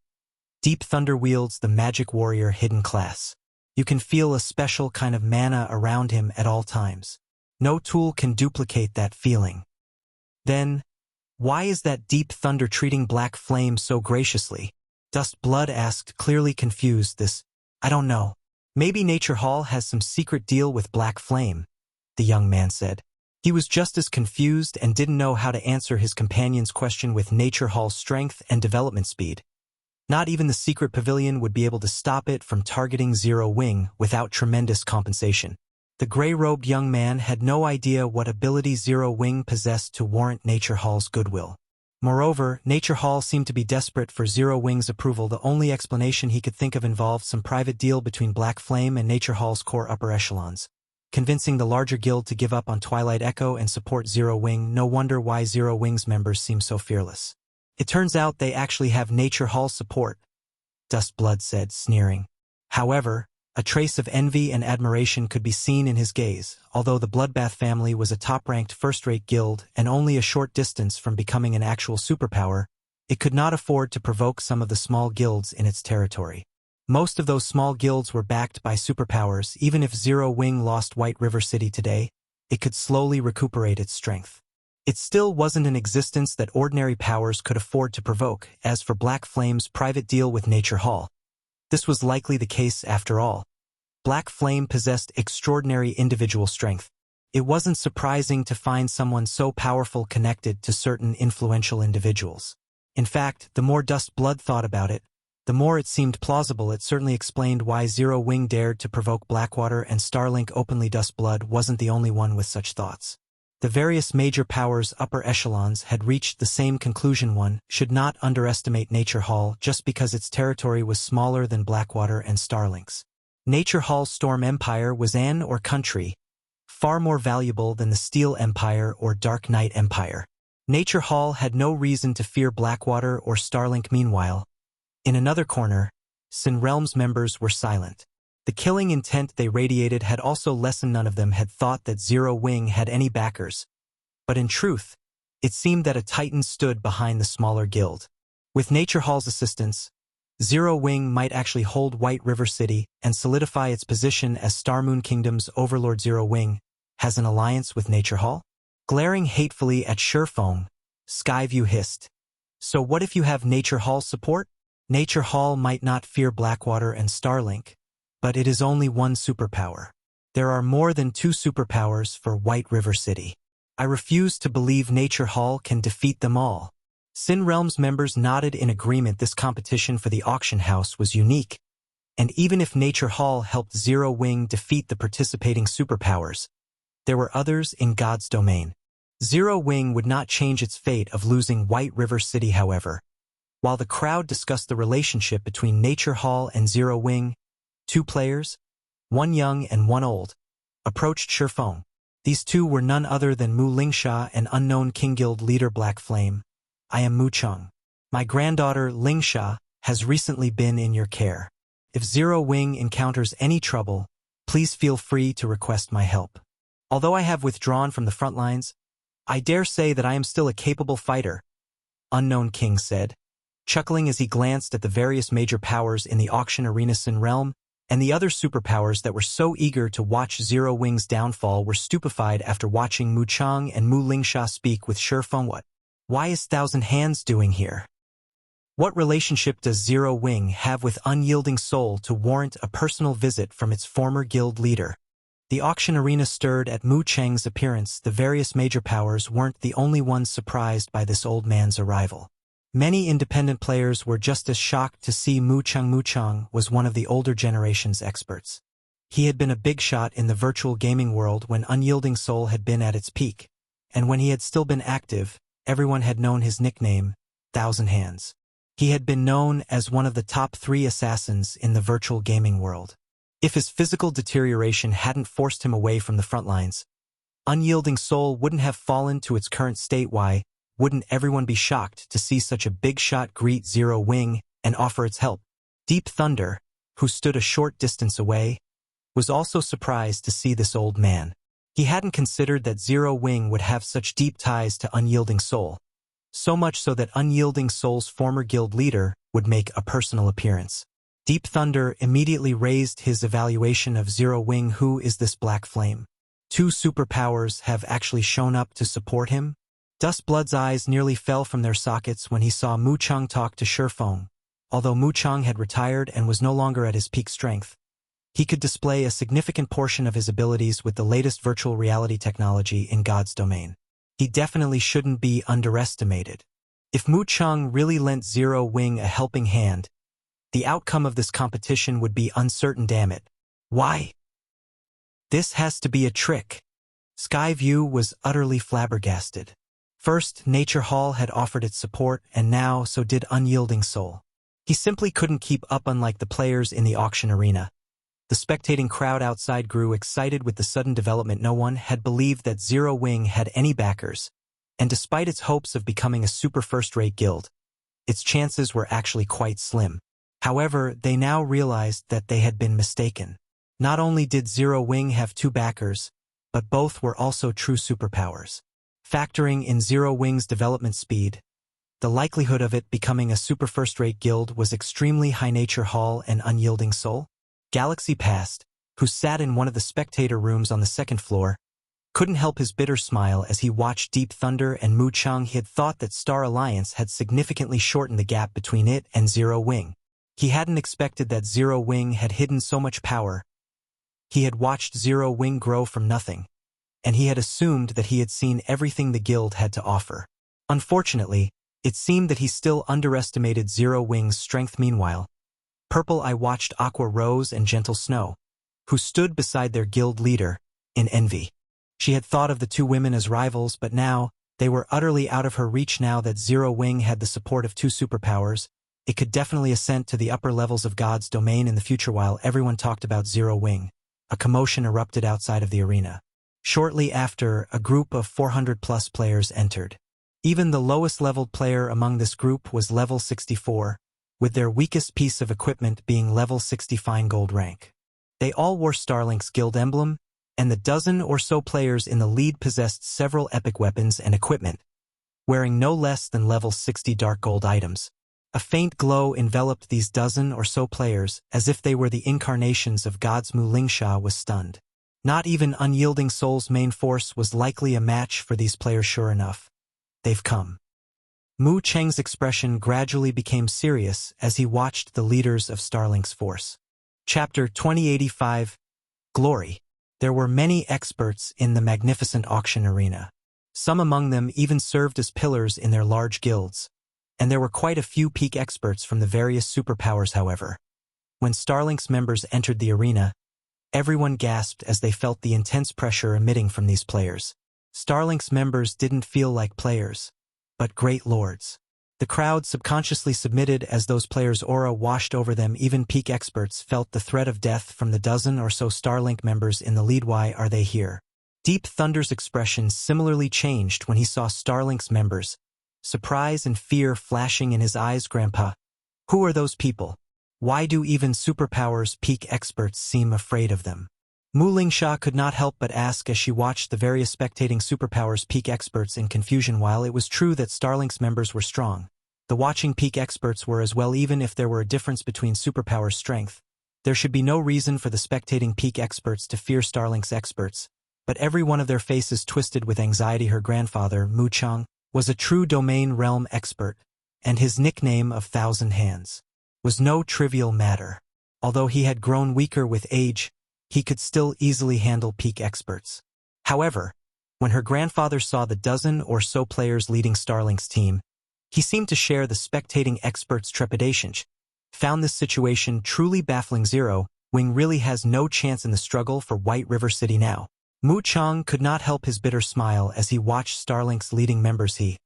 Deep Thunder wields the Magic Warrior hidden class. You can feel a special kind of mana around him at all times. No tool can duplicate that feeling. Then, why is that Deep Thunder treating Black Flame so graciously? Dust Blood asked, clearly confused. I don't know. Maybe Nature Hall has some secret deal with Black Flame, the young man said. He was just as confused and didn't know how to answer his companion's question. With Nature Hall's strength and development speed, not even the secret pavilion would be able to stop it from targeting Zero Wing without tremendous compensation. The gray-robed young man had no idea what ability Zero Wing possessed to warrant Nature Hall's goodwill. Moreover, Nature Hall seemed to be desperate for Zero Wing's approval. The only explanation he could think of involved some private deal between Black Flame and Nature Hall's core upper echelons, convincing the larger guild to give up on Twilight Echo and support Zero Wing. No wonder why Zero Wing's members seem so fearless. It turns out they actually have Nature Hall's support, Dust Blood said, sneering. However, a trace of envy and admiration could be seen in his gaze. Although the Bloodbath family was a top-ranked first-rate guild and only a short distance from becoming an actual superpower, it could not afford to provoke some of the small guilds in its territory. Most of those small guilds were backed by superpowers. Even if Zero Wing lost White River City today, it could slowly recuperate its strength. It still wasn't an existence that ordinary powers could afford to provoke. As for Black Flame's private deal with Nature Hall, this was likely the case after all. Black Flame possessed extraordinary individual strength. It wasn't surprising to find someone so powerful connected to certain influential individuals. In fact, the more Dust Blood thought about it, the more it seemed plausible. It certainly explained why Zero Wing dared to provoke Blackwater and Starlink openly. Dust Blood wasn't the only one with such thoughts. The various major powers' upper echelons had reached the same conclusion. One should not underestimate Nature Hall just because its territory was smaller than Blackwater and Starlink's. Nature Hall's Storm Empire was an or country far more valuable than the Steel Empire or Dark Knight Empire. Nature Hall had no reason to fear Blackwater or Starlink. Meanwhile, in another corner, Sin Realm's members were silent. The killing intent they radiated had also lessened. None of them had thought that Zero Wing had any backers. But in truth, it seemed that a titan stood behind the smaller guild. With Nature Hall's assistance, Zero Wing might actually hold White River City and solidify its position as Starmoon Kingdom's overlord. Zero Wing has an alliance with Nature Hall? Glaring hatefully at Surefong, Skyview hissed. So what if you have Nature Hall's support? Nature Hall might not fear Blackwater and Starlink, but it is only one superpower. There are more than 2 superpowers for White River City. I refuse to believe Nature Hall can defeat them all. Sin Realm's members nodded in agreement. This competition for the auction house was unique, and even if Nature Hall helped Zero Wing defeat the participating superpowers, there were others in God's domain. Zero Wing would not change its fate of losing White River City. However, while the crowd discussed the relationship between Nature Hall and Zero Wing, 2 players, one young and one old, approached Surefong. These 2 were none other than Mu Lingsha and unknown King Guild leader Black Flame. I am Mu Cheng. My granddaughter Lingsha has recently been in your care. If Zero Wing encounters any trouble, please feel free to request my help. Although I have withdrawn from the front lines, I dare say that I am still a capable fighter, Unknown King said, chuckling as he glanced at the various major powers in the auction arena. Sin Realm and the other superpowers that were so eager to watch Zero Wing's downfall were stupefied after watching Mu Cheng and Mu Lingsha speak with Surefong. What? Why is Thousand Hands doing here? What relationship does Zero Wing have with Unyielding Soul to warrant a personal visit from its former guild leader? The auction arena stirred at Mu Cheng's appearance. The various major powers weren't the only ones surprised by this old man's arrival. Many independent players were just as shocked to see Mu Cheng. Mu Cheng was one of the older generation's experts. He had been a big shot in the virtual gaming world when Unyielding Soul had been at its peak, and when he had still been active, everyone had known his nickname, Thousand Hands. He had been known as one of the top 3 assassins in the virtual gaming world. If his physical deterioration hadn't forced him away from the front lines, Unyielding Soul wouldn't have fallen to its current state. Why wouldn't everyone be shocked to see such a big shot greet Zero Wing and offer its help? Deep Thunder, who stood a short distance away, was also surprised to see this old man. He hadn't considered that Zero Wing would have such deep ties to Unyielding Soul, so much so that Unyielding Soul's former guild leader would make a personal appearance. Deep Thunder immediately raised his evaluation of Zero Wing. Who is this Black Flame? 2 superpowers have actually shown up to support him? Dustblood's eyes nearly fell from their sockets when he saw Mu Cheng talk to Surefong. Although Mu Cheng had retired and was no longer at his peak strength, he could display a significant portion of his abilities with the latest virtual reality technology in God's domain. He definitely shouldn't be underestimated. If Mu Cheng really lent Zero Wing a helping hand, the outcome of this competition would be uncertain. Damn it. Why? This has to be a trick. Skyview was utterly flabbergasted. First, Nature Hall had offered its support, and now so did Unyielding Soul. He simply couldn't keep up. Unlike the players in the auction arena, the spectating crowd outside grew excited with the sudden development. No one had believed that Zero Wing had any backers, and despite its hopes of becoming a super first-rate guild, its chances were actually quite slim. However, they now realized that they had been mistaken. Not only did Zero Wing have 2 backers, but both were also true superpowers. Factoring in Zero Wing's development speed, the likelihood of it becoming a super first-rate guild was extremely high. Nature Hall and Unyielding Soul? Galaxy Past, who sat in one of the spectator rooms on the 2nd floor, couldn't help his bitter smile as he watched Deep Thunder and Mu Cheng. He had thought that Star Alliance had significantly shortened the gap between it and Zero Wing. He hadn't expected that Zero Wing had hidden so much power. He had watched Zero Wing grow from nothing, and he had assumed that he had seen everything the guild had to offer. Unfortunately, it seemed that he still underestimated Zero Wing's strength. Meanwhile, Purple Eye watched Aqua Rose and Gentle Snow, who stood beside their guild leader, in envy. She had thought of the 2 women as rivals, but now, they were utterly out of her reach. Now that Zero Wing had the support of 2 superpowers, it could definitely ascend to the upper levels of God's domain in the future. While everyone talked about Zero Wing, a commotion erupted outside of the arena. Shortly after, a group of 400-plus players entered. Even the lowest-leveled player among this group was level 64, with their weakest piece of equipment being level 60 fine gold rank. They all wore Starlink's guild emblem, and the dozen or so players in the lead possessed several epic weapons and equipment, wearing no less than level 60 dark gold items. A faint glow enveloped these dozen or so players, as if they were the incarnations of gods. Mu Lingsha was stunned. Not even Unyielding Soul's main force was likely a match for these players. Sure enough, they've come. Mu Cheng's expression gradually became serious as he watched the leaders of Starlink's force. Chapter 2085 Glory. There were many experts in the magnificent auction arena. Some among them even served as pillars in their large guilds, and there were quite a few peak experts from the various superpowers. However, when Starlink's members entered the arena, everyone gasped as they felt the intense pressure emitting from these players. Starlink's members didn't feel like players, but great lords. The crowd subconsciously submitted as those players' aura washed over them. Even peak experts felt the threat of death from the dozen or so Starlink members in the lead. Why are they here? Deep Thunder's expression similarly changed when he saw Starlink's members, surprise and fear flashing in his eyes. Grandpa, who are those people? Why do even superpowers peak experts seem afraid of them? Mu Lingsha could not help but ask as she watched the various spectating superpowers peak experts in confusion. While it was true that Starlink's members were strong, the watching peak experts were as well. Even if there were a difference between superpowers' strength, there should be no reason for the spectating peak experts to fear Starlink's experts, but every one of their faces twisted with anxiety. Her grandfather, Mu Cheng, was a true domain realm expert, and his nickname of Thousand Hands was no trivial matter. Although he had grown weaker with age, he could still easily handle peak experts. However, when her grandfather saw the dozen or so players leading Starlink's team, he seemed to share the spectating experts' trepidation. Found this situation truly baffling. Zero Wing really has no chance in the struggle for White River City now. Mu Cheng could not help his bitter smile as he watched Starlink's leading members. He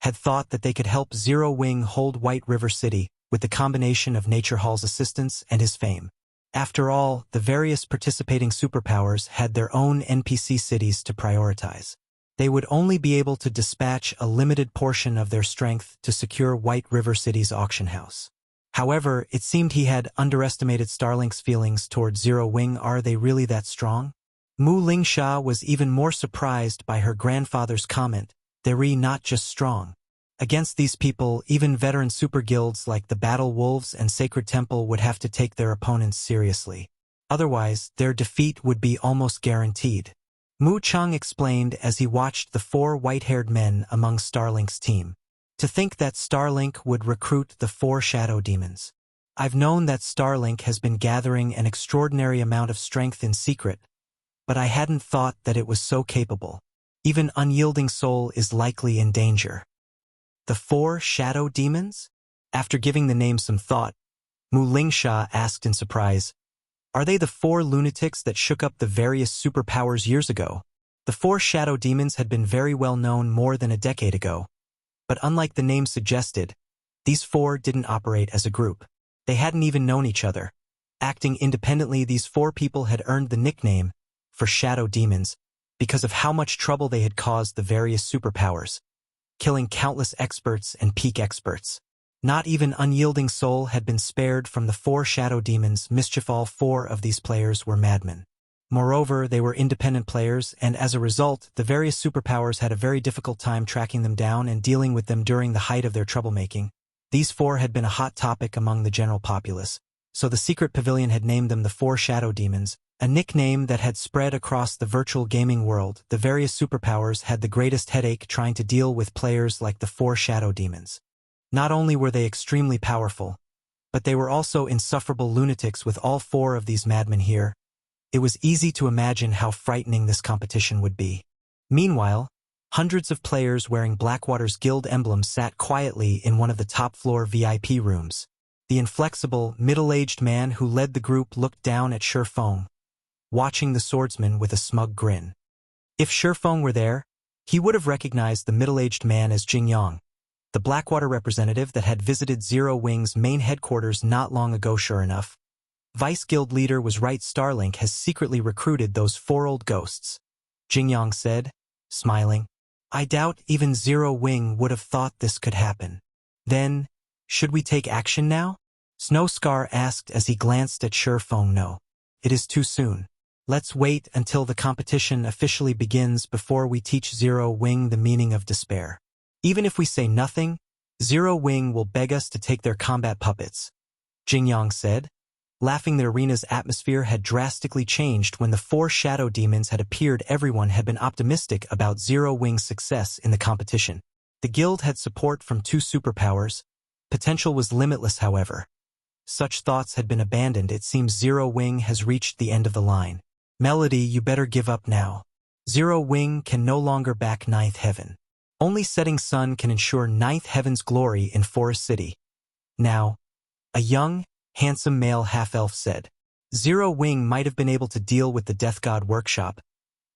had thought that they could help Zero Wing hold White River City with the combination of Nature Hall's assistance and his fame. After all, the various participating superpowers had their own NPC cities to prioritize. They would only be able to dispatch a limited portion of their strength to secure White River City's auction house. However, it seemed he had underestimated Starlink's feelings toward Zero Wing. Are they really that strong? Mu Lingsha was even more surprised by her grandfather's comment. They're not just strong. Against these people, even veteran super guilds like the Battle Wolves and Sacred Temple would have to take their opponents seriously. Otherwise, their defeat would be almost guaranteed. Mu Cheng explained as he watched the four white-haired men among Starlink's team. To think that Starlink would recruit the four shadow demons. I've known that Starlink has been gathering an extraordinary amount of strength in secret, but I hadn't thought that it was so capable. Even Unyielding Soul is likely in danger. The four shadow demons? After giving the name some thought, Mu Lingsha asked in surprise, are they the four lunatics that shook up the various superpowers years ago? The four shadow demons had been very well known more than a decade ago. But unlike the name suggested, these four didn't operate as a group. They hadn't even known each other. Acting independently, these four people had earned the nickname for shadow demons because of how much trouble they had caused the various superpowers, killing countless experts and peak experts. Not even Unyielding Soul had been spared from the four shadow demons' mischief. All four of these players were madmen. Moreover, they were independent players, and as a result, the various superpowers had a very difficult time tracking them down and dealing with them during the height of their troublemaking. These four had been a hot topic among the general populace, so the secret pavilion had named them the Four Shadow Demons, a nickname that had spread across the virtual gaming world. The various superpowers had the greatest headache trying to deal with players like the Four Shadow Demons. Not only were they extremely powerful, but they were also insufferable lunatics. With all four of these madmen here, it was easy to imagine how frightening this competition would be. Meanwhile, hundreds of players wearing Blackwater's guild emblem sat quietly in one of the top-floor VIP rooms. The inflexible, middle-aged man who led the group looked down at Shurfeng, watching the swordsman with a smug grin. If Shurfeng were there, he would have recognized the middle-aged man as Jingyang, the Blackwater representative that had visited Zero Wing's main headquarters not long ago. Sure enough, Vice Guild leader was right. Starlink has secretly recruited those four old ghosts, Jingyang said, smiling. I doubt even Zero Wing would have thought this could happen. Then, Should we take action now? Snowscar asked as he glanced at Surefong. No. It is too soon. Let's wait until the competition officially begins before we teach Zero Wing the meaning of despair. Even if we say nothing, Zero Wing will beg us to take their combat puppets, Jingyang said. Laughing, the arena's atmosphere had drastically changed when the 4 shadow demons had appeared. Everyone had been optimistic about Zero Wing's success in the competition. The guild had support from 2 superpowers. Potential was limitless, however. Such thoughts had been abandoned. It seems Zero Wing has reached the end of the line. Melody, you better give up now. Zero Wing can no longer back 9th Heaven. Only Setting Sun can ensure 9th Heaven's glory in Forest City. Now, a young, handsome male half-elf said. Zero Wing might have been able to deal with the Death God workshop,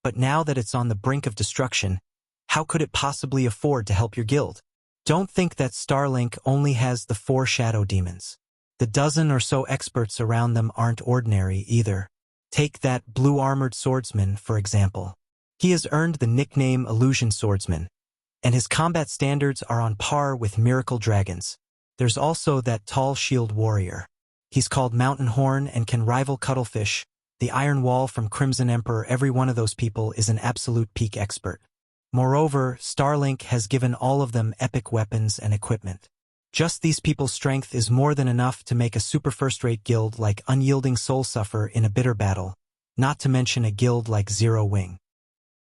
but now that it's on the brink of destruction, how could it possibly afford to help your guild? Don't think that Starlink only has the 4 shadow demons. The dozen or so experts around them aren't ordinary either. Take that blue-armored swordsman, for example. He has earned the nickname Illusion Swordsman, and his combat standards are on par with Miracle Dragons. There's also that tall shield warrior. He's called Mountain Horn and can rival Cuttlefish, the Iron Wall from Crimson Emperor. Every one of those people is an absolute peak expert. Moreover, Starlink has given all of them epic weapons and equipment. Just these people's strength is more than enough to make a super first-rate guild like Unyielding Soul suffer in a bitter battle, not to mention a guild like Zero Wing.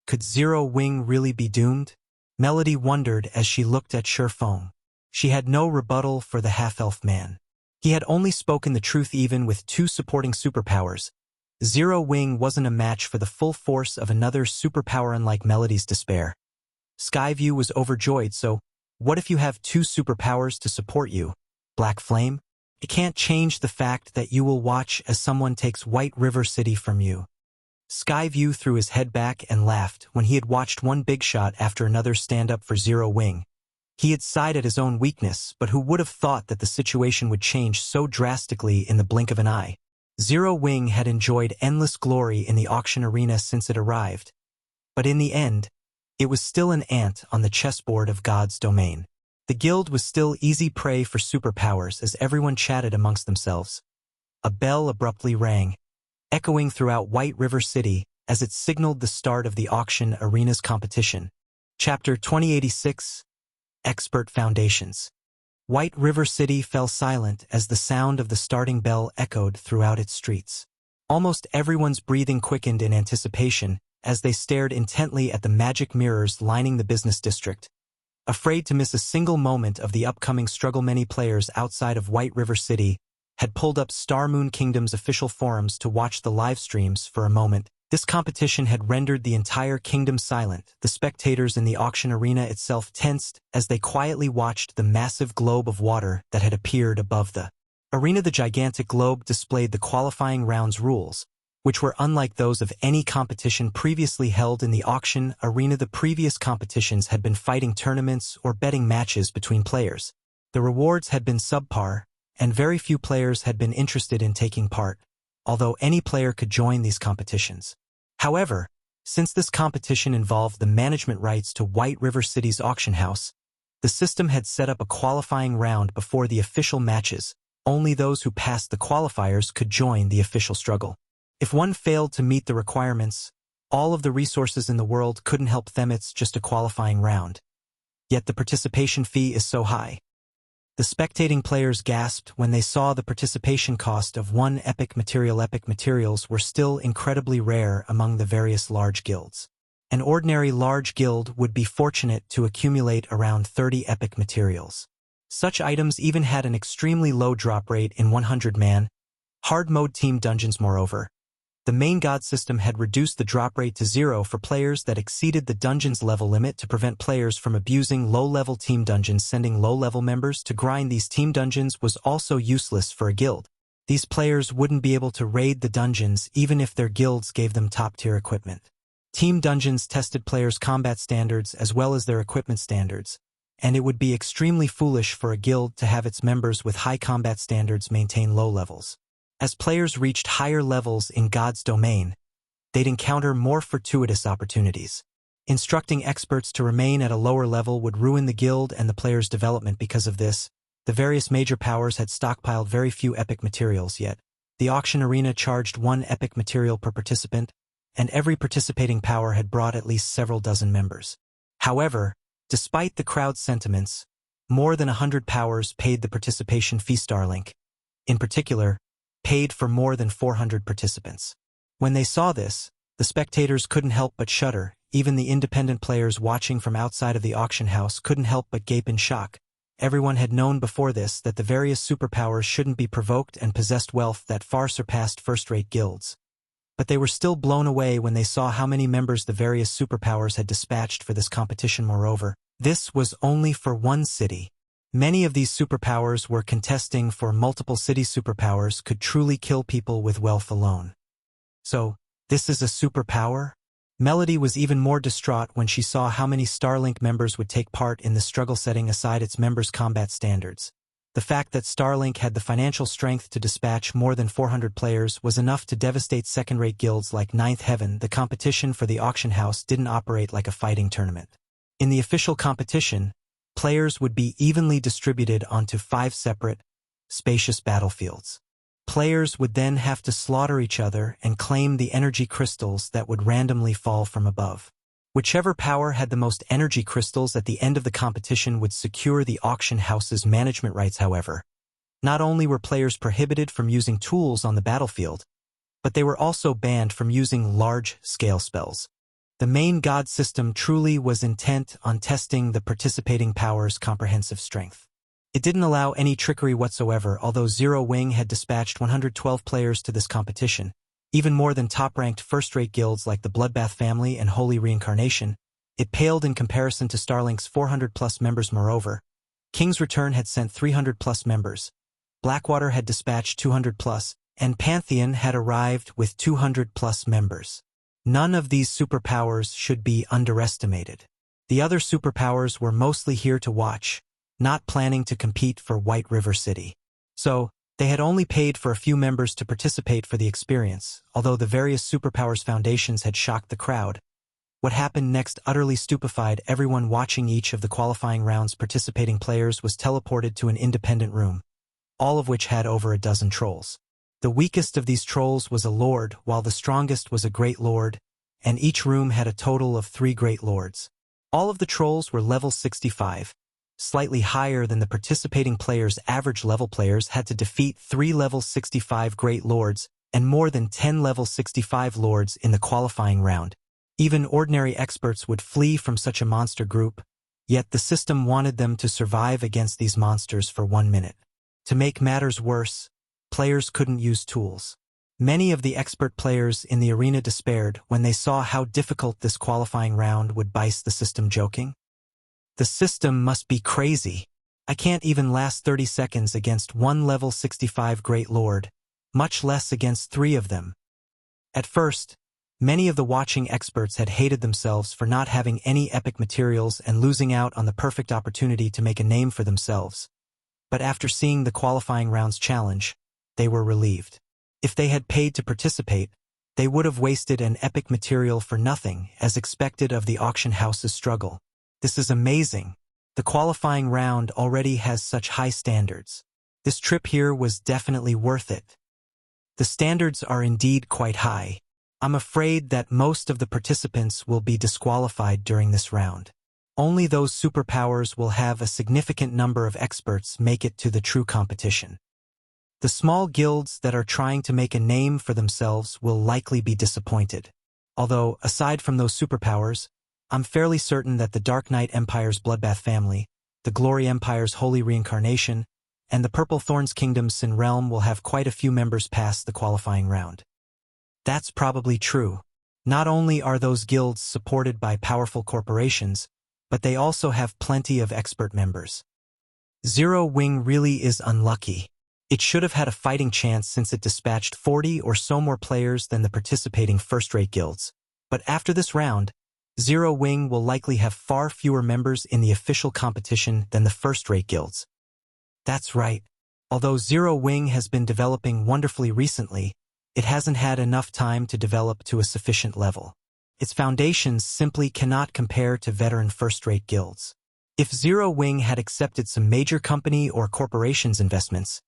Could Zero Wing really be doomed? Melody wondered as she looked at Surefong. She had no rebuttal for the half-elf man. He had only spoken the truth. Even with 2 supporting superpowers, Zero Wing wasn't a match for the full force of another superpower. Unlike Melody's despair, Skyview was overjoyed. So, what if you have 2 superpowers to support you? Black Flame? It can't change the fact that you will watch as someone takes White River City from you. Skyview threw his head back and laughed when he had watched one big shot after another stand up for Zero Wing. He had sighed at his own weakness, but who would have thought that the situation would change so drastically in the blink of an eye? Zero Wing had enjoyed endless glory in the auction arena since it arrived. But in the end, it was still an ant on the chessboard of God's domain. The guild was still easy prey for superpowers as everyone chatted amongst themselves. A bell abruptly rang, echoing throughout White River City as it signaled the start of the auction arena's competition. Chapter 2086, Expert Foundations. White River City fell silent as the sound of the starting bell echoed throughout its streets. Almost everyone's breathing quickened in anticipation as they stared intently at the magic mirrors lining the business district. Afraid to miss a single moment of the upcoming struggle, many players outside of White River City had pulled up Star Moon Kingdom's official forums to watch the live streams. For a moment, this competition had rendered the entire kingdom silent. The spectators in the auction arena itself tensed as they quietly watched the massive globe of water that had appeared above the arena. The gigantic globe displayed the qualifying rounds rules, which were unlike those of any competition previously held in the auction arena. The previous competitions had been fighting tournaments or betting matches between players. The rewards had been subpar, and very few players had been interested in taking part, although any player could join these competitions. However, since this competition involved the management rights to White River City's auction house, the system had set up a qualifying round before the official matches. Only those who passed the qualifiers could join the official struggle. If one failed to meet the requirements, all of the resources in the world couldn't help them. It's just a qualifying round. Yet the participation fee is so high. The spectating players gasped when they saw the participation cost of 1 epic material. Epic materials were still incredibly rare among the various large guilds. An ordinary large guild would be fortunate to accumulate around 30 epic materials. Such items even had an extremely low drop rate in 100-man, hard mode team dungeons. Moreover, the main god system had reduced the drop rate to 0 for players that exceeded the dungeon's level limit to prevent players from abusing low-level team dungeons. Sending low-level members to grind these team dungeons was also useless for a guild. These players wouldn't be able to raid the dungeons even if their guilds gave them top-tier equipment. Team dungeons tested players' combat standards as well as their equipment standards, and it would be extremely foolish for a guild to have its members with high combat standards maintain low levels. As players reached higher levels in God's domain, they'd encounter more fortuitous opportunities. Instructing experts to remain at a lower level would ruin the guild and the player's development. Because of this, The various major powers had stockpiled very few epic materials yet. The auction arena charged 1 epic material per participant, and every participating power had brought at least several dozen members. However, despite the crowd's sentiments, more than 100 powers paid the participation fee. Starlink, in particular, paid for more than 400 participants. When they saw this, the spectators couldn't help but shudder. Even the independent players watching from outside of the auction house couldn't help but gape in shock. Everyone had known before this that the various superpowers shouldn't be provoked and possessed wealth that far surpassed first-rate guilds. But they were still blown away when they saw how many members the various superpowers had dispatched for this competition. Moreover, this was only for one city. Many of these superpowers were contesting for multiple city. Superpowers could truly kill people with wealth alone. So, this is a superpower? Melody was even more distraught when she saw how many Starlink members would take part in the struggle. Setting aside its members' combat standards, the fact that Starlink had the financial strength to dispatch more than 400 players was enough to devastate second-rate guilds like Ninth Heaven. The competition for the auction house didn't operate like a fighting tournament. In the official competition, players would be evenly distributed onto 5 separate, spacious battlefields. Players would then have to slaughter each other and claim the energy crystals that would randomly fall from above. Whichever power had the most energy crystals at the end of the competition would secure the auction house's management rights. However, not only were players prohibited from using tools on the battlefield, but they were also banned from using large-scale spells. The main god system truly was intent on testing the participating powers' comprehensive strength. It didn't allow any trickery whatsoever. Although Zero Wing had dispatched 112 players to this competition, even more than top-ranked first-rate guilds like the Bloodbath family and Holy Reincarnation, it paled in comparison to Starlink's 400-plus members. Moreover, King's Return had sent 300-plus members, Blackwater had dispatched 200-plus, and Pantheon had arrived with 200-plus members. None of these superpowers should be underestimated. The other superpowers were mostly here to watch, not planning to compete for White River City. So, they had only paid for a few members to participate for the experience. Although the various superpowers foundations had shocked the crowd, what happened next utterly stupefied everyone watching. Each of the qualifying rounds participating players was teleported to an independent room, all of which had over a dozen trolls. The weakest of these trolls was a lord, while the strongest was a great lord, and each room had a total of 3 great lords. All of the trolls were level 65, slightly higher than the participating players' average level. Players had to defeat 3 level 65 great lords and more than 10 level 65 lords in the qualifying round. Even ordinary experts would flee from such a monster group, yet the system wanted them to survive against these monsters for 1 minute. To make matters worse, players couldn't use tools. Many of the expert players in the arena despaired when they saw how difficult this qualifying round would be. The system joking? The system must be crazy. I can't even last 30 seconds against 1 level 65 Great Lord, much less against 3 of them. At first, many of the watching experts had hated themselves for not having any epic materials and losing out on the perfect opportunity to make a name for themselves. But after seeing the qualifying round's challenge, they were relieved. If they had paid to participate, they would have wasted an epic material for nothing, as expected of the auction house's struggle. This is amazing. The qualifying round already has such high standards. This trip here was definitely worth it. The standards are indeed quite high. I'm afraid that most of the participants will be disqualified during this round. Only those superpowers will have a significant number of experts make it to the true competition. The small guilds that are trying to make a name for themselves will likely be disappointed. Although, aside from those superpowers, I'm fairly certain that the Dark Knight Empire's Bloodbath family, the Glory Empire's Holy Reincarnation, and the Purple Thorns Kingdom's Sin Realm will have quite a few members pass the qualifying round. That's probably true. Not only are those guilds supported by powerful corporations, but they also have plenty of expert members. Zero Wing really is unlucky. It should have had a fighting chance since it dispatched 40 or so more players than the participating first-rate guilds. But after this round, Zero Wing will likely have far fewer members in the official competition than the first-rate guilds. That's right. Although Zero Wing has been developing wonderfully recently, it hasn't had enough time to develop to a sufficient level. Its foundations simply cannot compare to veteran first-rate guilds. If Zero Wing had accepted some major company or corporation's investments,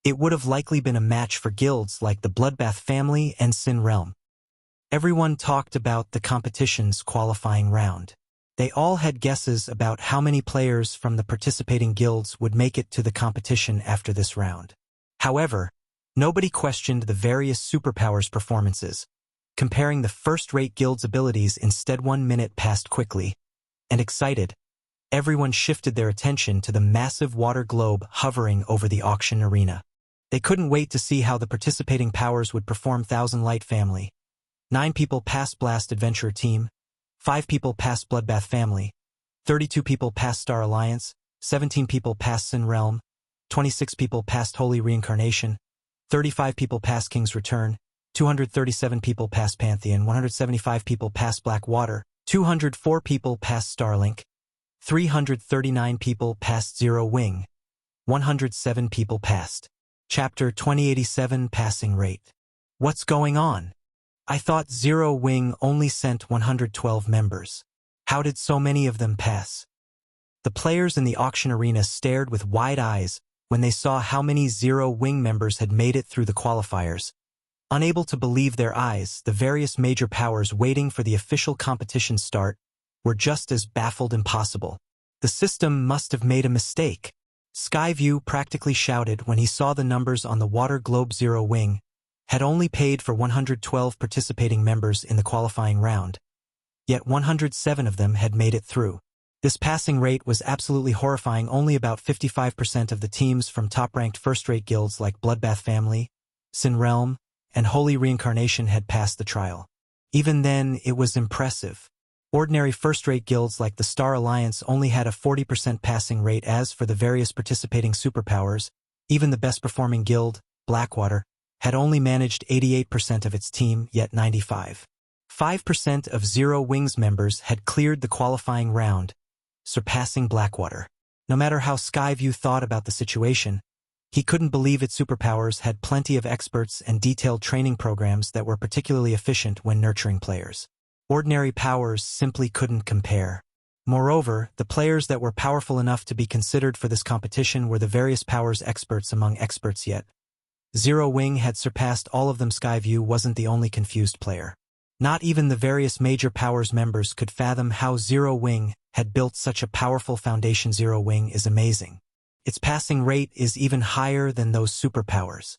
it would have likely been a match for guilds like the Bloodbath family and Sin Realm. Everyone talked about the competition's qualifying round. They all had guesses about how many players from the participating guilds would make it to the competition after this round. However, nobody questioned the various superpowers performances. Comparing the first-rate guild's abilities, instead 1 minute passed quickly. And excited, everyone shifted their attention to the massive water globe hovering over the auction arena. They couldn't wait to see how the participating powers would perform. Thousand Light family. 9 people past Blast Adventurer team. 5 people past Bloodbath family. 32 people past Star Alliance. 17 people past Sin Realm. 26 people past Holy Reincarnation. 35 people past King's Return. 237 people past Pantheon. 175 people past Blackwater. 204 people past Starlink. 339 people past Zero Wing. 107 people past. Chapter 2087 Passing Rate. What's going on? I thought Zero Wing only sent 112 members. How did so many of them pass? The players in the auction arena stared with wide eyes when they saw how many Zero Wing members had made it through the qualifiers. Unable to believe their eyes, the various major powers waiting for the official competition start were just as baffled and impossible. The system must have made a mistake. Skyview practically shouted when he saw the numbers on the water globe. Zero Wing had only paid for 112 participating members in the qualifying round, yet 107 of them had made it through. This passing rate was absolutely horrifying. Only about 55% of the teams from top-ranked first-rate guilds like Bloodbath Family, Sin Realm, and Holy Reincarnation had passed the trial. Even then, it was impressive. Ordinary first-rate guilds like the Star Alliance only had a 40% passing rate. As for the various participating superpowers, even the best-performing guild, Blackwater, had only managed 88% of its team, yet 95% of Zero Wing's members had cleared the qualifying round, surpassing Blackwater. No matter how Skyview thought about the situation, he couldn't believe its superpowers had plenty of experts and detailed training programs that were particularly efficient when nurturing players. Ordinary powers simply couldn't compare. Moreover, the players that were powerful enough to be considered for this competition were the various powers experts among experts. Yet Zero Wing had surpassed all of them. Skyview wasn't the only confused player. Not even the various major powers members could fathom how Zero Wing had built such a powerful foundation. Zero Wing is amazing. Its passing rate is even higher than those superpowers.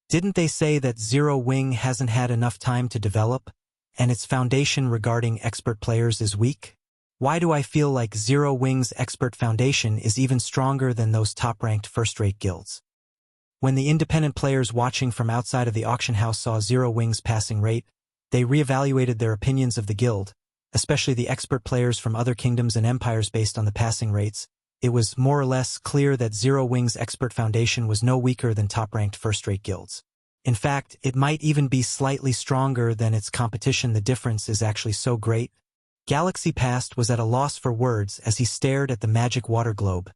Didn't they say that Zero Wing hasn't had enough time to develop, and its foundation regarding expert players is weak? Why do I feel like Zero Wing's expert foundation is even stronger than those top-ranked first-rate guilds? When the independent players watching from outside of the auction house saw Zero Wing's passing rate, they reevaluated their opinions of the guild, especially the expert players from other kingdoms and empires. Based on the passing rates, it was more or less clear that Zero Wing's expert foundation was no weaker than top-ranked first-rate guilds. In fact, it might even be slightly stronger than its competition. The difference is actually so great. Galaxy Past was at a loss for words as he stared at the magic water globe.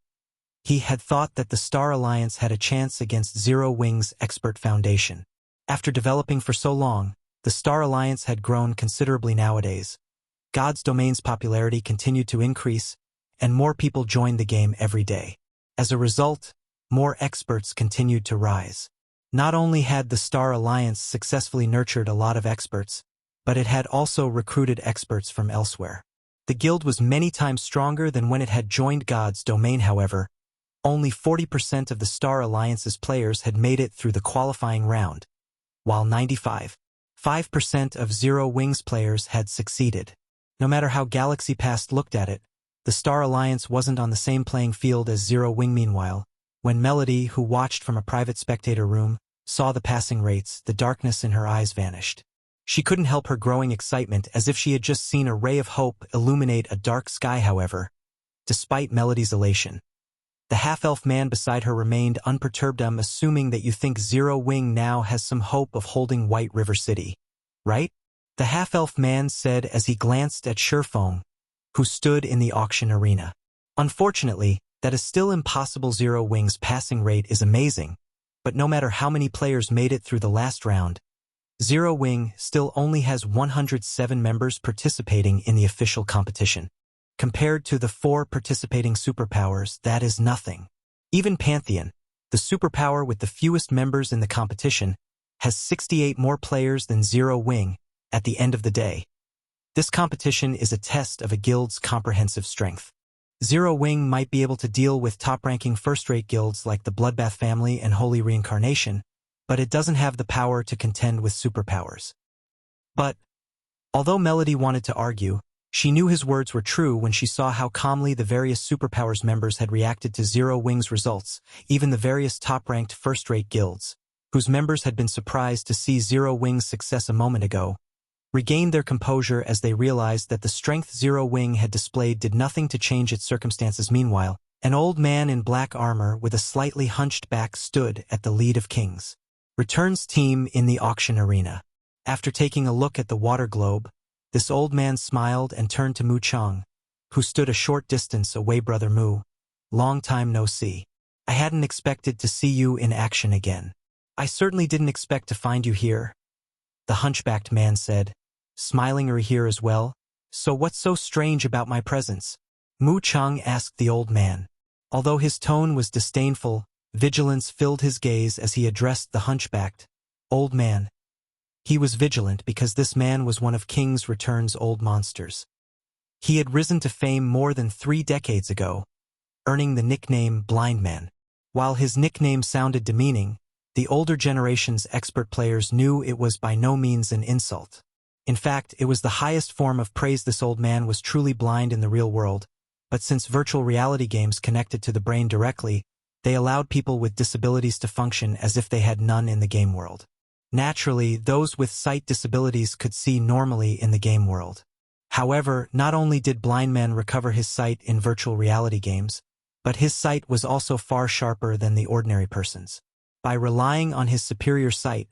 He had thought that the Star Alliance had a chance against Zero Wing's expert foundation. After developing for so long, the Star Alliance had grown considerably. Nowadays, God's Domain's popularity continued to increase, and more people joined the game every day. As a result, more experts continued to rise. Not only had the Star Alliance successfully nurtured a lot of experts, but it had also recruited experts from elsewhere. The guild was many times stronger than when it had joined God's Domain. However, only 40% of the Star Alliance's players had made it through the qualifying round, while 95% of Zero Wing's players had succeeded. No matter how Galaxy Past looked at it, the Star Alliance wasn't on the same playing field as Zero Wing. Meanwhile, when Melody, who watched from a private spectator room, saw the passing rates, the darkness in her eyes vanished. She couldn't help her growing excitement, as if she had just seen a ray of hope illuminate a dark sky. However, despite Melody's elation, the half-elf man beside her remained unperturbed. I'm assuming that you think Zero Wing now has some hope of holding White River City, right? The half-elf man said as he glanced at Surfong, who stood in the auction arena. Unfortunately, that is still impossible. Zero Wing's passing rate is amazing, but no matter how many players made it through the last round, Zero Wing still only has 107 members participating in the official competition. Compared to the 4 participating superpowers, that is nothing. Even Pantheon, the superpower with the fewest members in the competition, has 68 more players than Zero Wing at the end of the day. This competition is a test of a guild's comprehensive strength. Zero Wing might be able to deal with top-ranking first-rate guilds like the Bloodbath family and Holy Reincarnation, but it doesn't have the power to contend with superpowers. But, although Melody wanted to argue, she knew his words were true when she saw how calmly the various superpowers members had reacted to Zero Wing's results, even the various top-ranked first-rate guilds, whose members had been surprised to see Zero Wing's success a moment ago, regained their composure as they realized that the strength Zero Wing had displayed did nothing to change its circumstances. Meanwhile, an old man in black armor with a slightly hunched back stood at the lead of King's Return's team in the auction arena. After taking a look at the water globe, this old man smiled and turned to Mu Chang, who stood a short distance away. Brother Mu, long time no see. I hadn't expected to see you in action again. I certainly didn't expect to find you here, the hunchbacked man said, smiling. Are you here as well? So what's so strange about my presence? Mu Chang asked the old man. Although his tone was disdainful, vigilance filled his gaze as he addressed the hunchbacked old man. He was vigilant because this man was one of King's Return's old monsters. He had risen to fame more than 3 decades ago, earning the nickname Blind Man. While his nickname sounded demeaning, the older generation's expert players knew it was by no means an insult. In fact, it was the highest form of praise. This old man was truly blind in the real world, but since virtual reality games connected to the brain directly, they allowed people with disabilities to function as if they had none in the game world. Naturally, those with sight disabilities could see normally in the game world. However, not only did Blind Man recover his sight in virtual reality games, but his sight was also far sharper than the ordinary person's. By relying on his superior sight,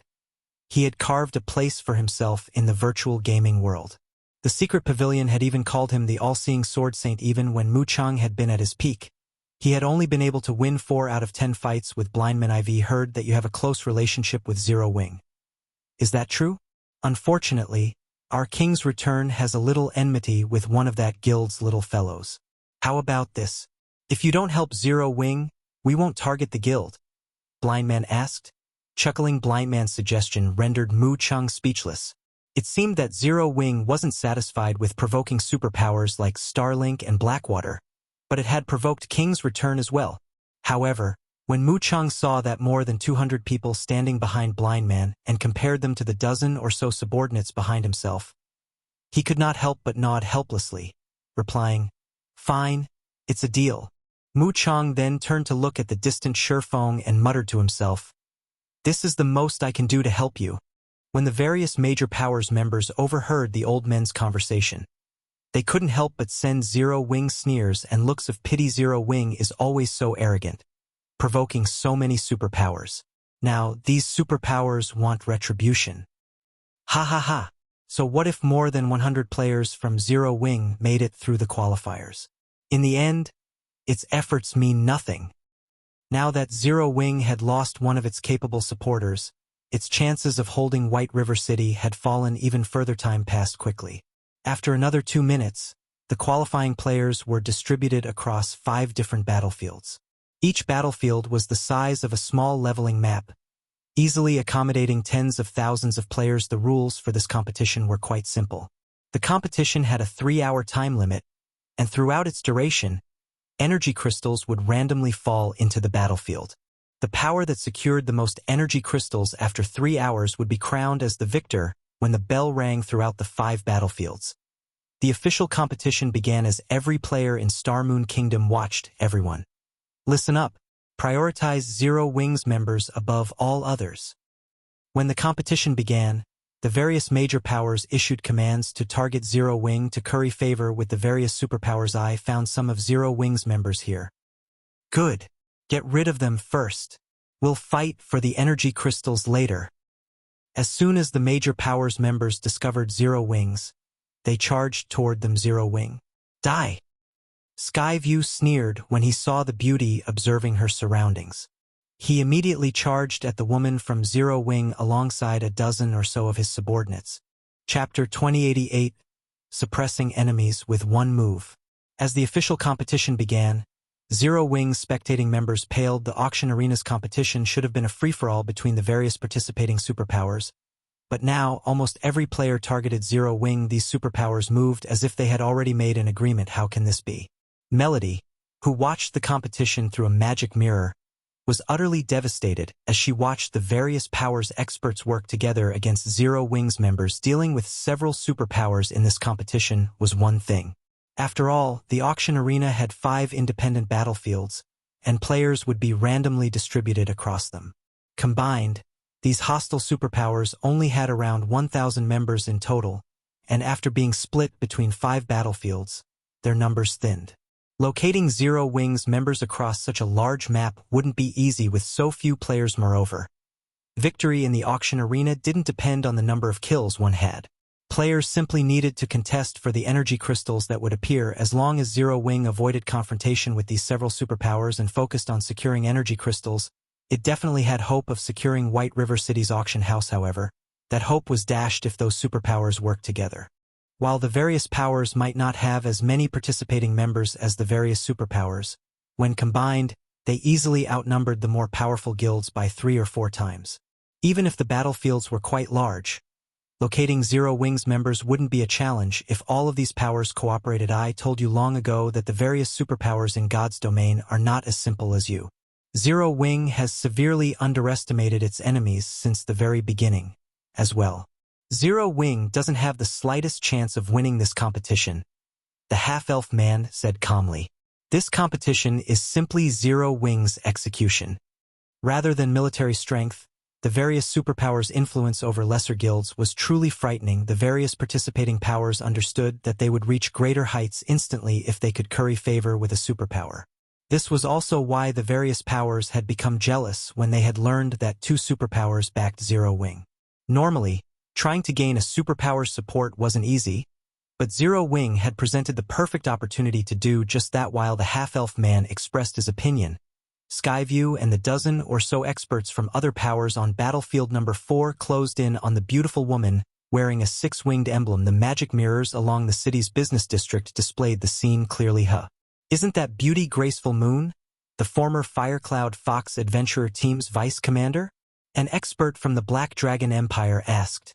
he had carved a place for himself in the virtual gaming world. The secret pavilion had even called him the all-seeing sword saint. Even when Mu Chang had been at his peak, he had only been able to win 4 out of 10 fights with Blind Man. I've heard that you have a close relationship with Zero Wing. Is that true? Unfortunately, our King's Return has a little enmity with one of that guild's little fellows. How about this? If you don't help Zero Wing, we won't target the guild, Blind Man asked. Chuckling. Blind Man's suggestion rendered Mu Chang speechless. It seemed that Zero Wing wasn't satisfied with provoking superpowers like Starlink and Blackwater, but it had provoked King's Return as well. However, when Mu Chang saw that more than 200 people standing behind Blind Man and compared them to the dozen or so subordinates behind himself, he could not help but nod helplessly, replying, "Fine, it's a deal." Mu Chang then turned to look at the distant Shurfeng and muttered to himself, "This is the most I can do to help you." When the various major powers members overheard the old men's conversation, they couldn't help but send Zero Wing sneers and looks of pity. Zero Wing is always so arrogant, provoking so many superpowers. Now, these superpowers want retribution. Ha ha ha. So what if more than 100 players from Zero Wing made it through the qualifiers? In the end, its efforts mean nothing. Now that Zero Wing had lost one of its capable supporters, its chances of holding White River City had fallen even further. Time passed quickly. After another 2 minutes, the qualifying players were distributed across 5 different battlefields. Each battlefield was the size of a small leveling map, easily accommodating tens of thousands of players. The rules for this competition were quite simple. The competition had a 3-hour time limit, and throughout its duration, energy crystals would randomly fall into the battlefield. The power that secured the most energy crystals after 3 hours would be crowned as the victor when the bell rang throughout the 5 battlefields. The official competition began as every player in Star Moon Kingdom watched everyone. Listen up. Prioritize Zero Wing's members above all others. When the competition began, the various major powers issued commands to target Zero Wing to curry favor with the various superpowers. I found some of Zero Wing's members here. Good. Get rid of them first. We'll fight for the energy crystals later. As soon as the major powers members discovered Zero Wings, they charged toward them. Zero Wing. Die! Skyview sneered when he saw the beauty observing her surroundings. He immediately charged at the woman from Zero Wing alongside a dozen or so of his subordinates. Chapter 2088, Suppressing Enemies with One Move. As the official competition began, Zero Wing's spectating members paled. The auction arena's competition should have been a free-for-all between the various participating superpowers, but now almost every player targeted Zero Wing. These superpowers moved as if they had already made an agreement. How can this be? Melody, who watched the competition through a magic mirror, was utterly devastated as she watched the various powers experts work together against Zero Wing's members. Dealing with several superpowers in this competition was one thing. After all, the auction arena had 5 independent battlefields, and players would be randomly distributed across them. Combined, these hostile superpowers only had around 1,000 members in total, and after being split between 5 battlefields, their numbers thinned. Locating Zero Wing's members across such a large map wouldn't be easy with so few players. Moreover, victory in the auction arena didn't depend on the number of kills one had. Players simply needed to contest for the energy crystals that would appear. As long as Zero Wing avoided confrontation with these several superpowers and focused on securing energy crystals, it definitely had hope of securing White River City's auction house. However, that hope was dashed if those superpowers worked together. While the various powers might not have as many participating members as the various superpowers, when combined, they easily outnumbered the more powerful guilds by 3 or 4 times. Even if the battlefields were quite large, locating Zero Wing's members wouldn't be a challenge if all of these powers cooperated. I told you long ago that the various superpowers in God's domain are not as simple as you. Zero Wing has severely underestimated its enemies since the very beginning, as well. Zero Wing doesn't have the slightest chance of winning this competition, the half-elf man said calmly. This competition is simply Zero Wing's execution. Rather than military strength, the various superpowers' influence over lesser guilds was truly frightening. The various participating powers understood that they would reach greater heights instantly if they could curry favor with a superpower. This was also why the various powers had become jealous when they had learned that 2 superpowers backed Zero Wing. Normally, trying to gain a superpower's support wasn't easy, but Zero Wing had presented the perfect opportunity to do just that. While the half-elf man expressed his opinion, Skyview and the dozen or so experts from other powers on battlefield number 4 closed in on the beautiful woman wearing a 6-winged emblem. The magic mirrors along the city's business district displayed the scene clearly. Isn't that Beauty Graceful Moon, the former Firecloud Fox Adventurer Team's vice commander? An expert from the Black Dragon Empire asked,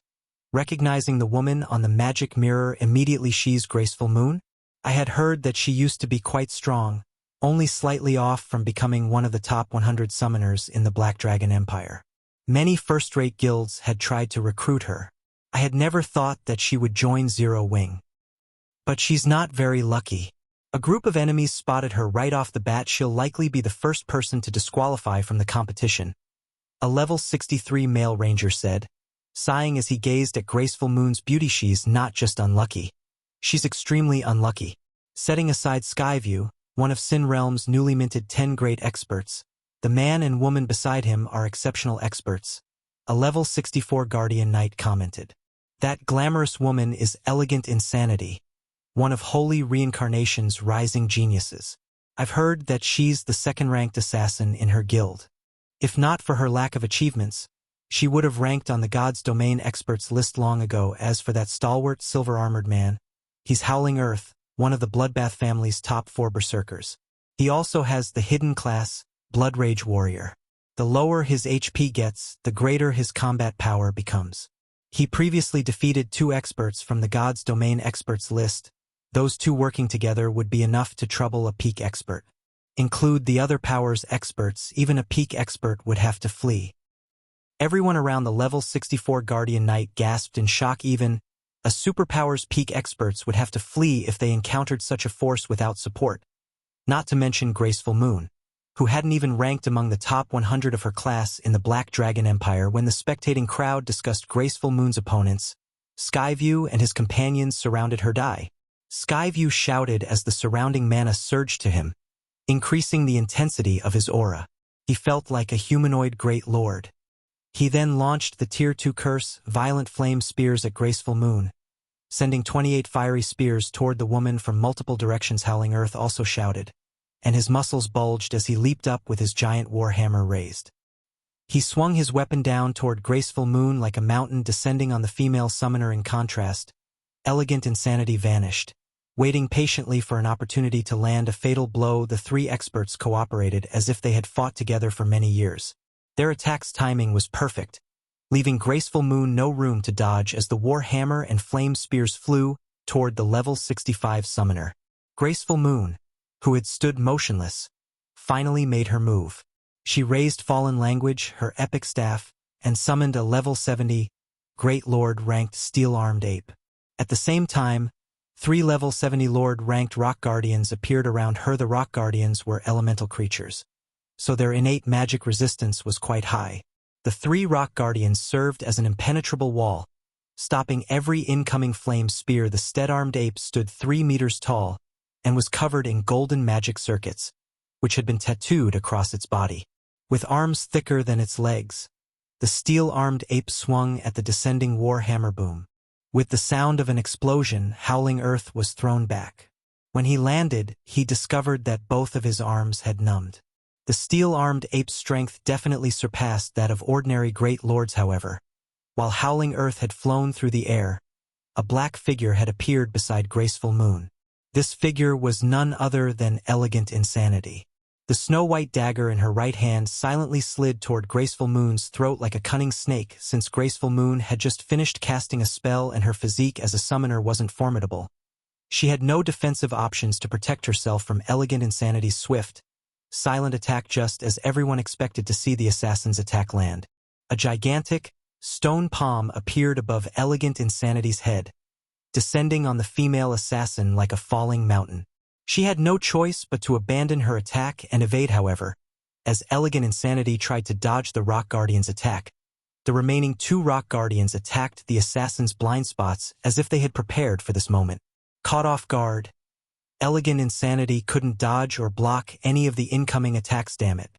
recognizing the woman on the magic mirror immediately. She's Graceful Moon? I had heard that she used to be quite strong, only slightly off from becoming one of the top 100 summoners in the Black Dragon Empire. Many first-rate guilds had tried to recruit her. I had never thought that she would join Zero Wing. But she's not very lucky. A group of enemies spotted her right off the bat. She'll likely be the first person to disqualify from the competition, a level 63 male ranger said, sighing as he gazed at Graceful Moon's beauty. She's not just unlucky. She's extremely unlucky. Setting aside Skyview, one of Sin Realm's newly minted 10 great experts, the man and woman beside him are exceptional experts, a level 64 Guardian Knight commented. That glamorous woman is Elegant Insanity, one of Holy Reincarnation's rising geniuses. I've heard that she's the second-ranked assassin in her guild. If not for her lack of achievements, she would have ranked on the God's Domain experts list long ago. As for that stalwart silver-armored man, he's Howling Earth, one of the Bloodbath family's top 4 berserkers. He also has the hidden class, Blood Rage Warrior. The lower his HP gets, the greater his combat power becomes. He previously defeated 2 experts from the God's Domain experts list. Those 2 working together would be enough to trouble a peak expert. Include the other powers experts, even a peak expert would have to flee. Everyone around the level 64 Guardian Knight gasped in shock. Even a superpower's peak experts would have to flee if they encountered such a force without support. Not to mention Graceful Moon, who hadn't even ranked among the top 100 of her class in the Black Dragon Empire. When the spectating crowd discussed Graceful Moon's opponents, Skyview and his companions surrounded her. Skyview shouted as the surrounding mana surged to him, increasing the intensity of his aura. He felt like a humanoid great lord. He then launched the Tier 2 curse, Violent Flame Spears, at Graceful Moon, sending 28 fiery spears toward the woman from multiple directions. Howling Earth also shouted, and his muscles bulged as he leaped up with his giant warhammer raised. He swung his weapon down toward Graceful Moon like a mountain descending on the female summoner. In contrast, Elegant Insanity vanished, Waiting patiently for an opportunity to land a fatal blow, the three experts cooperated as if they had fought together for many years. Their attack's timing was perfect, leaving Graceful Moon no room to dodge as the war hammer and flame spears flew toward the level 65 summoner. Graceful Moon, who had stood motionless, finally made her move. She raised Fallen Language, her epic staff, and summoned a level 70, Great Lord-ranked steel-armed ape. At the same time, 3 level 70 Lord-ranked Rock Guardians appeared around her. The Rock Guardians were elemental creatures, so their innate magic resistance was quite high. The 3 Rock Guardians served as an impenetrable wall, stopping every incoming flame spear. The stead-armed ape stood 3 meters tall and was covered in golden magic circuits, which had been tattooed across its body. With arms thicker than its legs, the steel-armed ape swung at the descending warhammer boom. With the sound of an explosion, Howling Earth was thrown back. When he landed, he discovered that both of his arms had numbed. The steel-armed ape's strength definitely surpassed that of ordinary Great Lords, however. While Howling Earth had flown through the air, a black figure had appeared beside Graceful Moon. This figure was none other than Elegant Insanity. The snow-white dagger in her right hand silently slid toward Graceful Moon's throat like a cunning snake, since Graceful Moon had just finished casting a spell and her physique as a summoner wasn't formidable. She had no defensive options to protect herself from Elegant Insanity's swift, silent attack, just as everyone expected to see the assassin's attack land. A gigantic, stone palm appeared above Elegant Insanity's head, descending on the female assassin like a falling mountain. She had no choice but to abandon her attack and evade, however. As Elegant Insanity tried to dodge the Rock Guardian's attack, the remaining 2 Rock Guardians attacked the assassin's blind spots as if they had prepared for this moment. Caught off guard, Elegant Insanity couldn't dodge or block any of the incoming attacks. Damn it.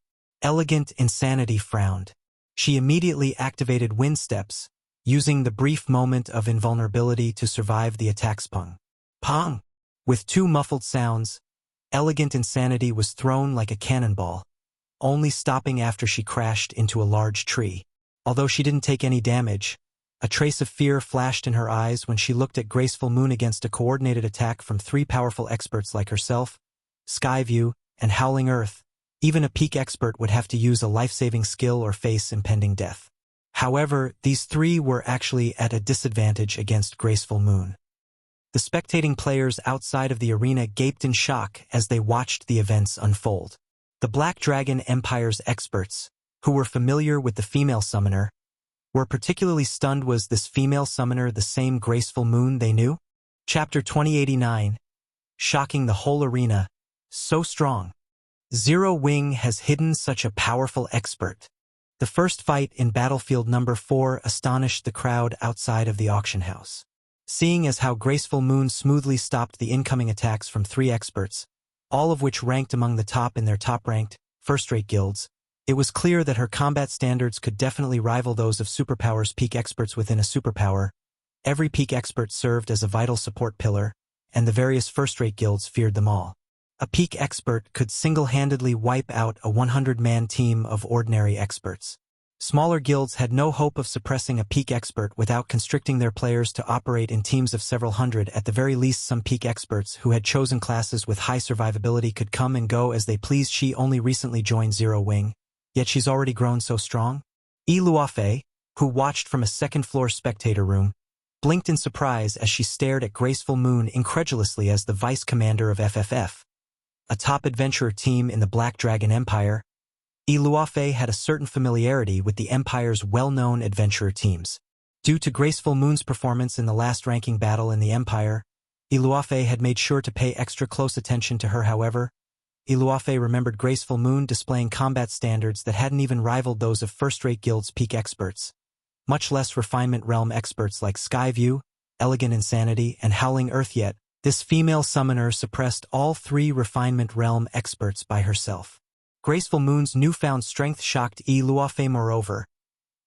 Elegant Insanity frowned. She immediately activated Wind Steps, using the brief moment of invulnerability to survive the attack's pung. Pong! With 2 muffled sounds, Elegant Insanity was thrown like a cannonball, only stopping after she crashed into a large tree. Although she didn't take any damage, a trace of fear flashed in her eyes when she looked at Graceful Moon against a coordinated attack from 3 powerful experts like herself, Skyview, and Howling Earth. Even a peak expert would have to use a life-saving skill or face impending death. However, these 3 were actually at a disadvantage against Graceful Moon. The spectating players outside of the arena gaped in shock as they watched the events unfold. The Black Dragon Empire's experts, who were familiar with the female summoner, were particularly stunned. Was this female summoner the same Graceful Moon they knew? Chapter 2089. Shocking the whole arena. So strong. Zero Wing has hidden such a powerful expert. The first fight in Battlefield Number 4 astonished the crowd outside of the auction house. Seeing as how Graceful Moon smoothly stopped the incoming attacks from 3 experts, all of which ranked among the top in their top-ranked, first-rate guilds, it was clear that her combat standards could definitely rival those of Superpower's peak experts within a superpower. Every peak expert served as a vital support pillar, and the various first-rate guilds feared them all. A peak expert could single-handedly wipe out a 100-man team of ordinary experts. Smaller guilds had no hope of suppressing a peak expert without constricting their players to operate in teams of several hundred. At the very least, some peak experts who had chosen classes with high survivability could come and go as they pleased. She only recently joined Zero Wing, yet she's already grown so strong. Luafei, who watched from a second-floor spectator room, blinked in surprise as she stared at Graceful Moon incredulously. As the vice commander of FFF, a top adventurer team in the Black Dragon Empire, Luafei had a certain familiarity with the Empire's well-known adventurer teams. Due to Graceful Moon's performance in the last ranking battle in the Empire, Luafei had made sure to pay extra close attention to her. However, Luafei remembered Graceful Moon displaying combat standards that hadn't even rivaled those of first-rate guilds' peak experts, much less refinement realm experts like Skyview, Elegant Insanity, and Howling Earth. Yet, this female summoner suppressed all 3 refinement realm experts by herself. Graceful Moon's newfound strength shocked Luafei. Moreover,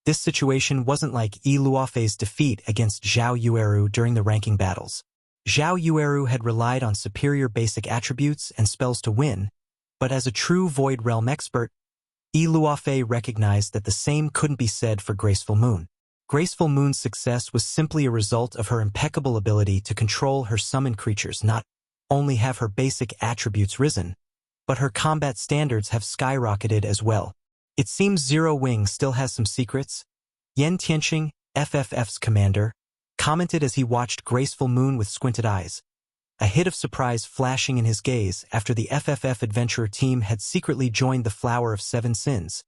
this situation wasn't like Luafei's defeat against Zhao Yueru during the ranking battles. Zhao Yueru had relied on superior basic attributes and spells to win, but as a true Void Realm expert, Luafei recognized that the same couldn't be said for Graceful Moon. Graceful Moon's success was simply a result of her impeccable ability to control her summoned creatures, not only have her basic attributes risen, but her combat standards have skyrocketed as well. It seems Zero Wing still has some secrets. Yen Tianqing, FFF's commander, commented as he watched Graceful Moon with squinted eyes, a hit of surprise flashing in his gaze after the FFF adventurer team had secretly joined the Flower of Seven Sins.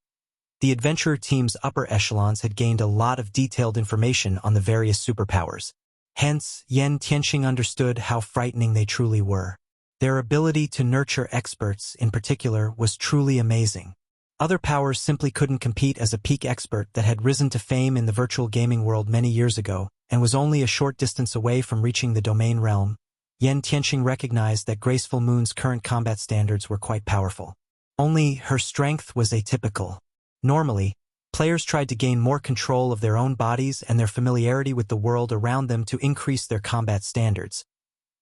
The adventurer team's upper echelons had gained a lot of detailed information on the various superpowers. Hence, Yen Tianqing understood how frightening they truly were. Their ability to nurture experts, in particular, was truly amazing. Other powers simply couldn't compete as a peak expert that had risen to fame in the virtual gaming world many years ago and was only a short distance away from reaching the domain realm. Yen Tianqing recognized that Graceful Moon's current combat standards were quite powerful. Only her strength was atypical. Normally, players tried to gain more control of their own bodies and their familiarity with the world around them to increase their combat standards.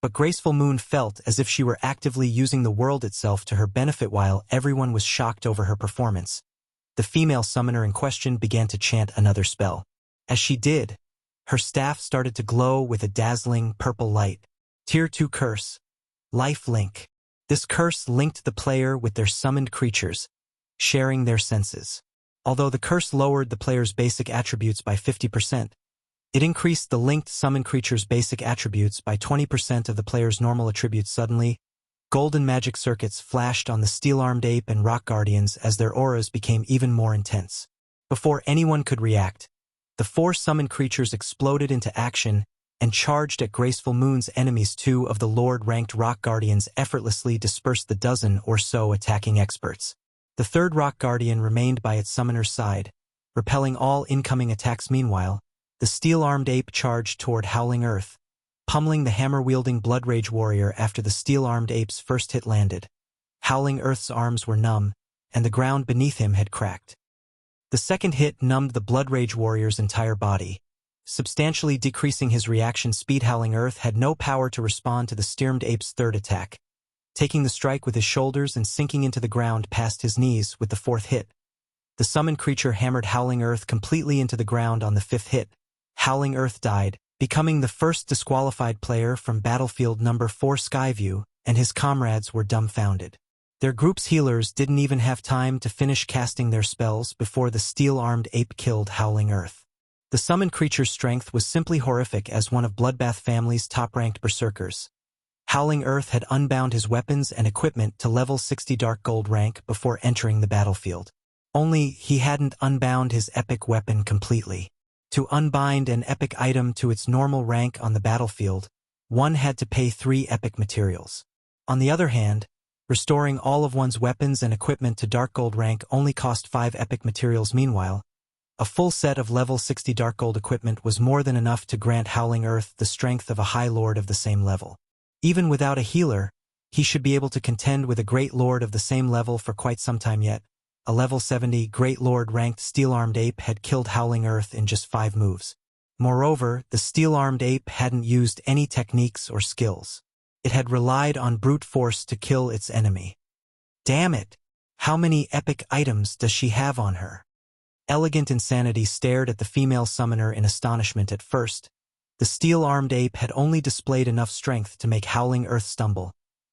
But Graceful Moon felt as if she were actively using the world itself to her benefit while everyone was shocked over her performance. The female summoner in question began to chant another spell. As she did, her staff started to glow with a dazzling purple light. Tier 2 Curse. Life Link. This curse linked the player with their summoned creatures, sharing their senses. Although the curse lowered the player's basic attributes by 50%, it increased the linked summoned creature's basic attributes by 20% of the player's normal attributes. Suddenly, golden magic circuits flashed on the steel-armed ape and rock guardians as their auras became even more intense. Before anyone could react, the 4 summoned creatures exploded into action and charged at Graceful Moon's enemies. 2 of the Lord-ranked rock guardians effortlessly dispersed the dozen or so attacking experts. The 3rd rock guardian remained by its summoner's side, repelling all incoming attacks. Meanwhile, the steel-armed ape charged toward Howling Earth, pummeling the hammer-wielding Blood Rage warrior after the steel-armed ape's first hit landed. Howling Earth's arms were numb, and the ground beneath him had cracked. The second hit numbed the Blood Rage warrior's entire body, substantially decreasing his reaction speed. Howling Earth had no power to respond to the steel-armed ape's third attack, taking the strike with his shoulders and sinking into the ground past his knees with the 4th hit. The summoned creature hammered Howling Earth completely into the ground on the 5th hit. Howling Earth died, becoming the first disqualified player from Battlefield Number 4. Skyview and his comrades were dumbfounded. Their group's healers didn't even have time to finish casting their spells before the steel-armed ape killed Howling Earth. The summoned creature's strength was simply horrific as one of Bloodbath family's top-ranked berserkers. Howling Earth had unbound his weapons and equipment to level 60 Dark Gold rank before entering the battlefield. Only he hadn't unbound his epic weapon completely. To unbind an epic item to its normal rank on the battlefield, one had to pay 3 epic materials. On the other hand, restoring all of one's weapons and equipment to Dark Gold rank only cost 5 epic materials. Meanwhile, a full set of level 60 Dark Gold equipment was more than enough to grant Howling Earth the strength of a High Lord of the same level. Even without a healer, he should be able to contend with a Great Lord of the same level for quite some time yet. A level 70 Great Lord-ranked steel-armed ape had killed Howling Earth in just 5 moves. Moreover, the steel-armed ape hadn't used any techniques or skills. It had relied on brute force to kill its enemy. Damn it! How many epic items does she have on her? Elegant Insanity stared at the female summoner in astonishment. At first, the steel-armed ape had only displayed enough strength to make Howling Earth stumble,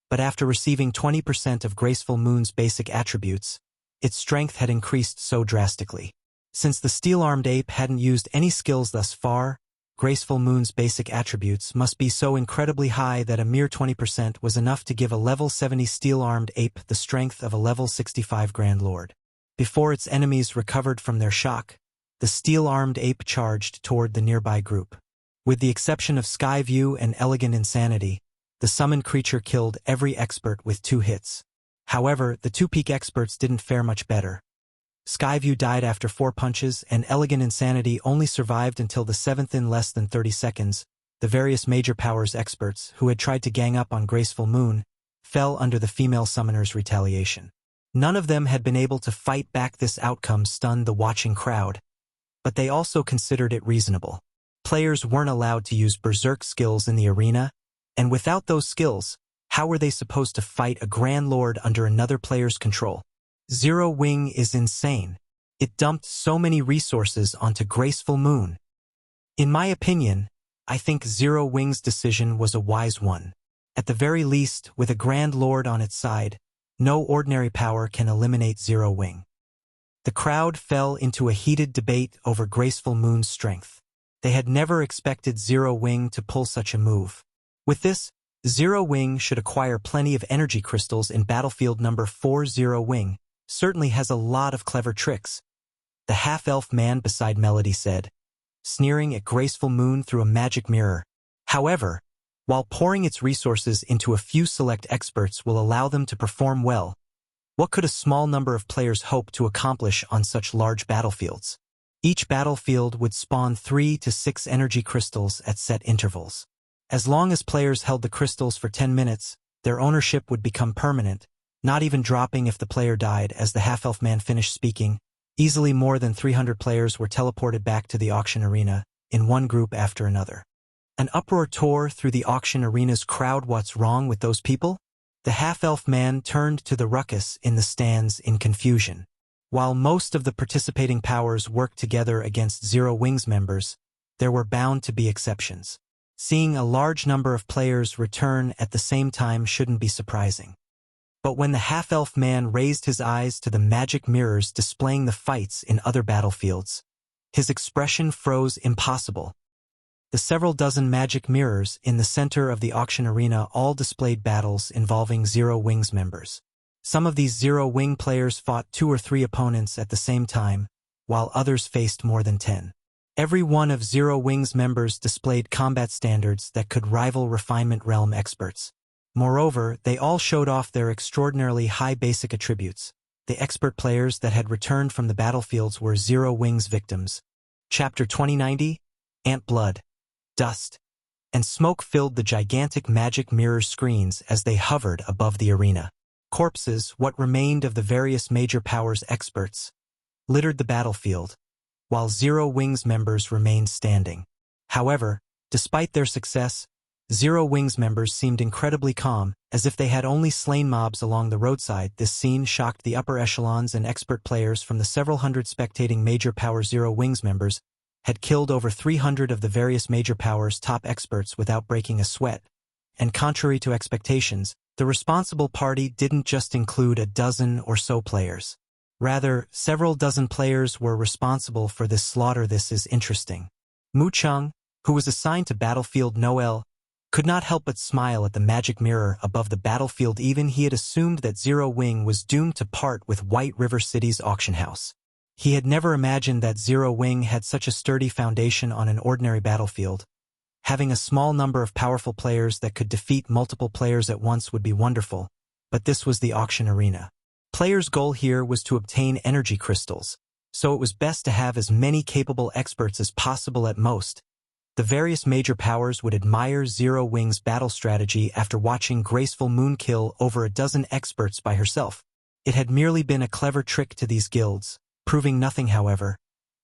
but after receiving 20% of Graceful Moon's basic attributes, its strength had increased so drastically. Since the steel-armed ape hadn't used any skills thus far, Graceful Moon's basic attributes must be so incredibly high that a mere 20% was enough to give a level 70 steel-armed ape the strength of a level 65 Grand Lord. Before its enemies recovered from their shock, the steel-armed ape charged toward the nearby group. With the exception of Skyview and Elegant Insanity, the summoned creature killed every expert with 2 hits. However, the 2 peak experts didn't fare much better. Skyview died after 4 punches, and Elegant Insanity only survived until the 7th in less than 30 seconds. The various major powers experts, who had tried to gang up on Graceful Moon, fell under the female summoner's retaliation. None of them had been able to fight back. This outcome stunned the watching crowd, but they also considered it reasonable. Players weren't allowed to use berserk skills in the arena, and without those skills, how were they supposed to fight a Grand Lord under another player's control? Zero Wing is insane. It dumped so many resources onto Graceful Moon. In my opinion, I think Zero Wing's decision was a wise one. At the very least, with a Grand Lord on its side, no ordinary power can eliminate Zero Wing. The crowd fell into a heated debate over Graceful Moon's strength. They had never expected Zero Wing to pull such a move. With this, Zero Wing should acquire plenty of energy crystals in battlefield number 4. Zero Wing certainly has a lot of clever tricks, the half-elf man beside Melody said, sneering at Graceful Moon through a magic mirror. However, while pouring its resources into a few select experts will allow them to perform well, what could a small number of players hope to accomplish on such large battlefields? Each battlefield would spawn 3 to 6 energy crystals at set intervals. As long as players held the crystals for 10 minutes, their ownership would become permanent, not even dropping if the player died. As the half-elf man finished speaking, easily more than 300 players were teleported back to the auction arena, in one group after another. An uproar tore through the auction arena's crowd. What's wrong with those people? The half-elf man turned to the ruckus in the stands in confusion. While most of the participating powers worked together against Zero Wing's members, there were bound to be exceptions. Seeing a large number of players return at the same time shouldn't be surprising. But when the half-elf man raised his eyes to the magic mirrors displaying the fights in other battlefields, his expression froze. Impossible. The several dozen magic mirrors in the center of the auction arena all displayed battles involving Zero Wing's members. Some of these Zero Wing players fought 2 or 3 opponents at the same time, while others faced more than 10. Every one of Zero Wing's members displayed combat standards that could rival Refinement Realm experts. Moreover, they all showed off their extraordinarily high basic attributes. The expert players that had returned from the battlefields were Zero Wing's victims. Chapter 2090, Ant Blood. Dust and smoke filled the gigantic magic mirror screens as they hovered above the arena. Corpses, what remained of the various major powers experts, littered the battlefield, while Zero Wing's members remained standing. However, despite their success, Zero Wing's members seemed incredibly calm, as if they had only slain mobs along the roadside. This scene shocked the upper echelons, and expert players from the several hundred spectating major power Zero Wing's members had killed over 300 of the various major powers' top experts without breaking a sweat. And contrary to expectations, the responsible party didn't just include a dozen or so players. Rather, several dozen players were responsible for this slaughter. This is interesting. Mu Cheng, who was assigned to Battlefield Noel, could not help but smile at the magic mirror above the battlefield. Even he had assumed that Zero Wing was doomed to part with White River City's auction house. He had never imagined that Zero Wing had such a sturdy foundation on an ordinary battlefield. Having a small number of powerful players that could defeat multiple players at once would be wonderful, but this was the auction arena. Players' goal here was to obtain energy crystals, so it was best to have as many capable experts as possible at most. The various major powers would admire Zero Wing's battle strategy after watching Graceful Moon kill over a dozen experts by herself. It had merely been a clever trick to these guilds, proving nothing. However,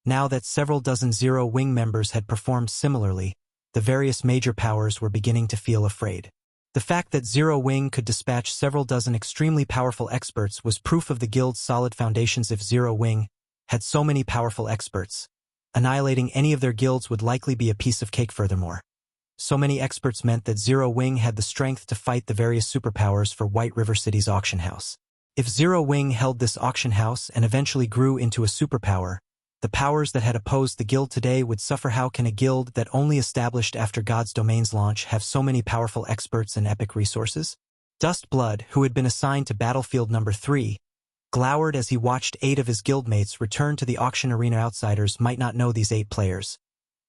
now that several dozen Zero Wing members had performed similarly, the various major powers were beginning to feel afraid. The fact that Zero Wing could dispatch several dozen extremely powerful experts was proof of the guild's solid foundations. If Zero Wing had so many powerful experts, annihilating any of their guilds would likely be a piece of cake. Furthermore, so many experts meant that Zero Wing had the strength to fight the various superpowers for White River City's auction house. If Zero Wing held this auction house and eventually grew into a superpower, the powers that had opposed the guild today would suffer. How can a guild that only established after God's Domain's launch have so many powerful experts and epic resources? Dust Blood, who had been assigned to Battlefield number 3, glowered as he watched 8 of his guildmates return to the auction arena. Outsiders might not know these 8 players,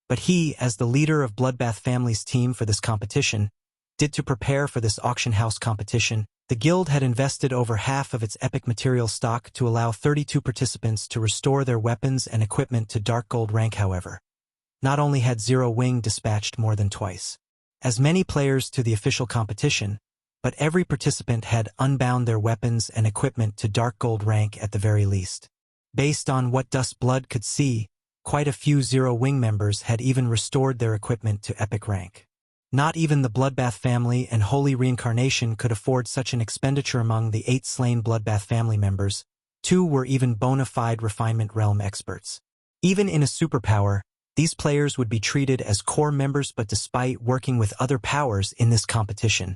but he, as the leader of Bloodbath family's team for this competition, did. To prepare for this auction house competition, the guild had invested over half of its epic material stock to allow 32 participants to restore their weapons and equipment to Dark Gold rank. However, not only had Zero Wing dispatched more than twice as many players to the official competition, but every participant had unbound their weapons and equipment to Dark Gold rank at the very least. Based on what Dust Blood could see, quite a few Zero Wing members had even restored their equipment to epic rank. Not even the Bloodbath family and Holy Reincarnation could afford such an expenditure. Among the 8 slain Bloodbath family members, 2 were even bona fide Refinement Realm experts. Even in a superpower, these players would be treated as core members. But despite working with other powers in this competition,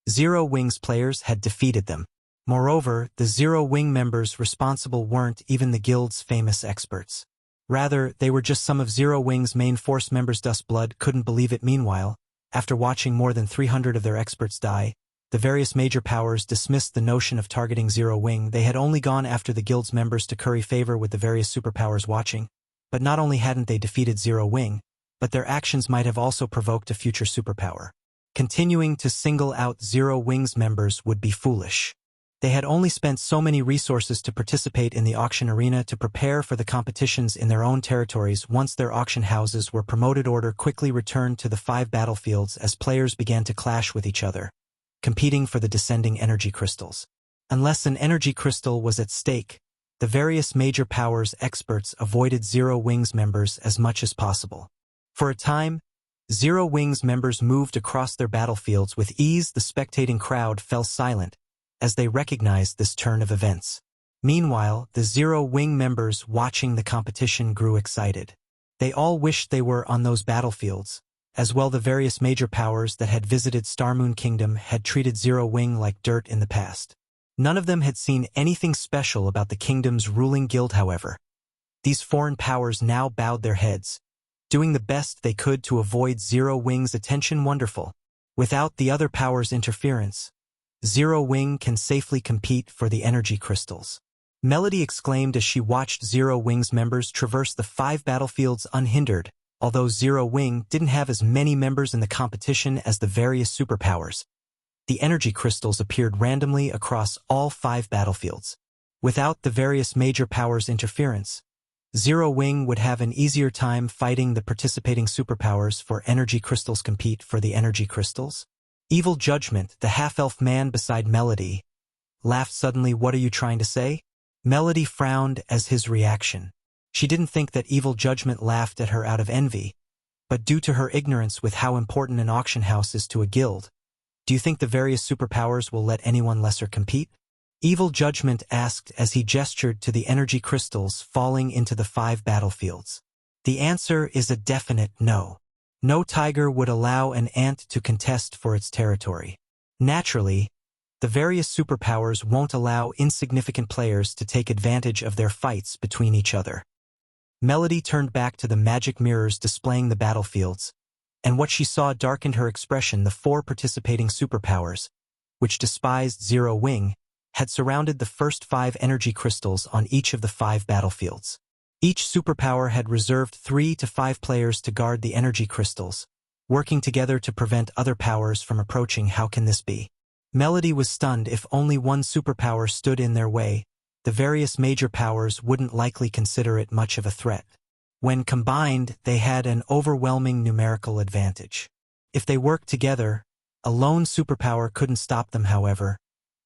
Zero Wing's players had defeated them. Moreover, the Zero Wing members responsible weren't even the guild's famous experts. Rather, they were just some of Zero Wing's main force members. Dustblood couldn't believe it. Meanwhile, after watching more than 300 of their experts die, the various major powers dismissed the notion of targeting Zero Wing. They had only gone after the guild's members to curry favor with the various superpowers watching. But not only hadn't they defeated Zero Wing, but their actions might have also provoked a future superpower. Continuing to single out Zero Wing's members would be foolish. They had only spent so many resources to participate in the auction arena to prepare for the competitions in their own territories. Once their auction houses were promoted, order quickly returned to the 5 battlefields as players began to clash with each other, competing for the descending energy crystals. Unless an energy crystal was at stake, the various major powers experts avoided Zero Wing's members as much as possible. For a time, Zero Wing's members moved across their battlefields with ease. The spectating crowd fell silent as they recognized this turn of events. Meanwhile, the Zero Wing members watching the competition grew excited. They all wished they were on those battlefields. As well, the various major powers that had visited Starmoon Kingdom had treated Zero Wing like dirt in the past. None of them had seen anything special about the kingdom's ruling guild, however. These foreign powers now bowed their heads, doing the best they could to avoid Zero Wing's attention. Wonderful. Without the other powers' interference, Zero Wing can safely compete for the energy crystals. Melody exclaimed as she watched Zero Wing's members traverse the 5 battlefields unhindered. Although Zero Wing didn't have as many members in the competition as the various superpowers, the energy crystals appeared randomly across all 5 battlefields. Without the various major powers' interference, Zero Wing would have an easier time fighting the participating superpowers for energy crystals. Compete for the energy crystals? Evil Judgment, the half-elf man beside Melody, laughed suddenly. What are you trying to say? Melody frowned as his reaction. She didn't think that Evil Judgment laughed at her out of envy, but due to her ignorance with how important an auction house is to a guild. Do you think the various superpowers will let anyone lesser compete? Evil Judgment asked as he gestured to the energy crystals falling into the 5 battlefields. The answer is a definite no. No tiger would allow an ant to contest for its territory. Naturally, the various superpowers won't allow insignificant players to take advantage of their fights between each other. Melody turned back to the magic mirrors displaying the battlefields, and what she saw darkened her expression. The 4 participating superpowers, which despised Zero Wing, had surrounded the first 5 energy crystals on each of the 5 battlefields. Each superpower had reserved 3 to 5 players to guard the energy crystals, working together to prevent other powers from approaching. How can this be? Melody was stunned. If only one superpower stood in their way, the various major powers wouldn't likely consider it much of a threat. When combined, they had an overwhelming numerical advantage. If they worked together, a lone superpower couldn't stop them, however,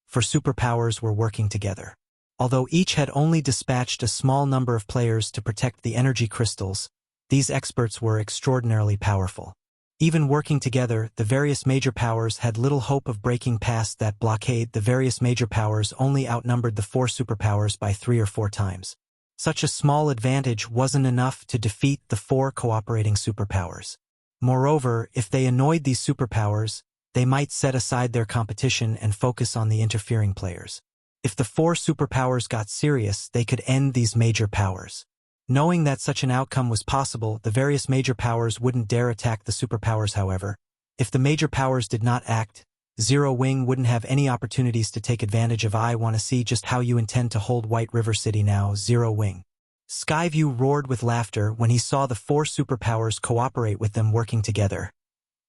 for superpowers were working together. Although each had only dispatched a small number of players to protect the energy crystals, these experts were extraordinarily powerful. Even working together, the various major powers had little hope of breaking past that blockade. The various major powers only outnumbered the 4 superpowers by 3 or 4 times. Such a small advantage wasn't enough to defeat the 4 cooperating superpowers. Moreover, if they annoyed these superpowers, they might set aside their competition and focus on the interfering players. If the 4 superpowers got serious, they could end these major powers. Knowing that such an outcome was possible, the various major powers wouldn't dare attack the superpowers. However, if the major powers did not act, Zero Wing wouldn't have any opportunities to take advantage of. I want to see just how you intend to hold White River City now, Zero Wing. Skyview roared with laughter when he saw the 4 superpowers cooperate with them working together.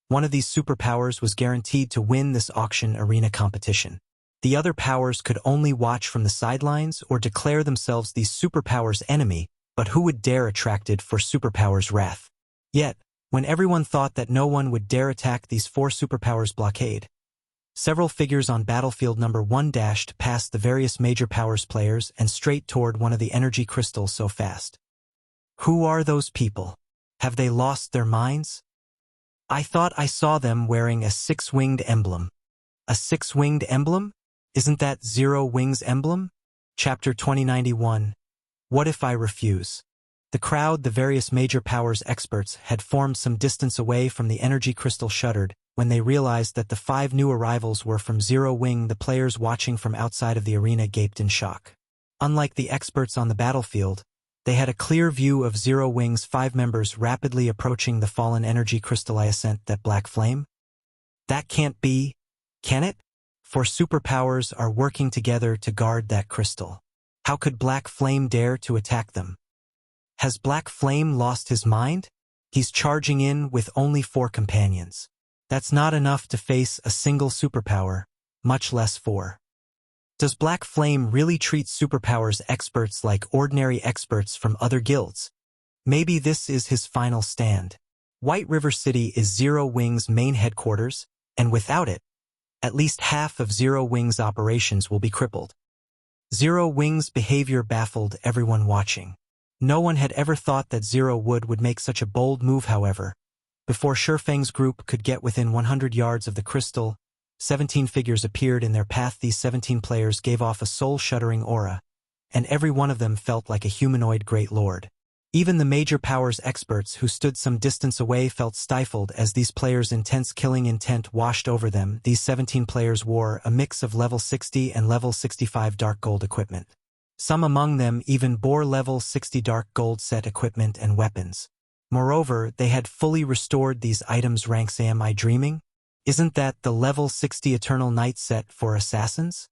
One of these superpowers was guaranteed to win this auction arena competition. The other powers could only watch from the sidelines or declare themselves these superpowers' enemy, but who would dare attracted for superpowers' wrath? Yet, when everyone thought that no one would dare attack these 4 superpowers' blockade, several figures on battlefield number 1 dashed past the various major powers players and straight toward one of the energy crystals so fast. Who are those people? Have they lost their minds? I thought I saw them wearing a 6-winged emblem. A 6-winged emblem? Isn't that Zero Wing's emblem? Chapter 2091. What if I refuse? The crowd, the various major powers experts, had formed some distance away from the energy crystal shuddered when they realized that the 5 new arrivals were from Zero Wing. The players watching from outside of the arena gaped in shock. Unlike the experts on the battlefield, they had a clear view of Zero Wing's 5 members rapidly approaching the fallen energy crystal. I assent that black flame? That can't be, can it? For superpowers are working together to guard that crystal. How could Black Flame dare to attack them? Has Black Flame lost his mind? He's charging in with only 4 companions. That's not enough to face a single superpower, much less 4. Does Black Flame really treat superpowers experts like ordinary experts from other guilds? Maybe this is his final stand. White River City is Zero Wing's main headquarters, and without it, at least half of Zero Wing's operations will be crippled. Zero Wing's behavior baffled everyone watching. No one had ever thought that Zero would make such a bold move. However, before Shurfeng's group could get within 100 yards of the crystal, 17 figures appeared in their path. These 17 players gave off a soul-shuddering aura, and every one of them felt like a humanoid great lord. Even the major powers experts who stood some distance away felt stifled as these players' intense killing intent washed over them. These 17 players wore a mix of level 60 and level 65 dark gold equipment. Some among them even bore level 60 dark gold set equipment and weapons. Moreover, they had fully restored these items' ranks. Am I dreaming? Isn't that the level 60 Eternal Night set for assassins?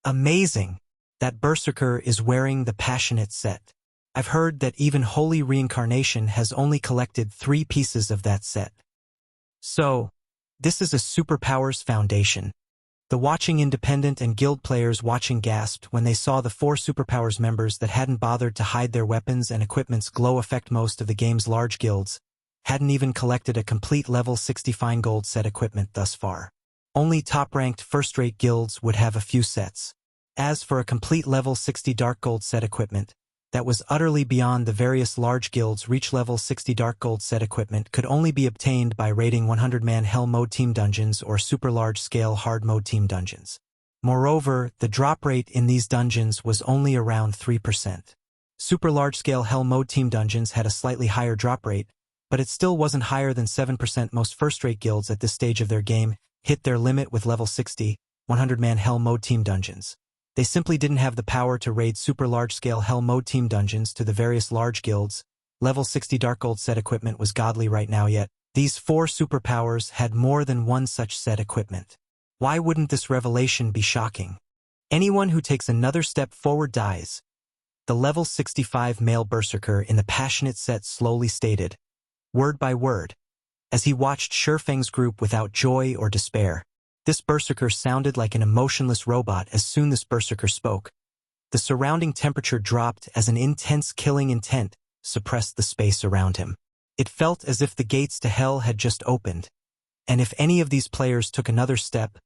Amazing! That Berserker is wearing the Passionate set. I've heard that even Holy Reincarnation has only collected 3 pieces of that set. So, this is a Superpowers Foundation. The watching independent and guild players watching gasped when they saw the 4 Superpowers members that hadn't bothered to hide their weapons and equipment's glow effect. Most of the game's large guilds hadn't even collected a complete level 60 fine gold set equipment thus far. Only top-ranked first-rate guilds would have a few sets. As for a complete level 60 dark gold set equipment, that was utterly beyond the various large guilds. Reach level 60 dark gold set equipment could only be obtained by raiding 100-man hell mode team dungeons or super large-scale hard mode team dungeons. Moreover, the drop rate in these dungeons was only around 3%. Super large-scale hell mode team dungeons had a slightly higher drop rate, but it still wasn't higher than 7%. Most first-rate guilds at this stage of their game hit their limit with level 60, 100-man hell mode team dungeons. They simply didn't have the power to raid super large-scale hell mode team dungeons to the various large guilds. Level 60 dark gold set equipment was godly right now, yet these 4 superpowers had more than one such set equipment. Why wouldn't this revelation be shocking? Anyone who takes another step forward dies. The level 65 male berserker in the Passionate set slowly stated, word by word, as he watched Shurfeng's group without joy or despair. This berserker sounded like an emotionless robot. As soon as this berserker spoke, the surrounding temperature dropped as an intense killing intent suppressed the space around him. It felt as if the gates to hell had just opened, and if any of these players took another step,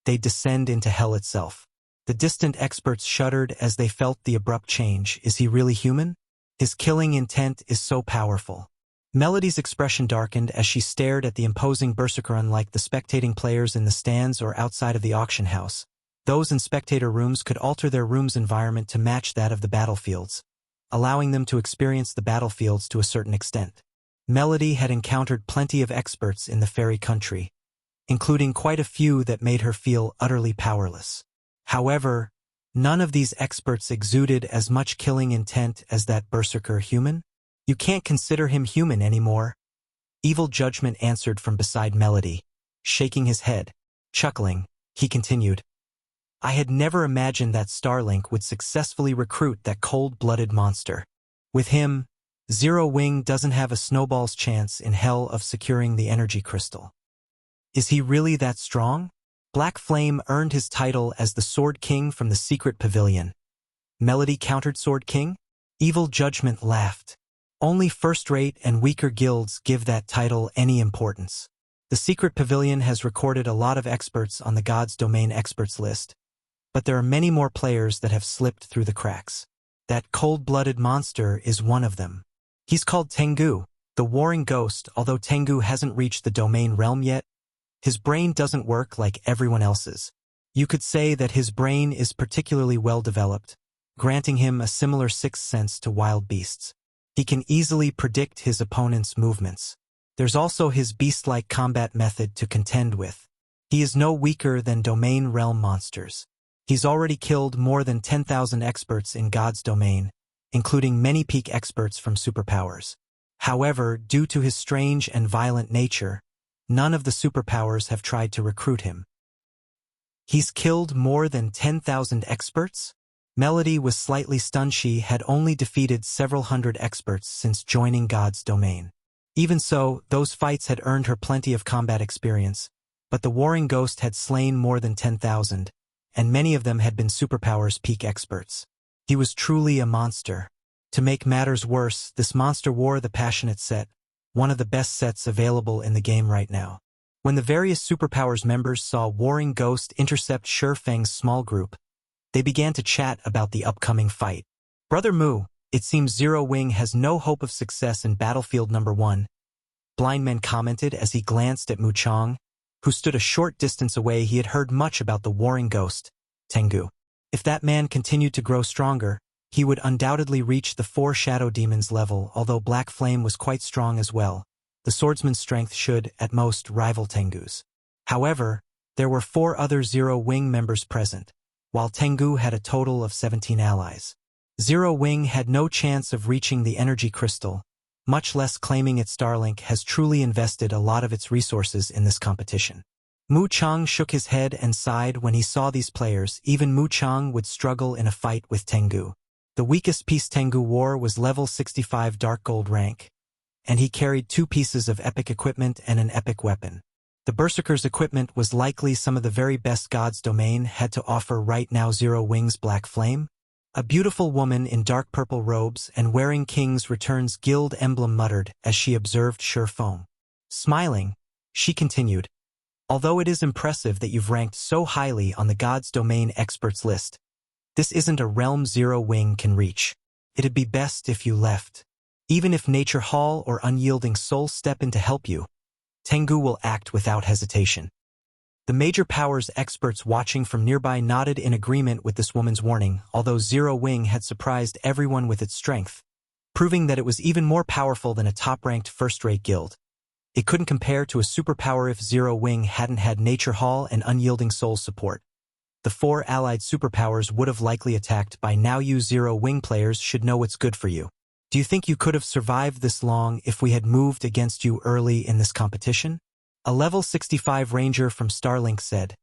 they'd descend into hell itself. The distant experts shuddered as they felt the abrupt change. Is he really human? His killing intent is so powerful. Melody's expression darkened as she stared at the imposing berserker. Unlike the spectating players in the stands or outside of the auction house, those in spectator rooms could alter their room's environment to match that of the battlefields, allowing them to experience the battlefields to a certain extent. Melody had encountered plenty of experts in the fairy country, including quite a few that made her feel utterly powerless. However, none of these experts exuded as much killing intent as that berserker. Human? You can't consider him human anymore. Evil Judgment answered from beside Melody. Shaking his head, chuckling, he continued, I had never imagined that Starlink would successfully recruit that cold-blooded monster. With him, Zero Wing doesn't have a snowball's chance in hell of securing the energy crystal. Is he really that strong? Black Flame earned his title as the Sword King from the Secret Pavilion. Melody countered Sword King? Evil Judgment laughed. Only first-rate and weaker guilds give that title any importance. The Secret Pavilion has recorded a lot of experts on the God's Domain experts list, but there are many more players that have slipped through the cracks. That cold-blooded monster is one of them. He's called Tengu, the Warring Ghost. Although Tengu hasn't reached the Domain realm yet, his brain doesn't work like everyone else's. You could say that his brain is particularly well developed, granting him a similar sixth sense to wild beasts. He can easily predict his opponent's movements. There's also his beast-like combat method to contend with. He is no weaker than domain realm monsters. He's already killed more than 10,000 experts in God's domain, including many peak experts from superpowers. However, due to his strange and violent nature, none of the superpowers have tried to recruit him. He's killed more than 10,000 experts? Melody was slightly stunned. She had only defeated several hundred experts since joining God's domain. Even so, those fights had earned her plenty of combat experience, but the warring ghost had slain more than 10,000, and many of them had been superpowers peak experts. He was truly a monster. To make matters worse, this monster wore the Passionate set, one of the best sets available in the game right now. When the various superpowers members saw Warring Ghost intercept Shurfeng's small group, they began to chat about the upcoming fight. Brother Mu, it seems Zero Wing has no hope of success in Battlefield number 1, Blindman commented as he glanced at Mu Chong, who stood a short distance away. He had heard much about the Warring Ghost, Tengu. If that man continued to grow stronger, he would undoubtedly reach the 4 Shadow Demons level. Although Black Flame was quite strong as well, the swordsman's strength should, at most, rival Tengu's. However, there were 4 other Zero Wing members present, while Tengu had a total of 17 allies. Zero Wing had no chance of reaching the energy crystal, much less claiming its Starlink. Has truly invested a lot of its resources in this competition. Mu Chang shook his head and sighed when he saw these players. Even Mu Chang would struggle in a fight with Tengu. The weakest piece Tengu wore was level 65 Dark Gold rank, and he carried 2 pieces of epic equipment and an epic weapon. The Berserker's equipment was likely some of the very best God's domain had to offer right now. Zero Wing's Black Flame, a beautiful woman in dark purple robes and wearing King's Return's guild emblem, muttered as she observed Shurfeng. Smiling, she continued, "Although it is impressive that you've ranked so highly on the God's domain experts list, this isn't a realm Zero Wing can reach. It'd be best if you left. Even if Nature Hall or Unyielding Soul step in to help you, Tengu will act without hesitation." The major powers experts watching from nearby nodded in agreement with this woman's warning. Although Zero Wing had surprised everyone with its strength, proving that it was even more powerful than a top-ranked first-rate guild, it couldn't compare to a superpower. If Zero Wing hadn't had Nature Hall and Unyielding Soul support, the 4 allied superpowers would have likely attacked by now. You Zero Wing players should know what's good for you. Do you think you could have survived this long if we had moved against you early in this competition? A level 65 ranger from Starlink said,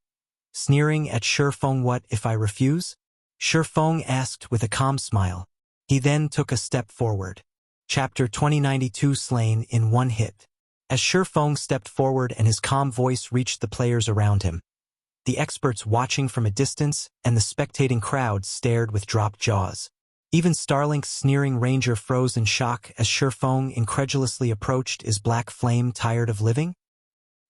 sneering at Shurfeng. What if I refuse? Shurfeng asked with a calm smile. He then took a step forward. Chapter 2092 Slain in One Hit. As Shurfeng stepped forward and his calm voice reached the players around him, the experts watching from a distance and the spectating crowd stared with dropped jaws. Even Starlink's sneering ranger froze in shock as Shurfeng incredulously approached. Is Black Flame tired of living?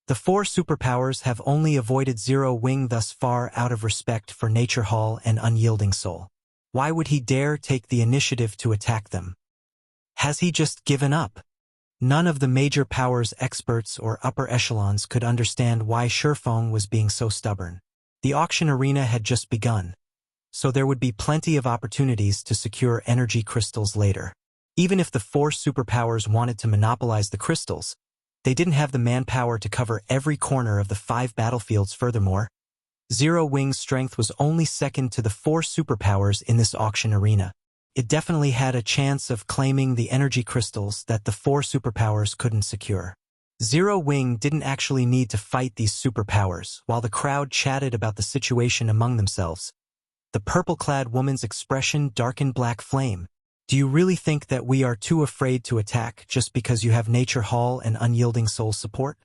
The 4 superpowers have only avoided Zero Wing thus far out of respect for Nature Hall and Unyielding Soul. Why would he dare take the initiative to attack them? Has he just given up? None of the major powers experts or upper echelons could understand why Shurfeng was being so stubborn. The auction arena had just begun, so there would be plenty of opportunities to secure energy crystals later. Even if the 4 superpowers wanted to monopolize the crystals, they didn't have the manpower to cover every corner of the 5 battlefields. Furthermore, Zero Wing's strength was only second to the 4 superpowers in this auction arena. It definitely had a chance of claiming the energy crystals that the 4 superpowers couldn't secure. Zero Wing didn't actually need to fight these superpowers. While the crowd chatted about the situation among themselves, the purple-clad woman's expression darkened. Black Flame, do you really think that we are too afraid to attack just because you have Nature Hall and Unyielding Soul support?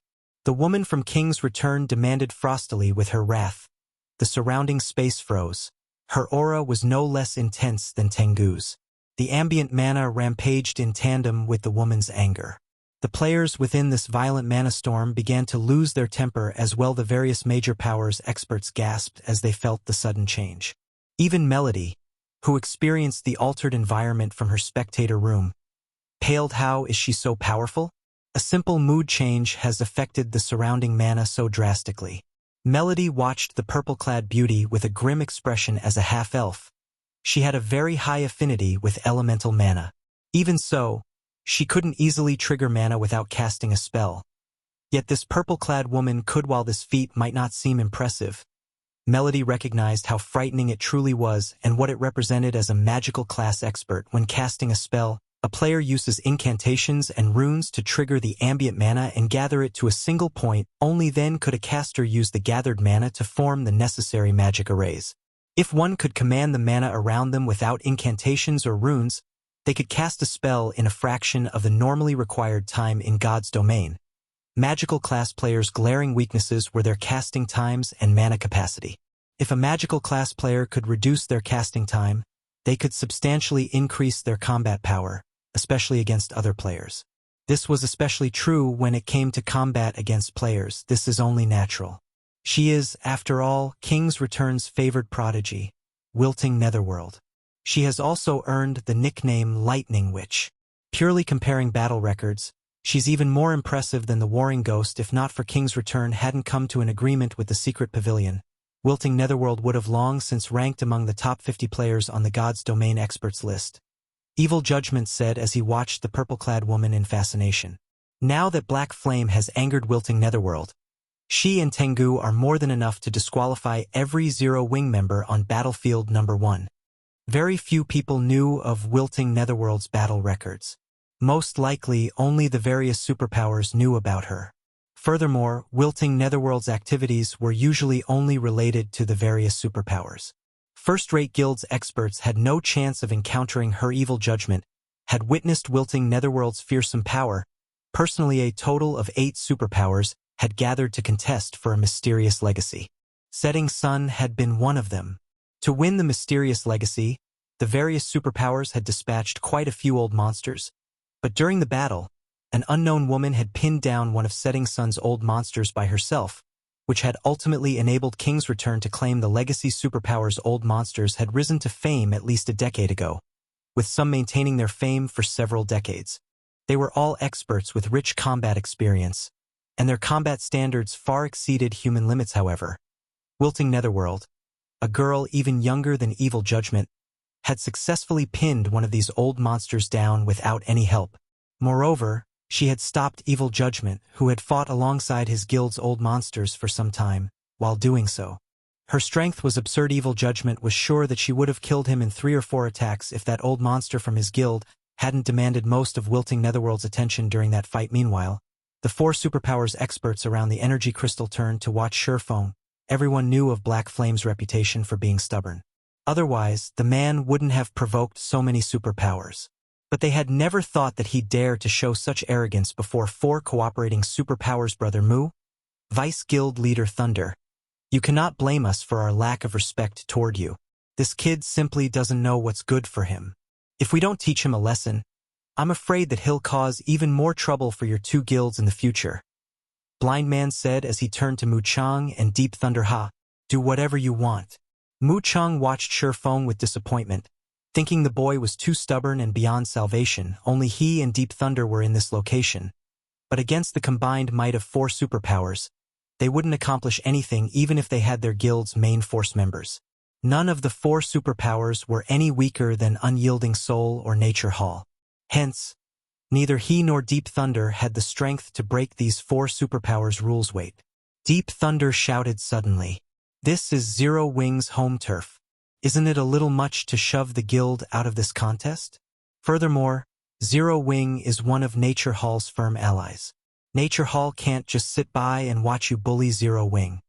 The woman from King's Return demanded frostily with her wrath. The surrounding space froze. Her aura was no less intense than Tengu's. The ambient mana rampaged in tandem with the woman's anger. The players within this violent mana storm began to lose their temper as well. The various major powers experts gasped as they felt the sudden change. Even Melody, who experienced the altered environment from her spectator room, paled. How is she so powerful? A simple mood change has affected the surrounding mana so drastically. Melody watched the purple-clad beauty with a grim expression. As a half-elf, she had a very high affinity with elemental mana. Even so, she couldn't easily trigger mana without casting a spell. Yet this purple-clad woman could. While this feat might not seem impressive, Melody recognized how frightening it truly was and what it represented as a magical class expert. When casting a spell, a player uses incantations and runes to trigger the ambient mana and gather it to a single point. Only then could a caster use the gathered mana to form the necessary magic arrays. If one could command the mana around them without incantations or runes, they could cast a spell in a fraction of the normally required time in God's domain. Magical class players' glaring weaknesses were their casting times and mana capacity. If a magical class player could reduce their casting time, they could substantially increase their combat power, especially against other players. This was especially true when it came to combat against players. This is only natural. She is, after all, King's Return's favored prodigy, Wilting Netherworld. She has also earned the nickname Lightning Witch. Purely comparing battle records, she's even more impressive than the Warring Ghost. If not for King's Return hadn't come to an agreement with the Secret Pavilion, Wilting Netherworld would have long since ranked among the top 50 players on the God's Domain experts list. Evil Judgment said as he watched the purple-clad woman in fascination. Now that Black Flame has angered Wilting Netherworld, she and Tengu are more than enough to disqualify every Zero Wing member on Battlefield Number 1. Very few people knew of Wilting Netherworld's battle records. Most likely, only the various superpowers knew about her. Furthermore, Wilting Netherworld's activities were usually only related to the various superpowers. First-rate guilds experts had no chance of encountering her. Evil Judgment had witnessed Wilting Netherworld's fearsome power. Personally, a total of 8 superpowers had gathered to contest for a mysterious legacy. Setting Sun had been one of them. To win the mysterious legacy, the various superpowers had dispatched quite a few old monsters. But during the battle, an unknown woman had pinned down one of Setting Sun's old monsters by herself, which had ultimately enabled King's Return to claim the legacy. Superpower's old monsters had risen to fame at least a decade ago, with some maintaining their fame for several decades. They were all experts with rich combat experience, and their combat standards far exceeded human limits. However, Wilting Netherworld, a girl even younger than Evil Judgment, had successfully pinned one of these old monsters down without any help. Moreover, she had stopped Evil Judgment, who had fought alongside his guild's old monsters for some time. While doing so, her strength was absurd. Evil Judgment was sure that she would have killed him in 3 or 4 attacks if that old monster from his guild hadn't demanded most of Wilting Netherworld's attention during that fight. Meanwhile, the 4 superpowers experts around the energy crystal turned to watch Surefong. Everyone knew of Black Flame's reputation for being stubborn. Otherwise, the man wouldn't have provoked so many superpowers. But they had never thought that he'd dare to show such arrogance before 4 cooperating superpowers. Brother Mu, Vice Guild Leader Thunder, you cannot blame us for our lack of respect toward you. This kid simply doesn't know what's good for him. If we don't teach him a lesson, I'm afraid that he'll cause even more trouble for your 2 guilds in the future. Blind Man said as he turned to Mu Chang and Deep Thunder. Ha, do whatever you want. Mu Chang watched Surefong with disappointment, thinking the boy was too stubborn and beyond salvation. Only he and Deep Thunder were in this location. But against the combined might of 4 superpowers, they wouldn't accomplish anything even if they had their guild's main force members. None of the 4 superpowers were any weaker than Unyielding Soul or Nature Hall. Hence, neither he nor Deep Thunder had the strength to break these 4 superpowers' rules. Wait. Deep Thunder shouted suddenly. This is Zero Wing's home turf. Isn't it a little much to shove the guild out of this contest? Furthermore, Zero Wing is one of Nature Hall's firm allies. Nature Hall can't just sit by and watch you bully Zero Wing.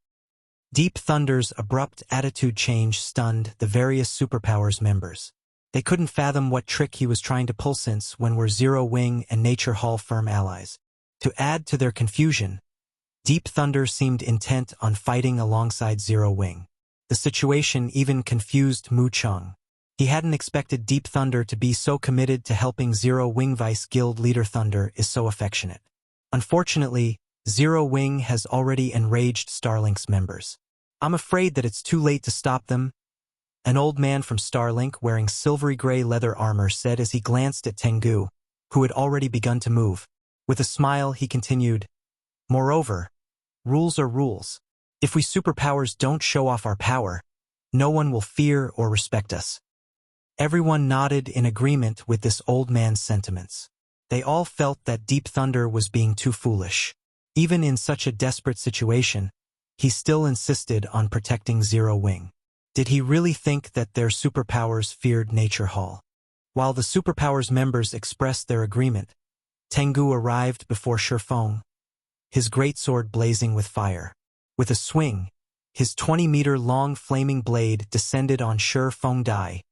Deep Thunder's abrupt attitude change stunned the various superpowers members. They couldn't fathom what trick he was trying to pull, since when were Zero Wing and Nature Hall firm allies? To add to their confusion, Deep Thunder seemed intent on fighting alongside Zero Wing. The situation even confused Mu Chang. He hadn't expected Deep Thunder to be so committed to helping Zero Wing. Vice Guild Leader Thunder is so affectionate. Unfortunately, Zero Wing has already enraged Starlink's members. I'm afraid that it's too late to stop them. An old man from Starlink wearing silvery gray leather armor said as he glanced at Tengu, who had already begun to move. With a smile, he continued, moreover, rules are rules. If we superpowers don't show off our power, no one will fear or respect us. Everyone nodded in agreement with this old man's sentiments. They all felt that Deep Thunder was being too foolish. Even in such a desperate situation, he still insisted on protecting Zero Wing. Did he really think that their superpowers feared Nature Hall? While the superpowers members expressed their agreement, Tengu arrived before Shifeng, his greatsword blazing with fire. With a swing, his 20-meter-long flaming blade descended on Shifeng Dai.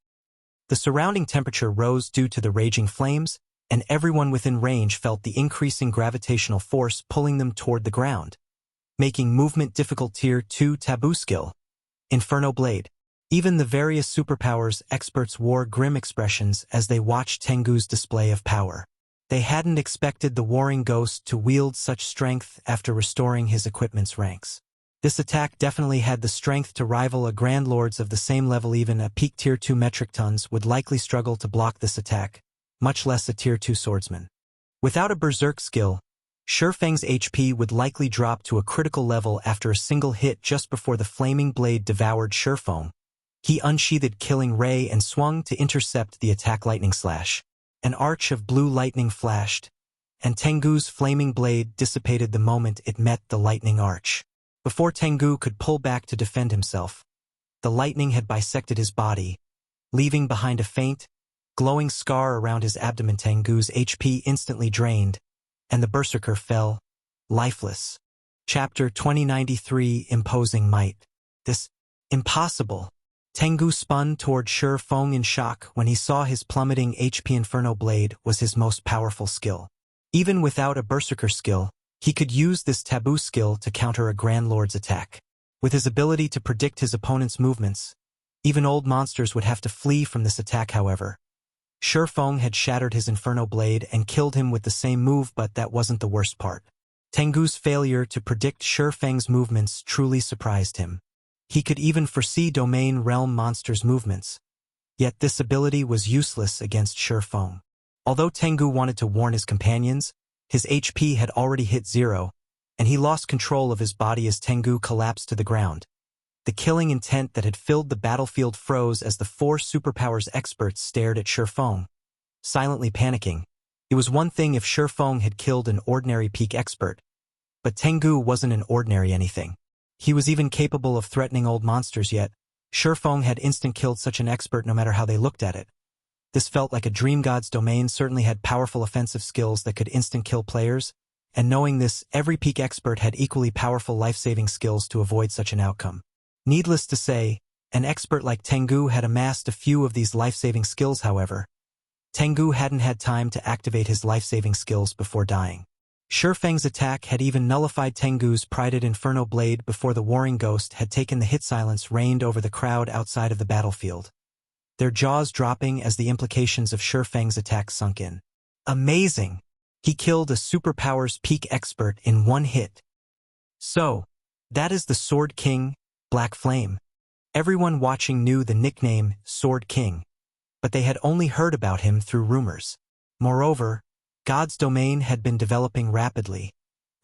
The surrounding temperature rose due to the raging flames, and everyone within range felt the increasing gravitational force pulling them toward the ground, making movement difficult. Tier 2 Taboo Skill, Inferno Blade. Even the various superpowers experts wore grim expressions as they watched Tengu's display of power. They hadn't expected the warring ghost to wield such strength after restoring his equipment's ranks. This attack definitely had the strength to rival a Grand Lord's of the same level. Even a peak Tier 2 metric tons would likely struggle to block this attack, much less a Tier 2 swordsman. Without a Berserk skill, Shifeng's HP would likely drop to a critical level after a single hit. Just before the flaming blade devoured Shifeng, he unsheathed Killing Ray and swung to intercept the attack. Lightning Slash. An arch of blue lightning flashed, and Tengu's flaming blade dissipated the moment it met the lightning arch. Before Tengu could pull back to defend himself, the lightning had bisected his body, leaving behind a faint, glowing scar around his abdomen. Tengu's HP instantly drained, and the berserker fell, lifeless. Chapter 2093 Imposing Might. This impossible. Tengu spun toward Shifeng in shock when he saw his plummeting HP. Inferno Blade was his most powerful skill. Even without a berserker skill, he could use this taboo skill to counter a Grand Lord's attack. With his ability to predict his opponent's movements, even old monsters would have to flee from this attack. However, Shifeng had shattered his Inferno Blade and killed him with the same move, but that wasn't the worst part. Tengu's failure to predict Shifeng's movements truly surprised him. He could even foresee domain realm monsters' movements. Yet this ability was useless against Shifeng. Although Tengu wanted to warn his companions, his HP had already hit zero, and he lost control of his body as Tengu collapsed to the ground. The killing intent that had filled the battlefield froze as the four superpowers experts stared at Shifeng, silently panicking. It was one thing if Shifeng had killed an ordinary peak expert, but Tengu wasn't an ordinary anything. He was even capable of threatening old monsters, yet Shifeng had instant-killed such an expert no matter how they looked at it. This felt like a dream. God's domain certainly had powerful offensive skills that could instant-kill players, and knowing this, every peak expert had equally powerful life-saving skills to avoid such an outcome. Needless to say, an expert like Tengu had amassed a few of these life-saving skills. However, Tengu hadn't had time to activate his life-saving skills before dying. Shifeng's attack had even nullified Tengu's prided Inferno Blade before the warring ghost had taken the hit. Silence reigned over the crowd outside of the battlefield, their jaws dropping as the implications of Shifeng's attack sunk in. Amazing! He killed a superpowers peak expert in one hit. So, that is the Sword King, Black Flame. Everyone watching knew the nickname Sword King, but they had only heard about him through rumors. Moreover, God's domain had been developing rapidly,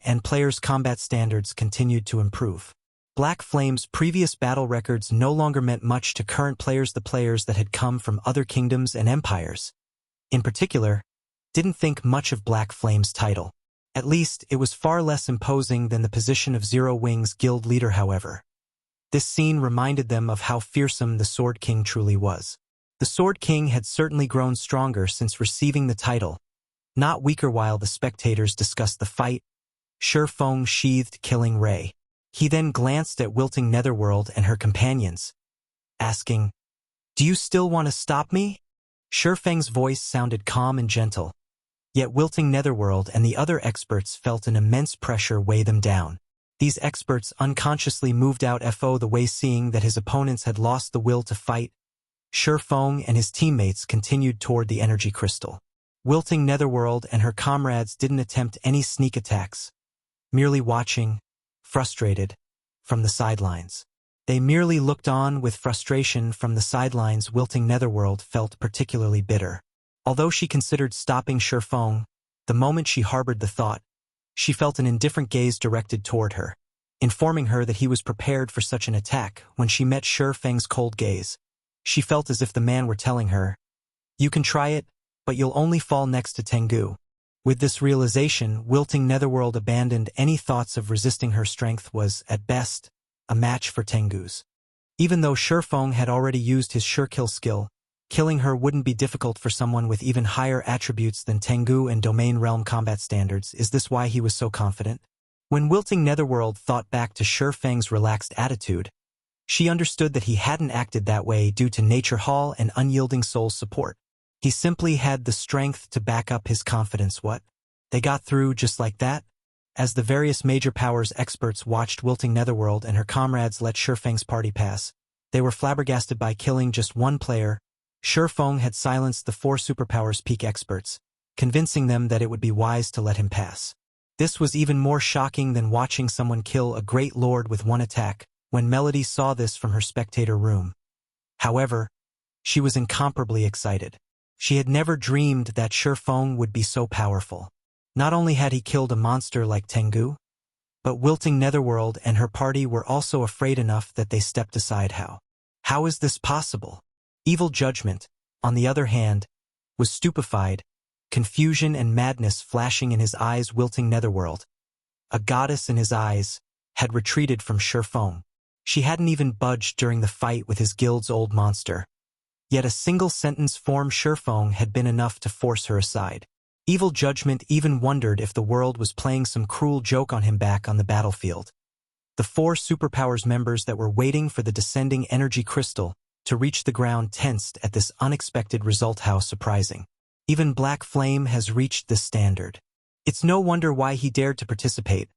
and players' combat standards continued to improve. Black Flame's previous battle records no longer meant much to current players. The players that had come from other kingdoms and empires, in particular, didn't think much of Black Flame's title. At least, it was far less imposing than the position of Zero Wing's guild leader. However, this scene reminded them of how fearsome the Sword King truly was. The Sword King had certainly grown stronger since receiving the title, not weaker. While the spectators discussed the fight, Shifeng sheathed Killing Ray. He then glanced at Wilting Netherworld and her companions, asking, "Do you still want to stop me?" Shifeng's voice sounded calm and gentle, yet Wilting Netherworld and the other experts felt an immense pressure weigh them down. These experts unconsciously moved out the way. Seeing that his opponents had lost the will to fight, Shifeng and his teammates continued toward the energy crystal. Wilting Netherworld and her comrades didn't attempt any sneak attacks, merely watching, frustrated, from the sidelines. They merely looked on with frustration from the sidelines. Wilting Netherworld felt particularly bitter. Although she considered stopping Shifeng, the moment she harbored the thought, she felt an indifferent gaze directed toward her, informing her that he was prepared for such an attack. When she met Shifeng's cold gaze, She felt as if the man were telling her, "You can try it, but you'll only fall next to Tengu." With this realization, wilting Netherworld abandoned any thoughts of resisting. Her strength was, at best, a match for Tengu's. Even though Shurfeng had already used his sure kill skill, killing her wouldn't be difficult for someone with even higher attributes than Tengu and Domain Realm combat standards. Is this why he was so confident? When wilting Netherworld thought back to Shurfeng's relaxed attitude, she understood that he hadn't acted that way due to Nature Hall and unyielding soul's support. He simply had the strength to back up his confidence. What? They got through just like that? As the various major powers experts watched wilting Netherworld and her comrades let Shurfeng's party pass, they were flabbergasted by killing just one player. Shurfeng had silenced the 4 superpowers peak experts, convincing them that it would be wise to let him pass. This was even more shocking than watching someone kill a great lord with one attack, when Melody saw this from her spectator room. However, she was incomparably excited. She had never dreamed that Shurfeng would be so powerful. Not only had he killed a monster like Tengu, but wilting Netherworld and her party were also afraid enough that they stepped aside. How is this possible? Evil Judgment, on the other hand, was stupefied, confusion and madness flashing in his eyes. Wilting Netherworld, a goddess in his eyes, had retreated from Shurfeng. She hadn't even budged during the fight with his guild's old monster. Yet a single sentence from Shurfeng had been enough to force her aside. Evil Judgment even wondered if the world was playing some cruel joke on him. Back on the battlefield, the 4 superpowers members that were waiting for the descending energy crystal to reach the ground tensed at this unexpected result. How surprising. Even Black Flame has reached this standard. It's no wonder why he dared to participate,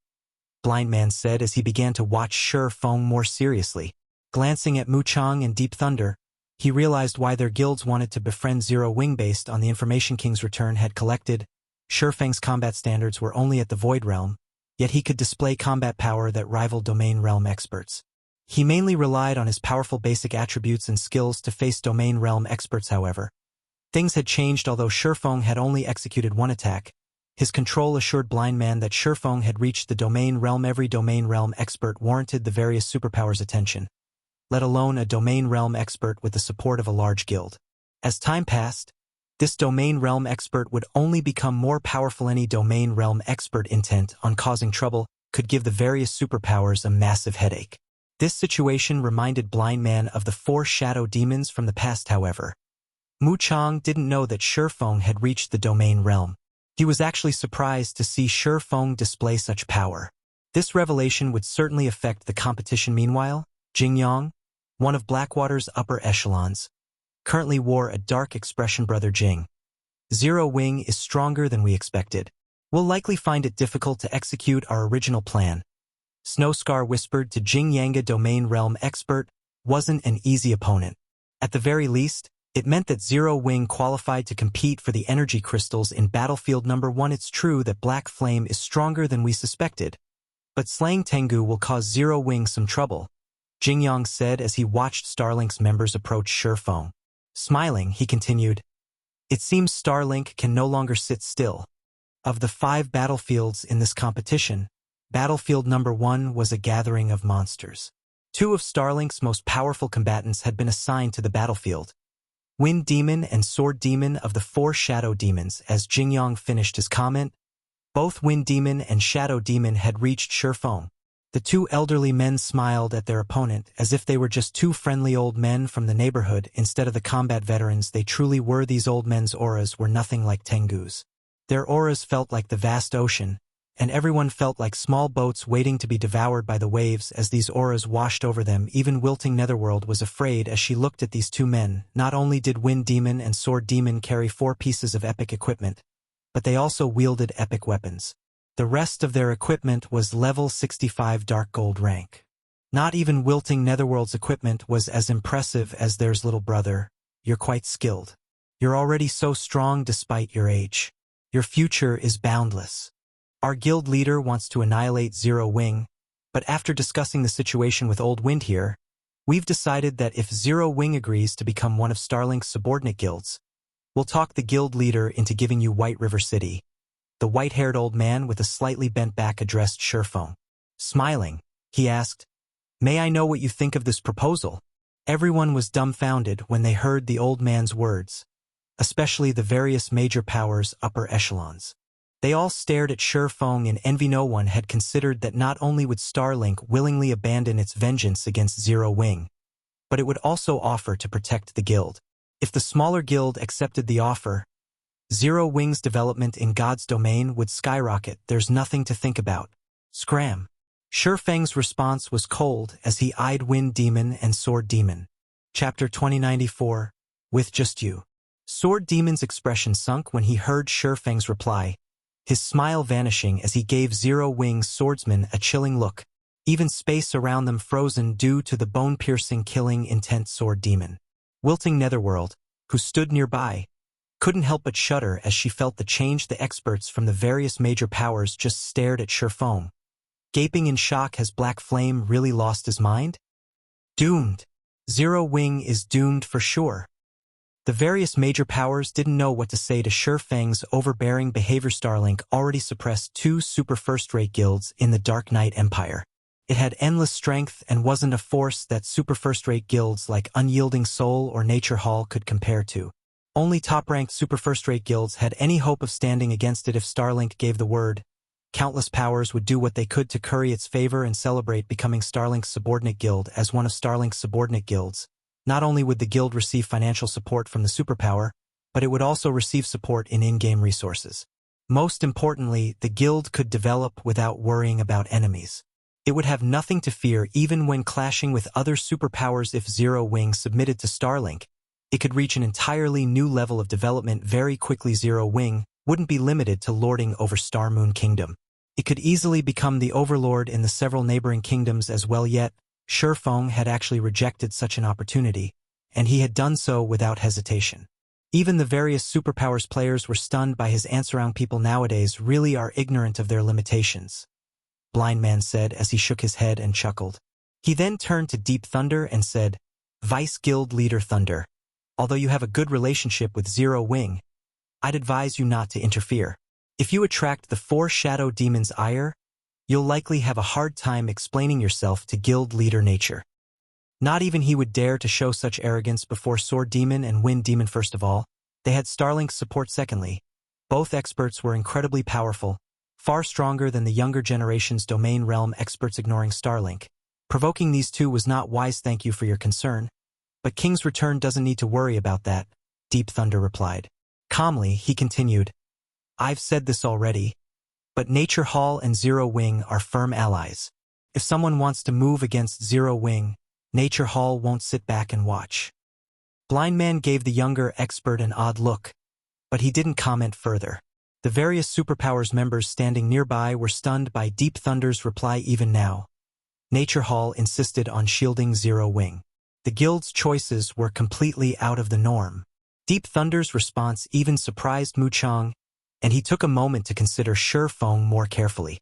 Blind Man said as he began to watch Shurfeng more seriously. Glancing at Muchang and Deep Thunder, he realized why their guilds wanted to befriend Zero Wing. Based on the information King's Return had collected, Shurfeng's combat standards were only at the Void Realm, yet he could display combat power that rivaled Domain Realm experts. He mainly relied on his powerful basic attributes and skills to face Domain Realm experts. However, things had changed. Although Shurfeng had only executed one attack, his control assured Blind Man that Shurfeng had reached the Domain Realm. Every Domain Realm expert warranted the various superpowers' attention, let alone a Domain Realm expert with the support of a large guild. As time passed, this Domain Realm expert would only become more powerful. Any Domain Realm expert intent on causing trouble could give the various superpowers a massive headache. This situation reminded Blind Man of the 4 shadow demons from the past. However, Muchang didn't know that Shurfeng had reached the Domain Realm. He was actually surprised to see Shurfeng display such power. This revelation would certainly affect the competition. Meanwhile, Jingyang, one of Blackwater's upper echelons, currently wore a dark expression. Brother Jing, Zero Wing is stronger than we expected. We'll likely find it difficult to execute our original plan. Snowscar whispered to Jing Yanga. Domain Realm expert wasn't an easy opponent. At the very least, it meant that Zero Wing qualified to compete for the energy crystals in Battlefield Number 1. It's true that Black Flame is stronger than we suspected, but slaying Tengu will cause Zero Wing some trouble, Jingyang said as he watched Starlink's members approach Shurfeng. Smiling, he continued, "It seems Starlink can no longer sit still. Of the 5 battlefields in this competition, Battlefield Number 1 was a gathering of monsters. 2 of Starlink's most powerful combatants had been assigned to the battlefield, Wind Demon and Sword Demon of the 4 Shadow Demons." As Jingyang finished his comment, both Wind Demon and Shadow Demon had reached Shurfeng. The 2 elderly men smiled at their opponent as if they were just 2 friendly old men from the neighborhood instead of the combat veterans they truly were. These old men's auras were nothing like Tengu's. Their auras felt like the vast ocean, and everyone felt like small boats waiting to be devoured by the waves as these auras washed over them. Even wilting Netherworld was afraid as she looked at these 2 men. Not only did Wind Demon and Sword Demon carry 4 pieces of epic equipment, but they also wielded epic weapons. The rest of their equipment was level 65 dark gold rank. Not even wilting Netherworld's equipment was as impressive as theirs. "Little brother, you're quite skilled. You're already so strong despite your age. Your future is boundless. Our guild leader wants to annihilate Zero Wing, but after discussing the situation with Old Wind here, we've decided that if Zero Wing agrees to become one of Starlink's subordinate guilds, we'll talk the guild leader into giving you White River City." The white-haired old man with a slightly bent back addressed Shurfeng. Smiling, he asked, "May I know what you think of this proposal?" Everyone was dumbfounded when they heard the old man's words, especially the various major powers' upper echelons. They all stared at Feng in envy. No one had considered that not only would Starlink willingly abandon its vengeance against Zero Wing, but it would also offer to protect the guild. If the smaller guild accepted the offer, Zero Wing's development in God's domain would skyrocket. There's nothing to think about. Scram. Feng's response was cold as he eyed Wind Demon and Sword Demon. Chapter 2094, With Just You. Sword Demon's expression sunk when he heard Feng's reply, his smile vanishing as he gave Zero Wing's swordsman a chilling look, even space around them frozen due to the bone-piercing killing intent. Sword Demon, Wilting Netherworld, who stood nearby, couldn't help but shudder as she felt the change. The experts from the various major powers just stared at Feng, gaping in shock. Has Black Flame really lost his mind? Doomed. Zero Wing is doomed for sure. The various major powers didn't know what to say to Feng's overbearing behavior. Starlink already suppressed 2 super first-rate guilds in the Dark Knight Empire. It had endless strength and wasn't a force that super first-rate guilds like Unyielding Soul or Nature Hall could compare to. Only top-ranked super first-rate guilds had any hope of standing against it. If Starlink gave the word, countless powers would do what they could to curry its favor and celebrate becoming Starlink's subordinate guild. As one of Starlink's subordinate guilds, not only would the guild receive financial support from the superpower, but it would also receive support in in-game resources. Most importantly, the guild could develop without worrying about enemies. It would have nothing to fear even when clashing with other superpowers. If Zero Wing submitted to Starlink, it could reach an entirely new level of development very quickly. Zero Wing wouldn't be limited to lording over Star Moon Kingdom. It could easily become the overlord in the several neighboring kingdoms as well. Yet, Feng had actually rejected such an opportunity, and he had done so without hesitation. Even the various superpowers players were stunned by his answer. People nowadays really are ignorant of their limitations, Blind Man said as he shook his head and chuckled. He then turned to Deep Thunder and said, Vice Guild Leader Thunder, although you have a good relationship with Zero Wing, I'd advise you not to interfere. If you attract the 4 Shadow Demons' ire, you'll likely have a hard time explaining yourself to Guild Leader Nature. Not even he would dare to show such arrogance before Sword Demon and Wind Demon. First of all, they had Starlink's support. Secondly, both experts were incredibly powerful, far stronger than the younger generation's domain realm experts. Ignoring Starlink, provoking these two was not wise. Thank you for your concern, but King's Return doesn't need to worry about that, Deep Thunder replied. Calmly, he continued, I've said this already, but Nature Hall and Zero Wing are firm allies. If someone wants to move against Zero Wing, Nature Hall won't sit back and watch. Blind Man gave the younger expert an odd look, but he didn't comment further. The various superpowers members standing nearby were stunned by Deep Thunder's reply. Even now, Nature Hall insisted on shielding Zero Wing. The guild's choices were completely out of the norm. Deep Thunder's response even surprised Mu Chang, and he took a moment to consider Feng more carefully.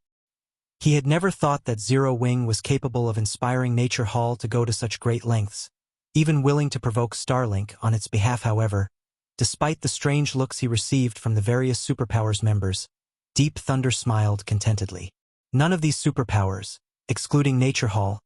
He had never thought that Zero Wing was capable of inspiring Nature Hall to go to such great lengths, even willing to provoke Starlink on its behalf. However, despite the strange looks he received from the various superpowers members, Deep Thunder smiled contentedly. None of these superpowers, excluding Nature Hall,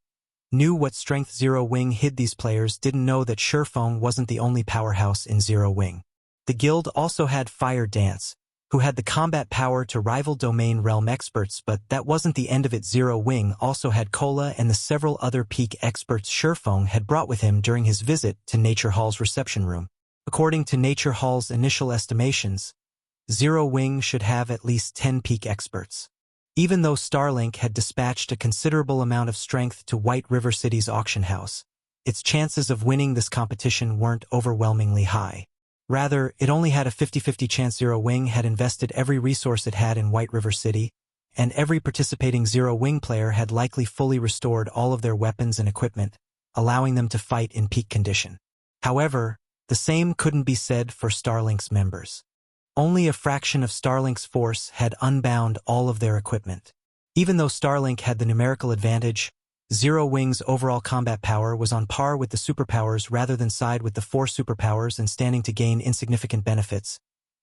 knew what strength Zero Wing hid. These players didn't know that Feng wasn't the only powerhouse in Zero Wing. The guild also had Fire Dance, who had the combat power to rival domain realm experts, but that wasn't the end of it. Zero Wing also had Cola and the several other peak experts Feng had brought with him during his visit to Nature Hall's reception room. According to Nature Hall's initial estimations, Zero Wing should have at least 10 peak experts. Even though Starlink had dispatched a considerable amount of strength to White River City's auction house, its chances of winning this competition weren't overwhelmingly high. Rather, it only had a 50-50 chance. Zero Wing had invested every resource it had in White River City, and every participating Zero Wing player had likely fully restored all of their weapons and equipment, allowing them to fight in peak condition. However, the same couldn't be said for Starlink's members. Only a fraction of Starlink's force had unbound all of their equipment. Even though Starlink had the numerical advantage, Zero Wing's overall combat power was on par with the superpowers rather than side with the 4 superpowers and standing to gain insignificant benefits.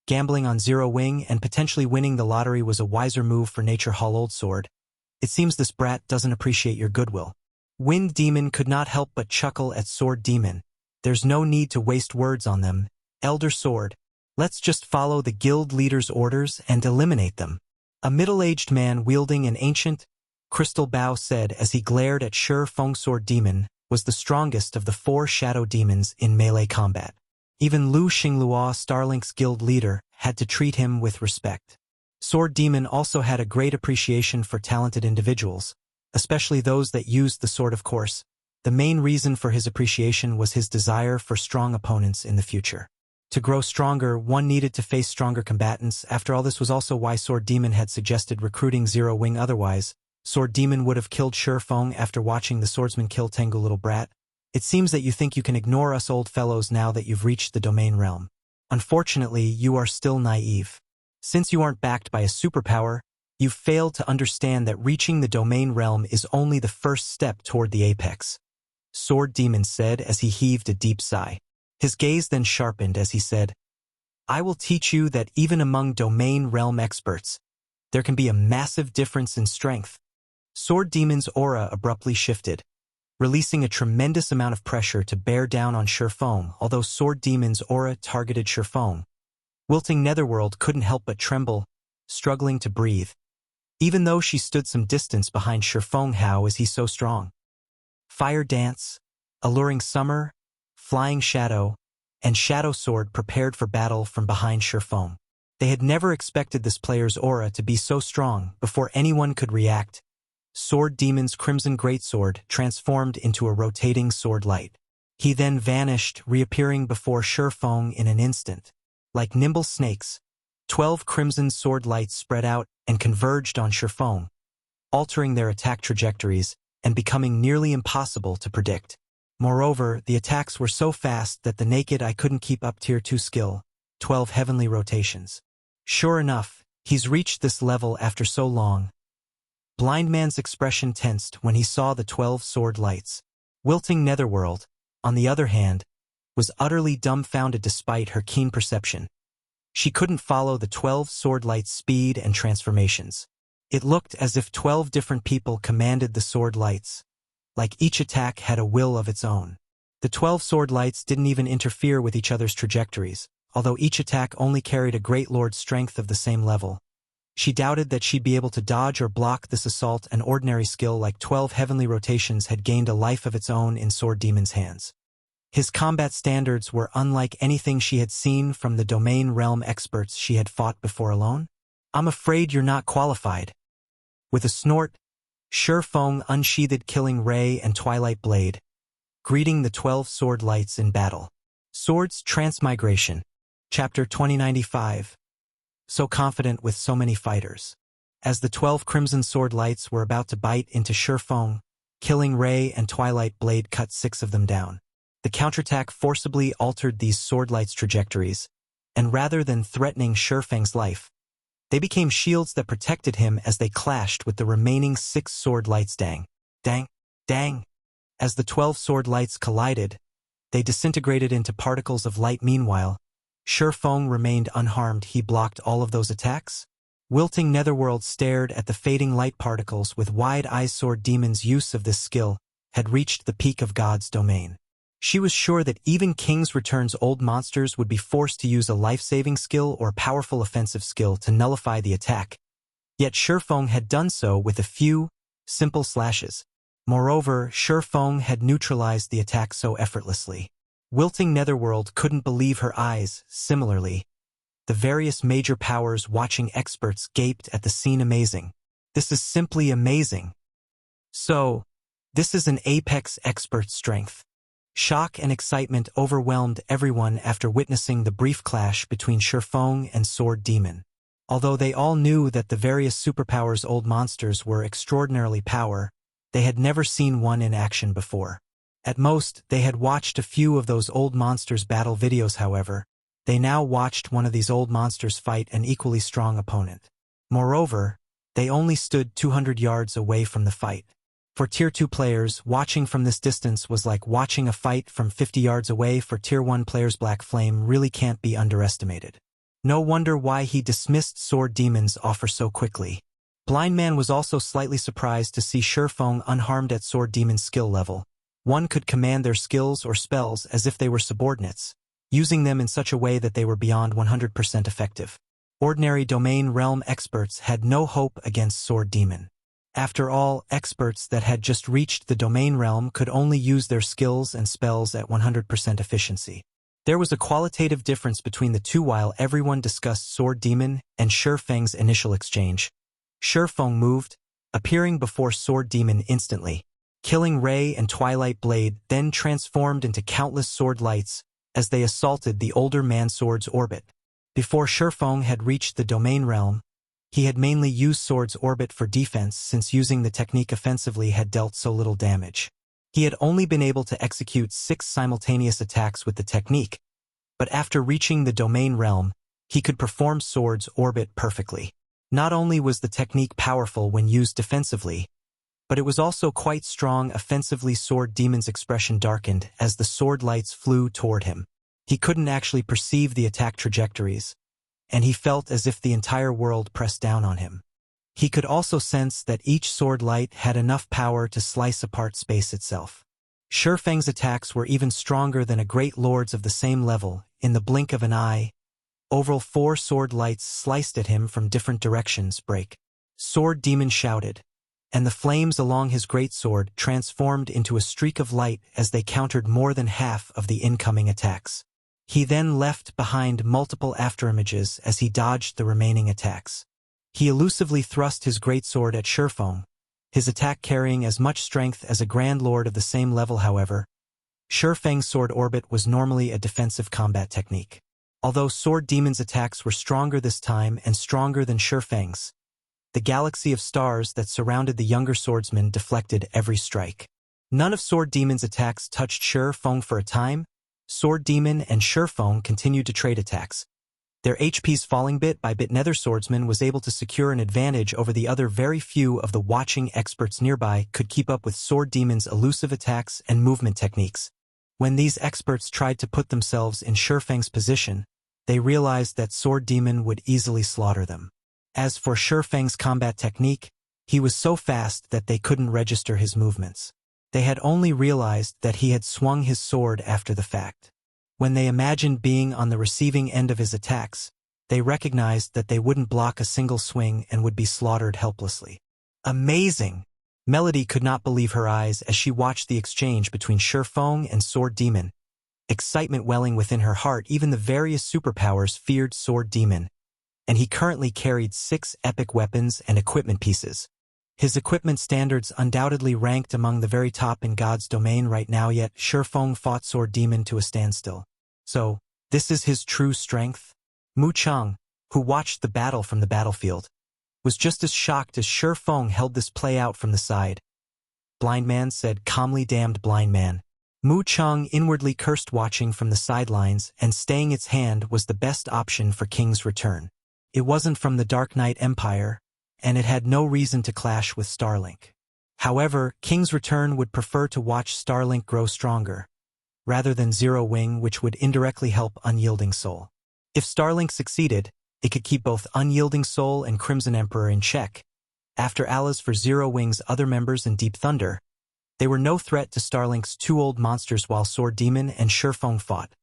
Gambling on Zero Wing and potentially winning the lottery was a wiser move for Nature Hall. Old Sword, it seems this brat doesn't appreciate your goodwill. Wind Demon could not help but chuckle at Sword Demon. There's no need to waste words on them, Elder Sword. Let's just follow the guild leader's orders and eliminate them. A middle-aged man wielding an ancient crystal bow said as he glared at Shi Feng. Sword Demon was the strongest of the 4 shadow demons in melee combat. Even Lu Xinglua, Starlink's guild leader, had to treat him with respect. Sword Demon also had a great appreciation for talented individuals, especially those that used the sword. Of course, the main reason for his appreciation was his desire for strong opponents in the future. To grow stronger, one needed to face stronger combatants. After all, this was also why Sword Demon had suggested recruiting Zero Wing. Otherwise, Sword Demon would have killed Shi Feng after watching the swordsman kill Tengu. Little brat. It seems that you think you can ignore us old fellows now that you've reached the domain realm. Unfortunately, you are still naive. Since you aren't backed by a superpower, you've failed to understand that reaching the domain realm is only the first step toward the apex. Sword Demon said as he heaved a deep sigh. His gaze then sharpened as he said, I will teach you that even among domain realm experts, there can be a massive difference in strength. Sword Demon's aura abruptly shifted, releasing a tremendous amount of pressure to bear down on Shi Feng. Although Sword Demon's aura targeted Shi Feng, wilting Netherworld couldn't help but tremble, struggling to breathe. Even though she stood some distance behind Shi Feng, how is he so strong? Fire Dance, Alluring Summer, Flying Shadow, and Shadow Sword prepared for battle from behind Shi Feng. They had never expected this player's aura to be so strong. Before anyone could react, Sword Demon's Crimson Greatsword transformed into a rotating sword light. He then vanished, reappearing before Shi Feng in an instant. Like nimble snakes, 12 crimson sword lights spread out and converged on Shi Feng, altering their attack trajectories and becoming nearly impossible to predict. Moreover, the attacks were so fast that the naked eye couldn't keep up. Tier 2 skill, 12 heavenly rotations. Sure enough, he's reached this level after so long. Blind Man's expression tensed when he saw the 12 sword lights. Wilting Netherworld, on the other hand, was utterly dumbfounded despite her keen perception. She couldn't follow the 12 sword lights' speed and transformations. It looked as if 12 different people commanded the sword lights, like each attack had a will of its own. The 12 sword lights didn't even interfere with each other's trajectories, although each attack only carried a Great Lord's strength of the same level. She doubted that she'd be able to dodge or block this assault. An ordinary skill like 12 heavenly rotations had gained a life of its own in Sword Demon's hands. His combat standards were unlike anything she had seen from the domain realm experts she had fought before alone. I'm afraid you're not qualified. With a snort, Shi Feng unsheathed Killing Ray and Twilight Blade, greeting the 12 sword lights in battle. Swords Transmigration. Chapter 2095. So confident with so many fighters. As the 12 crimson sword lights were about to bite into Shi Feng, Killing Ray and Twilight Blade cut 6 of them down. The counterattack forcibly altered these sword lights' trajectories, and rather than threatening Shi Feng's life, they became shields that protected him as they clashed with the remaining 6 sword lights. Dang, dang, dang. As the 12 sword lights collided, they disintegrated into particles of light. Meanwhile, Shi Feng remained unharmed. He blocked all of those attacks. Wilting Netherworld stared at the fading light particles with wide eyes. Sword Demon's use of this skill had reached the peak of God's domain. She was sure that even King's Return's old monsters would be forced to use a life-saving skill or powerful offensive skill to nullify the attack. Yet Shi Feng had done so with a few simple slashes. Moreover, Shi Feng had neutralized the attack so effortlessly. Wilting Netherworld couldn't believe her eyes. Similarly, the various major powers watching experts gaped at the scene. Amazing. This is simply amazing. So, this is an apex expert's strength. Shock and excitement overwhelmed everyone after witnessing the brief clash between Shi Feng and Sword Demon. Although they all knew that the various superpowers' old monsters were extraordinarily powerful, they had never seen one in action before. At most, they had watched a few of those old monsters' battle videos. However, they now watched one of these old monsters fight an equally strong opponent. Moreover, they only stood 200 yards away from the fight. For Tier 2 players, watching from this distance was like watching a fight from 50 yards away. For Tier 1 players, Black Flame really can't be underestimated. No wonder why he dismissed Sword Demon's offer so quickly. Blind Man was also slightly surprised to see Shurfeng unharmed at Sword Demon's skill level. One could command their skills or spells as if they were subordinates, using them in such a way that they were beyond 100% effective. Ordinary domain realm experts had no hope against Sword Demon. After all, experts that had just reached the domain realm could only use their skills and spells at 100% efficiency. There was a qualitative difference between the two while everyone discussed Sword Demon and Shurfeng's initial exchange. Shurfeng moved, appearing before Sword Demon instantly, killing Ray and Twilight Blade, then transformed into countless sword lights as they assaulted the older Mansword's orbit. Before Shurfeng had reached the domain realm, he had mainly used Sword's orbit for defense since using the technique offensively had dealt so little damage. He had only been able to execute 6 simultaneous attacks with the technique, but after reaching the domain realm, he could perform Sword's orbit perfectly. Not only was the technique powerful when used defensively, but it was also quite strong offensively. Sword Demon's expression darkened as the sword lights flew toward him. He couldn't actually perceive the attack trajectories, and he felt as if the entire world pressed down on him. He could also sense that each sword light had enough power to slice apart space itself. Shurfeng's attacks were even stronger than a great lord's of the same level. In the blink of an eye, overall 4 sword lights sliced at him from different directions. Break! Sword Demon shouted, and the flames along his greatsword transformed into a streak of light as they countered more than half of the incoming attacks. He then left behind multiple afterimages as he dodged the remaining attacks. He elusively thrust his greatsword at Shurfeng, his attack carrying as much strength as a Grand Lord of the same level. However, Shurfeng's sword orbit was normally a defensive combat technique. Although Sword Demon's attacks were stronger this time and stronger than Shurfeng's, the galaxy of stars that surrounded the younger swordsman deflected every strike. None of Sword Demon's attacks touched Shurfeng for a time. Sword Demon and Shurfeng continued to trade attacks, their HPs falling bit by bit. Nether Swordsman was able to secure an advantage over the other. Very few of the watching experts nearby could keep up with Sword Demon's elusive attacks and movement techniques. When these experts tried to put themselves in Shurfeng's position, they realized that Sword Demon would easily slaughter them. As for Shurfeng's combat technique, he was so fast that they couldn't register his movements. They had only realized that he had swung his sword after the fact. When they imagined being on the receiving end of his attacks, they recognized that they wouldn't block a single swing and would be slaughtered helplessly. Amazing! Melody could not believe her eyes as she watched the exchange between Shurfeng and Sword Demon, excitement welling within her heart. Even the various superpowers feared Sword Demon, and he currently carried 6 epic weapons and equipment pieces. His equipment standards undoubtedly ranked among the very top in God's domain right now, yet Shurfeng fought Sword Demon to a standstill. So, this is his true strength? Mu Chang, who watched the battle from the battlefield, was just as shocked as Shurfeng held this play out from the side. Blind Man said calmly. Damned Blind Man. Mu Chang inwardly cursed. Watching from the sidelines and staying its hand was the best option for King's return. It wasn't from the Dark Knight Empire, and it had no reason to clash with Starlink. However, King's return would prefer to watch Starlink grow stronger, rather than Zero Wing, which would indirectly help Unyielding Soul. If Starlink succeeded, it could keep both Unyielding Soul and Crimson Emperor in check. After Allah's for Zero Wing's other members and Deep Thunder, they were no threat to Starlink's 2 old monsters. While Sword Demon and Shurfeng fought,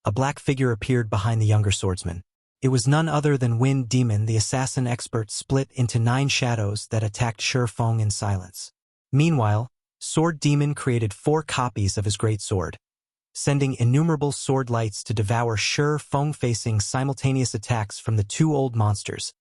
a black figure appeared behind the younger swordsman. It was none other than Wind Demon, the assassin expert, split into 9 shadows that attacked Shurfeng in silence. Meanwhile, Sword Demon created 4 copies of his great sword, sending innumerable sword lights to devour Shurfeng, facing simultaneous attacks from the 2 old monsters.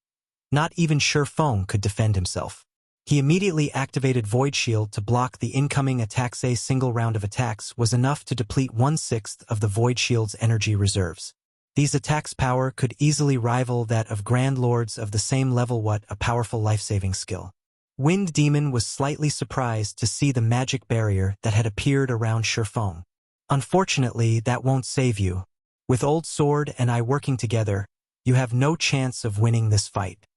Not even Shurfeng could defend himself. He immediately activated Void Shield to block the incoming attacks. A single round of attacks was enough to deplete 1/6 of the Void Shield's energy reserves. These attacks' power could easily rival that of Grand Lords of the same level. What a powerful life-saving skill. Wind Demon was slightly surprised to see the magic barrier that had appeared around Shurfeng. Unfortunately, that won't save you. With Old Sword and I working together, you have no chance of winning this fight.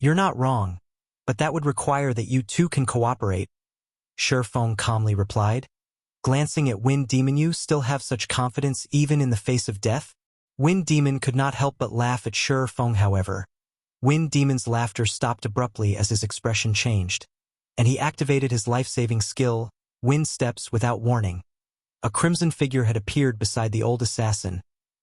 You're not wrong, but that would require that you two can cooperate, Shurfeng calmly replied. Glancing at Wind Demon, you still have such confidence even in the face of death? Wind Demon could not help but laugh at Shurfeng. However, Wind Demon's laughter stopped abruptly as his expression changed, and he activated his life-saving skill, Wind Steps, without warning. A crimson figure had appeared beside the old assassin,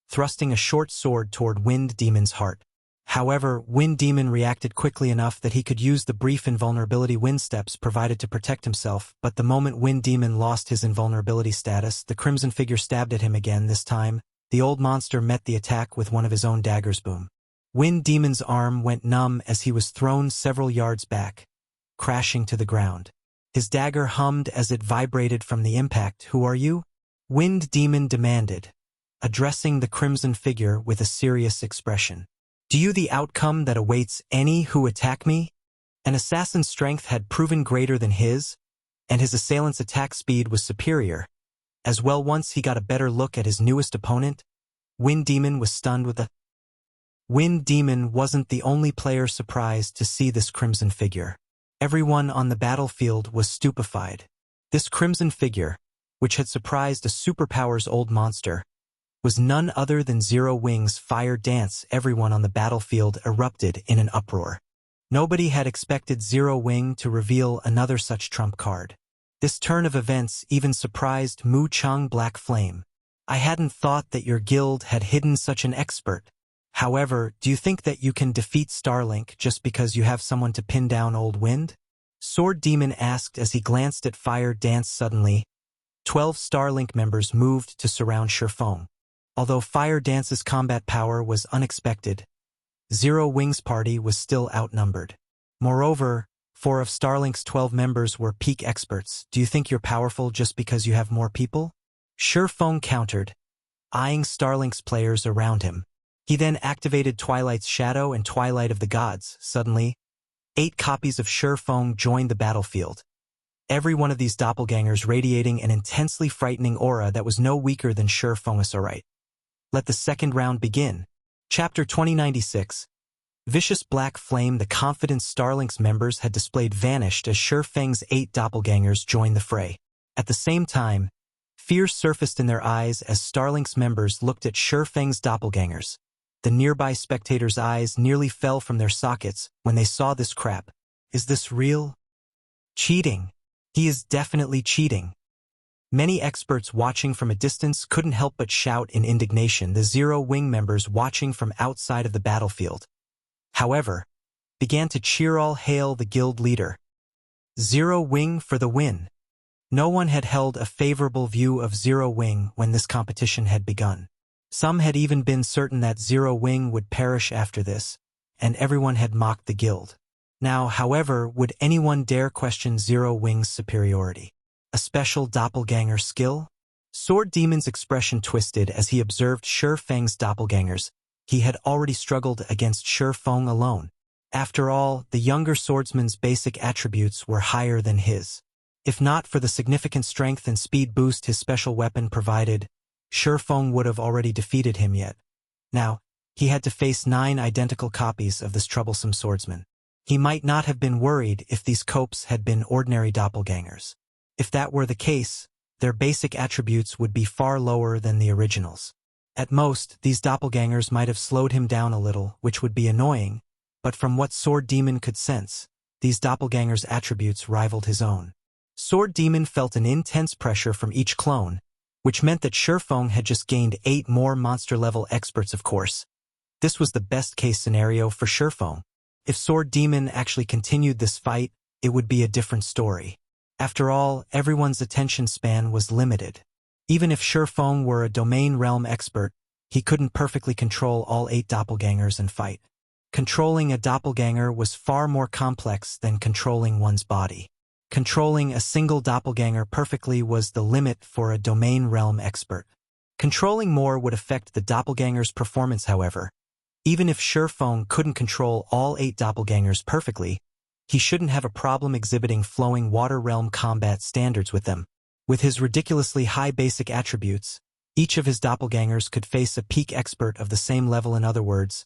thrusting a short sword toward Wind Demon's heart. However, Wind Demon reacted quickly enough that he could use the brief invulnerability Wind Steps provided to protect himself, but the moment Wind Demon lost his invulnerability status, the crimson figure stabbed at him again. This time, the old monster met the attack with one of his own daggers. Boom. Wind Demon's arm went numb as he was thrown several yards back, crashing to the ground. His dagger hummed as it vibrated from the impact. "Who are you?" Wind Demon demanded, addressing the crimson figure with a serious expression. "Do you the outcome that awaits any who attack me?" An assassin's strength had proven greater than his, and his assailant's attack speed was superior. As well, once he got a better look at his newest opponent, Wind Demon was stunned with a... Wind Demon wasn't the only player surprised to see this crimson figure. Everyone on the battlefield was stupefied. This crimson figure, which had surprised a superpower's old monster, was none other than Zero Wing's Fire Dance. Everyone on the battlefield erupted in an uproar. Nobody had expected Zero Wing to reveal another such trump card. This turn of events even surprised Mu Chang Black Flame. "I hadn't thought that your guild had hidden such an expert. However, do you think that you can defeat Starlink just because you have someone to pin down Old Wind?" Sword Demon asked as he glanced at Fire Dance. Suddenly, 12 Starlink members moved to surround Sherfong. Although Fire Dance's combat power was unexpected, Zero Wing's party was still outnumbered. Moreover, 4 of Starlink's 12 members were peak experts. "Do you think you're powerful just because you have more people?" Sherfong countered, eyeing Starlink's players around him. He then activated Twilight's Shadow and Twilight of the Gods. Suddenly, 8 copies of Sherfong joined the battlefield. Every one of these doppelgangers radiating an intensely frightening aura that was no weaker than Sherfong's. Alright. Let the second round begin. Chapter 2096. Vicious Black Flame. The confidence Starlink's members had displayed vanished as Sherfeng's 8 doppelgangers joined the fray. At the same time, fear surfaced in their eyes as Starlink's members looked at Sherfeng's doppelgangers. The nearby spectators' eyes nearly fell from their sockets when they saw this crap. Is this real? Cheating. He is definitely cheating. Many experts watching from a distance couldn't help but shout in indignation. The Zero Wing members watching from outside of the battlefield, however, began to cheer. All hail the guild leader. Zero Wing for the win. No one had held a favorable view of Zero Wing when this competition had begun. Some had even been certain that Zero Wing would perish after this, and everyone had mocked the guild. Now, however, would anyone dare question Zero Wing's superiority? A special doppelganger skill? Sword Demon's expression twisted as he observed Sherfeng's doppelgangers. He had already struggled against Sherfeng alone. After all, the younger swordsman's basic attributes were higher than his. If not for the significant strength and speed boost his special weapon provided, Sherfeng would have already defeated him yet. Now, he had to face 9 identical copies of this troublesome swordsman. He might not have been worried if these copes had been ordinary doppelgangers. If that were the case, their basic attributes would be far lower than the originals. At most, these doppelgangers might have slowed him down a little, which would be annoying, but from what Sword Demon could sense, these doppelgangers' attributes rivaled his own. Sword Demon felt an intense pressure from each clone, which meant that Sherfeng had just gained 8 more monster-level experts. Of course, this was the best-case scenario for Sherfeng. If Sword Demon actually continued this fight, it would be a different story. After all, everyone's attention span was limited. Even if Sherfeng were a domain realm expert, he couldn't perfectly control all 8 doppelgangers and fight. Controlling a doppelganger was far more complex than controlling one's body. Controlling a single doppelganger perfectly was the limit for a domain realm expert. Controlling more would affect the doppelganger's performance. However, even if Sherfeng couldn't control all 8 doppelgangers perfectly, he shouldn't have a problem exhibiting flowing water realm combat standards with them. With his ridiculously high basic attributes, each of his doppelgangers could face a peak expert of the same level. In other words,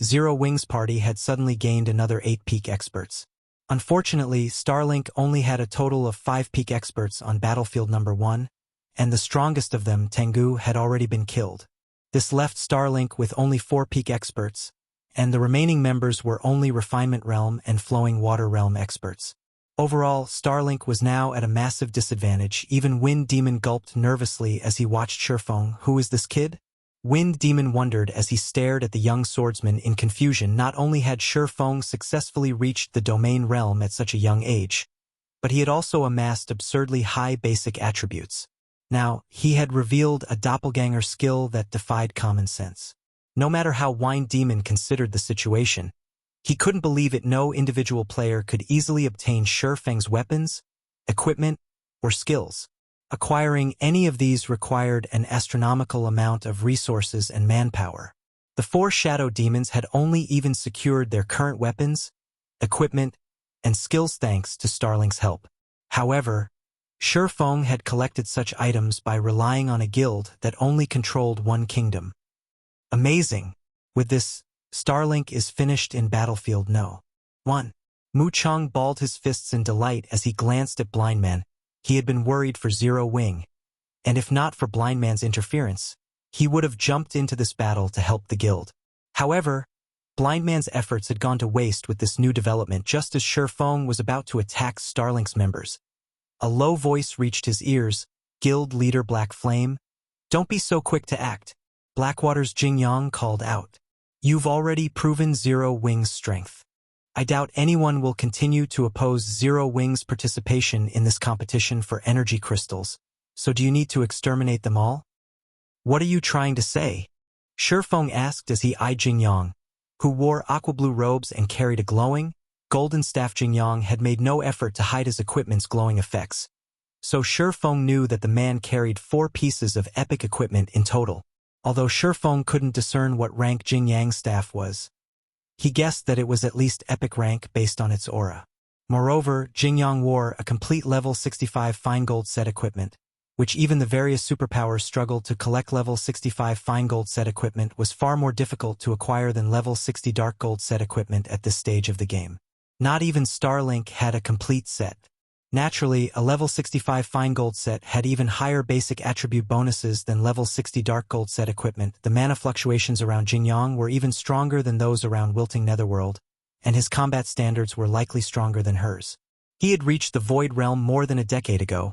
Zero Wing's party had suddenly gained another 8 peak experts. Unfortunately, Starlink only had a total of 5 peak experts on battlefield number 1, and the strongest of them, Tengu, had already been killed. This left Starlink with only 4 peak experts, and the remaining members were only Refinement Realm and Flowing Water Realm experts. Overall, Starlink was now at a massive disadvantage. Even Wind Demon gulped nervously as he watched Shurfeng. Who is this kid? Wind Demon wondered as he stared at the young swordsman in confusion. Not only had Shurfeng successfully reached the domain realm at such a young age, but he had also amassed absurdly high basic attributes. Now, he had revealed a doppelganger skill that defied common sense. No matter how Wind Demon considered the situation, he couldn't believe it. No individual player could easily obtain Shurfeng's weapons, equipment, or skills. Acquiring any of these required an astronomical amount of resources and manpower. The 4 shadow demons had only even secured their current weapons, equipment, and skills thanks to Starlink's help. However, Shurfeng had collected such items by relying on a guild that only controlled one kingdom. Amazing! With this, Starlink is finished in Battlefield No. 1. Mu Chong balled his fists in delight as he glanced at Blind Man. He had been worried for Zero Wing, and if not for Blind Man's interference, he would have jumped into this battle to help the guild. However, Blind Man's efforts had gone to waste with this new development. Just as Shurfeng was about to attack Starlink's members, a low voice reached his ears. Guild leader Black Flame, "Don't be so quick to act," Blackwater's Jingyang called out. "You've already proven Zero Wing's strength. I doubt anyone will continue to oppose Zero Wing's participation in this competition for energy crystals. So do you need to exterminate them all?" "What are you trying to say?" Shurfeng asked as he eyed Jingyang, who wore aqua-blue robes and carried a glowing, golden staff. Jingyang had made no effort to hide his equipment's glowing effects, so Shurfeng knew that the man carried 4 pieces of epic equipment in total. Although Shurfeng couldn't discern what rank Jingyang's staff was, he guessed that it was at least epic rank based on its aura. Moreover, Jingyang wore a complete level 65 fine gold set equipment, which even the various superpowers struggled to collect. Level 65 fine gold set equipment was far more difficult to acquire than level 60 dark gold set equipment at this stage of the game. Not even Starlink had a complete set. Naturally, a level 65 fine gold set had even higher basic attribute bonuses than level 60 dark gold set equipment. The mana fluctuations around Jingyang were even stronger than those around Wilting Netherworld, and his combat standards were likely stronger than hers. He had reached the Void Realm more than a decade ago,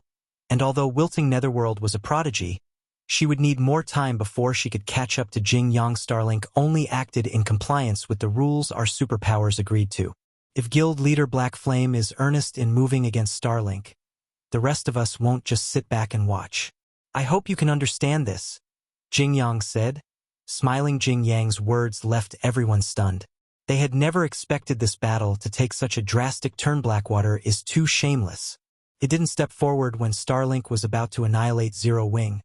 and although Wilting Netherworld was a prodigy, she would need more time before she could catch up to Jingyang. Starlink only acted in compliance with the rules our superpowers agreed to. If Guild leader Black Flame is earnest in moving against Starlink, the rest of us won't just sit back and watch. I hope you can understand this, Jingyang said. Smiling. Jingyang's words left everyone stunned. They had never expected this battle to take such a drastic turn. Blackwater is too shameless. It didn't step forward when Starlink was about to annihilate Zero Wing.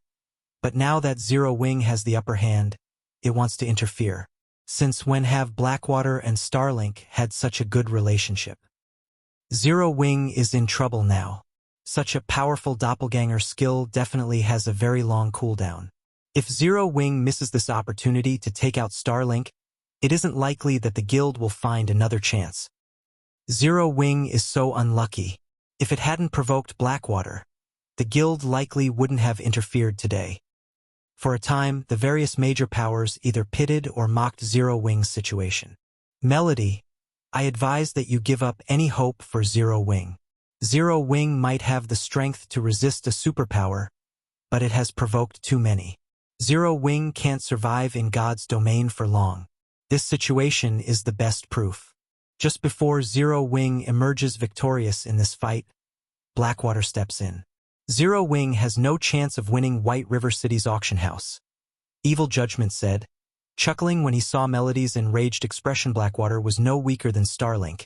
But now that Zero Wing has the upper hand, it wants to interfere. Since when have Blackwater and Starlink had such a good relationship? Zero Wing is in trouble now. Such a powerful doppelganger skill definitely has a very long cooldown. If Zero Wing misses this opportunity to take out Starlink, it isn't likely that the guild will find another chance. Zero Wing is so unlucky. If it hadn't provoked Blackwater, the guild likely wouldn't have interfered today. For a time, the various major powers either pitied or mocked Zero Wing's situation. Melody, I advise that you give up any hope for Zero Wing. Zero Wing might have the strength to resist a superpower, but it has provoked too many. Zero Wing can't survive in God's domain for long. This situation is the best proof. Just before Zero Wing emerges victorious in this fight, Blackwater steps in. Zero Wing has no chance of winning White River City's auction house, Evil Judgment said, chuckling when he saw Melody's enraged expression. Blackwater was no weaker than Starlink,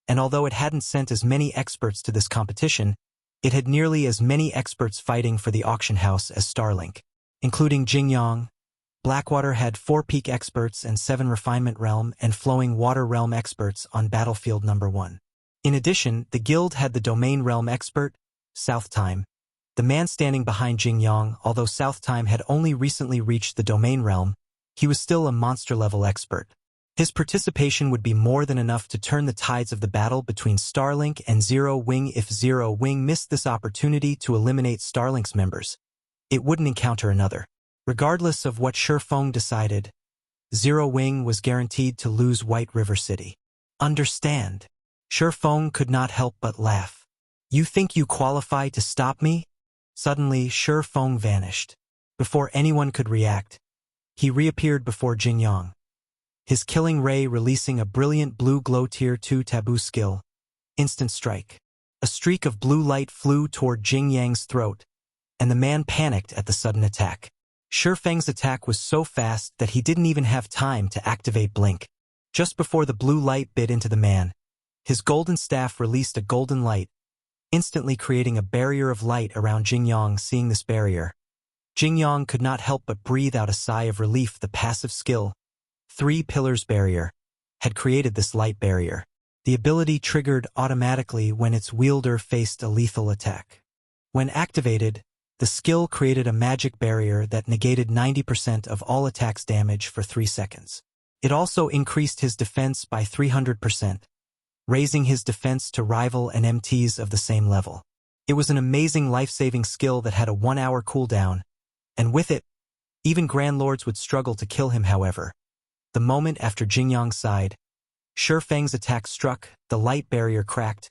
and although it hadn't sent as many experts to this competition, it had nearly as many experts fighting for the auction house as Starlink, including Jingyang. Blackwater had 4 peak experts and 7 Refinement Realm and Flowing Water Realm experts on Battlefield No. 1. In addition, the guild had the Domain Realm expert, Southtime, the man standing behind Jingyang. Although Southtime had only recently reached the Domain Realm, he was still a monster-level expert. His participation would be more than enough to turn the tides of the battle between Starlink and Zero Wing. If Zero Wing missed this opportunity to eliminate Starlink's members, it wouldn't encounter another. Regardless of what Shurfeng decided, Zero Wing was guaranteed to lose White River City. Understand? Shurfeng could not help but laugh. You think you qualify to stop me? Suddenly, Shurfeng vanished. Before anyone could react, he reappeared before Jingyang. His killing ray releasing a brilliant blue glow tier 2 taboo skill. Instant strike. A streak of blue light flew toward Jingyang's throat, and the man panicked at the sudden attack. Shurfeng's attack was so fast that he didn't even have time to activate Blink. Just before the blue light bit into the man, his golden staff released a golden light, instantly creating a barrier of light around Jingyang. Seeing this barrier, Jingyang could not help but breathe out a sigh of relief. The passive skill, 3 Pillars Barrier, had created this light barrier. The ability triggered automatically when its wielder faced a lethal attack. When activated, the skill created a magic barrier that negated 90% of all attacks damage for 3 seconds. It also increased his defense by 300%, raising his defense to rival NMTs of the same level. It was an amazing life-saving skill that had a 1-hour cooldown, and with it, even Grand Lords would struggle to kill him. However, the moment after Jingyang sighed, Shurfeng's attack struck, the light barrier cracked,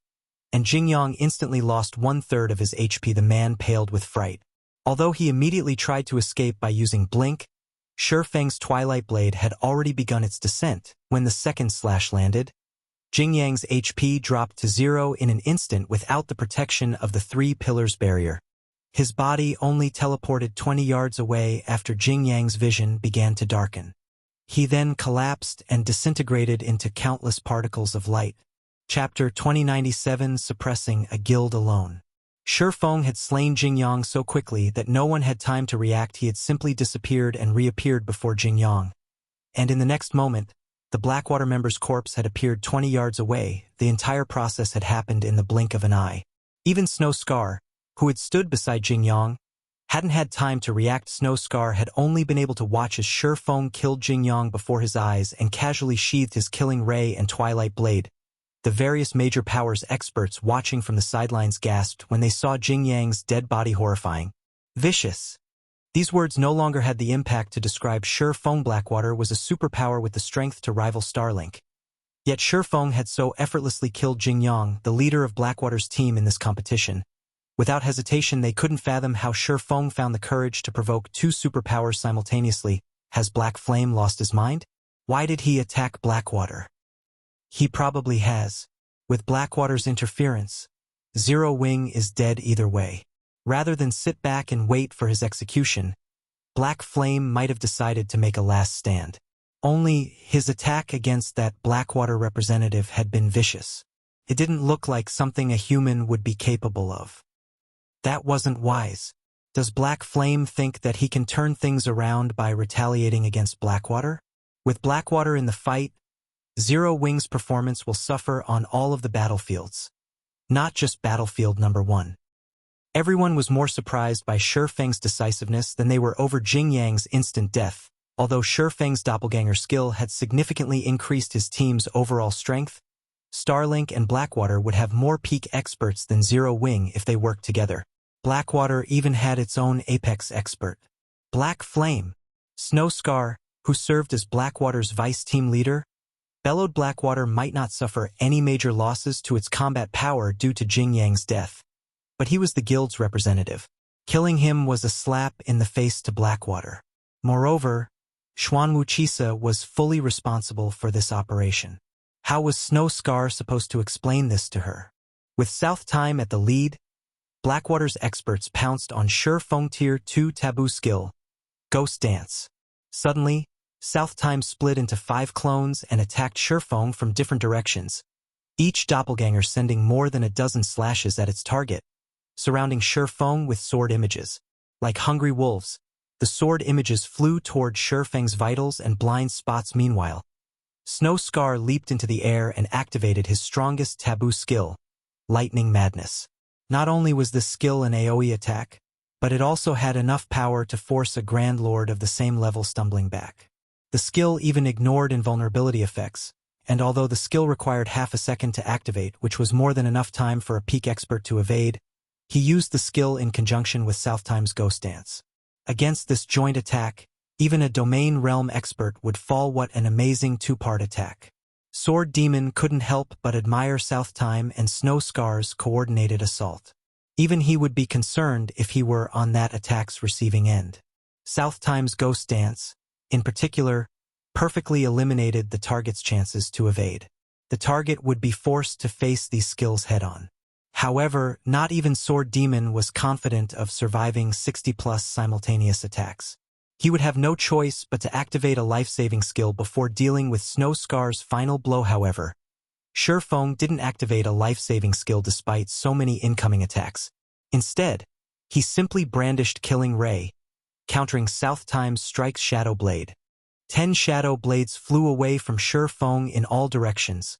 and Jingyang instantly lost 1/3 of his HP. The man paled with fright. Although he immediately tried to escape by using Blink, Shurfeng's Twilight Blade had already begun its descent. When the second slash landed, Jingyang's HP dropped to 0 in an instant without the protection of the 3 Pillars Barrier. His body only teleported 20 yards away after Jingyang's vision began to darken. He then collapsed and disintegrated into countless particles of light. Chapter 2097, Suppressing a Guild Alone. Shurfeng had slain Jingyang so quickly that no one had time to react. He had simply disappeared and reappeared before Jingyang. And in the next moment, the Blackwater member's corpse had appeared 20 yards away. The entire process had happened in the blink of an eye. Even Snow Scar, who had stood beside Jingyang, hadn't had time to react. Snow Scar had only been able to watch as Shurfeng killed Jingyang before his eyes and casually sheathed his killing ray and Twilight Blade. The various major powers experts watching from the sidelines gasped when they saw Jingyang's dead body. Horrifying. Vicious. These words no longer had the impact to describe Shurfeng. Blackwater was a superpower with the strength to rival Starlink. Yet Shurfeng had so effortlessly killed Jingyang, the leader of Blackwater's team in this competition. Without hesitation, they couldn't fathom how Shurfeng found the courage to provoke 2 superpowers simultaneously. Has Black Flame lost his mind? Why did he attack Blackwater? He probably has. With Blackwater's interference, Zero Wing is dead either way. Rather than sit back and wait for his execution, Black Flame might have decided to make a last stand. Only his attack against that Blackwater representative had been vicious. It didn't look like something a human would be capable of. That wasn't wise. Does Black Flame think that he can turn things around by retaliating against Blackwater? With Blackwater in the fight, Zero Wing's performance will suffer on all of the battlefields. Not just battlefield number 1. Everyone was more surprised by Shurfeng's decisiveness than they were over Jingyang's instant death. Although Shurfeng's doppelganger skill had significantly increased his team's overall strength, Starlink and Blackwater would have more peak experts than Zero Wing if they worked together. Blackwater even had its own apex expert. Black Flame. Snow Scar, who served as Blackwater's vice team leader, bellowed Blackwater might not suffer any major losses to its combat power due to Jingyang's death. But he was the guild's representative. Killing him was a slap in the face to Blackwater. Moreover, Xuanwu was fully responsible for this operation. How was Snow Scar supposed to explain this to her? With South Time at the lead, Blackwater's experts pounced on Shurfeng Tier 2 taboo skill, Ghost Dance. Suddenly, South Time split into 5 clones and attacked Shurfeng from different directions, each doppelganger sending more than a dozen slashes at its target, surrounding Shurfeng with sword images. Like hungry wolves, the sword images flew toward Shurfeng's vitals and blind spots. Meanwhile, Snow Scar leaped into the air and activated his strongest taboo skill, Lightning Madness. Not only was this skill an AoE attack, but it also had enough power to force a Grand Lord of the same level stumbling back. The skill even ignored invulnerability effects, and although the skill required half a second to activate, which was more than enough time for a peak expert to evade, he used the skill in conjunction with South Time's Ghost Dance. Against this joint attack, Even a domain realm expert would fall. What an amazing two-part attack. Sword Demon couldn't help but admire Southtime and Snow Scar's coordinated assault. Even he would be concerned if he were on that attack's receiving end. Southtime's Ghost Dance, in particular, perfectly eliminated the target's chances to evade. The target would be forced to face these skills head-on. However, not even Sword Demon was confident of surviving 60-plus simultaneous attacks. He would have no choice but to activate a life-saving skill before dealing with Snow Scar's final blow. However, Surefeng didn't activate a life-saving skill despite so many incoming attacks. Instead, he simply brandished Killing Ray, countering Southtime's Strike's Shadow Blade. 10 shadow blades flew away from Surefeng in all directions,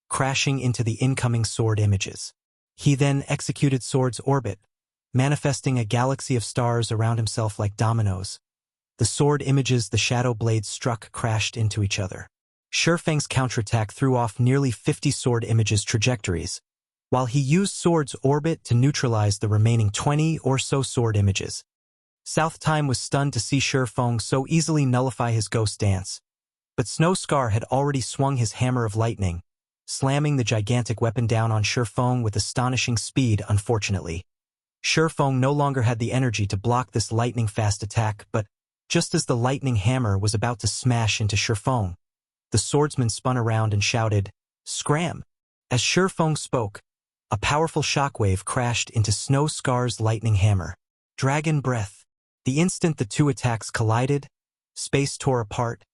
crashing into the incoming sword images. He then executed Sword's Orbit, manifesting a galaxy of stars around himself like dominoes. The sword images the shadow blades struck crashed into each other. Surefeng's counterattack threw off nearly 50 sword images trajectories, while he used Sword's Orbit to neutralize the remaining 20 or so sword images. Southtime was stunned to see Surefeng so easily nullify his Ghost Dance, but Snow Scar had already swung his Hammer of Lightning, slamming the gigantic weapon down on Surefeng with astonishing speed. Unfortunately, Surefeng no longer had the energy to block this lightning-fast attack, but just as the lightning hammer was about to smash into Surefeng, the swordsman spun around and shouted, "Scram!" As Surefeng spoke, a powerful shockwave crashed into Snow Scar's lightning hammer. Dragon Breath. The instant the two attacks collided, space tore apart,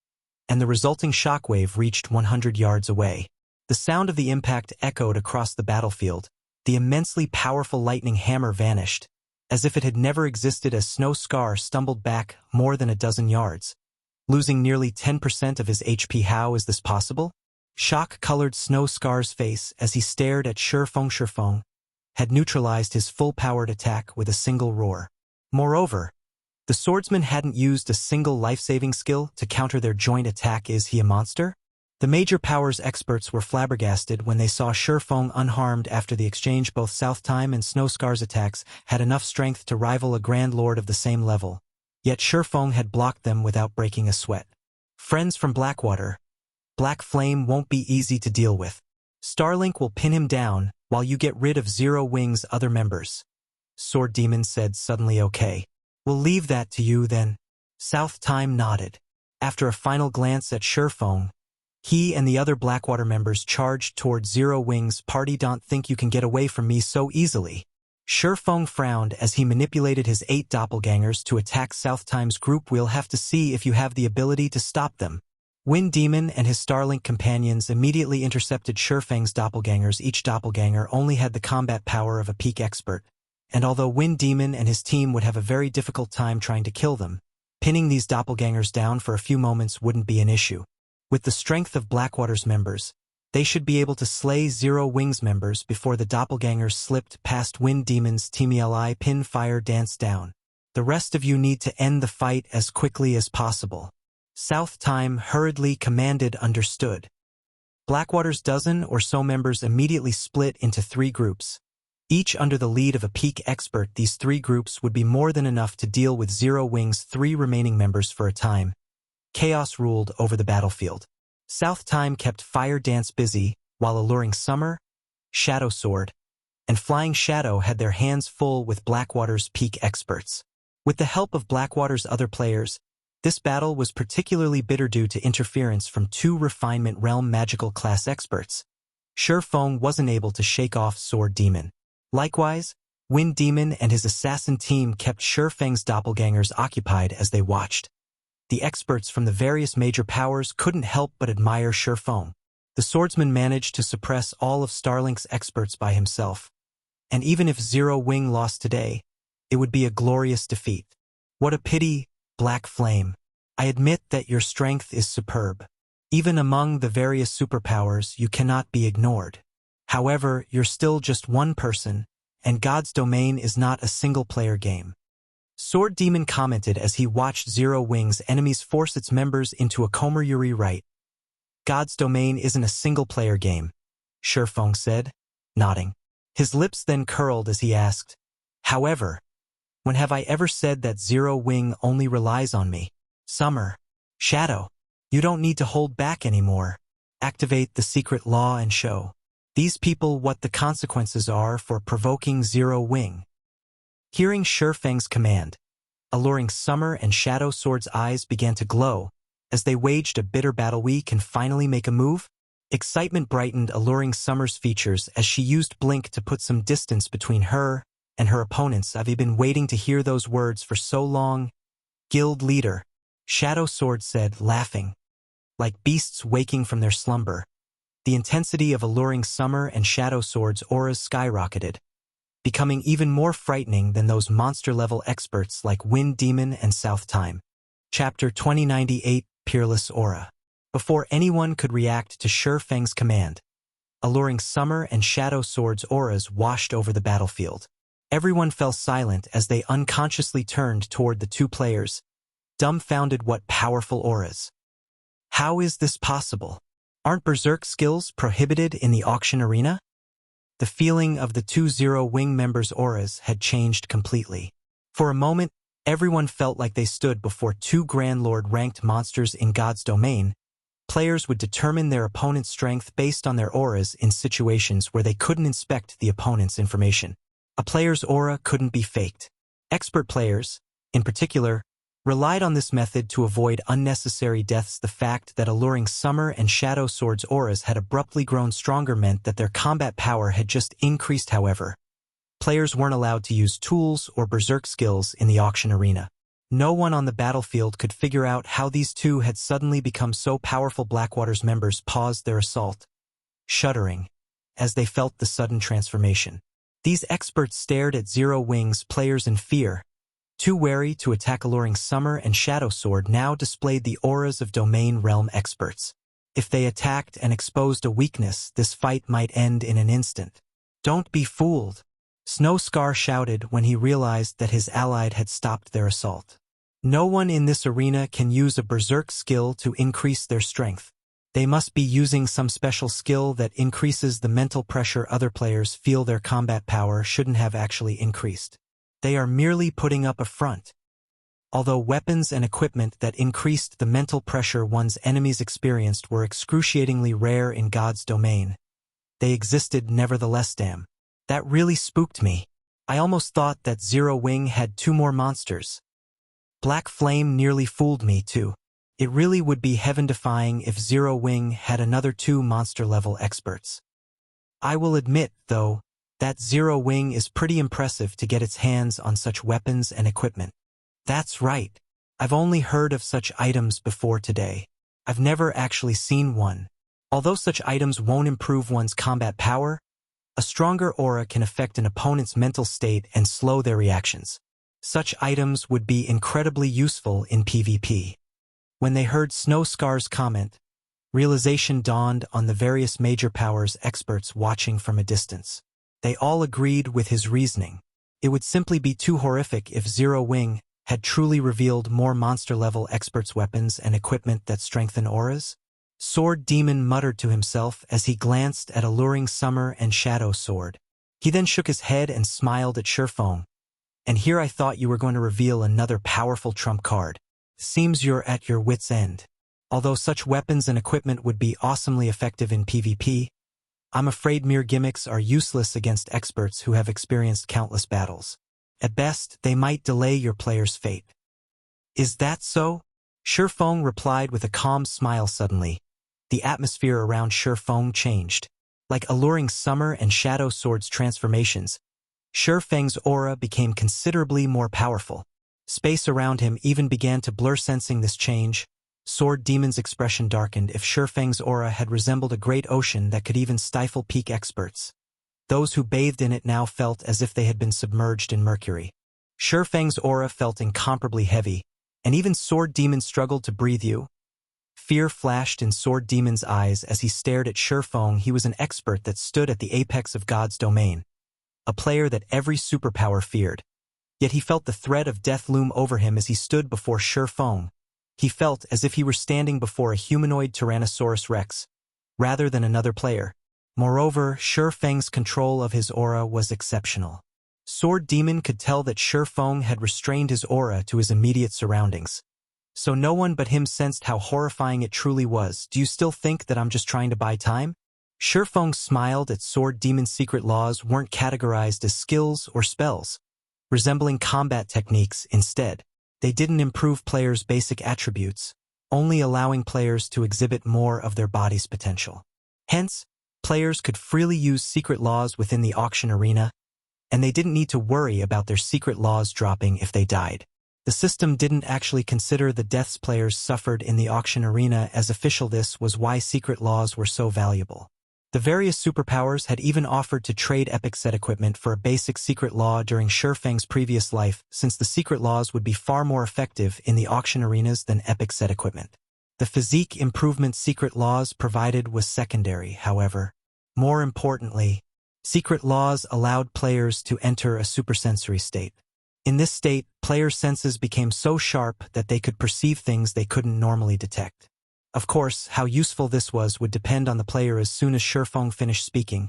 and the resulting shockwave reached 100 yards away. The sound of the impact echoed across the battlefield. The immensely powerful lightning hammer vanished, as if it had never existed as Snow Scar stumbled back more than a dozen yards, losing nearly 10% of his HP. How is this possible? Shock colored Snow Scar's face as he stared at Surefeng. Surefeng had neutralized his full-powered attack with a single roar. Moreover, the swordsman hadn't used a single life-saving skill to counter their joint attack. Is he a monster? The major powers experts were flabbergasted when they saw Surefeng unharmed after the exchange. Both Southtime and Snow Scar's attacks had enough strength to rival a Grand Lord of the same level, yet Surefeng had blocked them without breaking a sweat. Friends from Blackwater, Black Flame won't be easy to deal with. Starlink will pin him down while you get rid of Zero Wing's other members. Sword Demon said suddenly. Okay. We'll leave that to you then. Southtime nodded. After a final glance at Surefeng, he and the other Blackwater members charged toward Zero Wing's party. Don't think you can get away from me so easily. Surefeng frowned as he manipulated his 8 doppelgangers to attack Southtime's group. We'll have to see if you have the ability to stop them. Wind Demon and his Starlink companions immediately intercepted Surefeng's doppelgangers. Each doppelganger only had the combat power of a peak expert, and although Wind Demon and his team would have a very difficult time trying to kill them, pinning these doppelgangers down for a few moments wouldn't be an issue. With the strength of Blackwater's members, they should be able to slay Zero Wing's members before the doppelgangers slipped past Wind Demon's team. Pin Fire Dance down. The rest of you need to end the fight as quickly as possible. Southtime hurriedly commanded. Understood. Blackwater's dozen or so members immediately split into 3 groups, each under the lead of a peak expert. These 3 groups would be more than enough to deal with Zero Wing's 3 remaining members for a time. Chaos ruled over the battlefield. Southtime kept Fire Dance busy, while alluring Summer, Shadow Sword, and Flying Shadow had their hands full with Blackwater's peak experts. With the help of Blackwater's other players, this battle was particularly bitter due to interference from 2 Refinement Realm magical class experts. Surefeng wasn't able to shake off Sword Demon. Likewise, Wind Demon and his assassin team kept Surefeng's doppelgangers occupied as they watched. The experts from the various major powers couldn't help but admire Surefeng. The swordsman managed to suppress all of Starlink's experts by himself. And even if Zero Wing lost today, it would be a glorious defeat. What a pity, Black Flame. I admit that your strength is superb. Even among the various superpowers, you cannot be ignored. However, you're still just one person, and God's Domain is not a single-player game. Sword Demon commented as he watched Zero Wing's enemies force its members into a Komururi right. God's Domain isn't a single-player game, Surefeng said, nodding. His lips then curled as he asked, however, when have I ever said that Zero Wing only relies on me? Summer. Shadow. You don't need to hold back anymore. Activate the secret law and show these people what the consequences are for provoking Zero Wing. Hearing Shurfeng's command, alluring Summer and Shadow Sword's eyes began to glow as they waged a bitter battle. We can finally make a move? Excitement brightened alluring Summer's features as she used Blink to put some distance between her and her opponents. I've been waiting to hear those words for so long. Guild leader, Shadow Sword said, laughing. Like beasts waking from their slumber, the intensity of alluring Summer and Shadow Sword's auras skyrocketed, becoming even more frightening than those monster-level experts like Wind Demon and South Time. Chapter 2098, Peerless Aura. Before anyone could react to Shurfeng's command, alluring Summer and Shadow Sword's auras washed over the battlefield. Everyone fell silent as they unconsciously turned toward the two players, dumbfounded. What powerful auras! How is this possible? Aren't berserk skills prohibited in the auction arena? The feeling of the two Zero Wing members' auras had changed completely. For a moment, everyone felt like they stood before two Grand Lord-ranked monsters in God's domain. Players would determine their opponent's strength based on their auras in situations where they couldn't inspect the opponent's information. A player's aura couldn't be faked. Expert players, in particular, relied on this method to avoid unnecessary deaths. The fact that alluring Summer and Shadow Sword's auras had abruptly grown stronger meant that their combat power had just increased. However, players weren't allowed to use tools or berserk skills in the auction arena. No one on the battlefield could figure out how these two had suddenly become so powerful. Blackwater's members paused their assault, shuddering as they felt the sudden transformation. These experts stared at Zero Wing's players in fear. Too wary to attack, alluring Summer and Shadow Sword now displayed the auras of domain realm experts. If they attacked and exposed a weakness, this fight might end in an instant. Don't be fooled, Snowscar shouted when he realized that his ally had stopped their assault. No one in this arena can use a berserk skill to increase their strength. They must be using some special skill that increases the mental pressure. Other players feel their combat power shouldn't have actually increased. They are merely putting up a front. Although weapons and equipment that increased the mental pressure one's enemies experienced were excruciatingly rare in God's domain, they existed nevertheless. Damn. That really spooked me. I almost thought that Zero Wing had two more monsters. Black Flame nearly fooled me too. It really would be heaven-defying if Zero Wing had another two monster-level experts. I will admit, though, that Zero Wing is pretty impressive to get its hands on such weapons and equipment. That's right. I've only heard of such items before today. I've never actually seen one. Although such items won't improve one's combat power, a stronger aura can affect an opponent's mental state and slow their reactions. Such items would be incredibly useful in PvP. When they heard Snowscar's comment, realization dawned on the various major powers experts watching from a distance. They all agreed with his reasoning. It would simply be too horrific if Zero Wing had truly revealed more monster-level experts' weapons and equipment that strengthen auras. Sword Demon muttered to himself as he glanced at alluring Summer and Shadow Sword. He then shook his head and smiled at Shurfeng. And here I thought you were going to reveal another powerful trump card. Seems you're at your wit's end. Although such weapons and equipment would be awesomely effective in PvP, I'm afraid mere gimmicks are useless against experts who have experienced countless battles. At best, they might delay your player's fate. Is that so? Shurfeng replied with a calm smile. Suddenly, the atmosphere around Shurfeng changed. Like alluring Summer and Shadow Sword's transformations, Shurfeng's aura became considerably more powerful. Space around him even began to blur. Sensing this change, Sword Demon's expression darkened. If Shurfeng's aura had resembled a great ocean that could even stifle peak experts, those who bathed in it now felt as if they had been submerged in mercury. Shurfeng's aura felt incomparably heavy, and even Sword Demon struggled to breathe. Fear flashed in Sword Demon's eyes as he stared at Shurfeng. He was an expert that stood at the apex of God's domain, a player that every superpower feared. Yet he felt the threat of death loom over him as he stood before Shurfeng. He felt as if he were standing before a humanoid Tyrannosaurus Rex, rather than another player. Moreover, Shurfeng's control of his aura was exceptional. Sword Demon could tell that Shurfeng had restrained his aura to his immediate surroundings. So no one but him sensed how horrifying it truly was. Do you still think that I'm just trying to buy time? Shurfeng smiled at Sword Demon's secret laws weren't categorized as skills or spells, resembling combat techniques instead. They didn't improve players' basic attributes, only allowing players to exhibit more of their body's potential. Hence, players could freely use secret laws within the auction arena, and they didn't need to worry about their secret laws dropping if they died. The system didn't actually consider the deaths players suffered in the auction arena as official. This was why secret laws were so valuable. The various superpowers had even offered to trade epic set equipment for a basic secret law during Shurfeng's previous life, since the secret laws would be far more effective in the auction arenas than epic set equipment. The physique improvement secret laws provided was secondary, however. More importantly, secret laws allowed players to enter a supersensory state. In this state, players' senses became so sharp that they could perceive things they couldn't normally detect. Of course, how useful this was would depend on the player. As soon as Shurfeng finished speaking,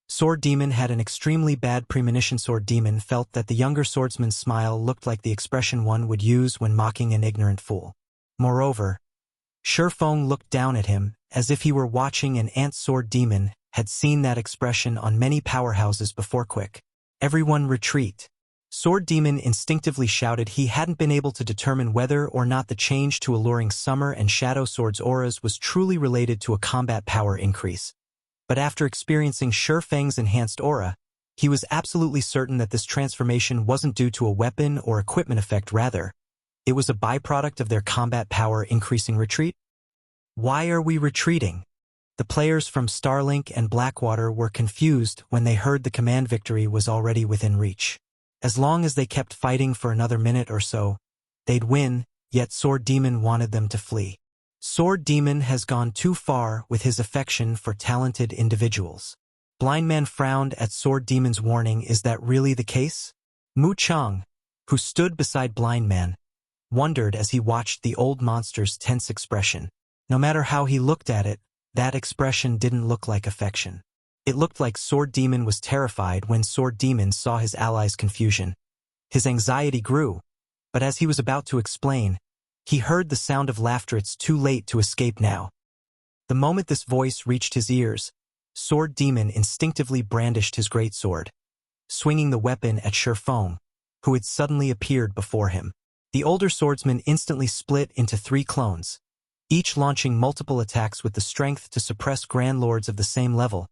Sword Demon had an extremely bad premonition. Sword Demon felt that the younger swordsman's smile looked like the expression one would use when mocking an ignorant fool. Moreover, Shurfeng looked down at him, as if he were watching an ant. Sword Demon had seen that expression on many powerhouses before. Quick, everyone retreat. Sword Demon instinctively shouted. He hadn't been able to determine whether or not the change to alluring summer and shadow swords auras was truly related to a combat power increase. But after experiencing Shurfeng's enhanced aura, he was absolutely certain that this transformation wasn't due to a weapon or equipment effect. Rather, it was a byproduct of their combat power increasing. Retreat? Why are we retreating? The players from Starlink and Blackwater were confused when they heard the command. Victory was already within reach. As long as they kept fighting for another minute or so, they'd win, yet Sword Demon wanted them to flee. Sword Demon has gone too far with his affection for talented individuals. Blind Man frowned at Sword Demon's warning. Is that really the case? Mu Chang, who stood beside Blind Man, wondered as he watched the old monster's tense expression. No matter how he looked at it, that expression didn't look like affection. It looked like Sword Demon was terrified. When Sword Demon saw his allies' confusion, his anxiety grew, but as he was about to explain, he heard the sound of laughter. It's too late to escape now. The moment this voice reached his ears, Sword Demon instinctively brandished his greatsword, swinging the weapon at Shurfeng, who had suddenly appeared before him. The older swordsman instantly split into 3 clones, each launching multiple attacks with the strength to suppress Grand Lords of the same level.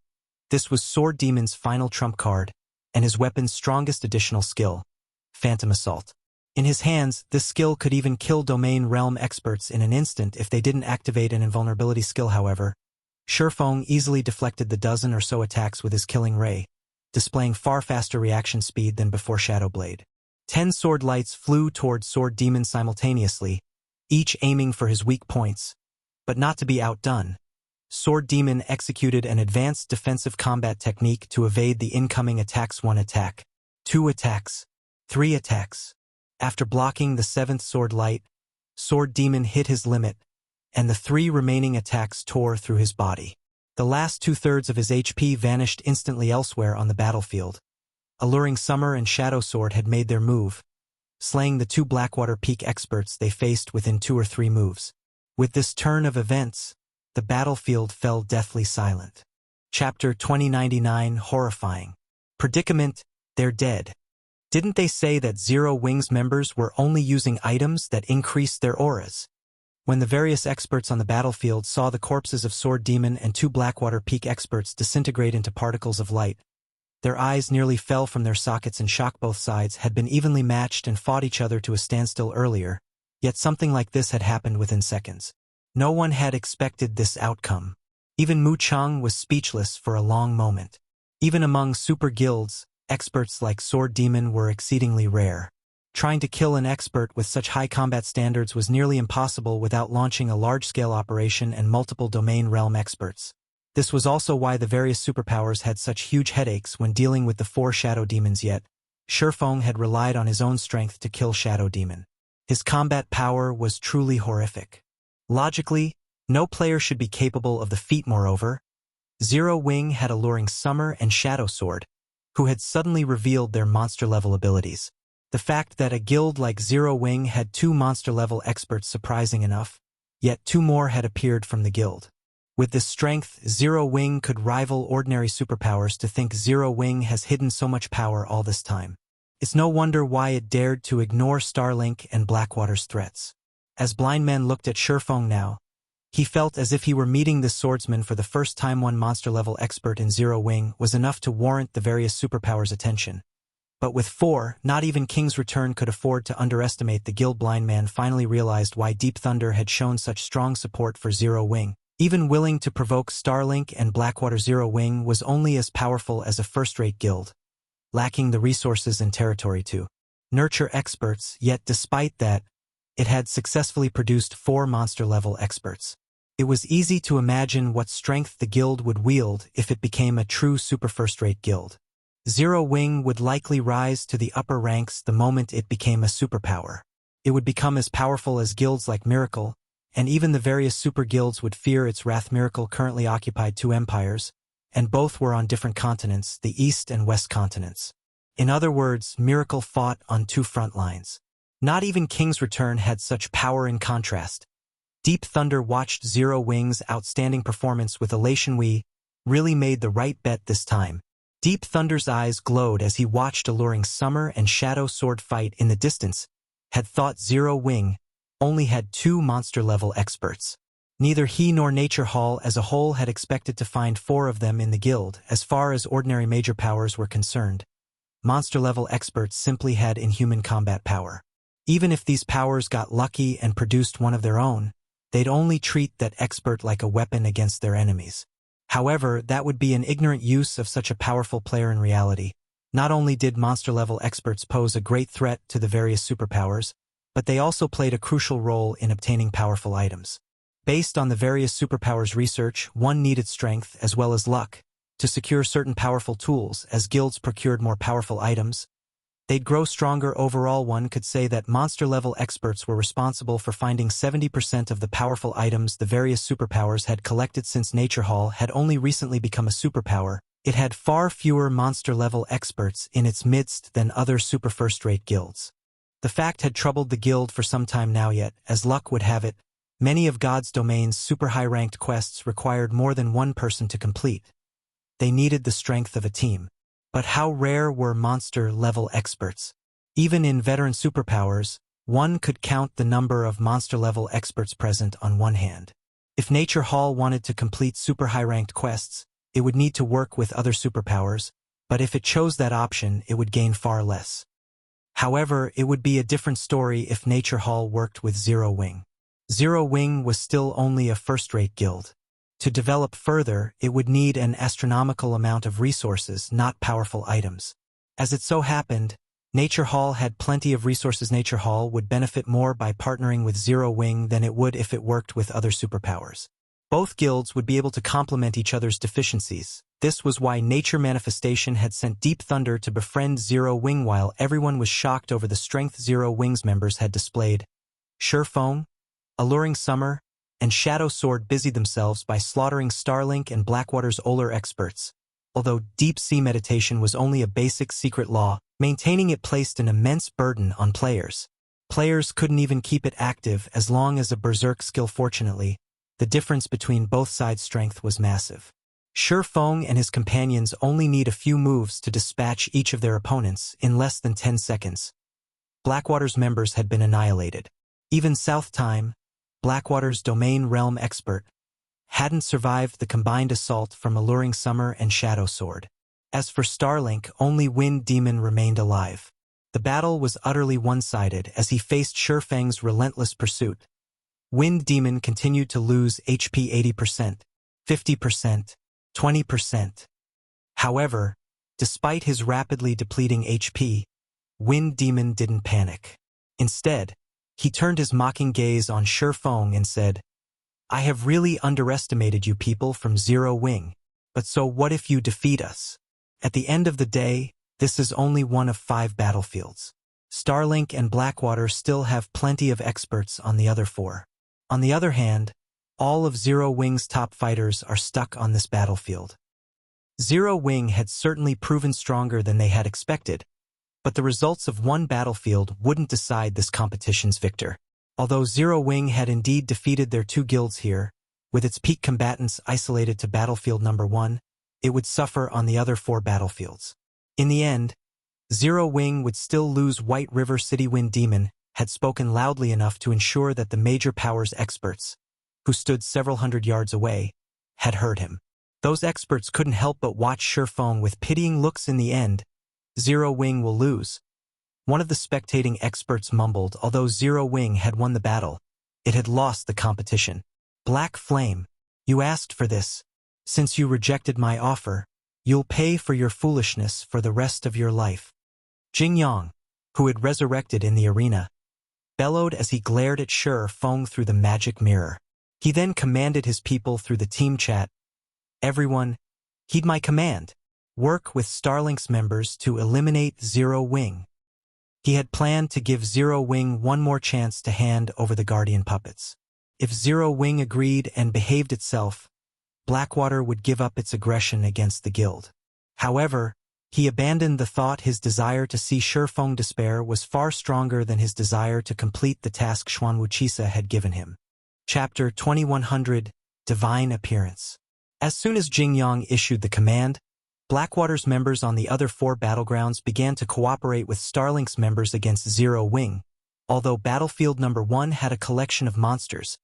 This was Sword Demon's final trump card, and his weapon's strongest additional skill, Phantom Assault. In his hands, this skill could even kill Domain Realm experts in an instant if they didn't activate an invulnerability skill. However, Shurfeng easily deflected the dozen or so attacks with his killing ray, displaying far faster reaction speed than before Shadow Blade. 10 sword lights flew towards Sword Demon simultaneously, each aiming for his weak points, but not to be outdone. Sword Demon executed an advanced defensive combat technique to evade the incoming attacks. 1 attack, 2 attacks, 3 attacks. After blocking the 7th sword light, Sword Demon hit his limit, and the 3 remaining attacks tore through his body. The last 2/3 of his HP vanished instantly elsewhere on the battlefield. Alluring Summer and Shadow Sword had made their move, slaying the 2 Blackwater Peak experts they faced within 2 or 3 moves. With this turn of events, the battlefield fell deathly silent. Chapter 2099 Horrifying. Predicament, they're dead. Didn't they say that Zero Wings members were only using items that increased their auras? When the various experts on the battlefield saw the corpses of Sword Demon and 2 Blackwater Peak experts disintegrate into particles of light, their eyes nearly fell from their sockets in shock. Both sides had been evenly matched and fought each other to a standstill earlier, yet something like this had happened within seconds. No one had expected this outcome. Even Mu Chang was speechless for a long moment. Even among super guilds, experts like Sword Demon were exceedingly rare. Trying to kill an expert with such high combat standards was nearly impossible without launching a large-scale operation and multiple domain realm experts. This was also why the various superpowers had such huge headaches when dealing with the 4 Shadow Demons. Yet, Shurfeng had relied on his own strength to kill Shadow Demon. His combat power was truly horrific. Logically, no player should be capable of the feat. Moreover, Zero Wing had alluring Summer and Shadow Sword, who had suddenly revealed their monster-level abilities. The fact that a guild like Zero Wing had 2 monster-level experts surprising enough, yet 2 more had appeared from the guild. With this strength, Zero Wing could rival ordinary superpowers. To think Zero Wing has hidden so much power all this time. It's no wonder why it dared to ignore Starlink and Blackwater's threats. As Blind Man looked at Shurfeng now, he felt as if he were meeting this swordsman for the first time. 1 monster-level expert in Zero Wing was enough to warrant the various superpowers' attention. But with 4, not even King's Return could afford to underestimate the guild. Blind Man finally realized why Deep Thunder had shown such strong support for Zero Wing. Even willing to provoke Starlink and Blackwater, Zero Wing was only as powerful as a first-rate guild, lacking the resources and territory to nurture experts. Yet despite that, it had successfully produced 4 monster-level experts. It was easy to imagine what strength the guild would wield if it became a true super first-rate guild. Zero Wing would likely rise to the upper ranks the moment it became a superpower. It would become as powerful as guilds like Miracle, and even the various super guilds would fear its wrath. Miracle currently occupied 2 empires, and both were on different continents, the East and West continents. In other words, Miracle fought on 2 front lines. Not even King's Return had such power. In contrast, Deep Thunder watched Zero Wing's outstanding performance with elation. We really made the right bet this time. Deep Thunder's eyes glowed as he watched alluring Summer and Shadow Sword fight in the distance. Had thought Zero Wing only had 2 monster-level experts. Neither he nor Nature Hall as a whole had expected to find 4 of them in the guild. As far as ordinary major powers were concerned, monster-level experts simply had inhuman combat power. Even if these powers got lucky and produced one of their own, they'd only treat that expert like a weapon against their enemies. However, that would be an ignorant use of such a powerful player. In reality, not only did monster-level experts pose a great threat to the various superpowers, but they also played a crucial role in obtaining powerful items. Based on the various superpowers research, one needed strength as well as luck to secure certain powerful tools. As guilds procured more powerful items, they'd grow stronger overall. One could say that monster-level experts were responsible for finding 70% of the powerful items the various superpowers had collected. Since Nature Hall had only recently become a superpower, it had far fewer monster-level experts in its midst than other super first-rate guilds. The fact had troubled the guild for some time now, yet, as luck would have it, many of God's domain's super high-ranked quests required more than one person to complete. They needed the strength of a team. But how rare were monster-level experts? Even in veteran superpowers, one could count the number of monster-level experts present on one hand. If Nature Hall wanted to complete super high-ranked quests, it would need to work with other superpowers, but if it chose that option, it would gain far less. However, it would be a different story if Nature Hall worked with Zero Wing. Zero Wing was still only a first-rate guild. To develop further, it would need an astronomical amount of resources, not powerful items. As it so happened, Nature Hall had plenty of resources. Nature Hall would benefit more by partnering with Zero Wing than it would if it worked with other superpowers. Both guilds would be able to complement each other's deficiencies. This was why Nature Manifestation had sent Deep Thunder to befriend Zero Wing. While everyone was shocked over the strength Zero Wing's members had displayed, Shurfeng, Alluring Summer, and Shadow Sword busied themselves by slaughtering Starlink and Blackwater's Oler experts. Although deep sea meditation was only a basic secret law, maintaining it placed an immense burden on players. Players couldn't even keep it active as long as a berserk skill. Fortunately, the difference between both sides' strength was massive. Shurfeng and his companions only need a few moves to dispatch each of their opponents in less than 10 seconds. Blackwater's members had been annihilated. Even South Time, Blackwater's domain realm expert, hadn't survived the combined assault from Alluring Summer and Shadow Sword. As for Starlink, only Wind Demon remained alive. The battle was utterly one-sided as he faced Shurfeng's relentless pursuit. Wind Demon continued to lose HP 80%, 50%, 20%. However, despite his rapidly depleting HP, Wind Demon didn't panic. Instead, he turned his mocking gaze on Shurfeng and said, "I have really underestimated you people from Zero Wing, but so what if you defeat us? At the end of the day, this is only one of 5 battlefields. Starlink and Blackwater still have plenty of experts on the other 4. On the other hand, all of Zero Wing's top fighters are stuck on this battlefield." Zero Wing had certainly proven stronger than they had expected, But the results of one battlefield wouldn't decide this competition's victor. Although Zero Wing had indeed defeated their two guilds here, with its peak combatants isolated to battlefield number 1, it would suffer on the other 4 battlefields. In the end, Zero Wing would still lose. White River City Wind Demon had spoken loudly enough to ensure that the major powers experts, who stood several hundred yards away, had heard him. Those experts couldn't help but watch Shurfeng with pitying looks. In the end, Zero Wing will lose. One of the spectating experts mumbled. Although Zero Wing had won the battle, it had lost the competition. Black Flame, you asked for this. Since you rejected my offer, you'll pay for your foolishness for the rest of your life. Jing Yang, who had resurrected in the arena, bellowed as he glared at Shurfeng through the magic mirror. He then commanded his people through the team chat, "Everyone, heed my command. Work with Starlink's members to eliminate Zero Wing." He had planned to give Zero Wing one more chance to hand over the guardian puppets. If Zero Wing agreed and behaved itself, Blackwater would give up its aggression against the guild. However, he abandoned the thought. His desire to see Shurfeng despair was far stronger than his desire to complete the task Xuanwuchisa had given him. Chapter 2100, Divine Appearance. As soon as Jing Yang issued the command, Blackwater's members on the other 4 battlegrounds began to cooperate with Starlink's members against Zero Wing. Although battlefield number 1 had a collection of monsters,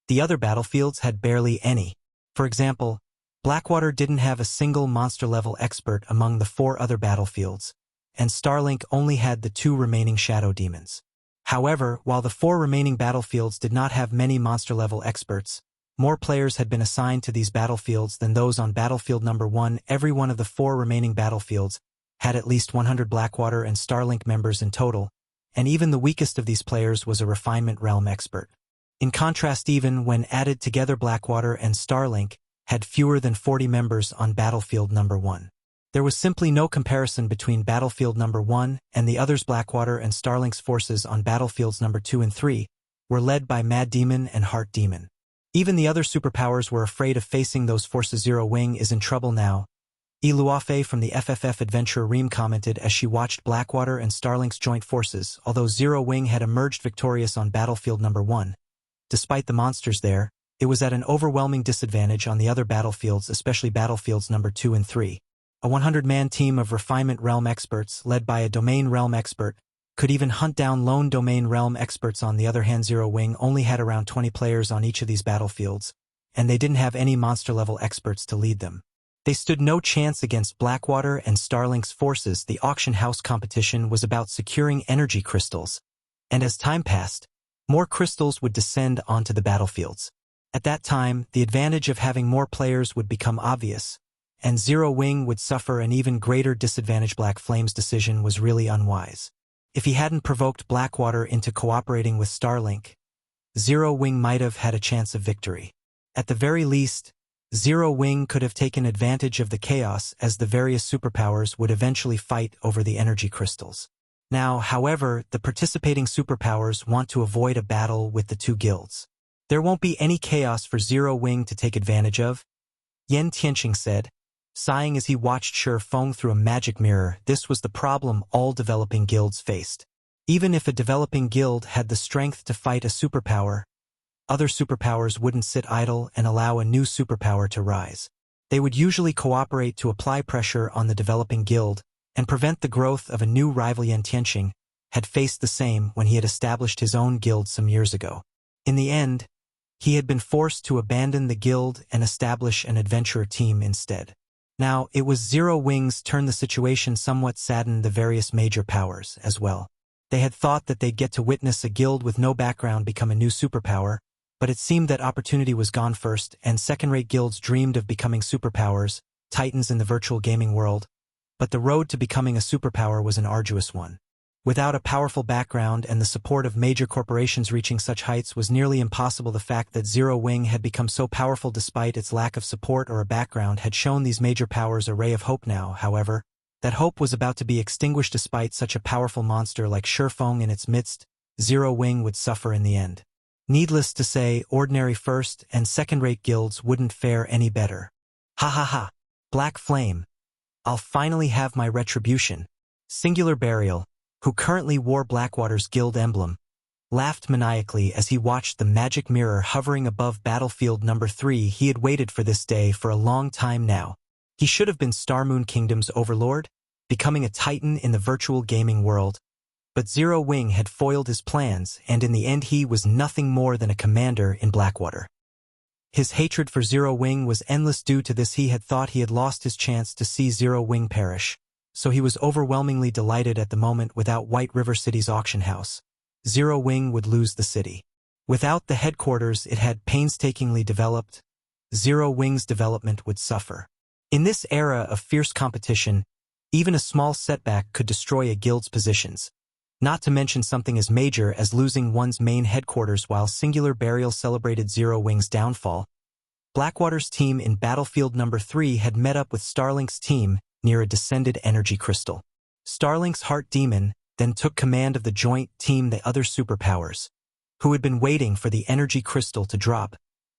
the other battlefields had barely any. For example, Blackwater didn't have a single monster-level expert among the 4 other battlefields, and Starlink only had the 2 remaining shadow demons. However, while the 4 remaining battlefields did not have many monster-level experts, more players had been assigned to these battlefields than those on battlefield number 1. Every one of the 4 remaining battlefields had at least 100 Blackwater and Starlink members in total, and even the weakest of these players was a Refinement Realm expert. In contrast, even when added together, Blackwater and Starlink had fewer than 40 members on battlefield number 1. There was simply no comparison between battlefield number 1 and the others. Blackwater and Starlink's forces on battlefields number 2 and 3 were led by Mad Demon and Heart Demon. Even the other superpowers were afraid of facing those forces. Zero Wing is in trouble now, Luafei from the FFF Adventure Ream commented as she watched Blackwater and Starlink's joint forces. Although Zero Wing had emerged victorious on battlefield number 1, despite the monsters there, it was at an overwhelming disadvantage on the other battlefields, especially battlefields number 2 and 3. A 100-man team of Refinement Realm experts, led by a Domain Realm expert, could even hunt down lone Domain Realm experts. On the other hand, Zero Wing only had around 20 players on each of these battlefields, and they didn't have any monster-level experts to lead them. They stood no chance against Blackwater and Starlink's forces. The auction house competition was about securing energy crystals, and as time passed, more crystals would descend onto the battlefields. At that time, the advantage of having more players would become obvious, and Zero Wing would suffer an even greater disadvantage. Black Flame's decision was really unwise. If he hadn't provoked Blackwater into cooperating with Starlink, Zero Wing might have had a chance of victory. At the very least, Zero Wing could have taken advantage of the chaos, as the various superpowers would eventually fight over the energy crystals. Now, however, the participating superpowers want to avoid a battle with the 2 guilds. There won't be any chaos for Zero Wing to take advantage of, Yen Tianqing said, sighing as he watched Shurfeng through a magic mirror. This was the problem all developing guilds faced. Even if a developing guild had the strength to fight a superpower, other superpowers wouldn't sit idle and allow a new superpower to rise. They would usually cooperate to apply pressure on the developing guild and prevent the growth of a new rival. Yen Tianqing had faced the same when he had established his own guild some years ago. In the end, he had been forced to abandon the guild and establish an adventurer team instead. Now, it was Zero Wing's turn. The situation somewhat saddened the various major powers as well. They had thought that they'd get to witness a guild with no background become a new superpower, but it seemed that opportunity was gone. First and second-rate guilds dreamed of becoming superpowers, titans in the virtual gaming world, but the road to becoming a superpower was an arduous one. Without a powerful background and the support of major corporations, reaching such heights was nearly impossible. The fact that Zero Wing had become so powerful despite its lack of support or a background had shown these major powers a ray of hope. Now, however, that hope was about to be extinguished. Despite such a powerful monster like Shurfeng in its midst, Zero Wing would suffer in the end. Needless to say, ordinary first and second-rate guilds wouldn't fare any better. Ha ha ha! Black Flame! I'll finally have my retribution. Singular Burial, who currently wore Blackwater's guild emblem, laughed maniacally as he watched the magic mirror hovering above battlefield number 3. He had waited for this day for a long time now. He should have been Starmoon Kingdom's overlord, becoming a titan in the virtual gaming world. But Zero Wing had foiled his plans, and in the end he was nothing more than a commander in Blackwater. His hatred for Zero Wing was endless. Due to this, he had thought he had lost his chance to see Zero Wing perish, so he was overwhelmingly delighted at the moment. Without White River City's auction house, Zero Wing would lose the city. Without the headquarters it had painstakingly developed, Zero Wing's development would suffer. In this era of fierce competition, even a small setback could destroy a guild's positions, not to mention something as major as losing one's main headquarters. While Singular Burial celebrated Zero Wing's downfall, Blackwater's team in battlefield number 3 had met up with Starlink's team near a descended energy crystal. Starlink's Heart Demon then took command of the joint team. The other superpowers, who had been waiting for the energy crystal to drop,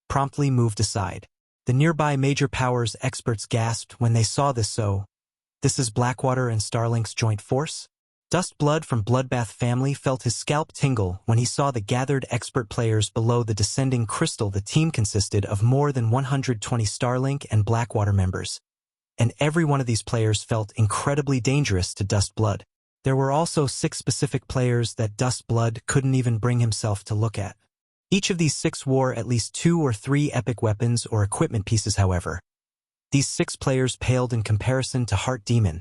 promptly moved aside. The nearby major powers experts gasped when they saw this. So, this is Blackwater and Starlink's joint force? Dustblood from Bloodbath family felt his scalp tingle when he saw the gathered expert players below the descending crystal. The team consisted of more than 120 Starlink and Blackwater members, and every one of these players felt incredibly dangerous to Dustblood. There were also 6 specific players that Dustblood couldn't even bring himself to look at. Each of these 6 wore at least 2 or 3 epic weapons or equipment pieces. However, these 6 players paled in comparison to Heart Demon,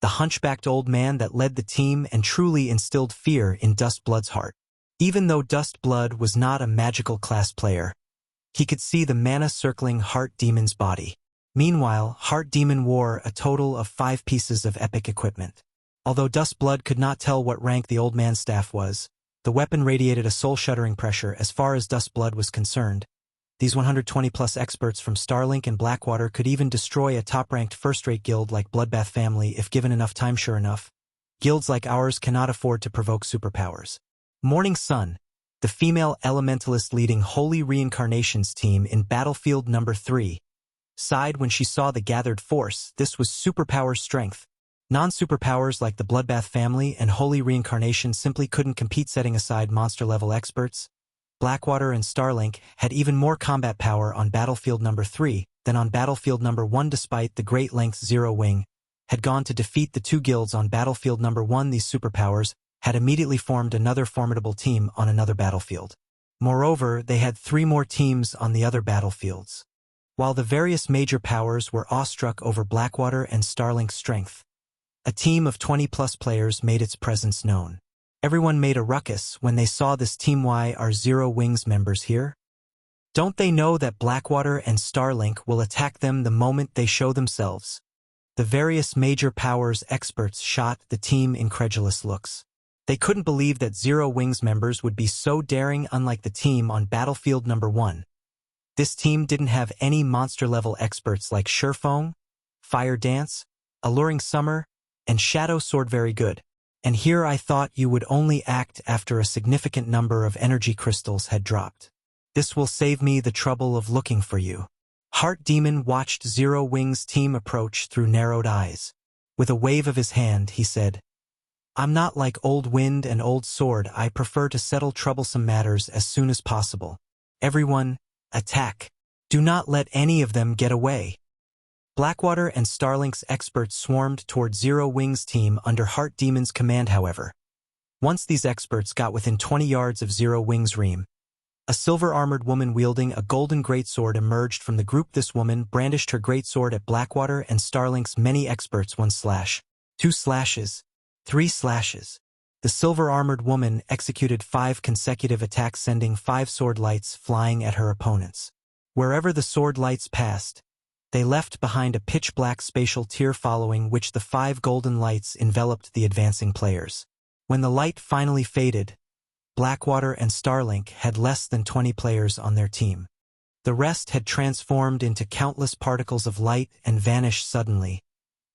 the hunchbacked old man that led the team and truly instilled fear in Dustblood's heart. Even though Dustblood was not a magical class player, he could see the mana circling Heart Demon's body. Meanwhile, Heart Demon wore a total of 5 pieces of epic equipment. Although Dustblood could not tell what rank the old man's staff was, the weapon radiated a soul-shuddering pressure as far as Dustblood was concerned. These 120-plus experts from Starlink and Blackwater could even destroy a top-ranked first-rate guild like Bloodbath family if given enough time. Sure enough, guilds like ours cannot afford to provoke superpowers. Morning Sun, the female elementalist leading Holy Reincarnation's team in battlefield number 3, sighed when she saw the gathered force. This was superpower strength. Non-superpowers like the Bloodbath family and Holy Reincarnation simply couldn't compete. Setting aside monster-level experts, Blackwater and Starlink had even more combat power on battlefield number 3 than on battlefield number 1. Despite the great lengths Zero Wing had gone to defeat the 2 guilds on battlefield number 1, these superpowers had immediately formed another formidable team on another battlefield. Moreover, they had 3 more teams on the other battlefields. While the various major powers were awestruck over Blackwater and Starlink's strength, a team of 20-plus players made its presence known. Everyone made a ruckus when they saw this team. Why are Zero Wing's members here? Don't they know that Blackwater and Starlink will attack them the moment they show themselves? The various major powers experts shot the team incredulous looks. They couldn't believe that Zero Wing's members would be so daring. Unlike the team on battlefield number 1, this team didn't have any monster-level experts like Surefong, Fire Dance, Alluring Summer, and Shadow Sword. Very good. And here I thought you would only act after a significant number of energy crystals had dropped. This will save me the trouble of looking for you. Heart Demon watched Zero Wing's team approach through narrowed eyes. With a wave of his hand, he said, "I'm not like Old Wind and Old Sword. I prefer to settle troublesome matters as soon as possible. Everyone, attack. Do not let any of them get away." Blackwater and Starlink's experts swarmed toward Zero Wing's team under Heart Demon's command. However, once these experts got within 20 yards of Zero Wing's ream, a silver-armored woman wielding a golden greatsword emerged from the group. This woman brandished her greatsword at Blackwater and Starlink's many experts. 1 slash, 2 slashes, 3 slashes. The silver-armored woman executed 5 consecutive attacks, sending 5 sword lights flying at her opponents. Wherever the sword lights passed, they left behind a pitch-black spatial tear following which the 5 golden lights enveloped the advancing players. When the light finally faded, Blackwater and Starlink had less than 20 players on their team. The rest had transformed into countless particles of light and vanished suddenly.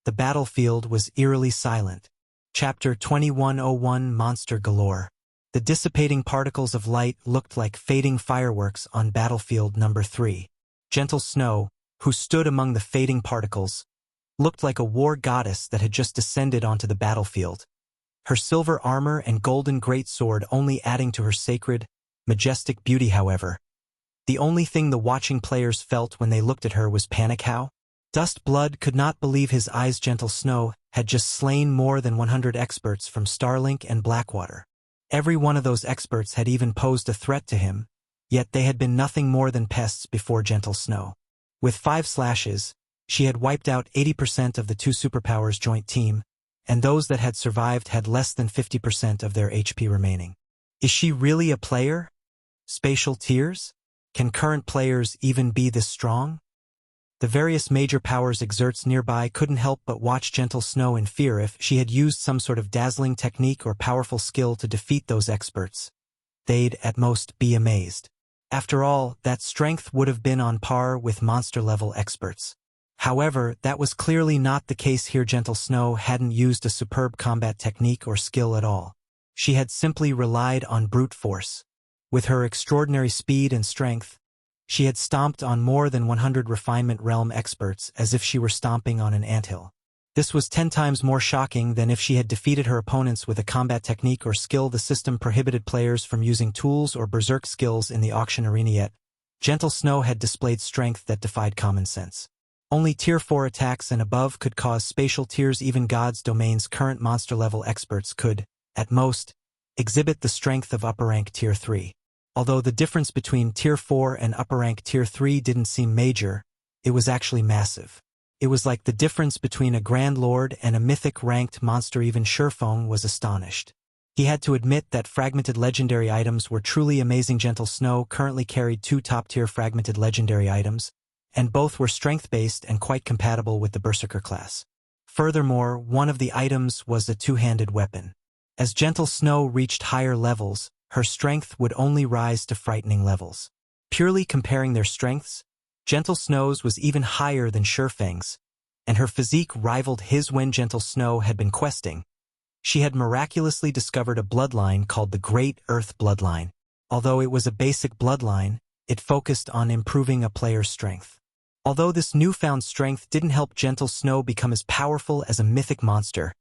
The battlefield was eerily silent. Chapter 2101 Monster Galore. The dissipating particles of light looked like fading fireworks on battlefield number 3. Gentle Snow, who stood among the fading particles, looked like a war goddess that had just descended onto the battlefield. Her silver armor and golden greatsword only adding to her sacred, majestic beauty, however. The only thing the watching players felt when they looked at her was panic. How? Dustblood could not believe his eyes. Gentle Snow had just slain more than 100 experts from Starlink and Blackwater. Every one of those experts had even posed a threat to him, yet they had been nothing more than pests before Gentle Snow. With 5 slashes, she had wiped out 80% of the 2 superpowers joint team, and those that had survived had less than 50% of their HP remaining. Is she really a player? Spatial tears? Can current players even be this strong? The various major powers exerts nearby couldn't help but watch Gentle Snow in fear. If she had used some sort of dazzling technique or powerful skill to defeat those experts, they'd at most be amazed. After all, that strength would have been on par with monster-level experts. However, that was clearly not the case here. Gentle Snow hadn't used a superb combat technique or skill at all. She had simply relied on brute force. With her extraordinary speed and strength, she had stomped on more than 100 Refinement Realm experts as if she were stomping on an anthill. This was 10 times more shocking than if she had defeated her opponents with a combat technique or skill. The system prohibited players from using tools or berserk skills in the auction arena, yet Gentle Snow had displayed strength that defied common sense. Only Tier 4 attacks and above could cause spatial tears. Even God's Domain's current monster-level experts could, at most, exhibit the strength of upper-rank Tier 3. Although the difference between Tier 4 and upper-rank Tier 3 didn't seem major, it was actually massive. It was like the difference between a Grand Lord and a mythic-ranked monster. Even Surefong was astonished. He had to admit that fragmented legendary items were truly amazing. Gentle Snow currently carried 2 top-tier fragmented legendary items, and both were strength-based and quite compatible with the Berserker class. Furthermore, one of the items was a 2-handed weapon. As Gentle Snow reached higher levels, her strength would only rise to frightening levels. Purely comparing their strengths, Gentle Snow's was even higher than Surefang's, and her physique rivaled his. When Gentle Snow had been questing, she had miraculously discovered a bloodline called the Great Earth Bloodline. Although it was a basic bloodline, it focused on improving a player's strength. Although this newfound strength didn't help Gentle Snow become as powerful as a mythic monster,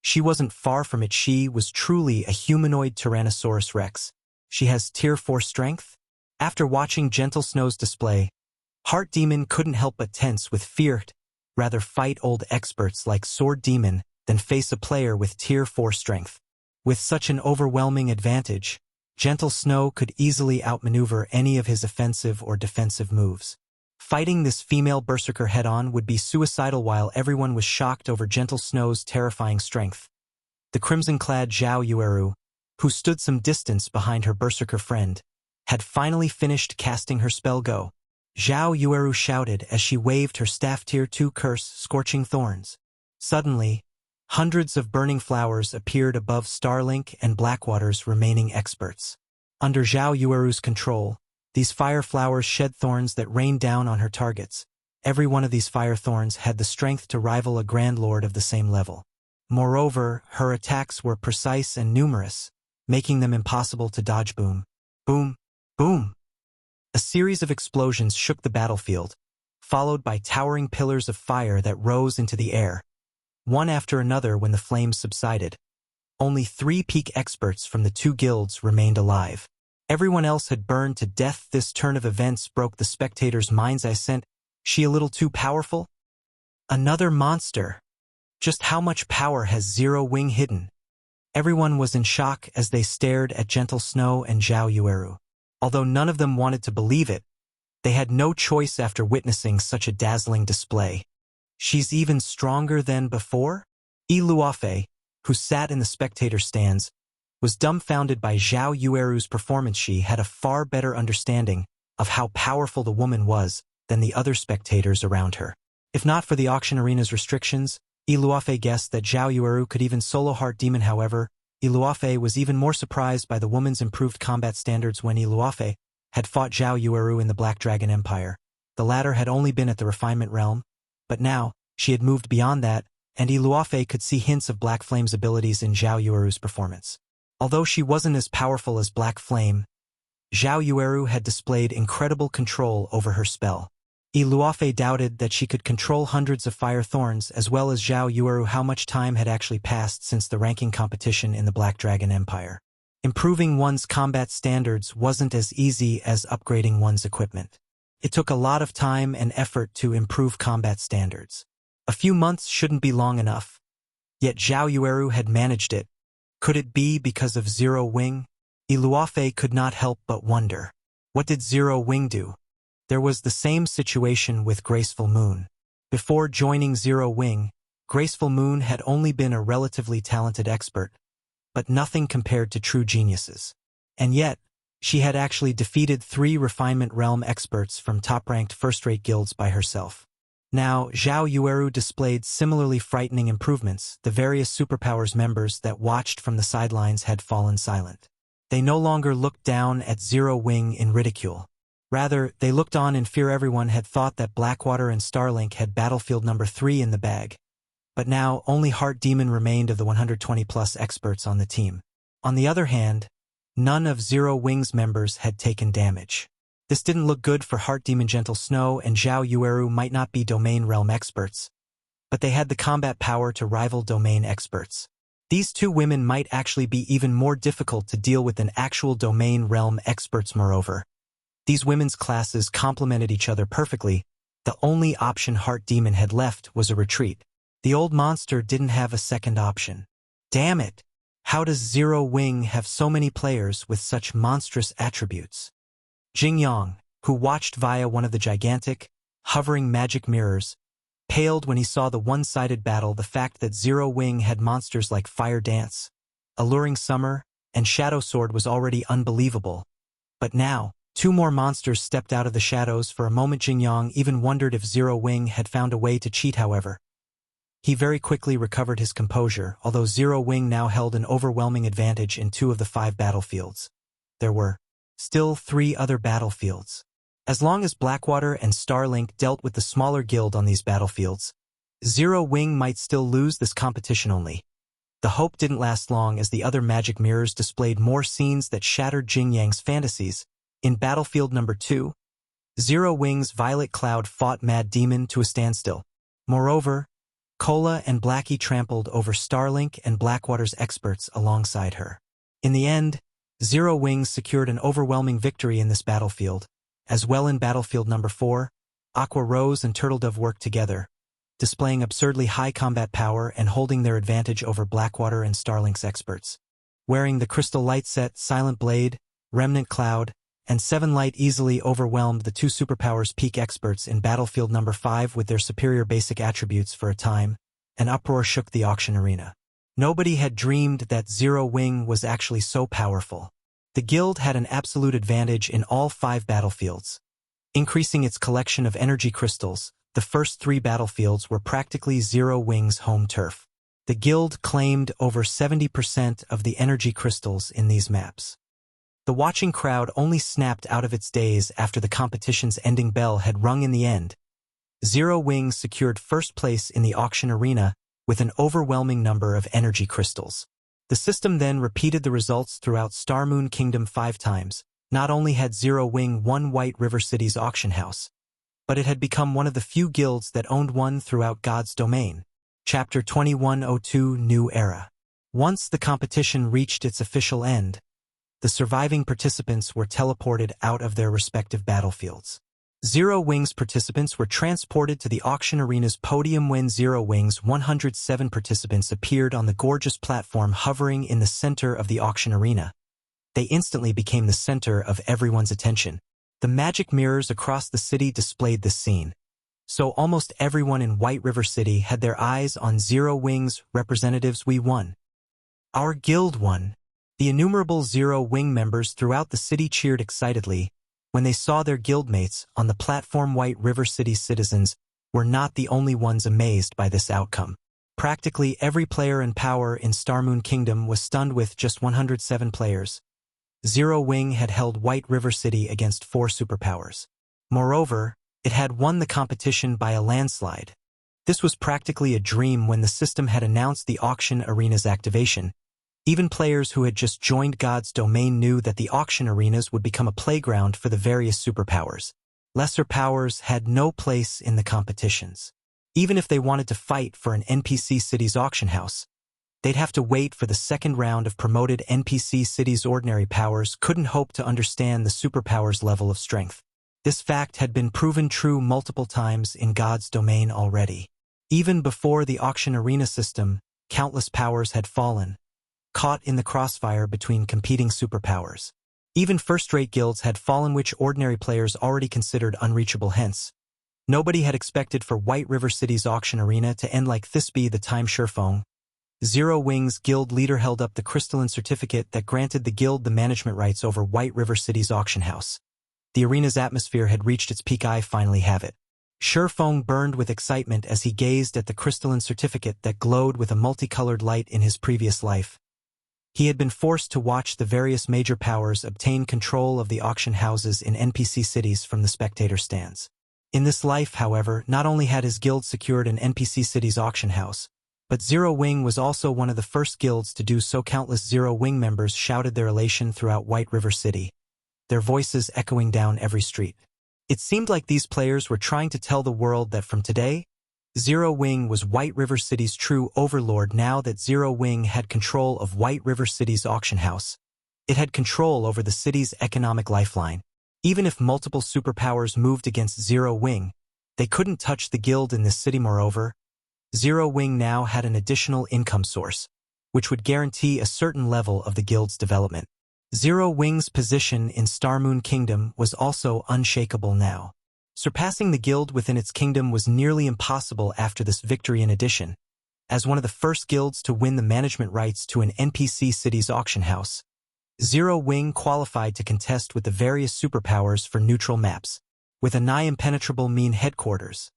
she wasn't far from it. She was truly a humanoid Tyrannosaurus Rex. She has Tier 4 strength? After watching Gentle Snow's display, Heart Demon couldn't help but tense with fear. Rather fight old experts like Sword Demon than face a player with Tier 4 strength. With such an overwhelming advantage, Gentle Snow could easily outmaneuver any of his offensive or defensive moves. Fighting this female berserker head-on would be suicidal. While everyone was shocked over Gentle Snow's terrifying strength, the crimson-clad Zhao Yueru, who stood some distance behind her berserker friend, had finally finished casting her spell. Go! Zhao Yueru shouted as she waved her staff. Tier 2 curse, Scorching Thorns. Suddenly, hundreds of burning flowers appeared above Starlink and Blackwater's remaining experts. Under Zhao Yueru's control, these fire flowers shed thorns that rained down on her targets. Every one of these fire thorns had the strength to rival a Grand Lord of the same level. Moreover, her attacks were precise and numerous, making them impossible to dodge. Boom, boom, boom. A series of explosions shook the battlefield, followed by towering pillars of fire that rose into the air, one after another. When the flames subsided, only 3 peak experts from the 2 guilds remained alive. Everyone else had burned to death. This turn of events broke the spectators' minds. She a little too powerful? Another monster? Just how much power has Zero Wing hidden? Everyone was in shock as they stared at Gentle Snow and Zhao Yueru. Although none of them wanted to believe it, they had no choice after witnessing such a dazzling display. She's even stronger than before? Luofei, who sat in the spectator stands, was dumbfounded by Zhao Yueru's performance. She had a far better understanding of how powerful the woman was than the other spectators around her. If not for the auction arena's restrictions, Luofei guessed that Zhao Yueru could even solo Heart Demon. However, Luofei was even more surprised by the woman's improved combat standards. When Luofei had fought Zhao Yueru in the Black Dragon Empire, the latter had only been at the Refinement Realm, but now she had moved beyond that, and Luofei could see hints of Black Flame's abilities in Zhao Yueru's performance. Although she wasn't as powerful as Black Flame, Zhao Yueru had displayed incredible control over her spell. Luofe doubted that she could control hundreds of fire thorns, as well as Zhao Yueru how much time had actually passed since the ranking competition in the Black Dragon Empire. Improving one's combat standards wasn't as easy as upgrading one's equipment. It took a lot of time and effort to improve combat standards. A few months shouldn't be long enough. Yet Zhao Yueru had managed it. Could it be because of Zero Wing? Luofe could not help but wonder. What did Zero Wing do? There was the same situation with Graceful Moon. Before joining Zero Wing, Graceful Moon had only been a relatively talented expert, but nothing compared to true geniuses. And yet, she had actually defeated 3 Refinement Realm experts from top-ranked first-rate guilds by herself. Now, Zhao Yueru displayed similarly frightening improvements. The various superpowers members that watched from the sidelines had fallen silent. They no longer looked down at Zero Wing in ridicule. Rather, they looked on in fear. Everyone had thought that Blackwater and Starlink had battlefield number 3 in the bag. But now, only Heart Demon remained of the 120-plus experts on the team. On the other hand, none of Zero Wing's members had taken damage. This didn't look good for Heart Demon. Gentle Snow and Zhao Yueru might not be Domain Realm experts, but they had the combat power to rival Domain experts. These 2 women might actually be even more difficult to deal with than actual Domain Realm experts. Moreover, these women's classes complemented each other perfectly. The only option Heart Demon had left was a retreat. The old monster didn't have a second option. Damn it! How does Zero Wing have so many players with such monstrous attributes? Jing Yang, who watched via one of the gigantic, hovering magic mirrors, paled when he saw the one-sided battle. The fact that Zero Wing had monsters like Fire Dance, Alluring Summer, and Shadow Sword was already unbelievable. But now, 2 more monsters stepped out of the shadows. For a moment Jing Yang even wondered if Zero Wing had found a way to cheat. However, he very quickly recovered his composure. Although Zero Wing now held an overwhelming advantage in 2 of the 5 battlefields, there were still 3 other battlefields. As long as Blackwater and Starlink dealt with the smaller guild on these battlefields, Zero Wing might still lose this competition. Only the hope didn't last long, as the other magic mirrors displayed more scenes that shattered Jing Yang's fantasies. In battlefield number 2, Zero Wing's Violet Cloud fought Mad Demon to a standstill. Moreover, Cola and Blackie trampled over Starlink and Blackwater's experts alongside her. In the end, Zero Wing secured an overwhelming victory in this battlefield. As well, in battlefield number 4, Aqua Rose and Turtledove worked together, displaying absurdly high combat power and holding their advantage over Blackwater and Starlink's experts. Wearing the Crystal Light set, Silent Blade, Remnant Cloud, and 7 Light easily overwhelmed the 2 superpowers peak experts in battlefield number 5 with their superior basic attributes. For a time, an uproar shook the auction arena. Nobody had dreamed that Zero Wing was actually so powerful. The guild had an absolute advantage in all 5 battlefields. Increasing its collection of energy crystals, the first 3 battlefields were practically Zero Wing's home turf. The guild claimed over 70% of the energy crystals in these maps. The watching crowd only snapped out of its daze after the competition's ending bell had rung. In the end, Zero Wing secured first place in the auction arena with an overwhelming number of energy crystals. The system then repeated the results throughout Starmoon Kingdom 5 times. Not only had Zero Wing won White River City's auction house, but it had become one of the few guilds that owned one throughout God's domain. Chapter 2102 New Era. Once the competition reached its official end, the surviving participants were teleported out of their respective battlefields. Zero Wing's participants were transported to the auction arena's podium. When Zero Wing's 107 participants appeared on the gorgeous platform hovering in the center of the auction arena, they instantly became the center of everyone's attention. The magic mirrors across the city displayed this scene, so almost everyone in White River City had their eyes on Zero Wing's representatives. We won. Our guild won. The innumerable Zero Wing members throughout the city cheered excitedly when they saw their guildmates on the platform. White River City citizens were not the only ones amazed by this outcome. Practically every player in power in Starmoon Kingdom was stunned. With just 107 players, Zero Wing had held White River City against 4 superpowers. Moreover, it had won the competition by a landslide. This was practically a dream. When the system had announced the auction arena's activation, even players who had just joined God's domain knew that the auction arenas would become a playground for the various superpowers. Lesser powers had no place in the competitions. Even if they wanted to fight for an NPC city's auction house, they'd have to wait for the second round of promoted NPC cities. Ordinary powers couldn't hope to understand the superpowers' level of strength. This fact had been proven true multiple times in God's domain already. Even before the auction arena system, countless powers had fallen, caught in the crossfire between competing superpowers. Even first-rate guilds had fallen which ordinary players already considered unreachable. Hence, nobody had expected for White River City's auction arena to end like this. Be the time Surfong, Zero Wing's guild leader, held up the crystalline certificate that granted the guild the management rights over White River City's auction house. The arena's atmosphere had reached its peak. I finally have it. Surfong burned with excitement as he gazed at the crystalline certificate that glowed with a multicolored light. In his previous life, he had been forced to watch the various major powers obtain control of the auction houses in NPC cities from the spectator stands. In this life, however, not only had his guild secured an NPC city's auction house, but Zero Wing was also one of the first guilds to do so. Countless Zero Wing members shouted their elation throughout White River City, their voices echoing down every street. It seemed like these players were trying to tell the world that from today, Zero Wing was White River City's true overlord. Now that Zero Wing had control of White River City's auction house, it had control over the city's economic lifeline. Even if multiple superpowers moved against Zero Wing, they couldn't touch the guild in this city. Moreover, Zero Wing now had an additional income source, which would guarantee a certain level of the guild's development. Zero Wing's position in Starmoon Kingdom was also unshakable now. Surpassing the guild within its kingdom was nearly impossible after this victory. In addition, as one of the first guilds to win the management rights to an NPC city's auction house, Zero Wing qualified to contest with the various superpowers for neutral maps. With a nigh impenetrable mean headquarters,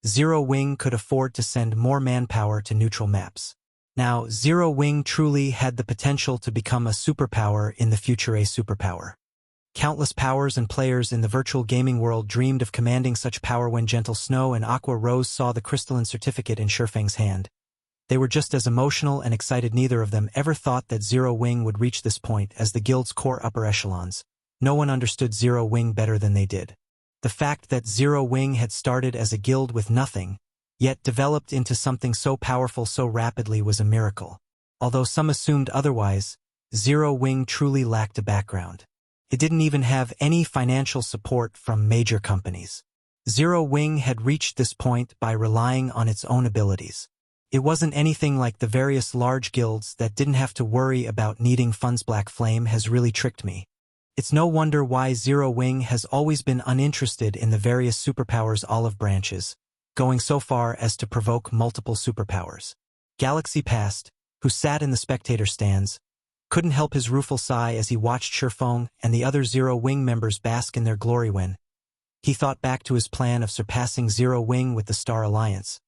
Zero Wing could afford to send more manpower to neutral maps. Now, Zero Wing truly had the potential to become a superpower in the future. A superpower. Countless powers and players in the virtual gaming world dreamed of commanding such power. When Gentle Snow and Aqua Rose saw the crystalline certificate in Surfang's hand, they were just as emotional and excited. Neither of them ever thought that Zero Wing would reach this point as the guild's core upper echelons. No one understood Zero Wing better than they did. The fact that Zero Wing had started as a guild with nothing, yet developed into something so powerful so rapidly, was a miracle. Although some assumed otherwise, Zero Wing truly lacked a background. It didn't even have any financial support from major companies. Zero Wing had reached this point by relying on its own abilities. It wasn't anything like the various large guilds that didn't have to worry about needing funds. Black Flame has really tricked me. It's no wonder why Zero Wing has always been uninterested in the various superpowers' olive branches, going so far as to provoke multiple superpowers. Galaxy Past, who sat in the spectator stands, couldn't help his rueful sigh as he watched Surfong and the other Zero Wing members bask in their glory. When he thought back to his plan of surpassing Zero Wing with the Star Alliance,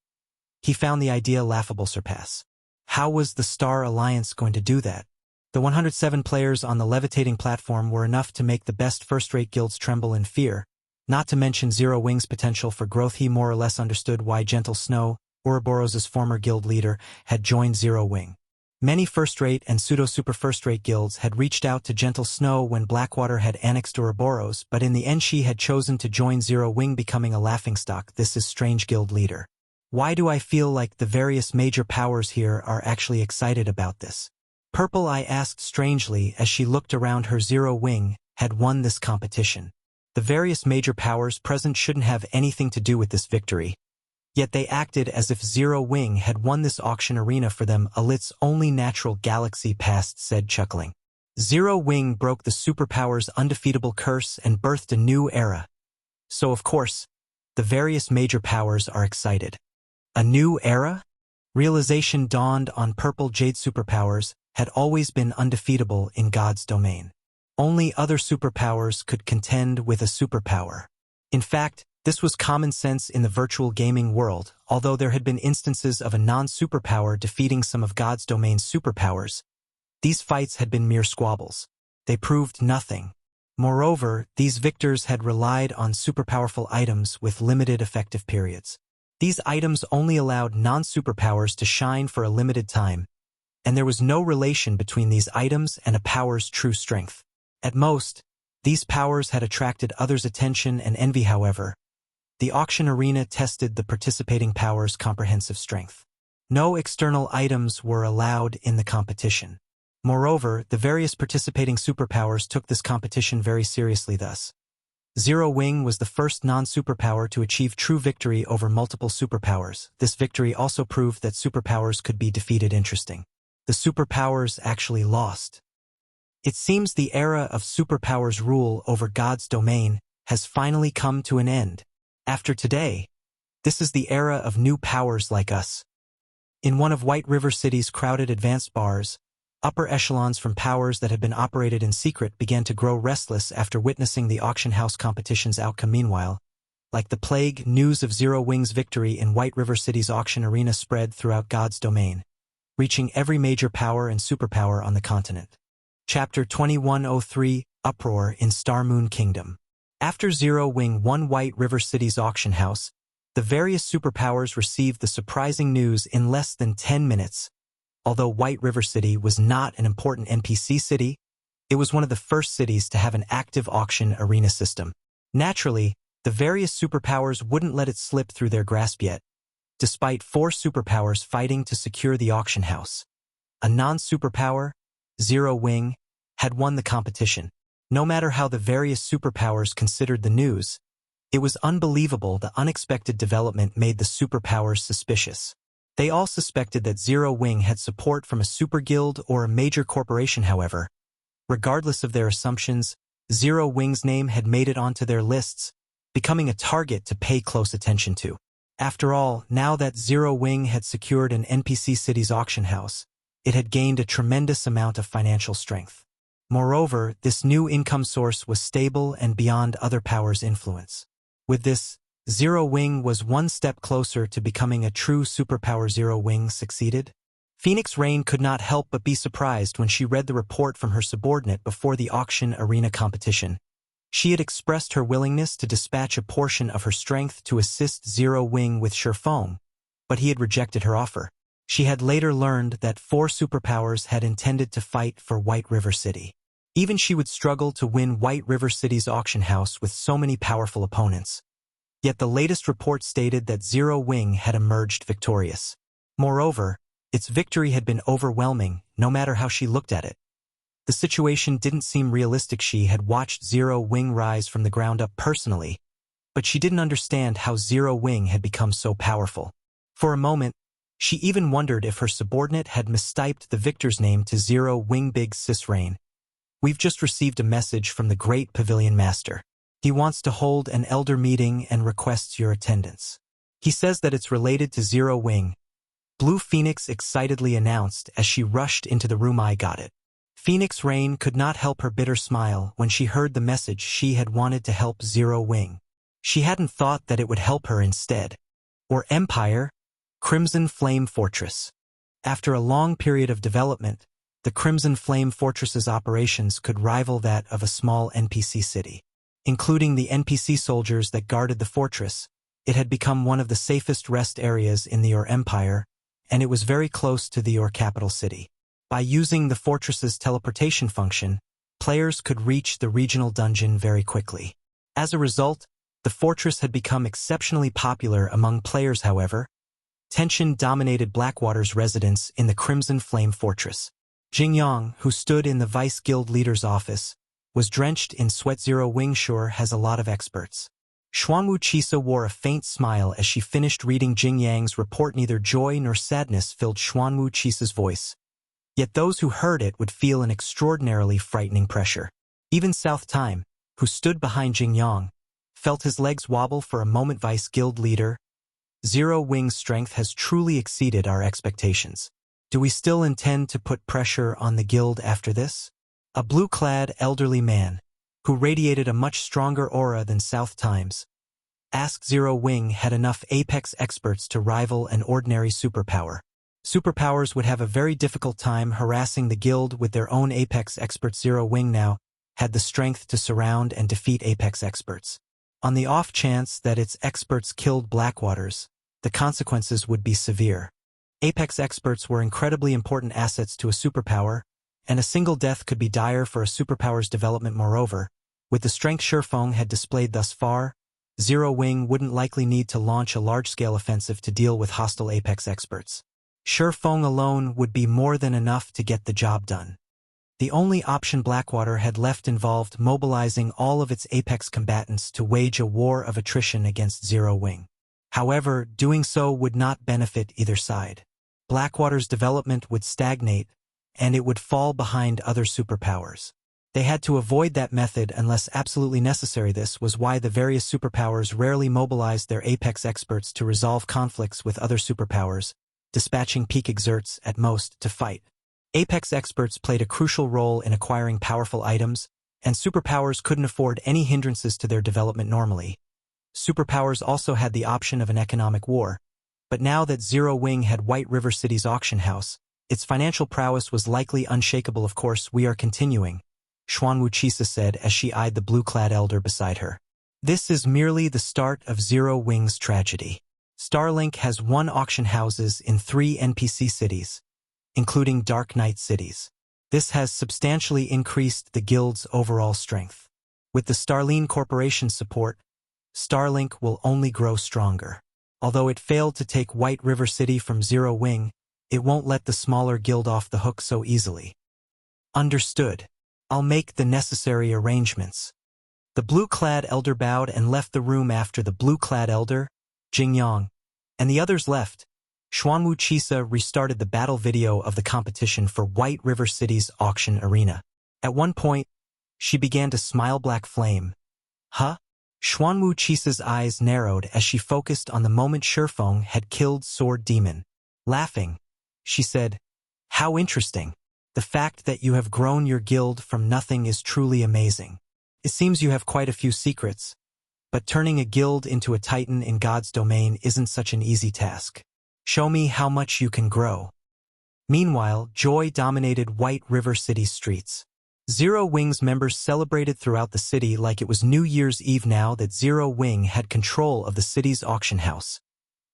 he found the idea laughable. Surpass? How was the Star Alliance going to do that? The 107 players on the levitating platform were enough to make the best first-rate guilds tremble in fear, not to mention Zero Wing's potential for growth. He more or less understood why Gentle Snow, Ouroboros's former guild leader, had joined Zero Wing. Many first-rate and pseudo-super first-rate guilds had reached out to Gentle Snow when Blackwater had annexed Ouroboros, but in the end she had chosen to join Zero Wing, becoming a laughingstock. This is strange, guild leader. Why do I feel like the various major powers here are actually excited about this? Purple Eye asked strangely as she looked around her. Zero Wing had won this competition. The various major powers present shouldn't have anything to do with this victory. Yet they acted as if Zero Wing had won this auction arena for them. It's only natural, Galaxy Past said, chuckling. Zero Wing broke the superpower's undefeatable curse and birthed a new era. So of course, the various major powers are excited. A new era? Realization dawned on Purple. Jade superpowers had always been undefeatable in God's domain. Only other superpowers could contend with a superpower. In fact, this was common sense in the virtual gaming world. Although there had been instances of a non-superpower defeating some of God's domain's superpowers, these fights had been mere squabbles. They proved nothing. Moreover, these victors had relied on superpowerful items with limited effective periods. These items only allowed non-superpowers to shine for a limited time, and there was no relation between these items and a power's true strength. At most, These powers had attracted others' attention and envy, however. The auction arena tested the participating powers' comprehensive strength. No external items were allowed in the competition. Moreover, the various participating superpowers took this competition very seriously thus. Zero Wing was the first non-superpower to achieve true victory over multiple superpowers. This victory also proved that superpowers could be defeated. Interesting. The superpowers actually lost. It seems the era of superpowers' rule over God's domain has finally come to an end. After today, this is the era of new powers like us. In one of White River City's crowded advanced bars, upper echelons from powers that had been operated in secret began to grow restless after witnessing the auction house competition's outcome. Meanwhile, like the plague, news of Zero Wing's victory in White River City's auction arena spread throughout God's domain, reaching every major power and superpower on the continent. Chapter 2103, Uproar in Star Moon Kingdom. After Zero Wing won White River City's auction house, the various superpowers received the surprising news in less than 10 minutes. Although White River City was not an important NPC city, it was one of the first cities to have an active auction arena system. Naturally, the various superpowers wouldn't let it slip through their grasp yet, despite 4 superpowers fighting to secure the auction house. A non-superpower, Zero Wing, had won the competition. No matter how the various superpowers considered the news, it was unbelievable. The unexpected development made the superpowers suspicious. They all suspected that Zero Wing had support from a super guild or a major corporation. However, regardless of their assumptions, Zero Wing's name had made it onto their lists, becoming a target to pay close attention to. After all, now that Zero Wing had secured an NPC city's auction house, it had gained a tremendous amount of financial strength. Moreover, this new income source was stable and beyond other powers' influence. With this, Zero Wing was one step closer to becoming a true superpower. Zero Wing succeeded. Phoenix Rain could not help but be surprised when she read the report from her subordinate before the auction arena competition. She had expressed her willingness to dispatch a portion of her strength to assist Zero Wing with Horrifying, but he had rejected her offer. She had later learned that 4 superpowers had intended to fight for White River City. Even she would struggle to win White River City's auction house with so many powerful opponents. Yet the latest report stated that Zero Wing had emerged victorious. Moreover, its victory had been overwhelming, no matter how she looked at it. The situation didn't seem realistic. She had watched Zero Wing rise from the ground up personally, but she didn't understand how Zero Wing had become so powerful. For a moment, she even wondered if her subordinate had mistyped the victor's name to Zero Wing. Big Sis Rain. We've just received a message from the Great Pavilion Master. He wants to hold an elder meeting and requests your attendance. He says that it's related to Zero Wing. Blue Phoenix excitedly announced as she rushed into the room. I got it. Phoenix Rain could not help her bitter smile when she heard the message. She had wanted to help Zero Wing. She hadn't thought that it would help her instead. Or Empire, Crimson Flame Fortress. After a long period of development, the Crimson Flame Fortress's operations could rival that of a small NPC city. Including the NPC soldiers that guarded the fortress, it had become one of the safest rest areas in the Ur Empire, and it was very close to the Ur capital city. By using the fortress's teleportation function, players could reach the regional dungeon very quickly. As a result, the fortress had become exceptionally popular among players. However, tension dominated Blackwater's residence in the Crimson Flame Fortress. Jingyang, who stood in the Vice Guild leader's office, was drenched in sweat. Zero Wing sure has a lot of experts. Xuanwu Chisa wore a faint smile as she finished reading Jingyang's report. Neither joy nor sadness filled Xuanwu Chisa's voice. Yet those who heard it would feel an extraordinarily frightening pressure. Even South Time, who stood behind Jingyang, felt his legs wobble for a moment. Vice Guild leader, Zero Wing's strength has truly exceeded our expectations. Do we still intend to put pressure on the guild after this? A blue-clad elderly man, who radiated a much stronger aura than South Time's, asked Zero Wing had enough apex experts to rival an ordinary superpower. Superpowers would have a very difficult time harassing the guild with their own apex experts. Zero Wing now had the strength to surround and defeat apex experts. On the off chance that its experts killed Blackwaters, the consequences would be severe. Apex experts were incredibly important assets to a superpower, and a single death could be dire for a superpower's development. Moreover, With the strength Shurfeng had displayed thus far, Zero Wing wouldn't likely need to launch a large-scale offensive to deal with hostile Apex experts. Shurfeng alone would be more than enough to get the job done. The only option Blackwater had left involved mobilizing all of its Apex combatants to wage a war of attrition against Zero Wing. However, doing so would not benefit either side. Blackwater's development would stagnate, and it would fall behind other superpowers. They had to avoid that method unless absolutely necessary. This was why the various superpowers rarely mobilized their Apex experts to resolve conflicts with other superpowers, dispatching peak exerts, at most, to fight. Apex experts played a crucial role in acquiring powerful items, and superpowers couldn't afford any hindrances to their development normally. Superpowers also had the option of an economic war, but now that Zero Wing had White River City's auction house, its financial prowess was likely unshakable. Of course, we are continuing, Xuanwu Chisa said as she eyed the blue-clad elder beside her. This is merely the start of Zero Wing's tragedy. Starlink has 1 auction houses in 3 NPC cities, including Dark Knight cities. This has substantially increased the guild's overall strength. With the Starline Corporation's support, Starlink will only grow stronger. Although it failed to take White River City from Zero Wing, it won't let the smaller guild off the hook so easily. Understood. I'll make the necessary arrangements. The blue-clad elder bowed and left the room. After the blue-clad elder, Jingyang, and the others left, Xuanwu Chisa restarted the battle video of the competition for White River City's auction arena. At one point, she began to smile. Black flame. Huh? Xuanwu Chisa's eyes narrowed as she focused on the moment Shurfeng had killed Sword Demon. Laughing, she said, "How interesting. The fact that you have grown your guild from nothing is truly amazing. It seems you have quite a few secrets, but turning a guild into a titan in God's domain isn't such an easy task. Show me how much you can grow." Meanwhile, joy dominated White River City's streets. Zero Wing's members celebrated throughout the city like it was New Year's Eve now that Zero Wing had control of the city's auction house.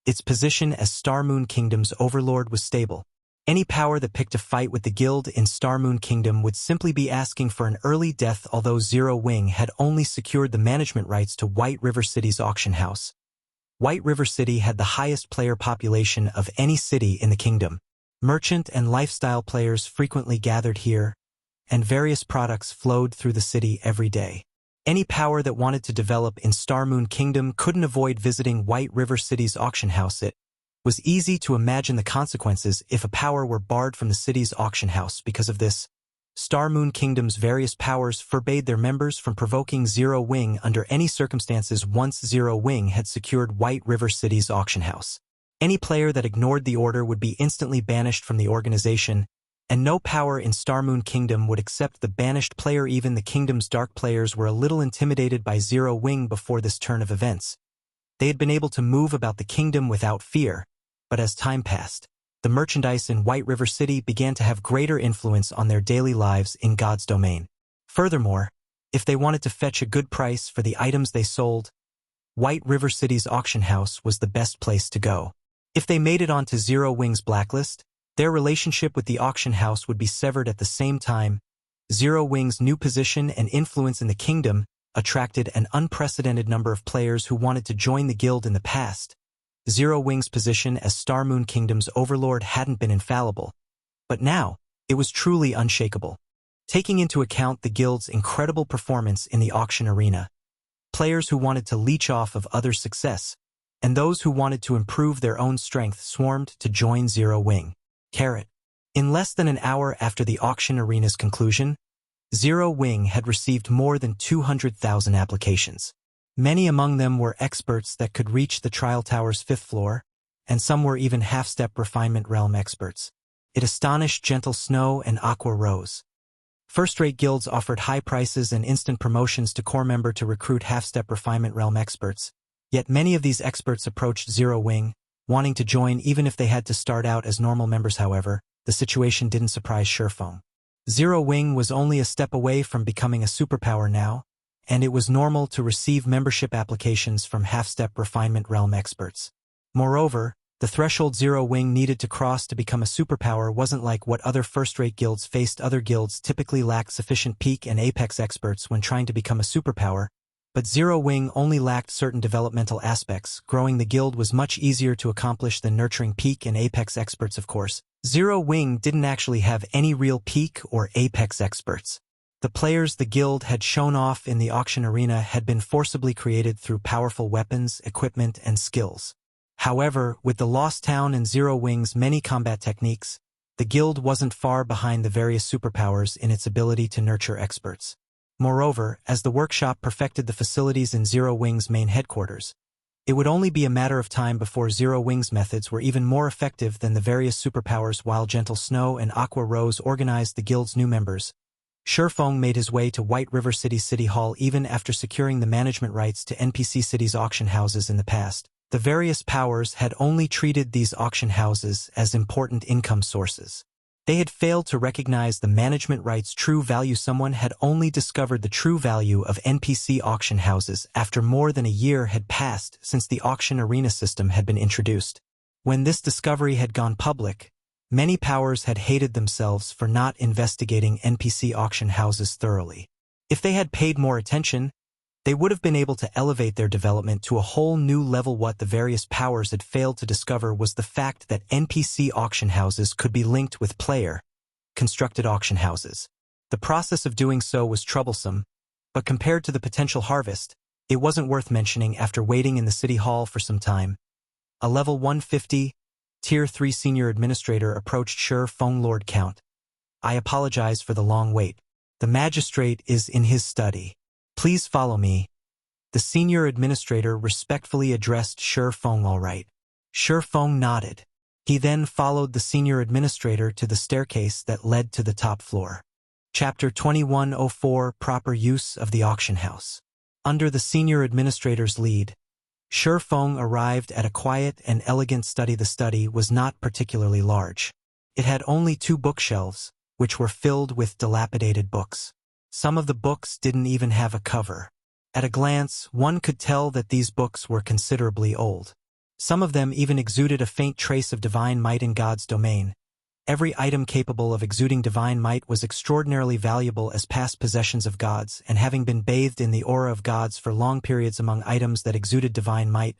Its position as Star Moon Kingdom's overlord was stable. Any power that picked a fight with the guild in Star Moon Kingdom would simply be asking for an early death. Although Zero Wing had only secured the management rights to White River City's auction house, White River City had the highest player population of any city in the kingdom. Merchant and lifestyle players frequently gathered here, and various products flowed through the city every day. Any power that wanted to develop in Star Moon Kingdom couldn't avoid visiting White River City's auction house. It was easy to imagine the consequences if a power were barred from the city's auction house. Because of this, Star Moon Kingdom's various powers forbade their members from provoking Zero Wing under any circumstances once Zero Wing had secured White River City's auction house. Any player that ignored the order would be instantly banished from the organization, and no power in Star Moon Kingdom would accept the banished player. Even the kingdom's dark players were a little intimidated by Zero Wing before this turn of events. They had been able to move about the kingdom without fear, but as time passed, the merchandise in White River City began to have greater influence on their daily lives in God's domain. Furthermore, if they wanted to fetch a good price for the items they sold, White River City's auction house was the best place to go. If they made it onto Zero Wing's blacklist, their relationship with the auction house would be severed. At the same time, Zero Wing's new position and influence in the kingdom attracted an unprecedented number of players who wanted to join the guild. In the past, Zero Wing's position as Star Moon Kingdom's overlord hadn't been infallible, but now it was truly unshakable. Taking into account the guild's incredible performance in the auction arena, players who wanted to leech off of others' success, and those who wanted to improve their own strength swarmed to join Zero Wing. In less than an hour after the auction arena's conclusion, Zero Wing had received more than 200,000 applications. Many among them were experts that could reach the trial tower's 5th floor, and some were even half-step refinement realm experts. It astonished Gentle Snow and Aqua Rose. First-rate guilds offered high prices and instant promotions to core member to recruit half-step refinement realm experts, yet many of these experts approached Zero Wing, wanting to join even if they had to start out as normal members. However, the situation didn't surprise Shurfeng. Zero Wing was only a step away from becoming a superpower now, and it was normal to receive membership applications from half-step refinement realm experts. Moreover, The threshold Zero Wing needed to cross to become a superpower wasn't like what other first-rate guilds faced. Other guilds typically lacked sufficient peak and apex experts when trying to become a superpower, but Zero Wing only lacked certain developmental aspects. Growing the guild was much easier to accomplish than nurturing peak and apex experts, of course. Zero Wing didn't actually have any real peak or apex experts. The players the guild had shown off in the auction arena had been forcibly created through powerful weapons, equipment, and skills. However, with the Lost Town and Zero Wing's many combat techniques, the guild wasn't far behind the various superpowers in its ability to nurture experts. Moreover, as the workshop perfected the facilities in Zero Wing's main headquarters, it would only be a matter of time before Zero Wing's methods were even more effective than the various superpowers. While Gentle Snow and Aqua Rose organized the guild's new members, Surefong made his way to White River City Hall even after securing the management rights to NPC City's auction houses in the past. The various powers had only treated these auction houses as important income sources. They had failed to recognize the management rights' true value. Someone had only discovered the true value of NPC auction houses after more than a year had passed since the auction arena system had been introduced. When this discovery had gone public, many powers had hated themselves for not investigating NPC auction houses thoroughly. If they had paid more attention, they would have been able to elevate their development to a whole new level. What the various powers had failed to discover was the fact that NPC auction houses could be linked with player-constructed auction houses. The process of doing so was troublesome, but compared to the potential harvest, it wasn't worth mentioning. After waiting in the city hall for some time, a level 150, Tier 3 senior administrator approached Surefong. Lord Count, I apologize for the long wait. The magistrate is in his study. Please follow me. The senior administrator respectfully addressed Surefong. All right. Surefong nodded. He then followed the senior administrator to the staircase that led to the top floor. Chapter 2104, Proper Use of the Auction House. Under the senior administrator's lead, Surefong arrived at a quiet and elegant study. The study was not particularly large. It had only 2 bookshelves, which were filled with dilapidated books. Some of the books didn't even have a cover. At a glance, one could tell that these books were considerably old. Some of them even exuded a faint trace of divine might in God's domain. Every item capable of exuding divine might was extraordinarily valuable as past possessions of gods, and having been bathed in the aura of gods for long periods. Among items that exuded divine might,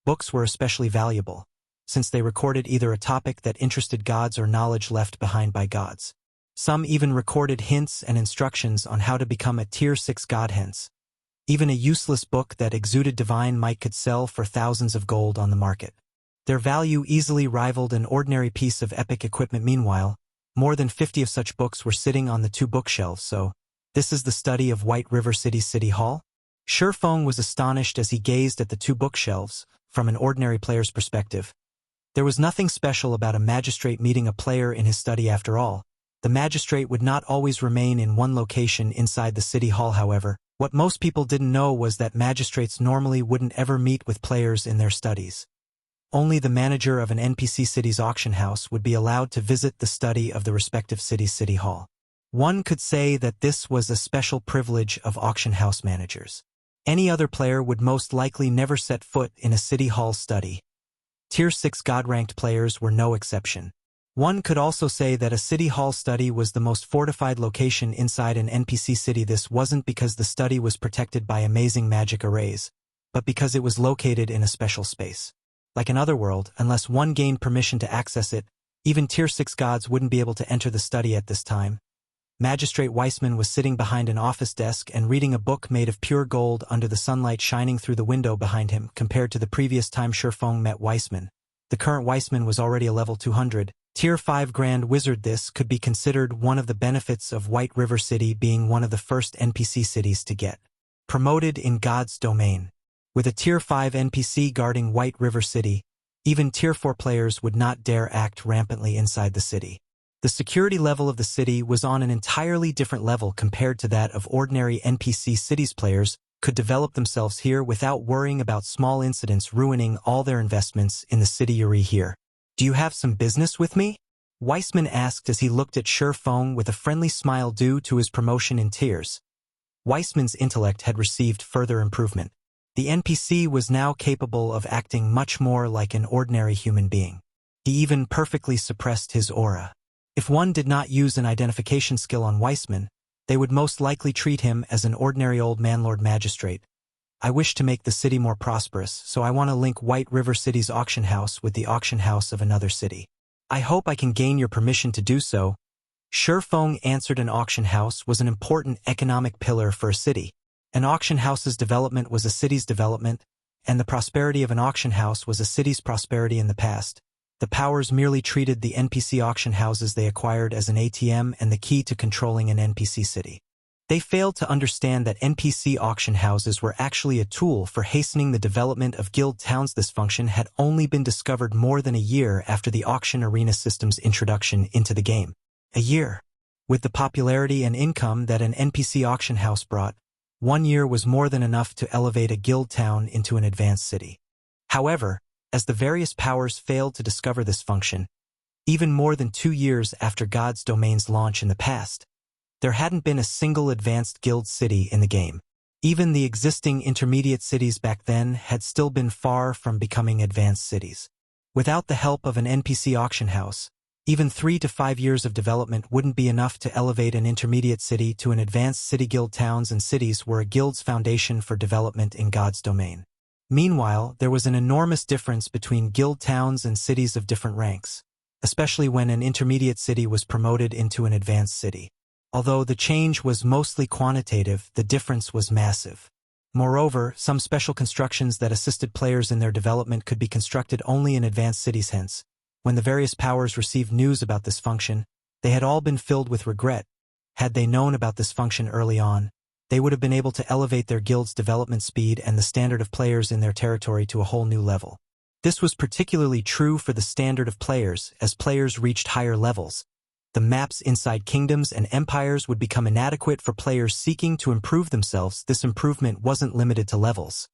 books were especially valuable, since they recorded either a topic that interested gods or knowledge left behind by gods. Some even recorded hints and instructions on how to become a Tier 6 god. Hence, even a useless book that exuded divine might could sell for thousands of gold on the market. Their value easily rivaled an ordinary piece of epic equipment. Meanwhile, more than 50 of such books were sitting on the 2 bookshelves. So, this is the study of White River City Hall? Surefong was astonished as he gazed at the 2 bookshelves. From an ordinary player's perspective, there was nothing special about a magistrate meeting a player in his study. After all, the magistrate would not always remain in one location inside the city hall. However, what most people didn't know was that magistrates normally wouldn't ever meet with players in their studies. Only the manager of an NPC city's auction house would be allowed to visit the study of the respective city's city hall. One could say that this was a special privilege of auction house managers. Any other player would most likely never set foot in a city hall study. Tier 6 god-ranked players were no exception. One could also say that a city hall study was the most fortified location inside an NPC city. This wasn't because the study was protected by amazing magic arrays, but because it was located in a special space. Like an otherworld, unless one gained permission to access it, even Tier 6 gods wouldn't be able to enter the study at this time. Magistrate Weissman was sitting behind an office desk and reading a book made of pure gold under the sunlight shining through the window behind him. Compared to the previous time Surefong met Weissman, the current Weissman was already a level 200. Tier 5 Grand Wizard. This could be considered one of the benefits of White River City being one of the first NPC cities to get promoted in God's domain. With a Tier 5 NPC guarding White River City, even Tier 4 players would not dare act rampantly inside the city. The security level of the city was on an entirely different level compared to that of ordinary NPC cities. Players could develop themselves here without worrying about small incidents ruining all their investments in the city. Yuri here. Do you have some business with me? Weissman asked as he looked at Surefong with a friendly smile. Due to his promotion in tiers, Weissman's intellect had received further improvement. The NPC was now capable of acting much more like an ordinary human being. He even perfectly suppressed his aura. If one did not use an identification skill on Weissman, they would most likely treat him as an ordinary old manlord magistrate. I wish to make the city more prosperous, so I want to link White River City's auction house with the auction house of another city. I hope I can gain your permission to do so. Shurfeng answered. An auction house was an important economic pillar for a city. An auction house's development was a city's development, and the prosperity of an auction house was a city's prosperity in the past. The powers merely treated the NPC auction houses they acquired as an ATM and the key to controlling an NPC city. They failed to understand that NPC auction houses were actually a tool for hastening the development of guild towns. This function had only been discovered more than a year after the auction arena system's introduction into the game. A year. With the popularity and income that an NPC auction house brought, 1 year was more than enough to elevate a guild town into an advanced city. However, as the various powers failed to discover this function, even more than 2 years after God's Domain's launch in the past, there hadn't been a single advanced guild city in the game. Even the existing intermediate cities back then had still been far from becoming advanced cities. Without the help of an NPC auction house, even 3 to 5 years of development wouldn't be enough to elevate an intermediate city to an advanced city. Guild towns and cities were a guild's foundation for development in God's Domain. Meanwhile, there was an enormous difference between guild towns and cities of different ranks, especially when an intermediate city was promoted into an advanced city. Although the change was mostly quantitative, the difference was massive. Moreover, some special constructions that assisted players in their development could be constructed only in advanced cities. Hence, when the various powers received news about this function, they had all been filled with regret. Had they known about this function early on, they would have been able to elevate their guild's development speed and the standard of players in their territory to a whole new level. This was particularly true for the standard of players. As players reached higher levels, the maps inside kingdoms and empires would become inadequate for players seeking to improve themselves. This improvement wasn't limited to levels.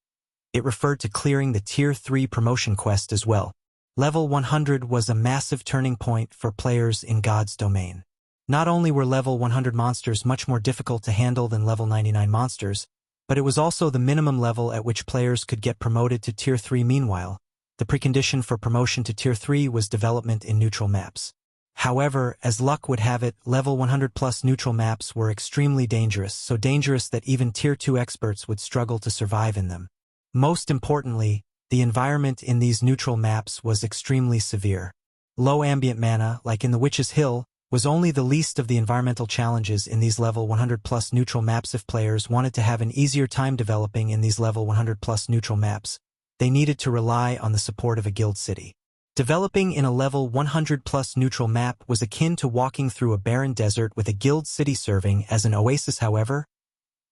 It referred to clearing the Tier 3 promotion quest as well. Level 100 was a massive turning point for players in God's Domain. Not only were level 100 monsters much more difficult to handle than level 99 monsters, but it was also the minimum level at which players could get promoted to Tier 3. Meanwhile, the precondition for promotion to Tier 3 was development in neutral maps. However, as luck would have it, level 100 plus neutral maps were extremely dangerous, so dangerous that even Tier 2 experts would struggle to survive in them. Most importantly, the environment in these neutral maps was extremely severe. Low ambient mana, like in the Witch's Hill, was only the least of the environmental challenges in these level 100 plus neutral maps. If players wanted to have an easier time developing in these level 100 plus neutral maps, they needed to rely on the support of a guild city. Developing in a level 100 plus neutral map was akin to walking through a barren desert with a guild city serving as an oasis. However,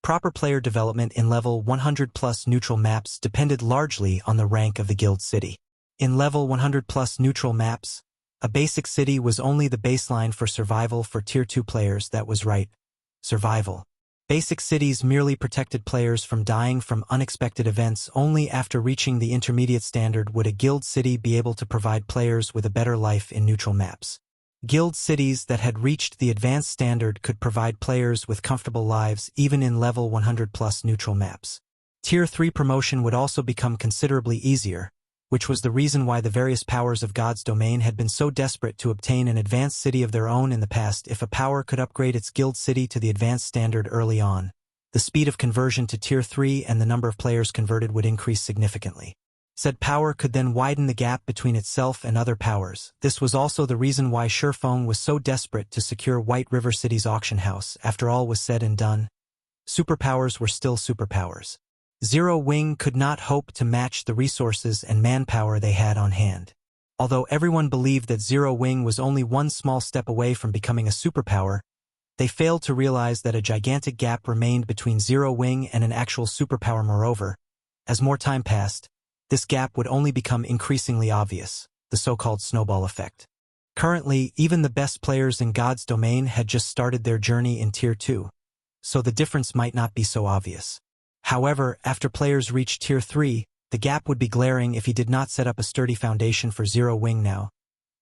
proper player development in level 100 plus neutral maps depended largely on the rank of the guild city. In level 100 plus neutral maps, a basic city was only the baseline for survival for Tier 2 players. That was right, survival. Basic cities merely protected players from dying from unexpected events. Only after reaching the intermediate standard would a guild city be able to provide players with a better life in neutral maps. Guild cities that had reached the advanced standard could provide players with comfortable lives even in level 100 plus neutral maps. Tier 3 promotion would also become considerably easier, which was the reason why the various powers of God's Domain had been so desperate to obtain an advanced city of their own in the past. If a power could upgrade its guild city to the advanced standard early on, the speed of conversion to Tier 3 and the number of players converted would increase significantly. Said power could then widen the gap between itself and other powers. This was also the reason why Shurfeng was so desperate to secure White River City's auction house. After all was said and done, superpowers were still superpowers. Zero Wing could not hope to match the resources and manpower they had on hand. Although everyone believed that Zero Wing was only one small step away from becoming a superpower, they failed to realize that a gigantic gap remained between Zero Wing and an actual superpower. Moreover, as more time passed, this gap would only become increasingly obvious, the so-called snowball effect. Currently, even the best players in God's Domain had just started their journey in Tier 2, so the difference might not be so obvious. However, after players reached Tier 3, the gap would be glaring if he did not set up a sturdy foundation for Zero Wing now.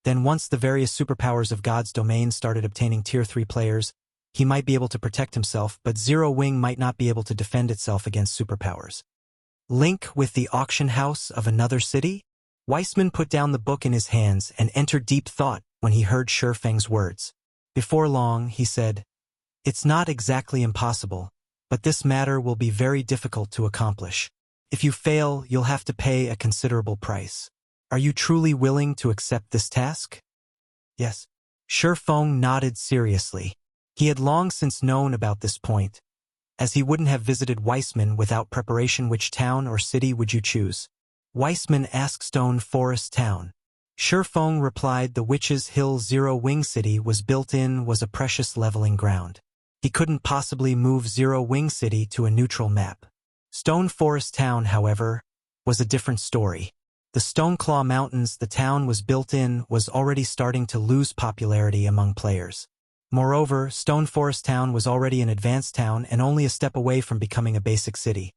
Then once the various superpowers of God's Domain started obtaining Tier 3 players, he might be able to protect himself, but Zero Wing might not be able to defend itself against superpowers. Link with the auction house of another city? Weissman put down the book in his hands and entered deep thought when he heard Shurfeng's words. Before long, he said, "It's not exactly impossible, but this matter will be very difficult to accomplish. If you fail, you'll have to pay a considerable price. Are you truly willing to accept this task?" "Yes." Shurfeng nodded seriously. He had long since known about this point, as he wouldn't have visited Weissman without preparation. "Which town or city would you choose?" Weissman asked. "Stone Forest Town." Shurfeng replied. "The Witch's Hill Zero-Wing City was a precious leveling ground. He couldn't possibly move Zero-Wing City to a neutral map." Stone Forest Town, however, was a different story. The Stoneclaw Mountains the town was built in was already starting to lose popularity among players. Moreover, Stone Forest Town was already an advanced town and only a step away from becoming a basic city.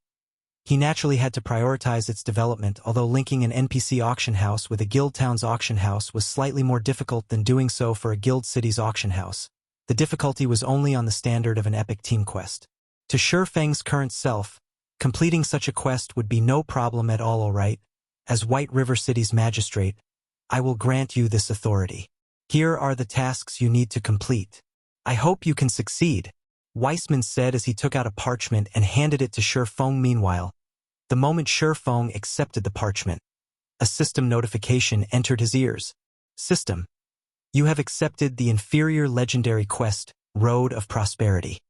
He naturally had to prioritize its development, although linking an NPC auction house with a guild town's auction house was slightly more difficult than doing so for a guild city's auction house. The difficulty was only on the standard of an epic team quest. To Shurfeng's current self, completing such a quest would be no problem at all. "All right, as White River City's magistrate, I will grant you this authority. Here are the tasks you need to complete. I hope you can succeed," Weissman said as he took out a parchment and handed it to Shurfeng. Meanwhile, the moment Shurfeng accepted the parchment, a system notification entered his ears. "System, you have accepted the inferior legendary quest, Road of Prosperity.